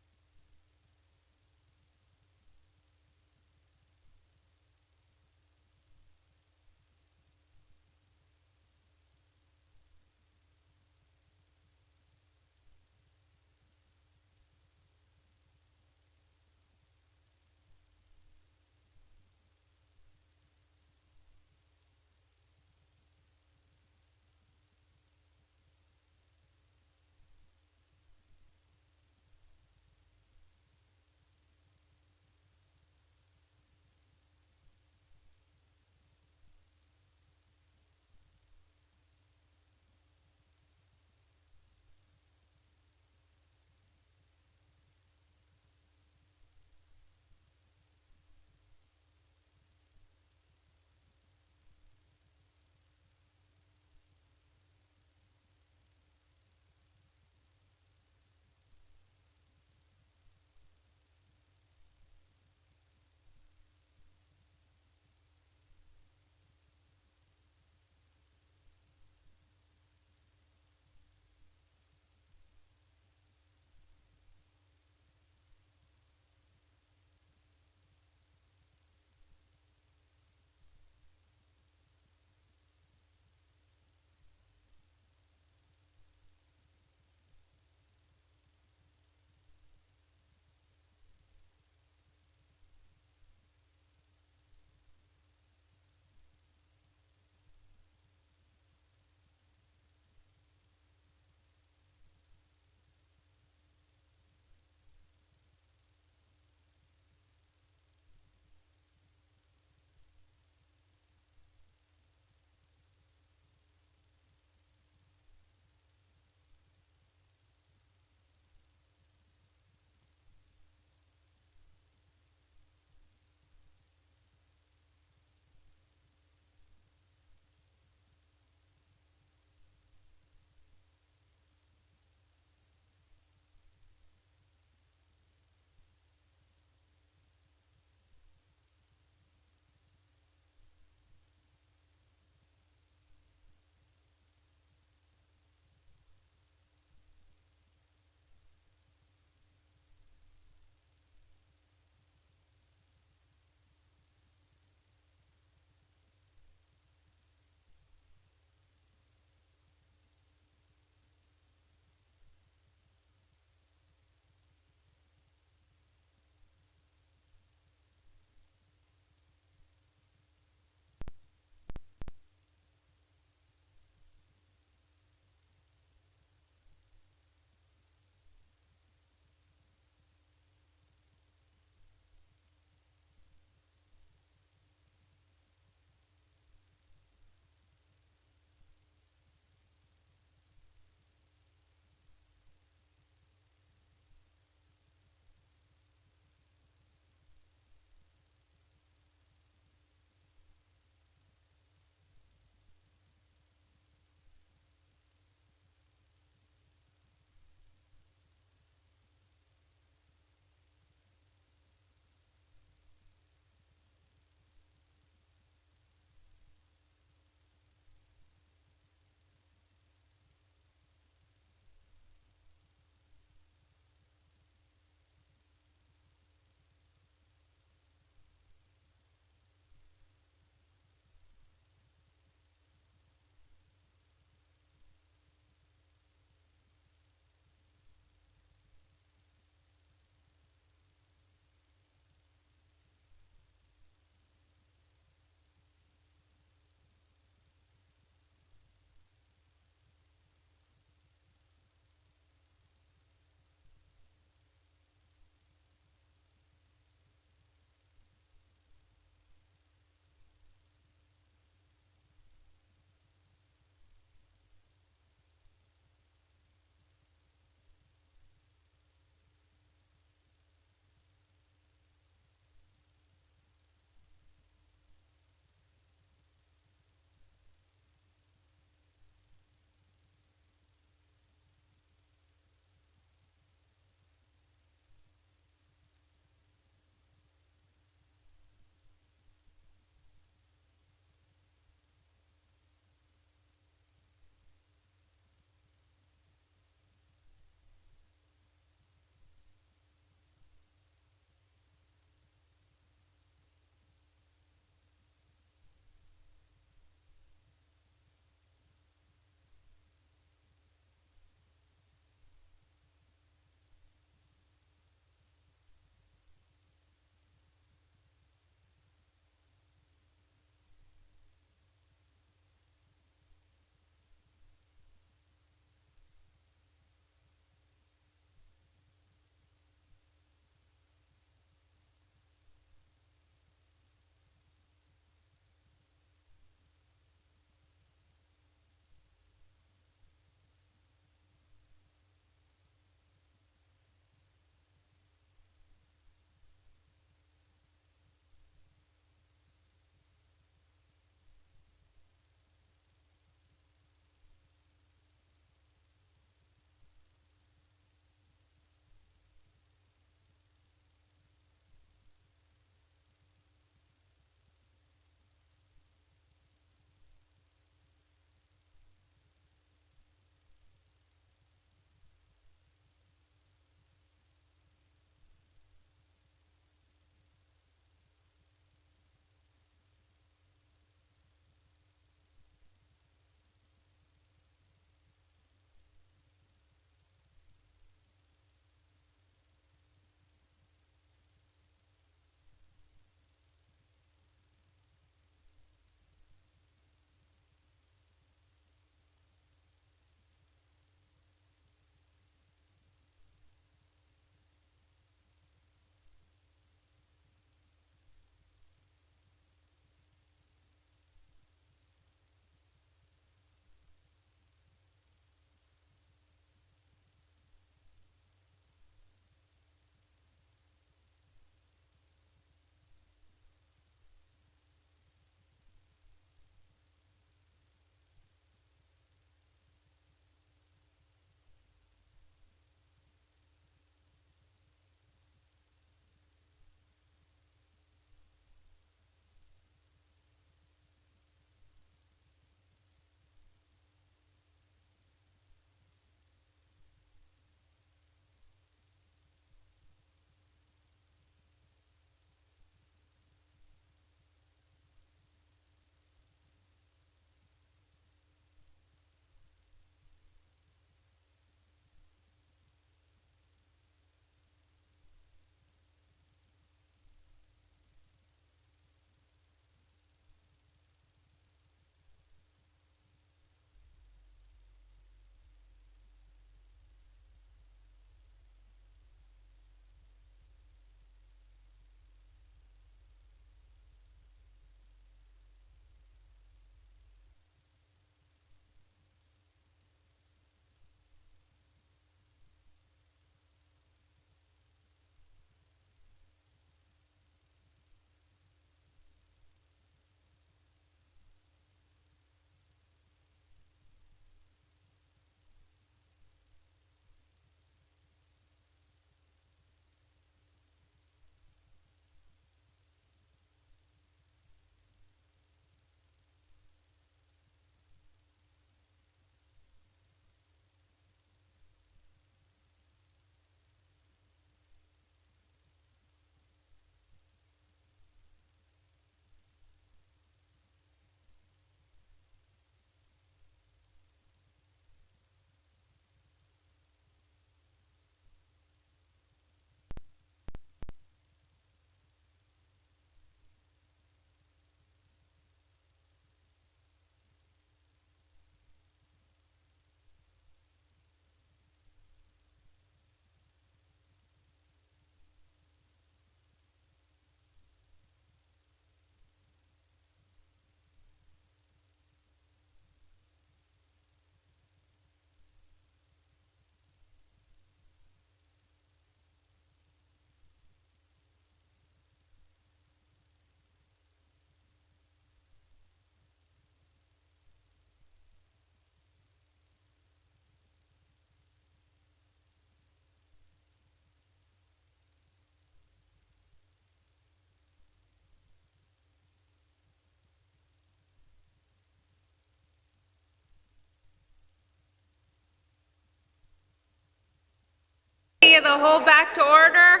Committee of the Whole back to order.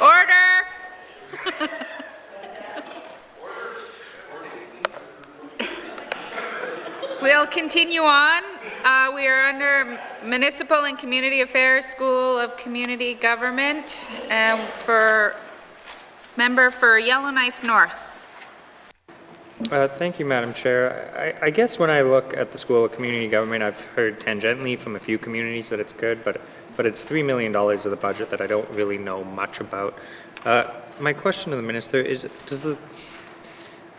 Order. We'll continue on. We are under Municipal and Community Affairs, School of Community Government, and for member for Yellowknife North. Thank you, Madam Chair. I guess when I look at the School of Community Government, I've heard tangentially from a few communities that it's good, but it's $3 million of the budget that I don't really know much about. My question to the Minister is, I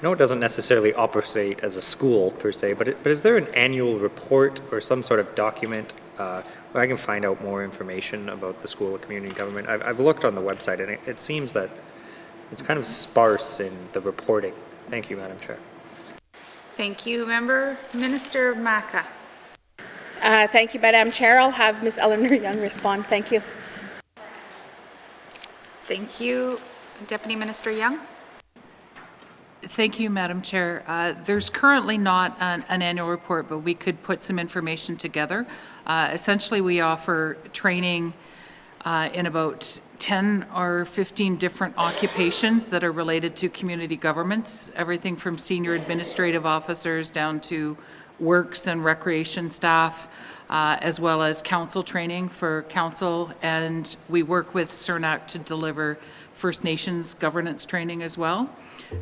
know it doesn't necessarily operate as a school per se, but is there an annual report or some sort of document where I can find out more information about the School of Community Government? I've looked on the website and it seems that it's kind of sparse in the reporting. Thank you, Madam Chair. Thank you, member. Minister Maka. Thank you, Madam Chair. I'll have Ms. Eleanor Young respond. Thank you. Thank you. Deputy Minister Young. Thank you, Madam Chair. There's currently not an annual report, but we could put some information together. Essentially, we offer training in about 10 or 15 different occupations that are related to community governments, everything from senior administrative officers down to works and recreation staff, as well as council training for council. And we work with CERNAC to deliver First Nations governance training as well.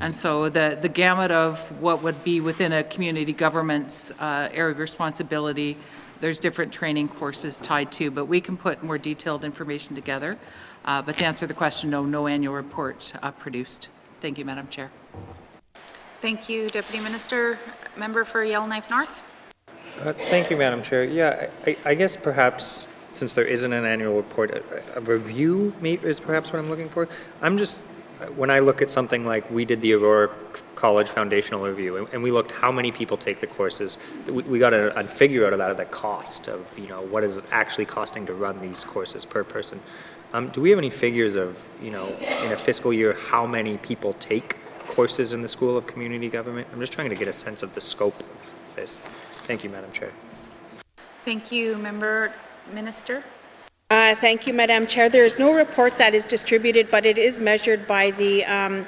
And so the gamut of what would be within a community government's area of responsibility, there's different training courses tied to, but we can put more detailed information together. But to answer the question, no annual report produced. Thank you, Madam Chair. Thank you, Deputy Minister. Member for Yellowknife North. Thank you, Madam Chair. Yeah, I guess perhaps since there isn't an annual report, a review is perhaps what I'm looking for. When I look at something like we did the Aurora College Foundational Review, and we looked how many people take the courses, we got a figure out of that of the cost of, what is it actually costing to run these courses per person. Do we have any figures of, in a fiscal year, how many people take courses in the School of Community Government? I'm just trying to get a sense of the scope of this. Thank you, Madam Chair. Thank you, Member Minister. Thank you, Madam Chair. There is no report that is distributed, but it is measured by the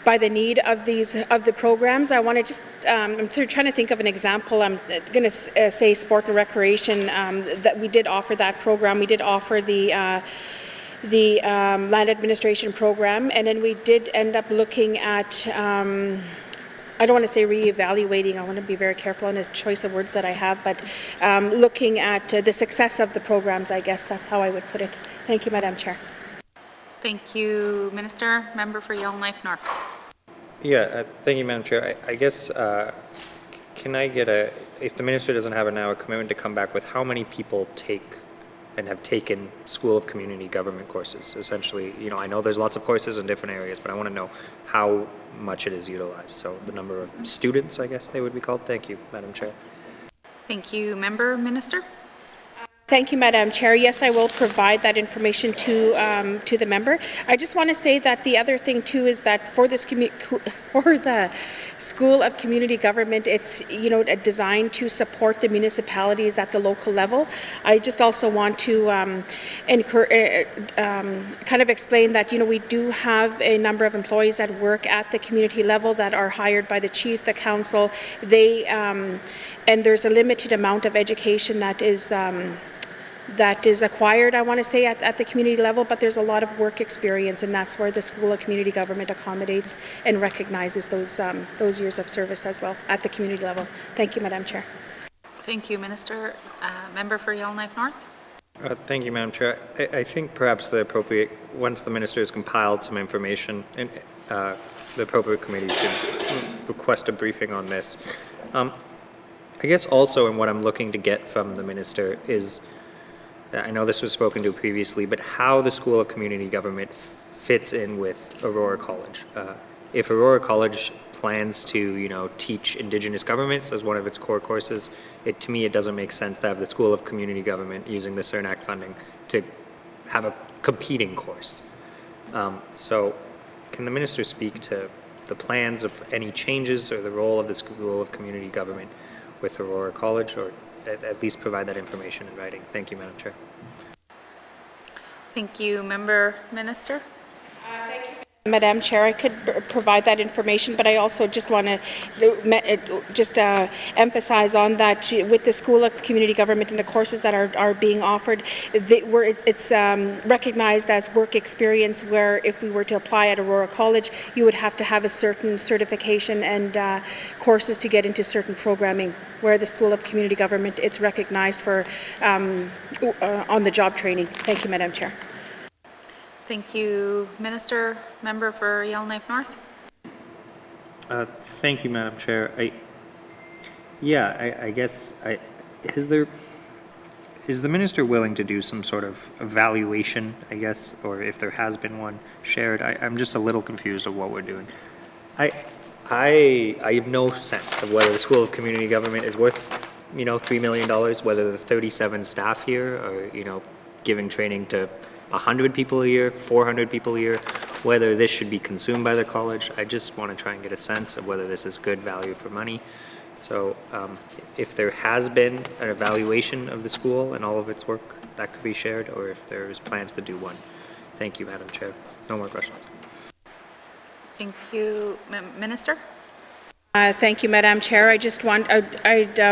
need of the programs. I want to just I'm trying to think of an example. I'm going to say sport and recreation, that we did offer that program. We did offer the land administration program, and then we did end up looking at I don't want to say reevaluating. I want to be very careful on the choice of words that I have, but looking at the success of the programs, I guess that's how I would put it. Thank you, Madam Chair. Thank you, Minister. Member for Yellowknife North. Yeah, thank you, Madam Chair. I guess, can I get if the Minister doesn't have it now, a commitment to come back with how many people take and have taken School of Community Government courses? Essentially, I know there's lots of courses in different areas, but I want to know how much it is utilized. So the number of students, I guess they would be called. Thank you, Madam Chair. Thank you, Member Minister. Thank you, Madam Chair. Yes, I will provide that information to the member. I just want to say that the other thing too is that for the School of Community Government, it's designed to support the municipalities at the local level. I just also want to kind of explain that we do have a number of employees that work at the community level that are hired by the chief, the council. They and there's a limited amount of education that is acquired, I want to say, at the community level, but there's a lot of work experience, and that's where the School of Community Government accommodates and recognizes those years of service as well at the community level. Thank you, Madam Chair. Thank you, Minister. Member for Yellowknife North. Thank you, Madam Chair. I think perhaps once the Minister has compiled some information, and the appropriate committee should request a briefing on this. I guess also, in what I'm looking to get from the Minister is, I know this was spoken to previously, but how the School of Community Government fits in with Aurora College. If Aurora College plans to, teach Indigenous governments as one of its core courses, to me it doesn't make sense to have the School of Community Government using the CERNAC funding to have a competing course. So can the Minister speak to the plans of any changes or the role of the School of Community Government with Aurora College, or at least provide that information in writing. Thank you, Madam Chair. Thank you. Member Minister? Madam Chair, I could provide that information, but I also just want to emphasize on that with the School of Community Government and the courses that are being offered, it's recognized as work experience, where if we were to apply at Aurora College, you would have to have a certain certification and courses to get into certain programming, where the School of Community Government, it's recognized for on-the-job training. Thank you, Madam Chair. Thank you. Minister, member for Yellowknife North? Thank you, Madam Chair. I guess, is the minister willing to do some sort of evaluation, I guess, or if there has been one shared? I'm just a little confused of what we're doing. I have no sense of whether the School of Community Government is worth, $3 million, whether the 37 staff here are, giving training to 100 people a year, 400 people a year, whether this should be consumed by the college. I just want to try and get a sense of whether this is good value for money. So if there has been an evaluation of the school and all of its work, that could be shared, or if there's plans to do one. Thank you, Madam Chair. No more questions. Thank you. Minister? Thank you, Madam Chair. I'd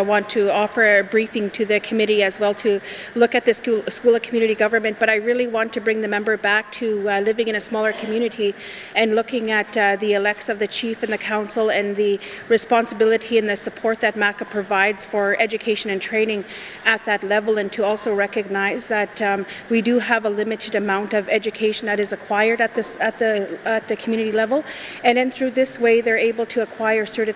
want to offer a briefing to the committee as well to look at the School of Community Government, but I really want to bring the member back to living in a smaller community and looking at the elects of the chief and the council and the responsibility and the support that MACA provides for education and training at that level, and to also recognize that we do have a limited amount of education that is acquired at the community level, and then through this way they're able to acquire certification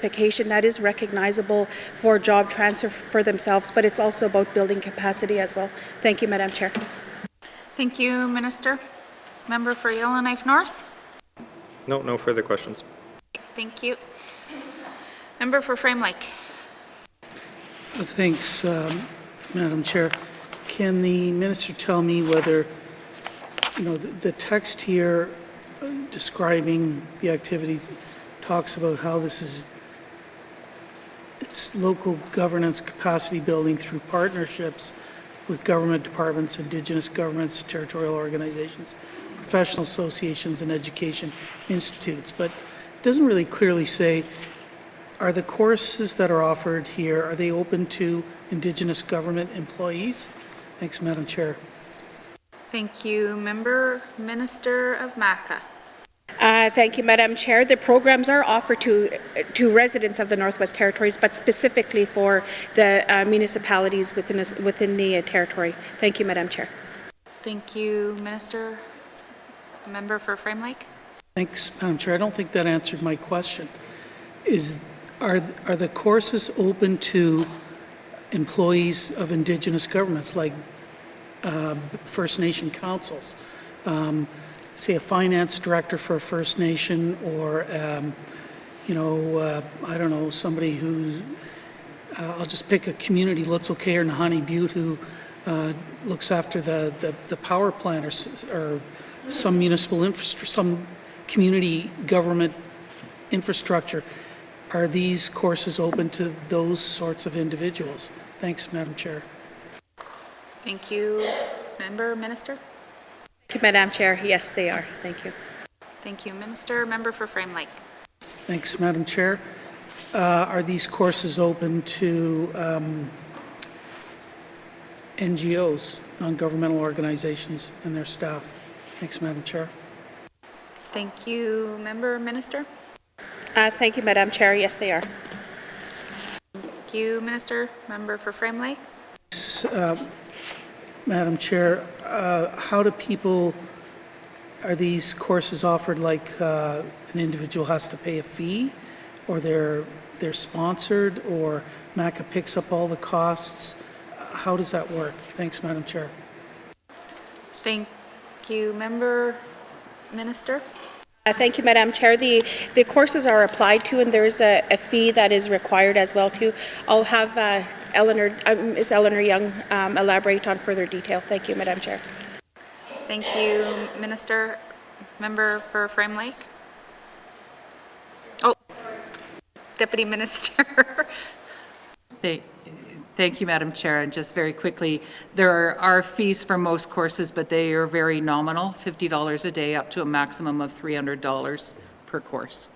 that is recognizable for job transfer for themselves, but it's also about building capacity as well. Thank you, Madam Chair. Thank you, Minister. Member for Yellowknife North? No further questions. Thank you. Member for Frame Lake? Thanks, Madam Chair. Can the minister tell me whether, the text here describing the activity talks about how it's local governance capacity building through partnerships with government departments, Indigenous governments, territorial organizations, professional associations, and education institutes. But it doesn't really clearly say, are the courses that are offered here, are they open to Indigenous government employees? Thanks, Madam Chair. Thank you. Member Minister of MACA? Thank you, Madam Chair. The programs are offered to residents of the Northwest Territories, but specifically for the municipalities within the territory. Thank you, Madam Chair. Thank you, Minister. Member for Frame Lake? Thanks, Madam Chair. I don't think that answered my question. Are the courses open to employees of Indigenous governments, like First Nation councils? Say a finance director for a First Nation, or I don't know, somebody who I'll just pick a community, Litzel K or Nahanni Butte, who looks after the power plant, or some municipal infrastructure, some community government infrastructure. Are these courses open to those sorts of individuals? Thanks, Madam Chair. Thank you. Member, Minister? Thank you, Madam Chair. Yes, they are. Thank you. Thank you, Minister. Member for Frame Lake? Thanks, Madam Chair. Are these courses open to NGOs, non-governmental organizations, and their staff? Thanks, Madam Chair. Thank you. Member, Minister? Thank you, Madam Chair. Yes, they are. Thank you, Minister. Member for Frame Lake? Madam Chair, how do people, are these courses offered like an individual has to pay a fee, or they're sponsored, or MACA picks up all the costs? How does that work? Thanks, Madam Chair. Thank you. Member, Minister? Thank you, Madam Chair. The courses are applied to, and there's a fee that is required as well too. I'll have Ms. Eleanor Young elaborate on further detail. Thank you, Madam Chair. Thank you, Minister. Member for Frame Lake? Oh, Deputy Minister. Thank you, Madam Chair. And just very quickly, there are fees for most courses, but they are very nominal, $50 a day up to a maximum of $300 per course.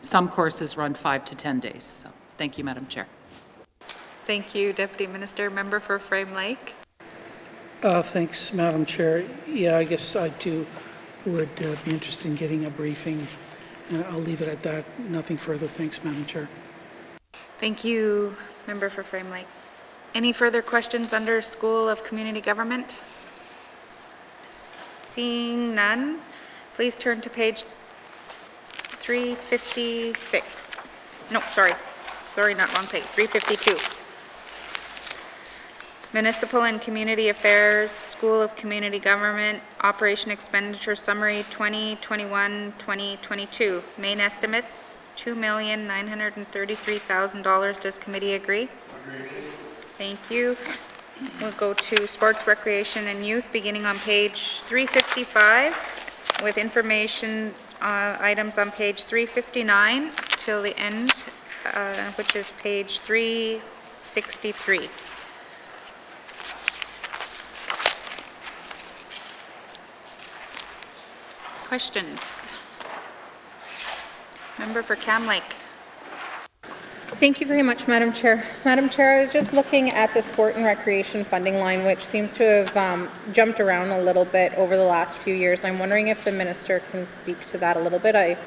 Some courses run 5 to 10 days. So, thank you, Madam Chair. Thank you, Deputy Minister. Member for Frame Lake. Thanks, Madam Chair. Yeah, I guess I too would be interested in getting a briefing. I'll leave it at that. Nothing further. Thanks, Madam Chair. Thank you, Member for Frame Lake. Any further questions under School of Community Government? Seeing none, please turn to page 356. No, sorry, not wrong page, 352. Municipal and Community Affairs, School of Community Government, Operation Expenditure Summary 2021-2022. Main estimates, $2,933,000. Does committee agree? Agree. Thank you. We'll go to Sports, Recreation and Youth, beginning on page 355, with information items on page 359 till the end, which is page 363. Questions? Member for Cam Lake. Thank you very much, Madam Chair. Madam Chair, I was just looking at the sport and recreation funding line, which seems to have jumped around a little bit over the last few years. I'm wondering if the minister can speak to that a little bit. I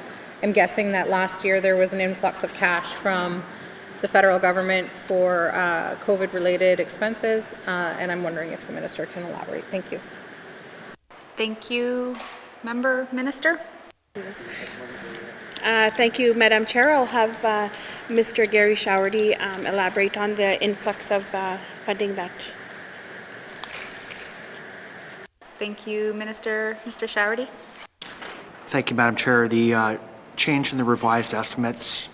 am guessing that last year there was an influx of cash from the federal government for COVID-related expenses, and I'm wondering if the minister can elaborate. Thank you. Thank you. Member Minister? Thank you, Madam Chair. I'll have Mr. Gary Showerty elaborate on the influx of funding that. Thank you, Minister. Mr. Showerty? Thank you, Madam Chair. The change in the revised estimates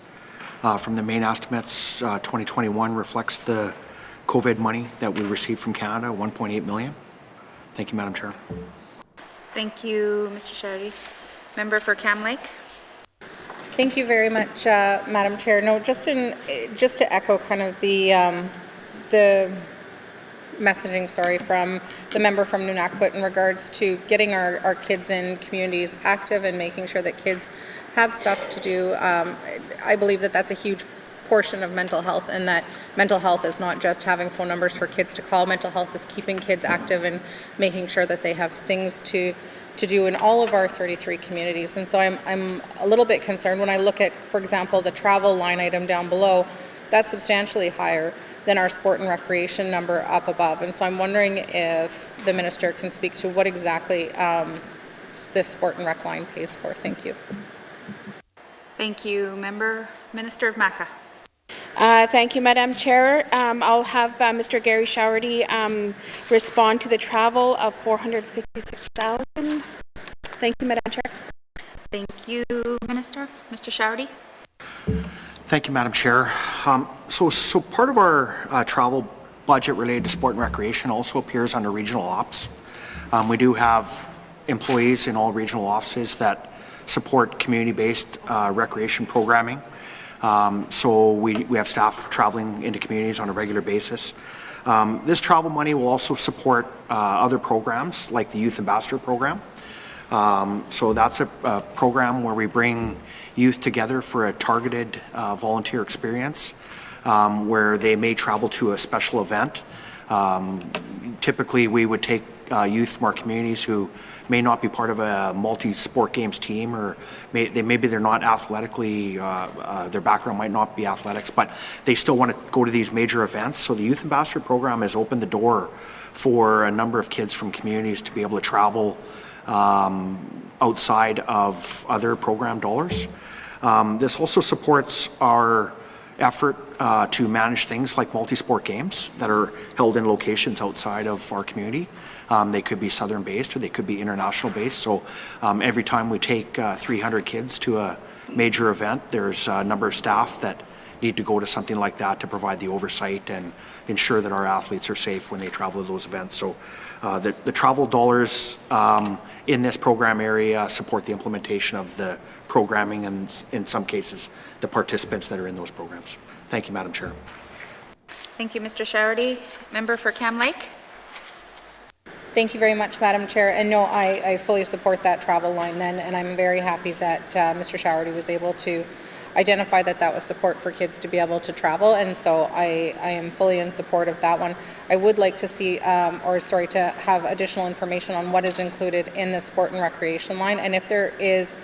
from the main estimates 2021 reflects the COVID money that we received from Canada, $1.8 million. Thank you, Madam Chair. Thank you, Mr. Showerty. Member for Cam Lake? Thank you very much, Madam Chair. No, just to echo kind of the messaging, from the member from Nunakput in regards to getting our kids in communities active and making sure that kids have stuff to do. I believe that that's a huge portion of mental health, and that mental health is not just having phone numbers for kids to call. Mental health is keeping kids active and making sure that they have things to do in all of our 33 communities. And so I'm a little bit concerned when I look at, for example, the travel line item down below. That's substantially higher than our sport and recreation number up above. And so I'm wondering if the minister can speak to what exactly this sport and rec line pays for. Thank you. Thank you, Minister of Maca. Thank you, Madam Chair. I'll have Mr. Gary Showerty respond to the travel of $456,000. Thank you, Madam Chair. Thank you, Minister. Mr. Showerty? Thank you, Madam Chair. So part of our travel budget related to sport and recreation also appears under regional ops. We do have employees in all regional offices that support community-based recreation programming. So we have staff traveling into communities on a regular basis. This travel money will also support other programs like the Youth Ambassador Program. So that's a program where we bring youth together for a targeted volunteer experience where they may travel to a special event. Typically we would take youth from our communities who may not be part of a multi-sport games team, or maybe they're not athletically, their background might not be athletics, but they still want to go to these major events. So the Youth Ambassador Program has opened the door for a number of kids from communities to be able to travel outside of other program dollars. This also supports our effort to manage things like multi-sport games that are held in locations outside of our community. They could be southern based or they could be international based. So every time we take 300 kids to a major event, there's a number of staff that need to go to something like that to provide the oversight and ensure that our athletes are safe when they travel to those events. So the travel dollars in this program area support the implementation of the programming and in some cases the participants that are in those programs. Thank you, Madam Chair. Thank you, Mr. Showerty. Member for Cam Lake. Thank you very much, Madam Chair. And no, I fully support that travel line then, and I'm very happy that Mr. Showerty was able to identify that that was support for kids to be able to travel, and so I am fully in support of that one. I would like to see, to have additional information on what is included in the sport and recreation line, and if there is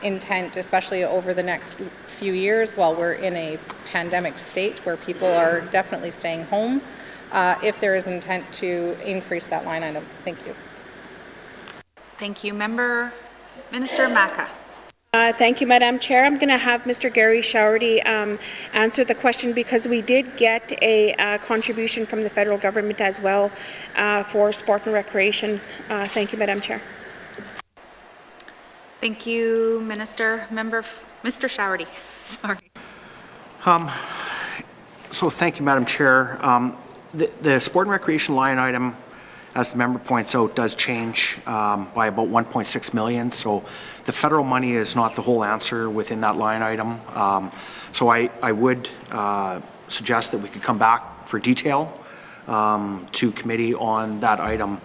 intent, especially over the next few years while we're in a pandemic state where people are definitely staying home, if there is intent to increase that line item. Thank you. Thank you. Minister Maca. Thank you, Madam Chair. I'm going to have Mr. Gary Showerty answer the question because we did get a contribution from the federal government as well for sport and recreation. Thank you, Madam Chair. Thank you, Minister. Mr. Showerty. Sorry. So thank you, Madam Chair. The sport and recreation line item, as the member points out, does change by about 1.6 million. So the federal money is not the whole answer within that line item. So I would suggest that we could come back for detail to committee on that item.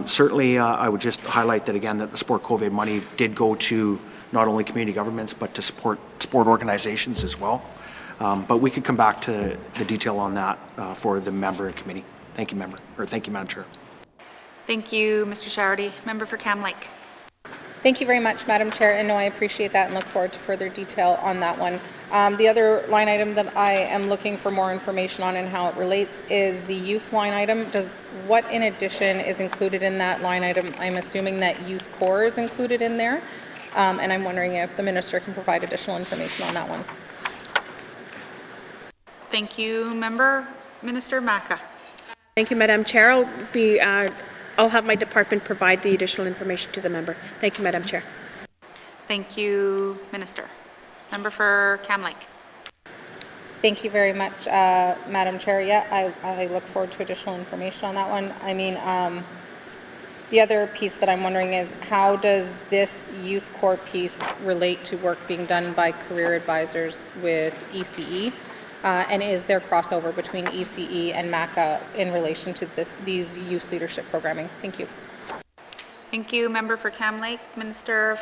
Certainly, I would just highlight that again, that the Sport COVID money did go to not only community governments, but to support sport organizations as well. But we could come back to the detail on that for the member and committee. Thank you, thank you, Madam Chair. Thank you, Mr. Showerty. Member for Cam Lake. Thank you very much, Madam Chair, and no, I appreciate that and look forward to further detail on that one. The other line item that I am looking for more information on and how it relates is the youth line item. What in addition is included in that line item? I'm assuming that Youth Corps is included in there, and I'm wondering if the Minister can provide additional information on that one. Thank you, Minister Maca. Thank you, Madam Chair. I'll have my department provide the additional information to the member. Thank you, Madam Chair. Thank you, Minister. Member for Cam Lake. Thank you very much, Madam Chair. Yeah, I look forward to additional information on that one. I mean, the other piece that I'm wondering is how does this Youth Corps piece relate to work being done by career advisors with ECE? And is there crossover between ECE and MACA in relation to these youth leadership programming? Thank you. Thank you, Member for Cam Lake. Minister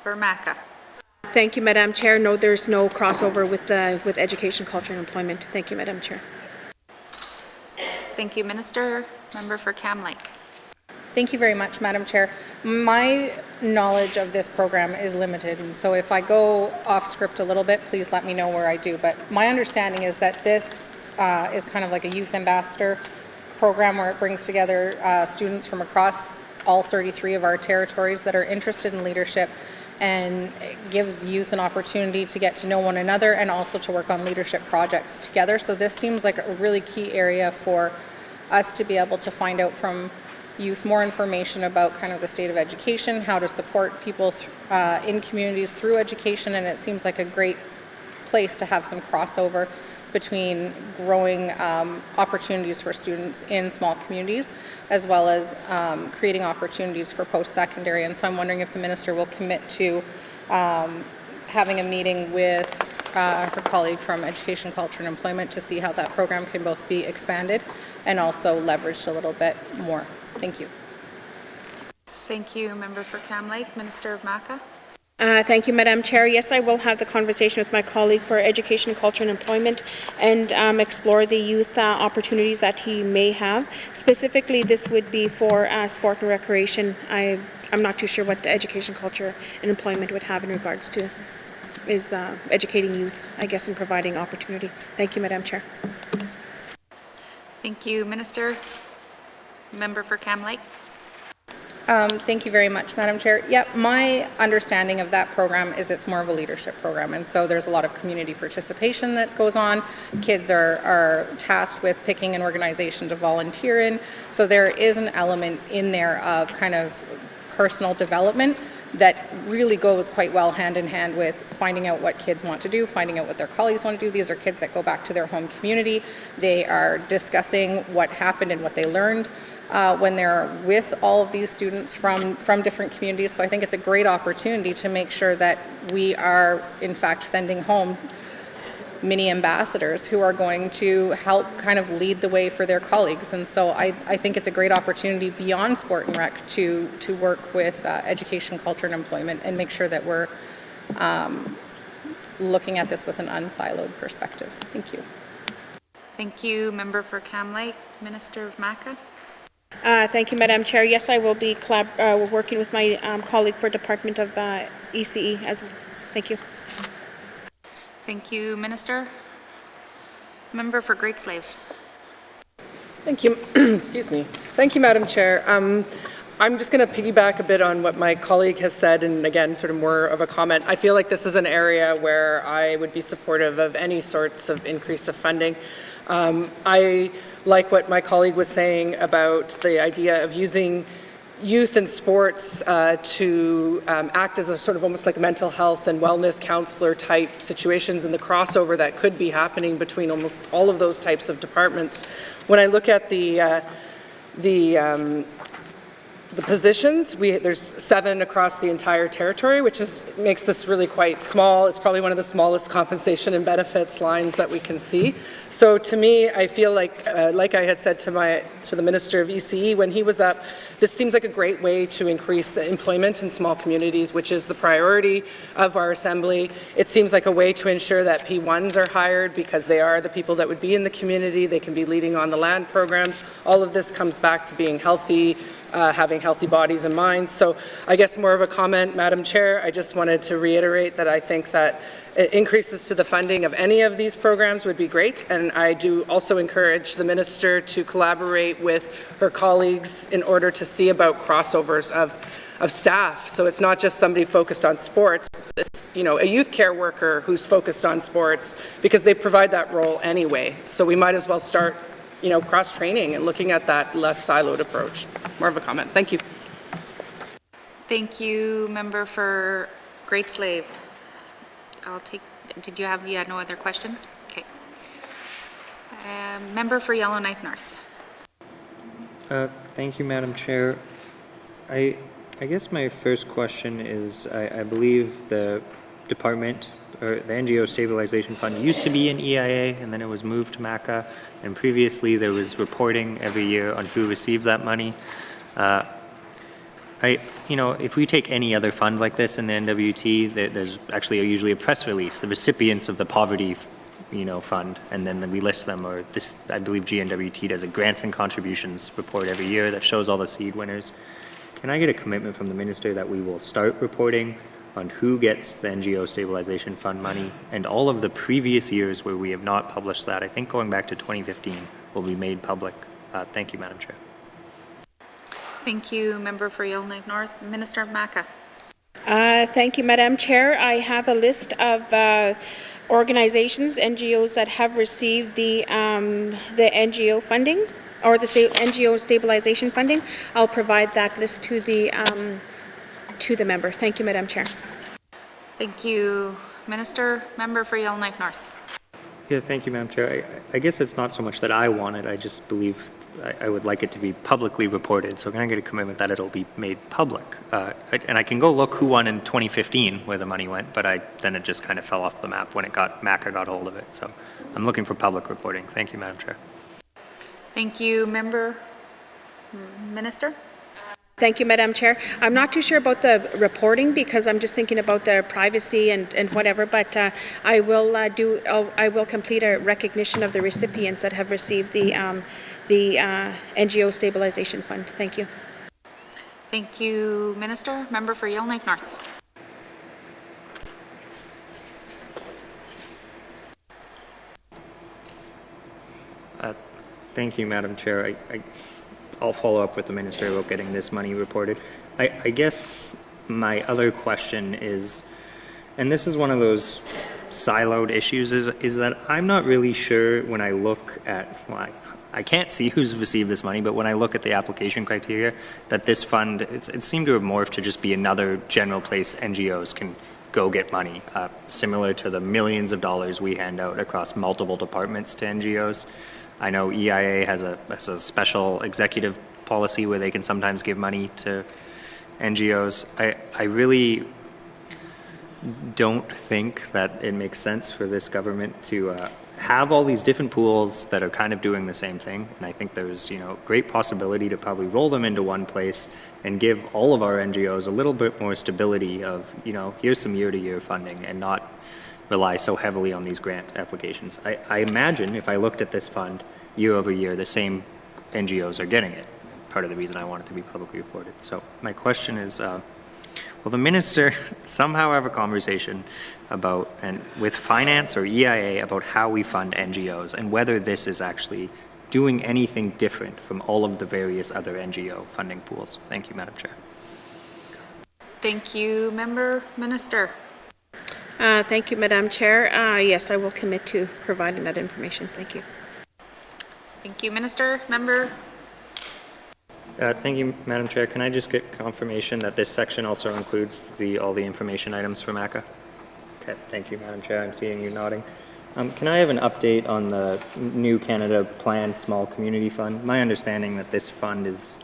for MACA. Thank you, Madam Chair. No, there's no crossover with education, culture, and employment. Thank you, Madam Chair. Thank you, Minister. Member for Cam Lake. Thank you very much, Madam Chair. My knowledge of this program is limited, and so if I go off script a little bit, please let me know where I do. But my understanding is that this is kind of like a youth ambassador program where it brings together students from across all 33 of our territories that are interested in leadership, and it gives youth an opportunity to get to know one another and also to work on leadership projects together. So this seems like a really key area for us to be able to find out from youth more information about kind of the state of education, how to support people in communities through education, and it seems like a great place to have some crossover between growing opportunities for students in small communities, as well as creating opportunities for post-secondary. And so I'm wondering if the Minister will commit to having a meeting with her colleague from Education, Culture and Employment to see how that program can both be expanded and also leveraged a little bit more. Thank you. Thank you, Member for Cam Lake. Minister of MACA. Thank you, Madam Chair. Yes, I will have the conversation with my colleague for Education, Culture and Employment and explore the youth opportunities that he may have. Specifically, this would be for sport and recreation. I'm not too sure what the Education, Culture and Employment would have in regards to is educating youth, I guess, and providing opportunity. Thank you, Madam Chair. Thank you, Minister. Member for Cam Lake. Thank you very much, Madam Chair. Yep, my understanding of that program is it's more of a leadership program, and so there's a lot of community participation that goes on. Kids are tasked with picking an organization to volunteer in, so there is an element in there of kind of personal development that really goes quite well hand in hand with finding out what kids want to do, finding out what their colleagues want to do. These are kids that go back to their home community. They are discussing what happened and what they learned when they're with all of these students from different communities. So I think it's a great opportunity to make sure that we are in fact sending home mini ambassadors who are going to help kind of lead the way for their colleagues. And so I think it's a great opportunity beyond sport and rec to work with education, culture, and employment and make sure that we're looking at this with an unsiloed perspective. Thank you. Thank you. Member for Cam Lake, Minister Maca. Thank you, Madam Chair. Yes, I will be working with my colleague for Department of ECE as well. Thank you. Thank you, Minister. Member for Great Slave. Thank you. Excuse me. Thank you, Madam Chair. I'm just going to piggyback a bit on what my colleague has said, and again, sort of more of a comment. I feel like this is an area where I would be supportive of any sorts of increase of funding. I like what my colleague was saying about the idea of using youth and sports to act as a sort of almost like mental health and wellness counselor type situations, and the crossover that could be happening between almost all of those types of departments. When I look at the positions, there's 7 across the entire territory, which makes this really quite small. It's probably one of the smallest compensation and benefits lines that we can see. So to me, I feel like I had said to the Minister of ECE when he was up, this seems like a great way to increase employment in small communities, which is the priority of our Assembly. It seems like a way to ensure that P1s are hired because they are the people that would be in the community. They can be leading on the land programs. All of this comes back to being healthy, having healthy bodies and minds. So I guess more of a comment, Madam Chair, I just wanted to reiterate that I think that increases to the funding of any of these programs would be great, and I do also encourage the Minister to collaborate with her colleagues in order to see about crossovers of staff. So it's not just somebody focused on sports, it's, a youth care worker who's focused on sports because they provide that role anyway. So we might as well start cross-training and looking at that less siloed approach. More of a comment. Thank you. Thank you, Member for Great Slave. Did you have no other questions? Okay. Member for Yellowknife North. Thank you, Madam Chair. I guess my first question is, I believe the department or the NGO Stabilization Fund used to be in EIA, and then it was moved to MACA, and previously there was reporting every year on who received that money. If we take any other fund like this in the NWT, there's actually usually a press release, the recipients of the poverty, fund, and then we list them. Or this, I believe GNWT does a grants and contributions report every year that shows all the seed winners. Can I get a commitment from the minister that we will start reporting on who gets the NGO Stabilization Fund money, and all of the previous years where we have not published that, I think going back to 2015, will be made public? Thank you, Madam Chair. Thank you, Member for Yellowknife North. Minister of Maca. Thank you, Madam Chair. I have a list of organizations, NGOs that have received the NGO funding or the NGO stabilization funding. I'll provide that list to the member. Thank you, Madam Chair. Thank you, Minister. Member for Yellowknife North. Yeah, thank you, Madam Chair. I guess it's not so much that I want it, I just believe I would like it to be publicly reported. So can I get a commitment that it'll be made public? And I can go look who won in 2015 where the money went, but then it just kind of fell off the map when MACA got hold of it. So I'm looking for public reporting. Thank you, Madam Chair. Thank you, Minister. Thank you, Madam Chair. I'm not too sure about the reporting because I'm just thinking about the privacy and whatever, but I will complete a recognition of the recipients that have received the NGO Stabilization Fund. Thank you. Thank you, Minister. Member for Yellowknife North. Thank you, Madam Chair. I'll follow up with the Minister about getting this money reported. I guess my other question is, and this is one of those siloed issues, is that I'm not really sure when I look at, I can't see who's received this money, but when I look at the application criteria, that this fund, it seemed to have morphed to just be another general place NGOs can go get money, similar to the millions of dollars we hand out across multiple departments to NGOs. I know EIA has a special executive policy where they can sometimes give money to NGOs. don't think that it makes sense for this government to have all these different pools that are kind of doing the same thing. And I think there's, great possibility to probably roll them into one place and give all of our NGOs a little bit more stability of, here's some year-to-year funding and not rely so heavily on these grant applications. I imagine if I looked at this fund year over year, the same NGOs are getting it. Part of the reason I want it to be publicly reported. So my question is, will the minister somehow have a conversation about, and with finance or EIA, about how we fund NGOs and whether this is actually doing anything different from all of the various other NGO funding pools? Thank you, Madam Chair. Thank you, Member Minister. Thank you, Madam Chair. Yes, I will commit to providing that information. Thank you. Thank you, Minister. Member. Thank you, Madam Chair. Can I just get confirmation that this section also includes all the information items from ACCA? Okay, thank you, Madam Chair. I'm seeing you nodding. Can I have an update on the New Canada Plan Small Community Fund? My understanding that this fund is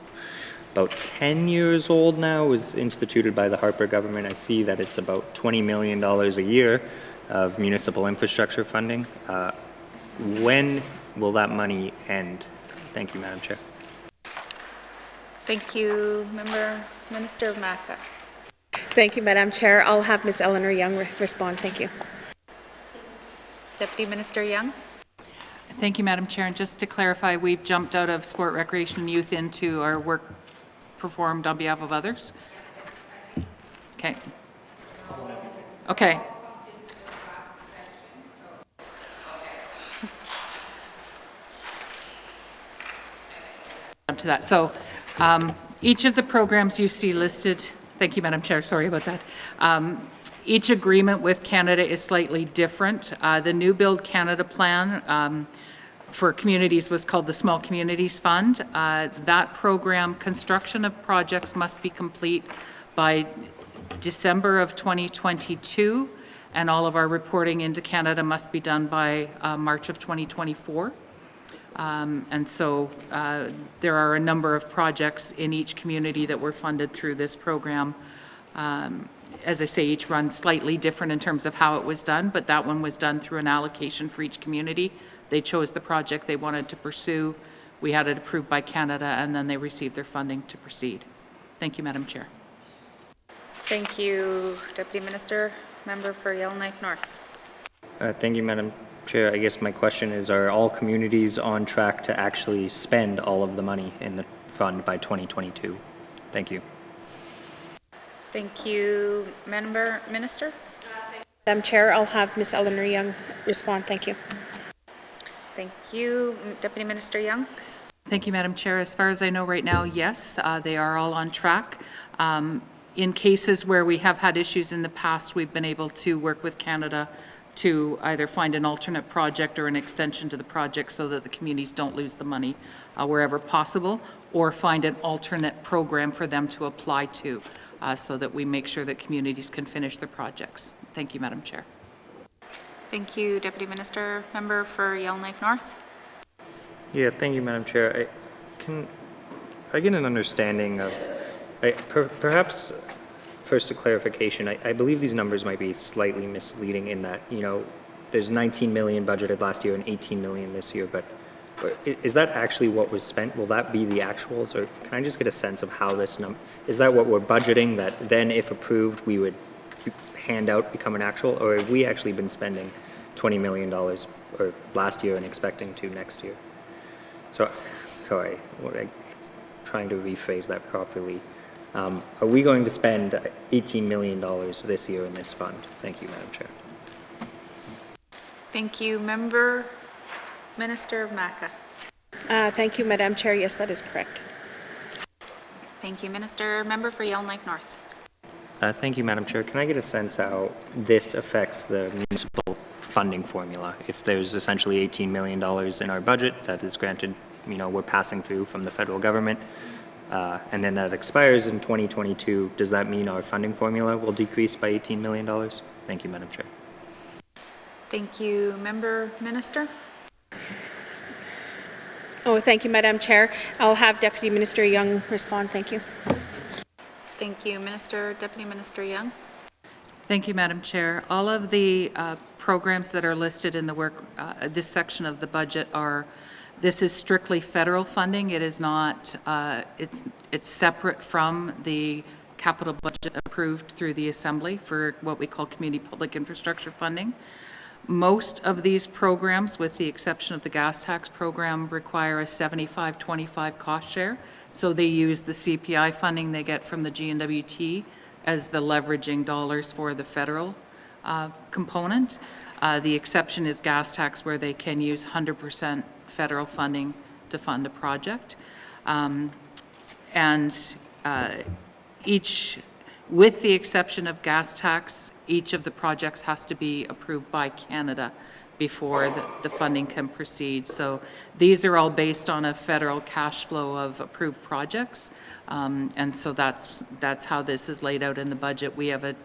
about 10 years old now, was instituted by the Harper government. I see that it's about $20 million a year of municipal infrastructure funding. When will that money end? Thank you, Madam Chair. Thank you, Minister of Maca. Thank you, Madam Chair. I'll have Ms. Eleanor Young respond. Thank you. Deputy Minister Young. Thank you, Madam Chair. And just to clarify, we've jumped out of sport, recreation, and youth into our work performed on behalf of others. Okay. Okay. To that. So each of the programs you see listed, thank you, Madam Chair, sorry about that. Each agreement with Canada is slightly different. The New Build Canada plan for communities was called the Small Communities Fund. That program, construction of projects must be complete by December of 2022, and all of our reporting into Canada must be done by March of 2024. And so there are a number of projects in each community that were funded through this program. As I say, each run slightly different in terms of how it was done, but that one was done through an allocation for each community. They chose the project they wanted to pursue. We had it approved by Canada, and then they received their funding to proceed. Thank you, Madam Chair. Thank you, Deputy Minister. Member for Yellowknife North. Thank you, Madam Chair. I guess my question is, are all communities on track to actually spend all of the money in the fund by 2022? Thank you. Thank you, Member Minister. Madam Chair, I'll have Ms. Eleanor Young respond. Thank you. Thank you, Deputy Minister Young. Thank you, Madam Chair. As far as I know right now, yes, they are all on track. In cases where we have had issues in the past, we've been able to work with Canada to either find an alternate project or an extension to the project so that the communities don't lose the money wherever possible, or find an alternate program for them to apply to so that we make sure that communities can finish their projects. Thank you, Madam Chair. Thank you, Deputy Minister. Member for Yellowknife North. Yeah, thank you, Madam Chair. Can I get an understanding of, perhaps first a clarification, I believe these numbers might be slightly misleading in that, there's 19 million budgeted last year and 18 million this year, but is that actually what was spent? Will that be the actuals, or can I just get a sense of how this number, is that what we're budgeting that then if approved we would hand out become an actual, or have we actually been spending $20 million or last year and expecting to next year? So, sorry, trying to rephrase that properly. Are we going to spend $18 million this year in this fund? Thank you, Madam Chair. Thank you, Member Minister of Maca. Thank you, Madam Chair. Yes, that is correct. Thank you, Minister. Member for Yellowknife North. Thank you, Madam Chair. Can I get a sense how this affects the municipal funding formula? If there's essentially $18 million in our budget that is granted, we're passing through from the federal government, and then that expires in 2022, does that mean our funding formula will decrease by $18 million? Thank you, Madam Chair. Thank you, Member Minister. Oh, thank you, Madam Chair. I'll have Deputy Minister Young respond. Thank you. Thank you, Minister. Deputy Minister Young. Thank you, Madam Chair. All of the programs that are listed in the this section of the budget this is strictly federal funding. It is not, it's separate from the capital budget approved through the Assembly for what we call community public infrastructure funding. Most of these programs, with the exception of the gas tax program, require a 75-25 cost share. So they use the CPI funding they get from the GNWT as the leveraging dollars for the federal component. The exception is gas tax, where they can use 100% federal funding to fund a project. With the exception of gas tax, each of the projects has to be approved by Canada before the funding can proceed. So these are all based on a federal cash flow of approved projects. And so that's how this is laid out in the budget. We have a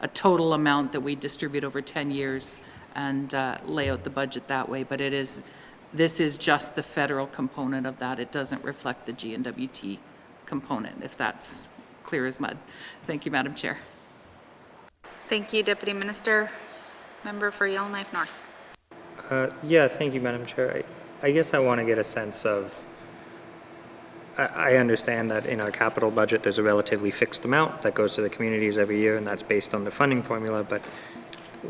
total amount that we distribute over 10 years and lay out the budget that way. But this is just the federal component of that. It doesn't reflect the GNWT component, if that's clear as mud. Thank you, Madam Chair. Thank you, Deputy Minister. Member for Yellowknife North. Yeah, thank you, Madam Chair. I guess I want to get a sense of, I understand that in our capital budget, there's a relatively fixed amount that goes to the communities every year, and that's based on the funding formula. But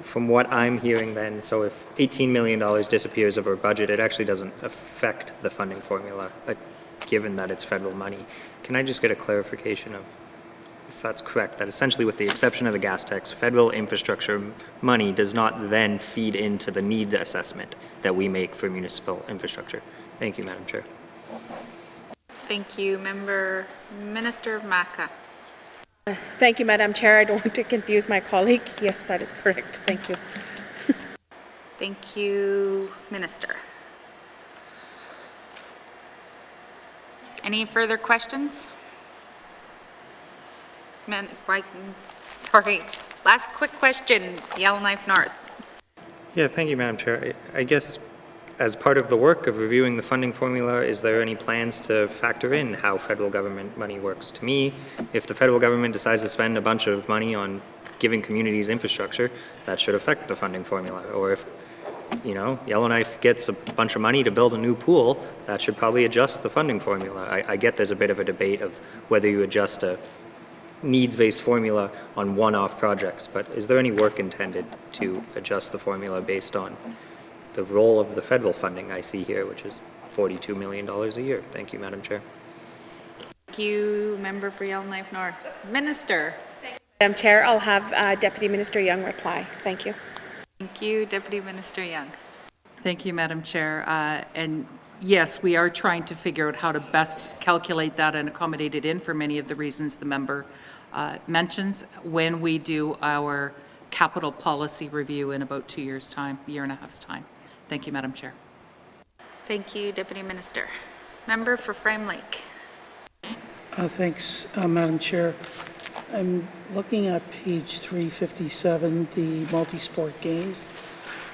from what I'm hearing then, so if $18 million disappears of our budget, it actually doesn't affect the funding formula, given that it's federal money. Can I just get a clarification of if that's correct, that essentially with the exception of the gas tax, federal infrastructure money does not then feed into the need assessment that we make for municipal infrastructure? Thank you, Madam Chair. Thank you, Member Minister Maca. Thank you, Madam Chair. I don't want to confuse my colleague. Yes, that is correct. Thank you. Thank you, Minister. Any further questions? Sorry, last quick question, Yellowknife North. Yeah, thank you, Madam Chair. I guess as part of the work of reviewing the funding formula, is there any plans to factor in how federal government money works? To me, if the federal government decides to spend a bunch of money on giving communities infrastructure, that should affect the funding formula. Or if, Yellowknife gets a bunch of money to build a new pool, that should probably adjust the funding formula. I get there's a bit of a debate of whether you adjust a needs-based formula on one-off projects, but is there any work intended to adjust the formula based on the role of the federal funding I see here, which is $42 million a year? Thank you, Madam Chair. Thank you, Member for Yellowknife North. Minister. Madam Chair, I'll have Deputy Minister Young reply. Thank you. Thank you, Deputy Minister Young. Thank you, Madam Chair. And yes, we are trying to figure out how to best calculate that and accommodate it in for many of the reasons the member mentions when we do our capital policy review in about 2 years' time, year and a half's time. Thank you, Madam Chair. Thank you, Deputy Minister. Member for Frame Lake. Thanks, Madam Chair. I'm looking at page 357, the multi-sport games.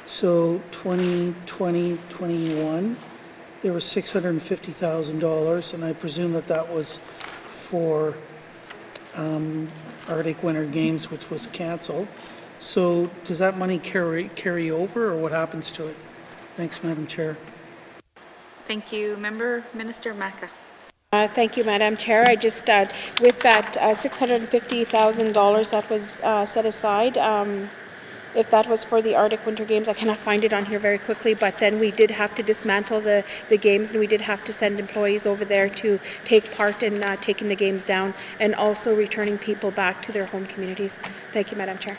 So 2020-21, there was $650,000, and I presume that was for Arctic Winter Games, which was canceled. So does that money carry over, or what happens to it? Thanks, Madam Chair. Thank you, Member Minister Maca. Thank you, Madam Chair. I just, with that $650,000 that was set aside, if that was for the Arctic Winter Games, I cannot find it on here very quickly, but then we did have to dismantle the games, and we did have to send employees over there to take part in taking the games down and also returning people back to their home communities. Thank you, Madam Chair.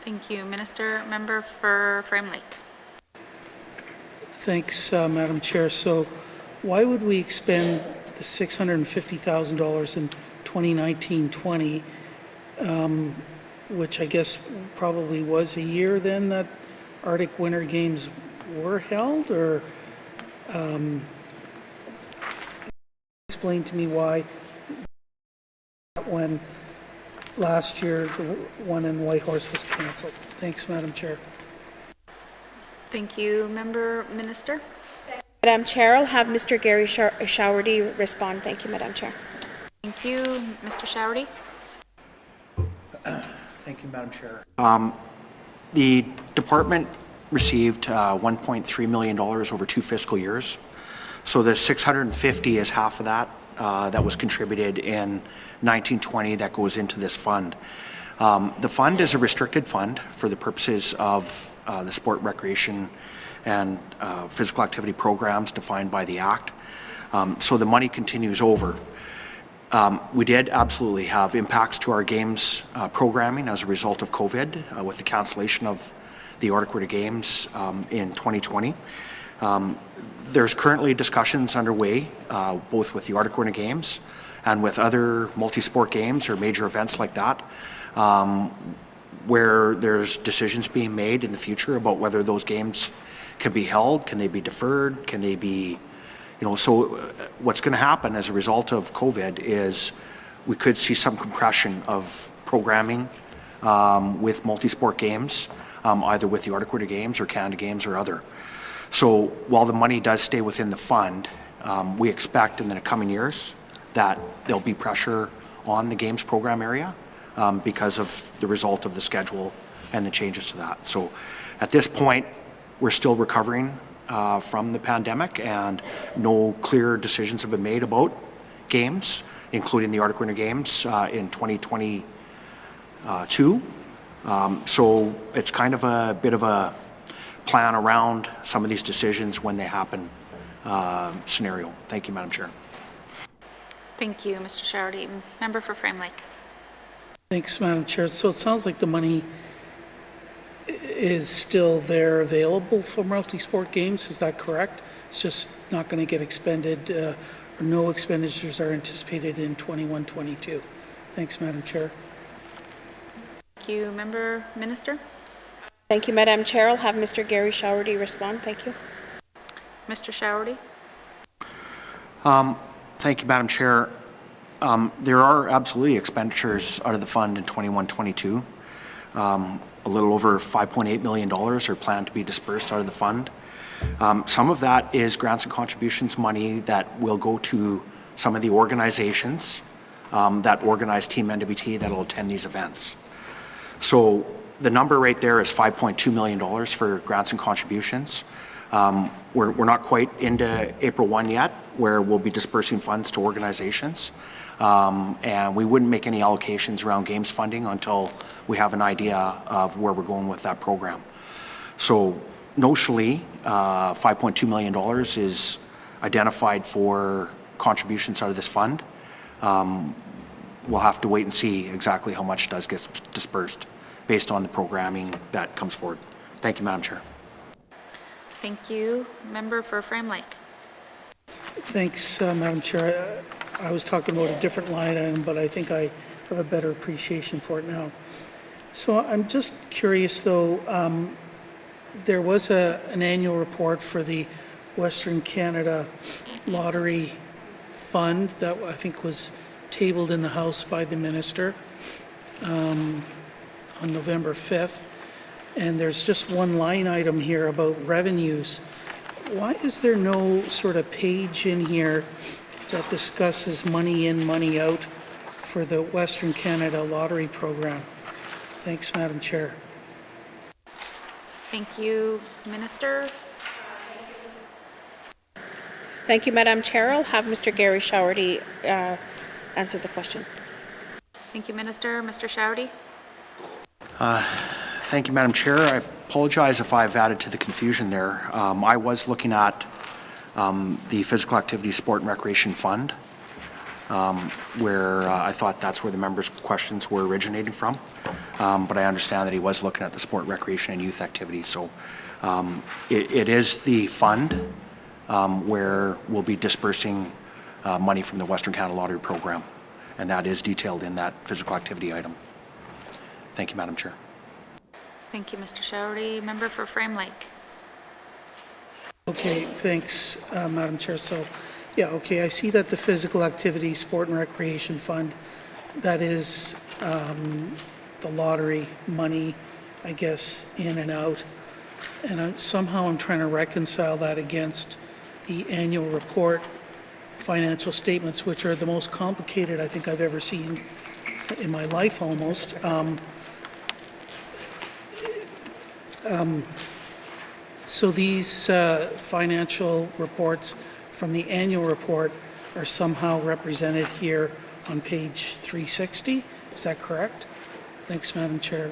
Thank you, Minister. Member for Frame Lake. Thanks, Madam Chair. So why would we expend the $650,000 in 2019-20, which I guess probably was a year then that Arctic Winter Games were held, or explain to me why when last year the one in Whitehorse was canceled. Thanks, Madam Chair. Thank you, Member Minister. Madam Chair, I'll have Mr. Gary Showerty respond. Thank you, Madam Chair. Thank you, Mr. Showerty. Thank you, Madam Chair. The department received $1.3 million over 2 fiscal years. So the 650 is half of that. That was contributed in 1920 that goes into this fund. The fund is a restricted fund for the purposes of the sport, recreation, and physical activity programs defined by the Act. So the money continues over. We did absolutely have impacts to our games programming as a result of COVID with the cancellation of the Arctic Winter Games in 2020. There's currently discussions underway both with the Arctic Winter Games and with other multi-sport games or major events like that where there's decisions being made in the future about whether those games can be held, can they be deferred, can they be, so what's going to happen as a result of COVID is we could see some compression of programming with multi-sport games, either with the Arctic Winter Games or Canada Games or other. So while the money does stay within the fund, we expect in the coming years that there'll be pressure on the games program area because of the result of the schedule and the changes to that. So at this point, we're still recovering from the pandemic, and no clear decisions have been made about games, including the Arctic Winter Games in 2022. So it's kind of a bit of a plan around some of these decisions when they happen scenario. Thank you, Madam Chair. Thank you, Mr. Showerty. Member for Frame Lake. Thanks, Madam Chair. So it sounds like the money is still there available for multi-sport games. Is that correct? It's just not going to get expended, or no expenditures are anticipated in 21-22. Thanks, Madam Chair. Thank you, Member Minister. Thank you, Madam Chair. I'll have Mr. Gary Showerty respond. Thank you. Mr. Showerty. Thank you, Madam Chair. There are absolutely expenditures out of the fund in 21-22. A little over $5.8 million are planned to be dispersed out of the fund. Some of that is grants and contributions money that will go to some of the organizations that organize Team NWT that will attend these events. So the number right there is $5.2 million for grants and contributions. We're not quite into April 1 yet, where we'll be dispersing funds to organizations. And we wouldn't make any allocations around games funding until we have an idea of where we're going with that program. So notionally, $5.2 million is identified for contributions out of this fund. We'll have to wait and see exactly how much does get dispersed based on the programming that comes forward. Thank you, Madam Chair. Thank you. Member for Frame Lake. Thanks, Madam Chair. I was talking about a different line item, but I think I have a better appreciation for it now. So I'm just curious, though, there was an annual report for the Western Canada Lottery Fund that I think was tabled in the House by the Minister on November 5th. And there's just one line item here about revenues. Why is there no sort of page in here that discusses money in, money out for the Western Canada Lottery Program? Thanks, Madam Chair. Thank you, Minister. Thank you, Madam Chair. I'll have Mr. Gary Showerty answer the question. Thank you, Minister. Mr. Showerty. Thank you, Madam Chair. I apologize if I've added to the confusion there. I was looking at the Physical Activity, Sport and Recreation Fund, where I thought that's where the members' questions were originating from. But I understand that he was looking at the sport, recreation, and youth activities. So it is the fund where we'll be dispersing money from the Western Canada Lottery Program, and that is detailed in that physical activity item. Thank you, Madam Chair. Thank you, Mr. Showerty. Member for Frame Lake. Okay, thanks, Madam Chair. So, yeah, okay, I see that the Physical Activity, Sport and Recreation Fund, that is the lottery money, I guess, in and out. And somehow I'm trying to reconcile that against the annual report financial statements, which are the most complicated I think I've ever seen in my life almost. So these financial reports from the annual report are somehow represented here on page 360. Is that correct? Thanks, Madam Chair.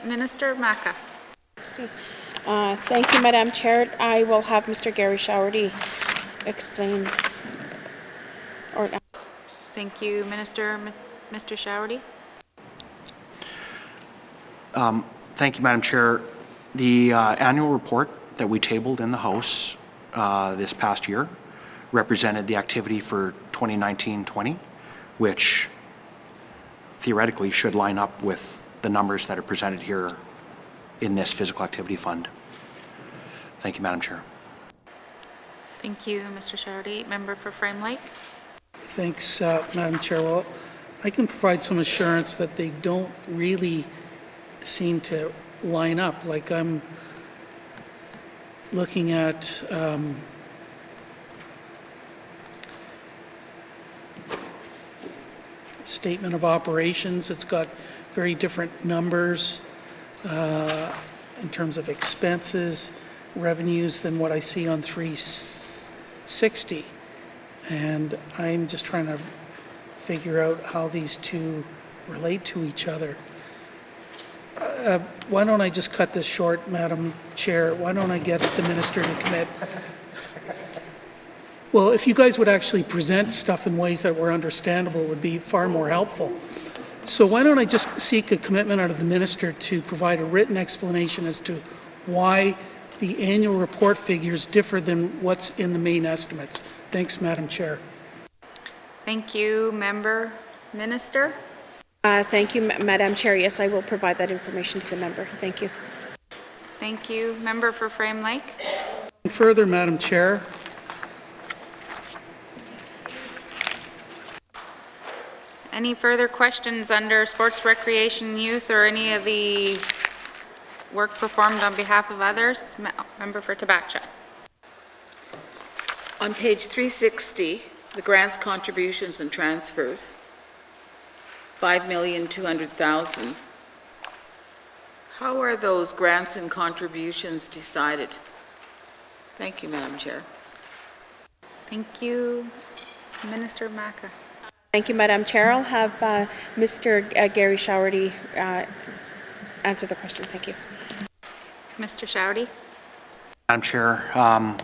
Minister Maca. Thank you, Madam Chair. I will have Mr. Gary Showerty explain. Thank you, Minister. Mr. Showerty. Thank you, Madam Chair. The annual report that we tabled in the House this past year represented the activity for 2019-20, which theoretically should line up with the numbers that are presented here in this physical activity fund. Thank you, Madam Chair. Thank you, Mr. Showerty. Member for Frame Lake. Thanks, Madam Chair. Well, I can provide some assurance that they don't really seem to line up. Like I'm looking at statement of operations. It's got very different numbers in terms of expenses, revenues than what I see on 360. And I'm just trying to figure out how these two relate to each other. Why don't I just cut this short, Madam Chair? Why don't I get the Minister to commit? Well, if you guys would actually present stuff in ways that were understandable, it would be far more helpful. So why don't I just seek a commitment out of the Minister to provide a written explanation as to why the annual report figures differ than what's in the main estimates. Thanks, Madam Chair. Thank you, Member. Minister. Thank you, Madam Chair. Yes, I will provide that information to the member. Thank you. Thank you. Member for Frame Lake. Further, Madam Chair, Any further questions under sports, recreation, youth, or any of the work performed on behalf of others? Member for Tabacha. On page 360, the grants, contributions, and transfers, $5,200,000. How are those grants and contributions decided? Thank you, Madam Chair. Thank you. Minister Maca. Thank you, Madam Chair. I'll have Mr. Gary Showerty answer the question. Thank you. Mr. Showerty. Madam Chair,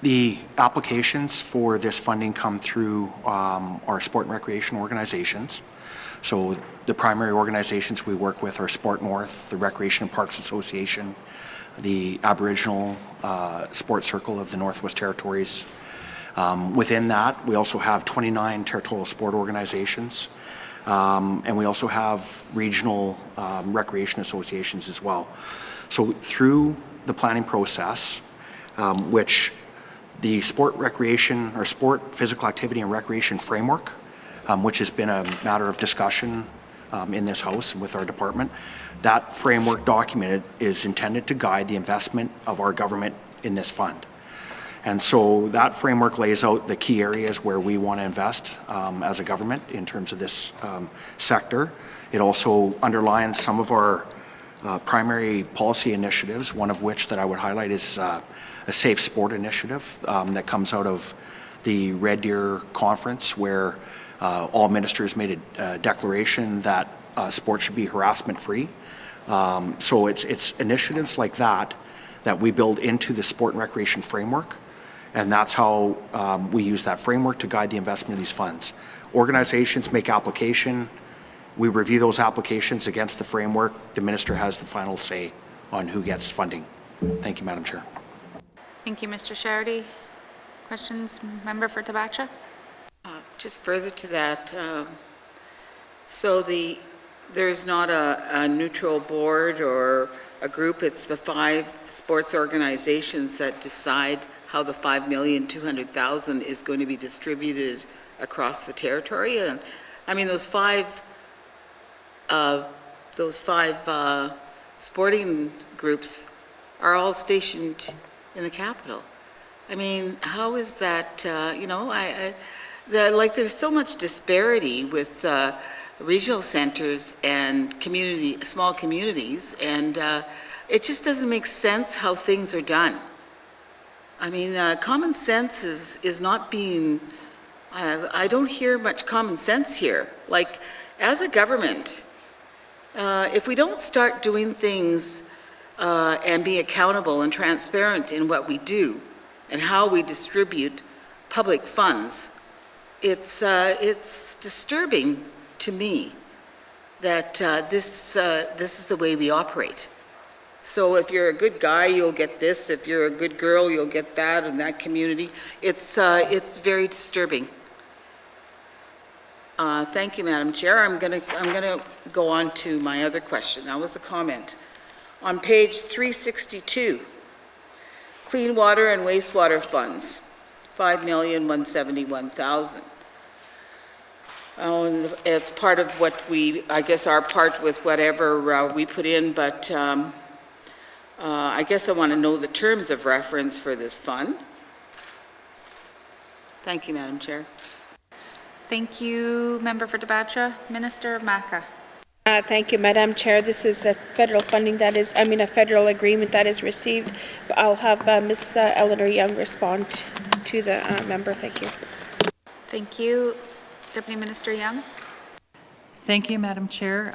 the applications for this funding come through our sport and recreation organizations. So the primary organizations we work with are Sport North, the Recreation and Parks Association, the Aboriginal Sports Circle of the Northwest Territories. Within that, we also have 29 territorial sport organizations, and we also have regional recreation associations as well. So through the planning process, which the sport, recreation, or sport, physical activity and recreation framework, which has been a matter of discussion in this House and with our department, that framework document is intended to guide the investment of our government in this fund. And so that framework lays out the key areas where we want to invest as a government in terms of this sector. It also underlines some of our primary policy initiatives, one of which that I would highlight is a safe sport initiative that comes out of the Red Deer Conference, where all ministers made a declaration that sport should be harassment-free. So it's initiatives like that that we build into the sport and recreation framework, and that's how we use that framework to guide the investment of these funds. Organizations make application. We review those applications against the framework. The minister has the final say on who gets funding. Thank you, Madam Chair. Thank you, Mr. Showerty. Questions, member for Tabacha? Just further to that, so there's not a neutral board or a group, it's the 5 sports organizations that decide how the $5,200,000 is going to be distributed across the territory. And I mean, those five sporting groups are all stationed in the capital. I mean, how is that, you know, like there's so much disparity with regional centers and small communities, and it just doesn't make sense how things are done. I mean, common sense is not being, I don't hear much common sense here. Like, as a government, if we don't start doing things and be accountable and transparent in what we do and how we distribute public funds, it's disturbing to me that this is the way we operate. So if you're a good guy, you'll get this. If you're a good girl, you'll get that in that community. It's very disturbing. Thank you, Madam Chair. I'm gonna go on to my other question. That was a comment. On page 362, clean water and wastewater funds, $5,171,000. Oh, and it's part of what I guess our part with whatever we put in, but I guess I want to know the terms of reference for this fund. Thank you, Madam Chair. Thank you, Member for Tabasha. Minister Maca. Thank you, Madam Chair. This is a federal funding that is, a federal agreement that is received. But I'll have Ms. Eleanor Young respond to the member. Thank you. Thank you. Deputy Minister Young. Thank you, Madam Chair.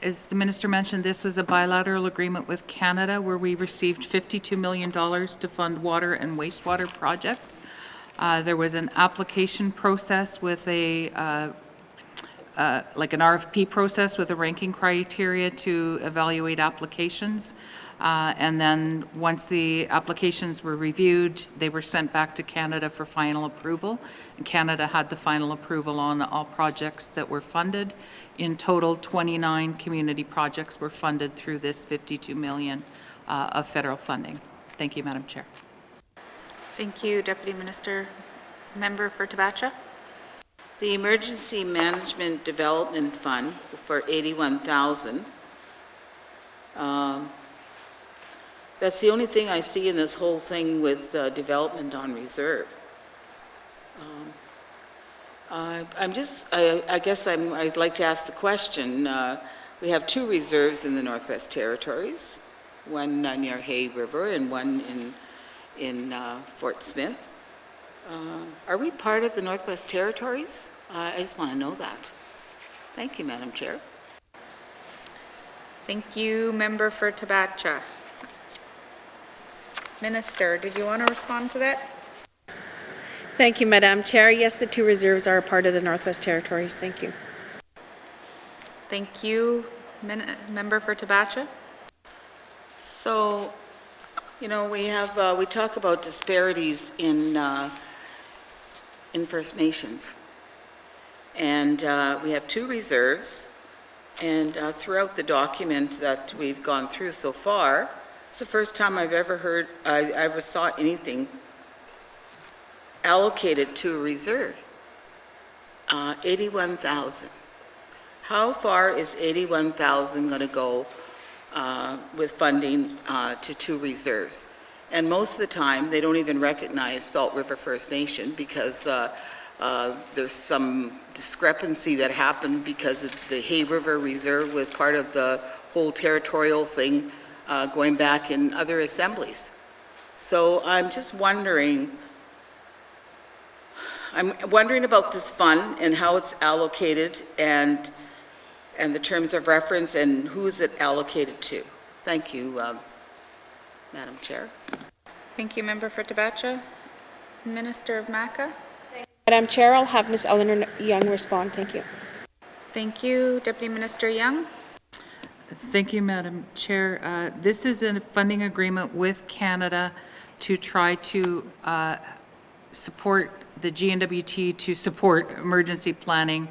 As the Minister mentioned, this was a bilateral agreement with Canada where we received $52 million to fund water and wastewater projects. There was an application process with like an RFP process with a ranking criteria to evaluate applications. And then once the applications were reviewed, they were sent back to Canada for final approval. And Canada had the final approval on all projects that were funded. In total, 29 community projects were funded through this $52 million of federal funding. Thank you, Madam Chair. Thank you, Deputy Minister. Member for Tabasha. The Emergency Management Development Fund for $81,000. That's the only thing I see in this whole thing with development on reserve. I guess I'd like to ask the question. We have two reserves in the Northwest Territories, one near Hay River and one in Fort Smith. Are we part of the Northwest Territories? I just want to know that. Thank you, Madam Chair. Thank you, Member for Tabasha. Minister, did you want to respond to that? Thank you, Madam Chair. Yes, the two reserves are a part of the Northwest Territories. Thank you. Thank you, Member for Tabasha. So, we talk about disparities in First Nations, and we have two reserves, and throughout the document that we've gone through so far, it's the first time I've ever saw anything allocated to a reserve. 81,000. How far is 81,000 going to go with funding to two reserves? And most of the time, they don't even recognize Salt River First Nation because there's some discrepancy that happened because the Hay River Reserve was part of the whole territorial thing going back in other assemblies. So I'm just wondering, about this fund and how it's allocated and the terms of reference and who is it allocated to. Thank you, Madam Chair. Thank you, Member for Tabasha. Minister of Maca. Madam Chair, I'll have Ms. Eleanor Young respond. Thank you. Thank you, Deputy Minister Young. Thank you, Madam Chair. This is a funding agreement with Canada to try to support the GNWT to support emergency planning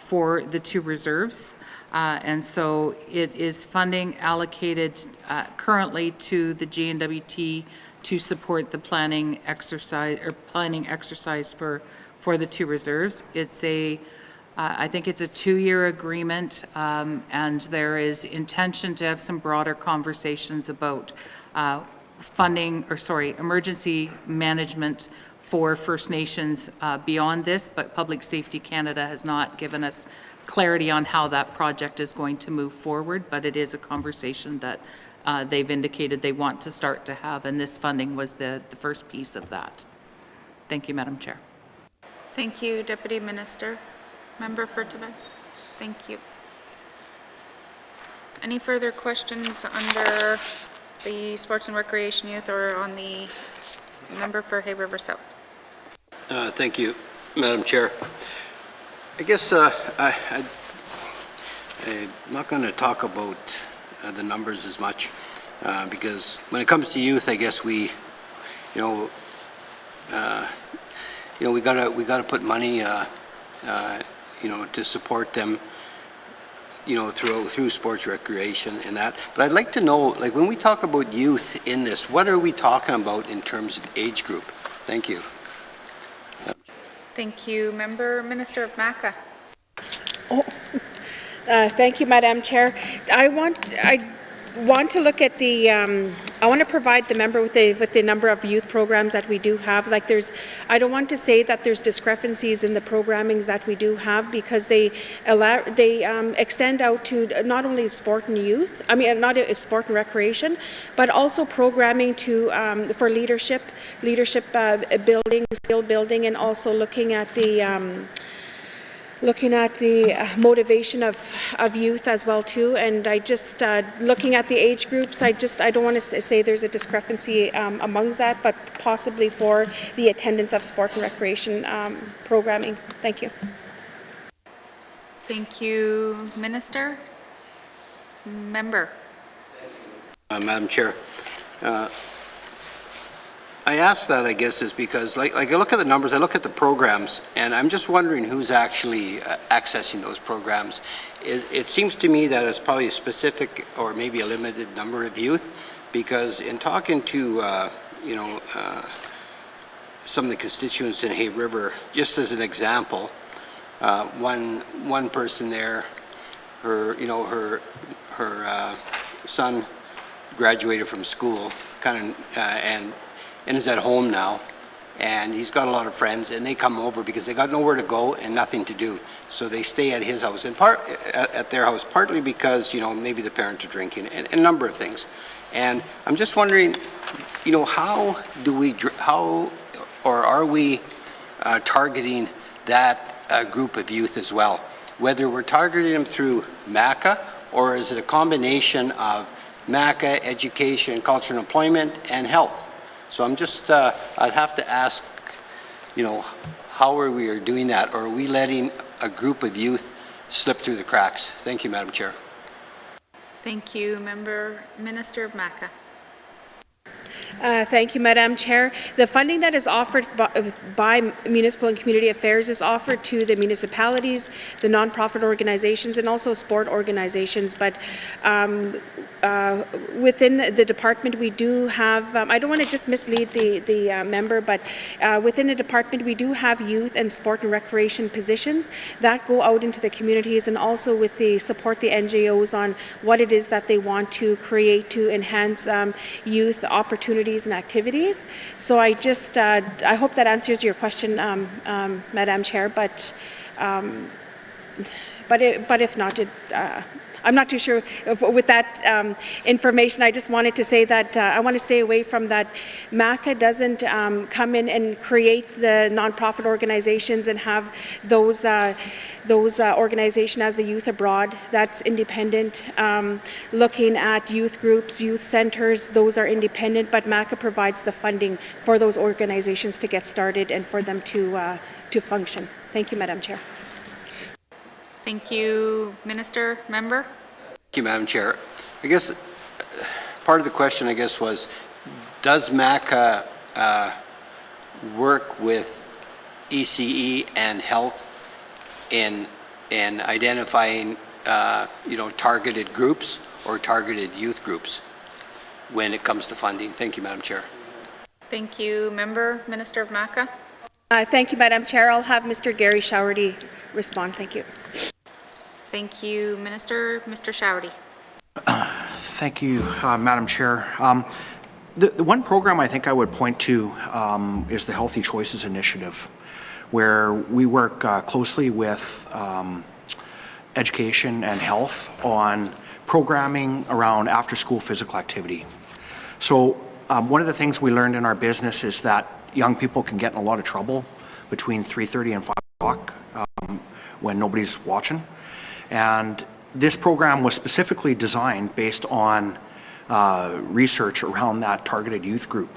for the two reserves. And so it is funding allocated currently to the GNWT to support the planning exercise for the two reserves. It's I think it's a 2-year agreement, and there is intention to have some broader conversations about emergency management for First Nations beyond this, but Public Safety Canada has not given us clarity on how that project is going to move forward, but it is a conversation that they've indicated they want to start to have, and this funding was the first piece of that. Thank you, Madam Chair. Thank you, Deputy Minister. Member for Tibet. Thank you. Any further questions under the Sports and Recreation Youth or on the member for Hay River South? Thank you, Madam Chair. I guess I'm not going to talk about the numbers as much because when it comes to youth, I guess we gotta put money to support them through sports recreation and that. But I'd like to know, like, when we talk about youth in this, what are we talking about in terms of age group? Thank you. Thank you, Member Minister of Maca. Thank you, Madam Chair. I want to look at the, I want to provide the member with the number of youth programs that we do have. Like I don't want to say that there's discrepancies in the programmings that we do have because they extend out to not only sport and youth, not sport and recreation, but also programming for leadership building, skill building, and also looking at the motivation of youth as well too, and I just looking at the age groups, I don't want to say there's a discrepancy amongst that, but possibly for the attendance of sport and recreation programming. Thank you. Thank you, Minister. Member. Madam Chair. I ask that, I guess, is because, like I look at the numbers, I look at the programs, and I'm just wondering who's actually accessing those programs. It seems to me that it's probably a specific or maybe a limited number of youth, because in talking to, some of the constituents in Hay River, just as an example, one person there, her son graduated from school, and is at home now, and he's got a lot of friends, and they come over because they got nowhere to go and nothing to do, so they stay at his house, at their house, partly because maybe the parents are drinking, and a number of things. And I'm just wondering, how are we targeting that group of youth as well? Whether we're targeting them through MACA, or is it a combination of MACA, education, culture and employment, and health? So I'm just, I'd have to ask, how are we doing that? Or are we letting a group of youth slip through the cracks? Thank you, Madam Chair. Thank you, Member Minister of Maca. Thank you, Madam Chair. The funding that is offered by Municipal and Community Affairs is offered to the municipalities, the nonprofit organizations, and also sport organizations. But within the department, we do have, I don't want to just mislead the member, but within the department, we do have youth and sport and recreation positions that go out into the communities, and also with support the NGOs on what it is that they want to create to enhance youth opportunities and activities. So I just, I hope that answers your question, Madam Chair, but if not, I'm not too sure with that information. I just wanted to say that I want to stay away from that. MACA doesn't come in and create the nonprofit organizations and have those organizations as the Youth Abroad. That's independent. Looking at youth groups, youth centers, those are independent, but MACA provides the funding for those organizations to get started and for them to function. Thank you, Madam Chair. Thank you, Minister. Member? Thank you, Madam Chair. I guess part of the question, was, does MACA work with ECE and health in identifying, targeted groups or targeted youth groups when it comes to funding? Thank you, Madam Chair. Thank you, Member. Minister of Maca? Thank you, Madam Chair. I'll have Mr. Gary Showerty respond. Thank you. Thank you, Minister. Mr. Showerty. Thank you, Madam Chair. The one program I think I would point to is the Healthy Choices Initiative, where we work closely with education and health on programming around after-school physical activity. So one of the things we learned in our business is that young people can get in a lot of trouble between 3:30 and 5 o'clock when nobody's watching. And this program was specifically designed based on research around that targeted youth group.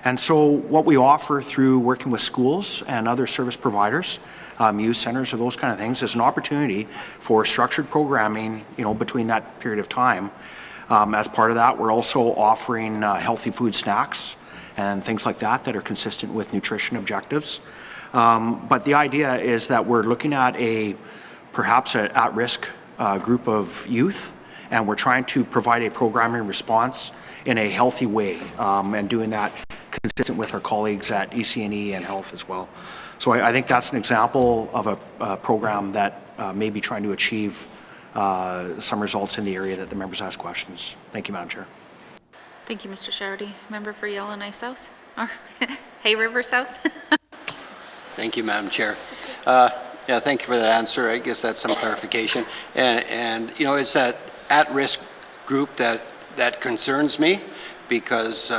And so what we offer through working with schools and other service providers, youth centers or those kind of things, is an opportunity for structured programming, between that period of time. As part of that, we're also offering healthy food snacks and things like that that are consistent with nutrition objectives. But the idea is that we're looking at perhaps an at-risk group of youth, and we're trying to provide a programming response in a healthy way, and doing that consistent with our colleagues at EC&E and Health as well. So I think that's an example of a program that may be trying to achieve some results in the area that the members ask questions. Thank you, Madam Chair. Thank you, Mr. Shardy. Member for Yellowknife South, or Hay River South. Thank you, Madam Chair. Yeah, thank you for that answer. I guess that's some clarification. And it's that at-risk group that concerns me, because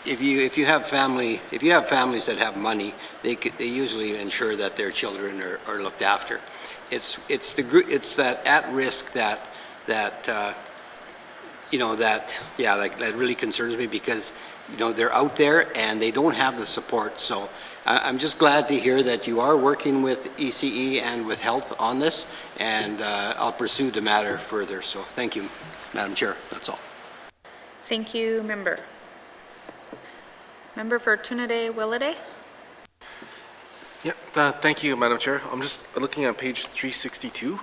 if you have families that have money, they usually ensure that their children are looked after. It's that at risk that really concerns me, because they're out there and they don't have the support. So I'm just glad to hear that you are working with ECE and with Health on this, and I'll pursue the matter further. So thank you, Madam Chair. That's all. Thank you, member. Member for Trinidad-Willowday. Yeah, thank you, Madam Chair. I'm just looking at page 362.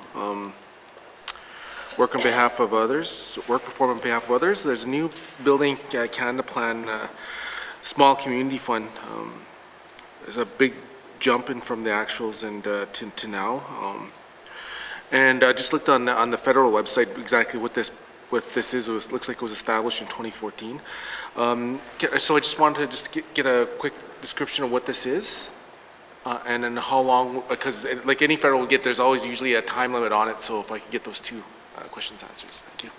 Work on behalf of others, work performed on behalf of others. There's a new Building Canada Plan, small community fund. There's a big jump in from the actuals and to now. And I just looked on the federal website exactly what this is. It looks like it was established in 2014. So I just wanted to get a quick description of what this is. And then how long, because like any federal will get, there's always usually a time limit on it. So if I could get those two questions answered. Thank you.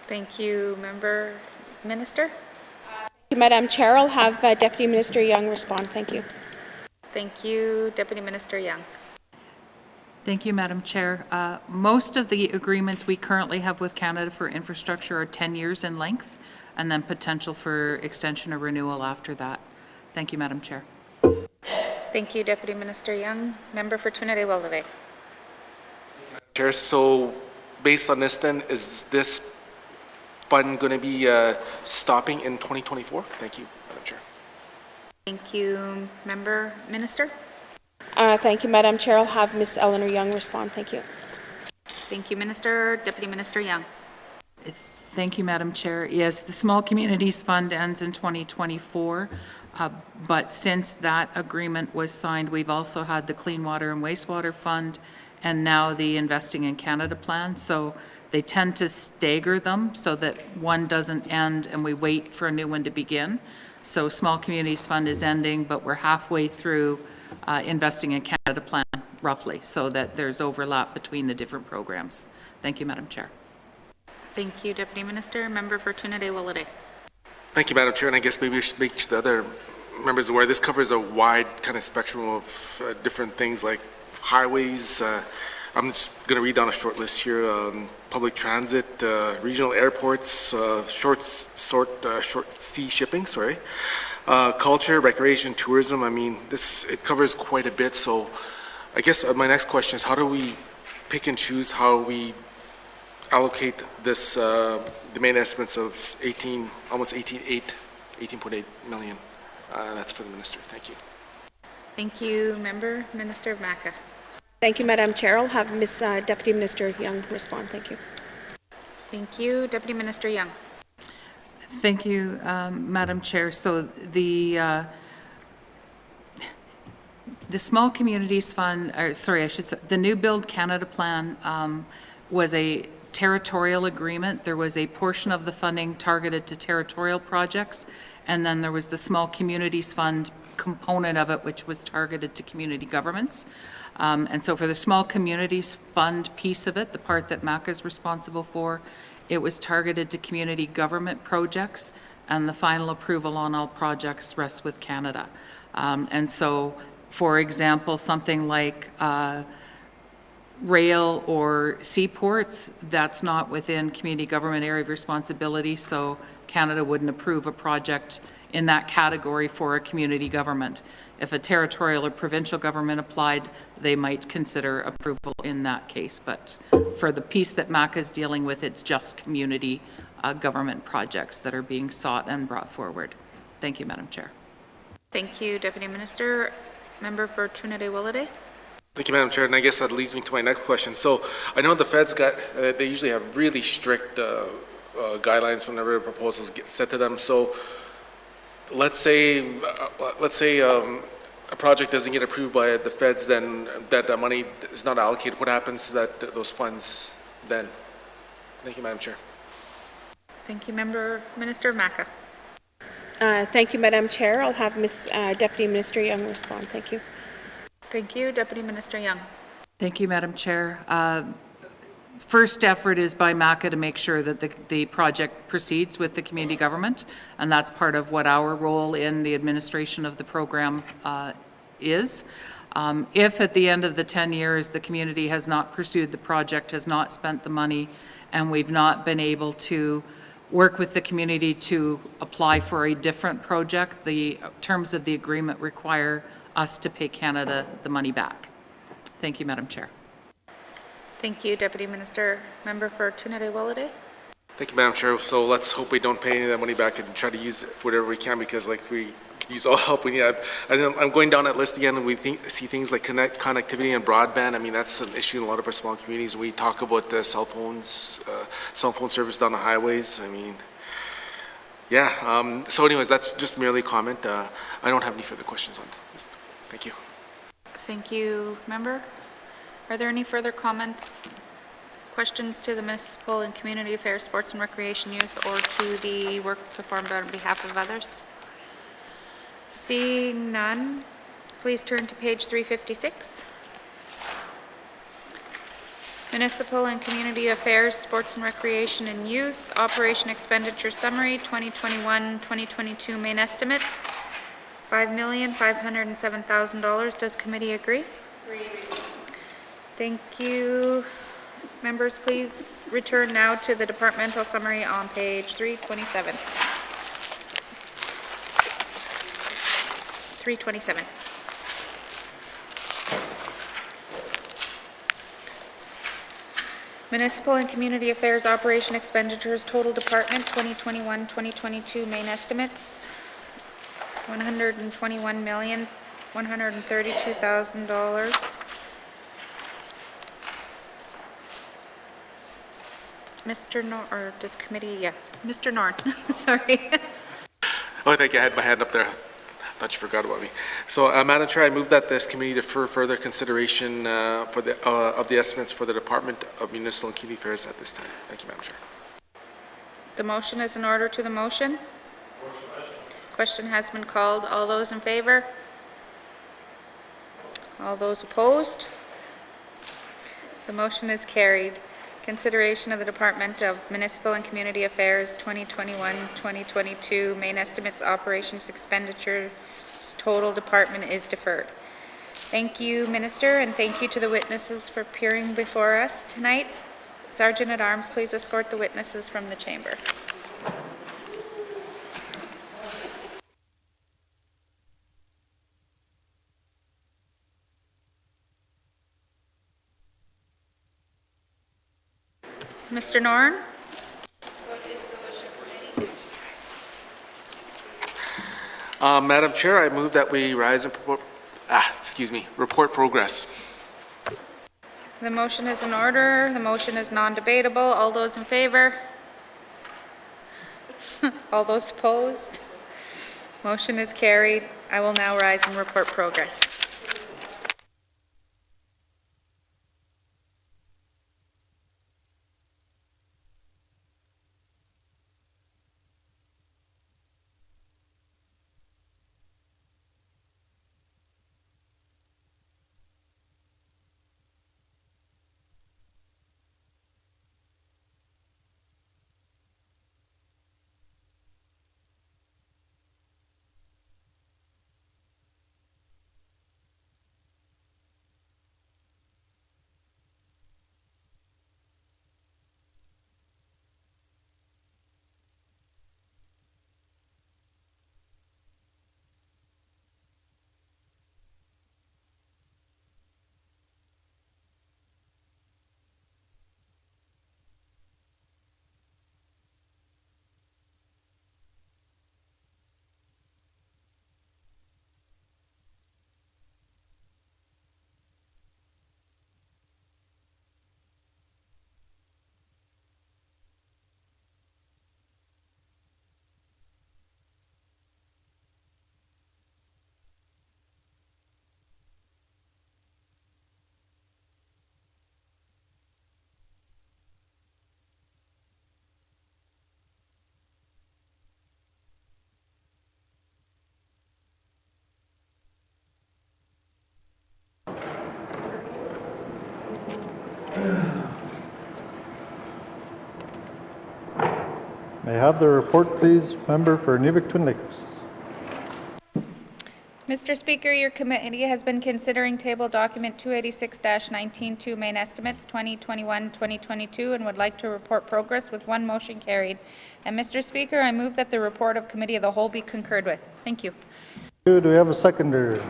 Thank you, member. Minister? Thank you, Madam Chair. I'll have Deputy Minister Young respond. Thank you. Thank you, Deputy Minister Young. Thank you, Madam Chair. Most of the agreements we currently have with Canada for infrastructure are 10 years in length, and then potential for extension or renewal after that. Thank you, Madam Chair. Thank you, Deputy Minister Young. Member for Trinidad-Willowday. Chair, so based on this then, is this fund going to be stopping in 2024? Thank you, Madam Chair. Thank you, member. Minister? Thank you, Madam Chair. I'll have Ms. Eleanor Young respond. Thank you. Thank you, Minister. Deputy Minister Young. Thank you, Madam Chair. Yes, the Small Communities Fund ends in 2024, but since that agreement was signed, we've also had the Clean Water and Wastewater Fund and now the Investing in Canada plan. So they tend to stagger them so that one doesn't end and we wait for a new one to begin. So Small Communities Fund is ending, but we're halfway through Investing in Canada plan, roughly, so that there's overlap between the different programs. Thank you, Madam Chair. Thank you, Deputy Minister. Member for Trinidad-Willowday. Thank you, Madam Chair, and I guess maybe we should make the other members aware this covers a wide kind of spectrum of different things like highways. I'm just going to read down a short list here. Public transit, regional airports, short sea shipping, culture, recreation, tourism. I mean, it covers quite a bit. So I guess my next question is, how do we pick and choose how we allocate this, the main estimates of almost 18.8 million? That's for the Minister. Thank you. Thank you, Member. Minister of Maca. Thank you, Madam Chair. I'll have Ms. Deputy Minister Young respond. Thank you. Thank you, Deputy Minister Young. Thank you, Madam Chair. So the Small Communities Fund, the New Build Canada Plan was a territorial agreement. There was a portion of the funding targeted to territorial projects, and then there was the Small Communities Fund component of it, which was targeted to community governments. And so for the Small Communities Fund piece of it, the part that MACA is responsible for, it was targeted to community government projects, and the final approval on all projects rests with Canada. And so, for example, something like rail or seaports, that's not within community government area of responsibility, so Canada wouldn't approve a project in that category for a community government. If a territorial or provincial government applied, they might consider approval in that case. But for the piece that MACA is dealing with, it's just community government projects that are being sought and brought forward. Thank you, Madam Chair. Thank you, Deputy Minister. Member for Trinity Willowday. Thank you, Madam Chair, and I guess that leads me to my next question. So I know the feds they usually have really strict guidelines whenever proposals get sent to them. So let's say a project doesn't get approved by the feds, then that money is not allocated. What happens to those funds then? Thank you, Madam Chair. Thank you, Member Minister MACA. Thank you, Madam Chair. I'll have Deputy Minister Young respond. Thank you. Thank you, Deputy Minister Young. Thank you, Madam Chair. First effort is by MACA to make sure that the project proceeds with the community government, and that's part of what our role in the administration of the program is. If at the end of the 10 years the community has not pursued the project, has not spent the money, and we've not been able to work with the community to apply for a different project, the terms of the agreement require us to pay Canada the money back. Thank you, Madam Chair. Thank you, Deputy Minister. Member for Trinity Willowday. Thank you, Madam Chair. So let's hope we don't pay any of that money back and try to use whatever we can, because like we use all help we need. I'm going down that list again, and we see things like connectivity and broadband. I mean, that's an issue in a lot of our small communities. We talk about the cell phone service down the highways. I mean, yeah. So anyways, that's just merely a comment. I don't have any further questions on this. Thank you. Thank you, Member. Are there any further comments, questions to the Municipal and Community Affairs, Sports and Recreation Youth, or to the work performed on behalf of others? Seeing none, please turn to page 356. Municipal and Community Affairs, Sports and Recreation and Youth, Operation Expenditure Summary, 2021-2022 main estimates, $5,507,000. Does committee agree? Agree. Thank you. Members, please return now to the departmental summary on page 327. 327. Municipal and Community Affairs Operation Expenditures Total Department 2021-2022 main estimates $121,132,000. Mr. Norn, or does committee, yeah, Mr. Norn, sorry. Oh, thank you. I had my hand up there. I thought you forgot about me. So, Madam Chair, I move that this committee defer further consideration of the estimates for the Department of Municipal and Community Affairs at this time. Thank you, Madam Chair. The motion is in order to the motion. Question has been called. All those in favor? All those opposed? The motion is carried. Consideration of the Department of Municipal and Community Affairs 2021-2022 main estimates operations expenditures total department is deferred. Thank you, Minister, and thank you to the witnesses for appearing before us tonight. Sergeant at Arms, please escort the witnesses from the chamber. Mr. Norn? Madam Chair, I move that we rise and report progress. The motion is in order. The motion is non-debatable. All those in favor? All those opposed? Motion is carried. I will now rise and report progress. May I have the report, please, member for Nivik Twin Lakes? Mr. Speaker, your committee has been considering table document 286-19-2 main estimates 2021-2022 and would like to report progress with one motion carried. And Mr. Speaker, I move that the report of Committee of the Whole be concurred with. Thank you. Do we have a seconder?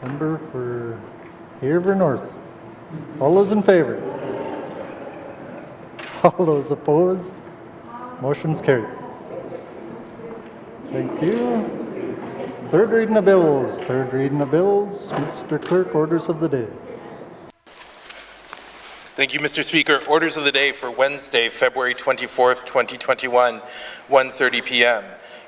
Member for Heber North. All those in favor? All those opposed? Motion's carried. Thank you. Third reading of bills. Third reading of bills. Mr. Clerk, orders of the day. Thank you, Mr. Speaker. Orders of the day for Wednesday, February 24th, 2021, 1:30 p.m.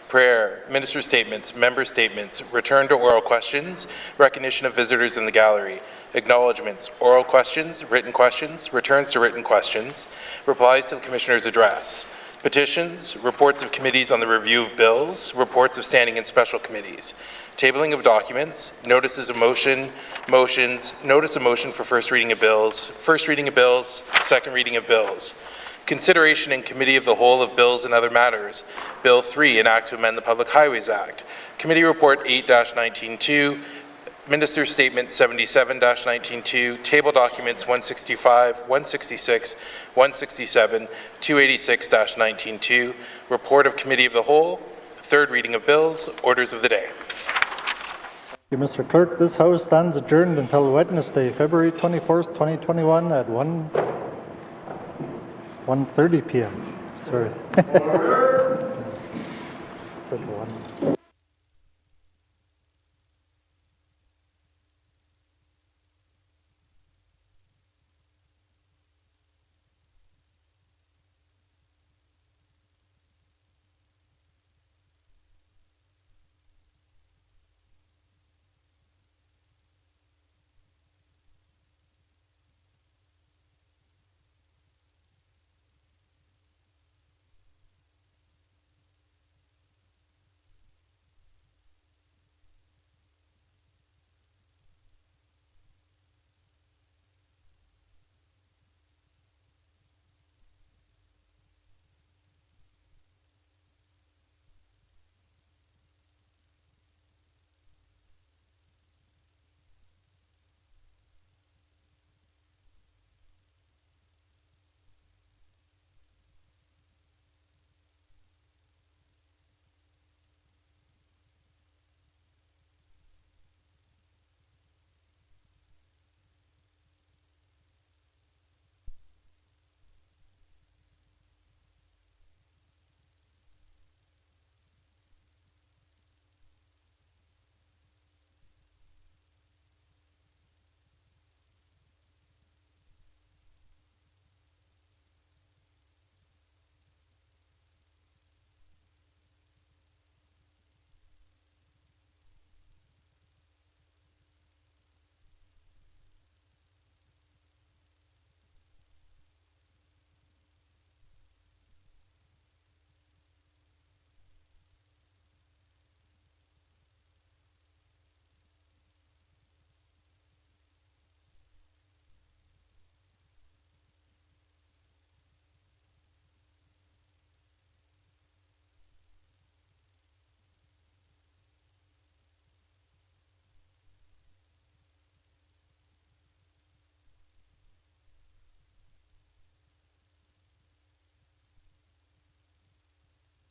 Prayer, minister statements, member statements, return to oral questions, recognition of visitors in the gallery, acknowledgements, oral questions, returns to written questions, replies to the Commissioner's address, petitions, reports of committees on the review of bills, reports of standing and special committees, tabling of documents, notices of motion, motions, notice of motion for first reading of bills, second reading of bills, consideration in Committee of the Whole of bills and other matters, Bill 3, an act to amend the Public Highways Act, Committee Report 8-19-2, Minister Statement 77-19-2, Table Documents 165, 166, 167, 286-19-2, Report of Committee of the Whole, third reading of bills, orders of the day. Thank you, Mr. Clerk. This House stands adjourned until Wednesday, February 24th, 2021 at 1:30 p.m. Sorry. Said 1.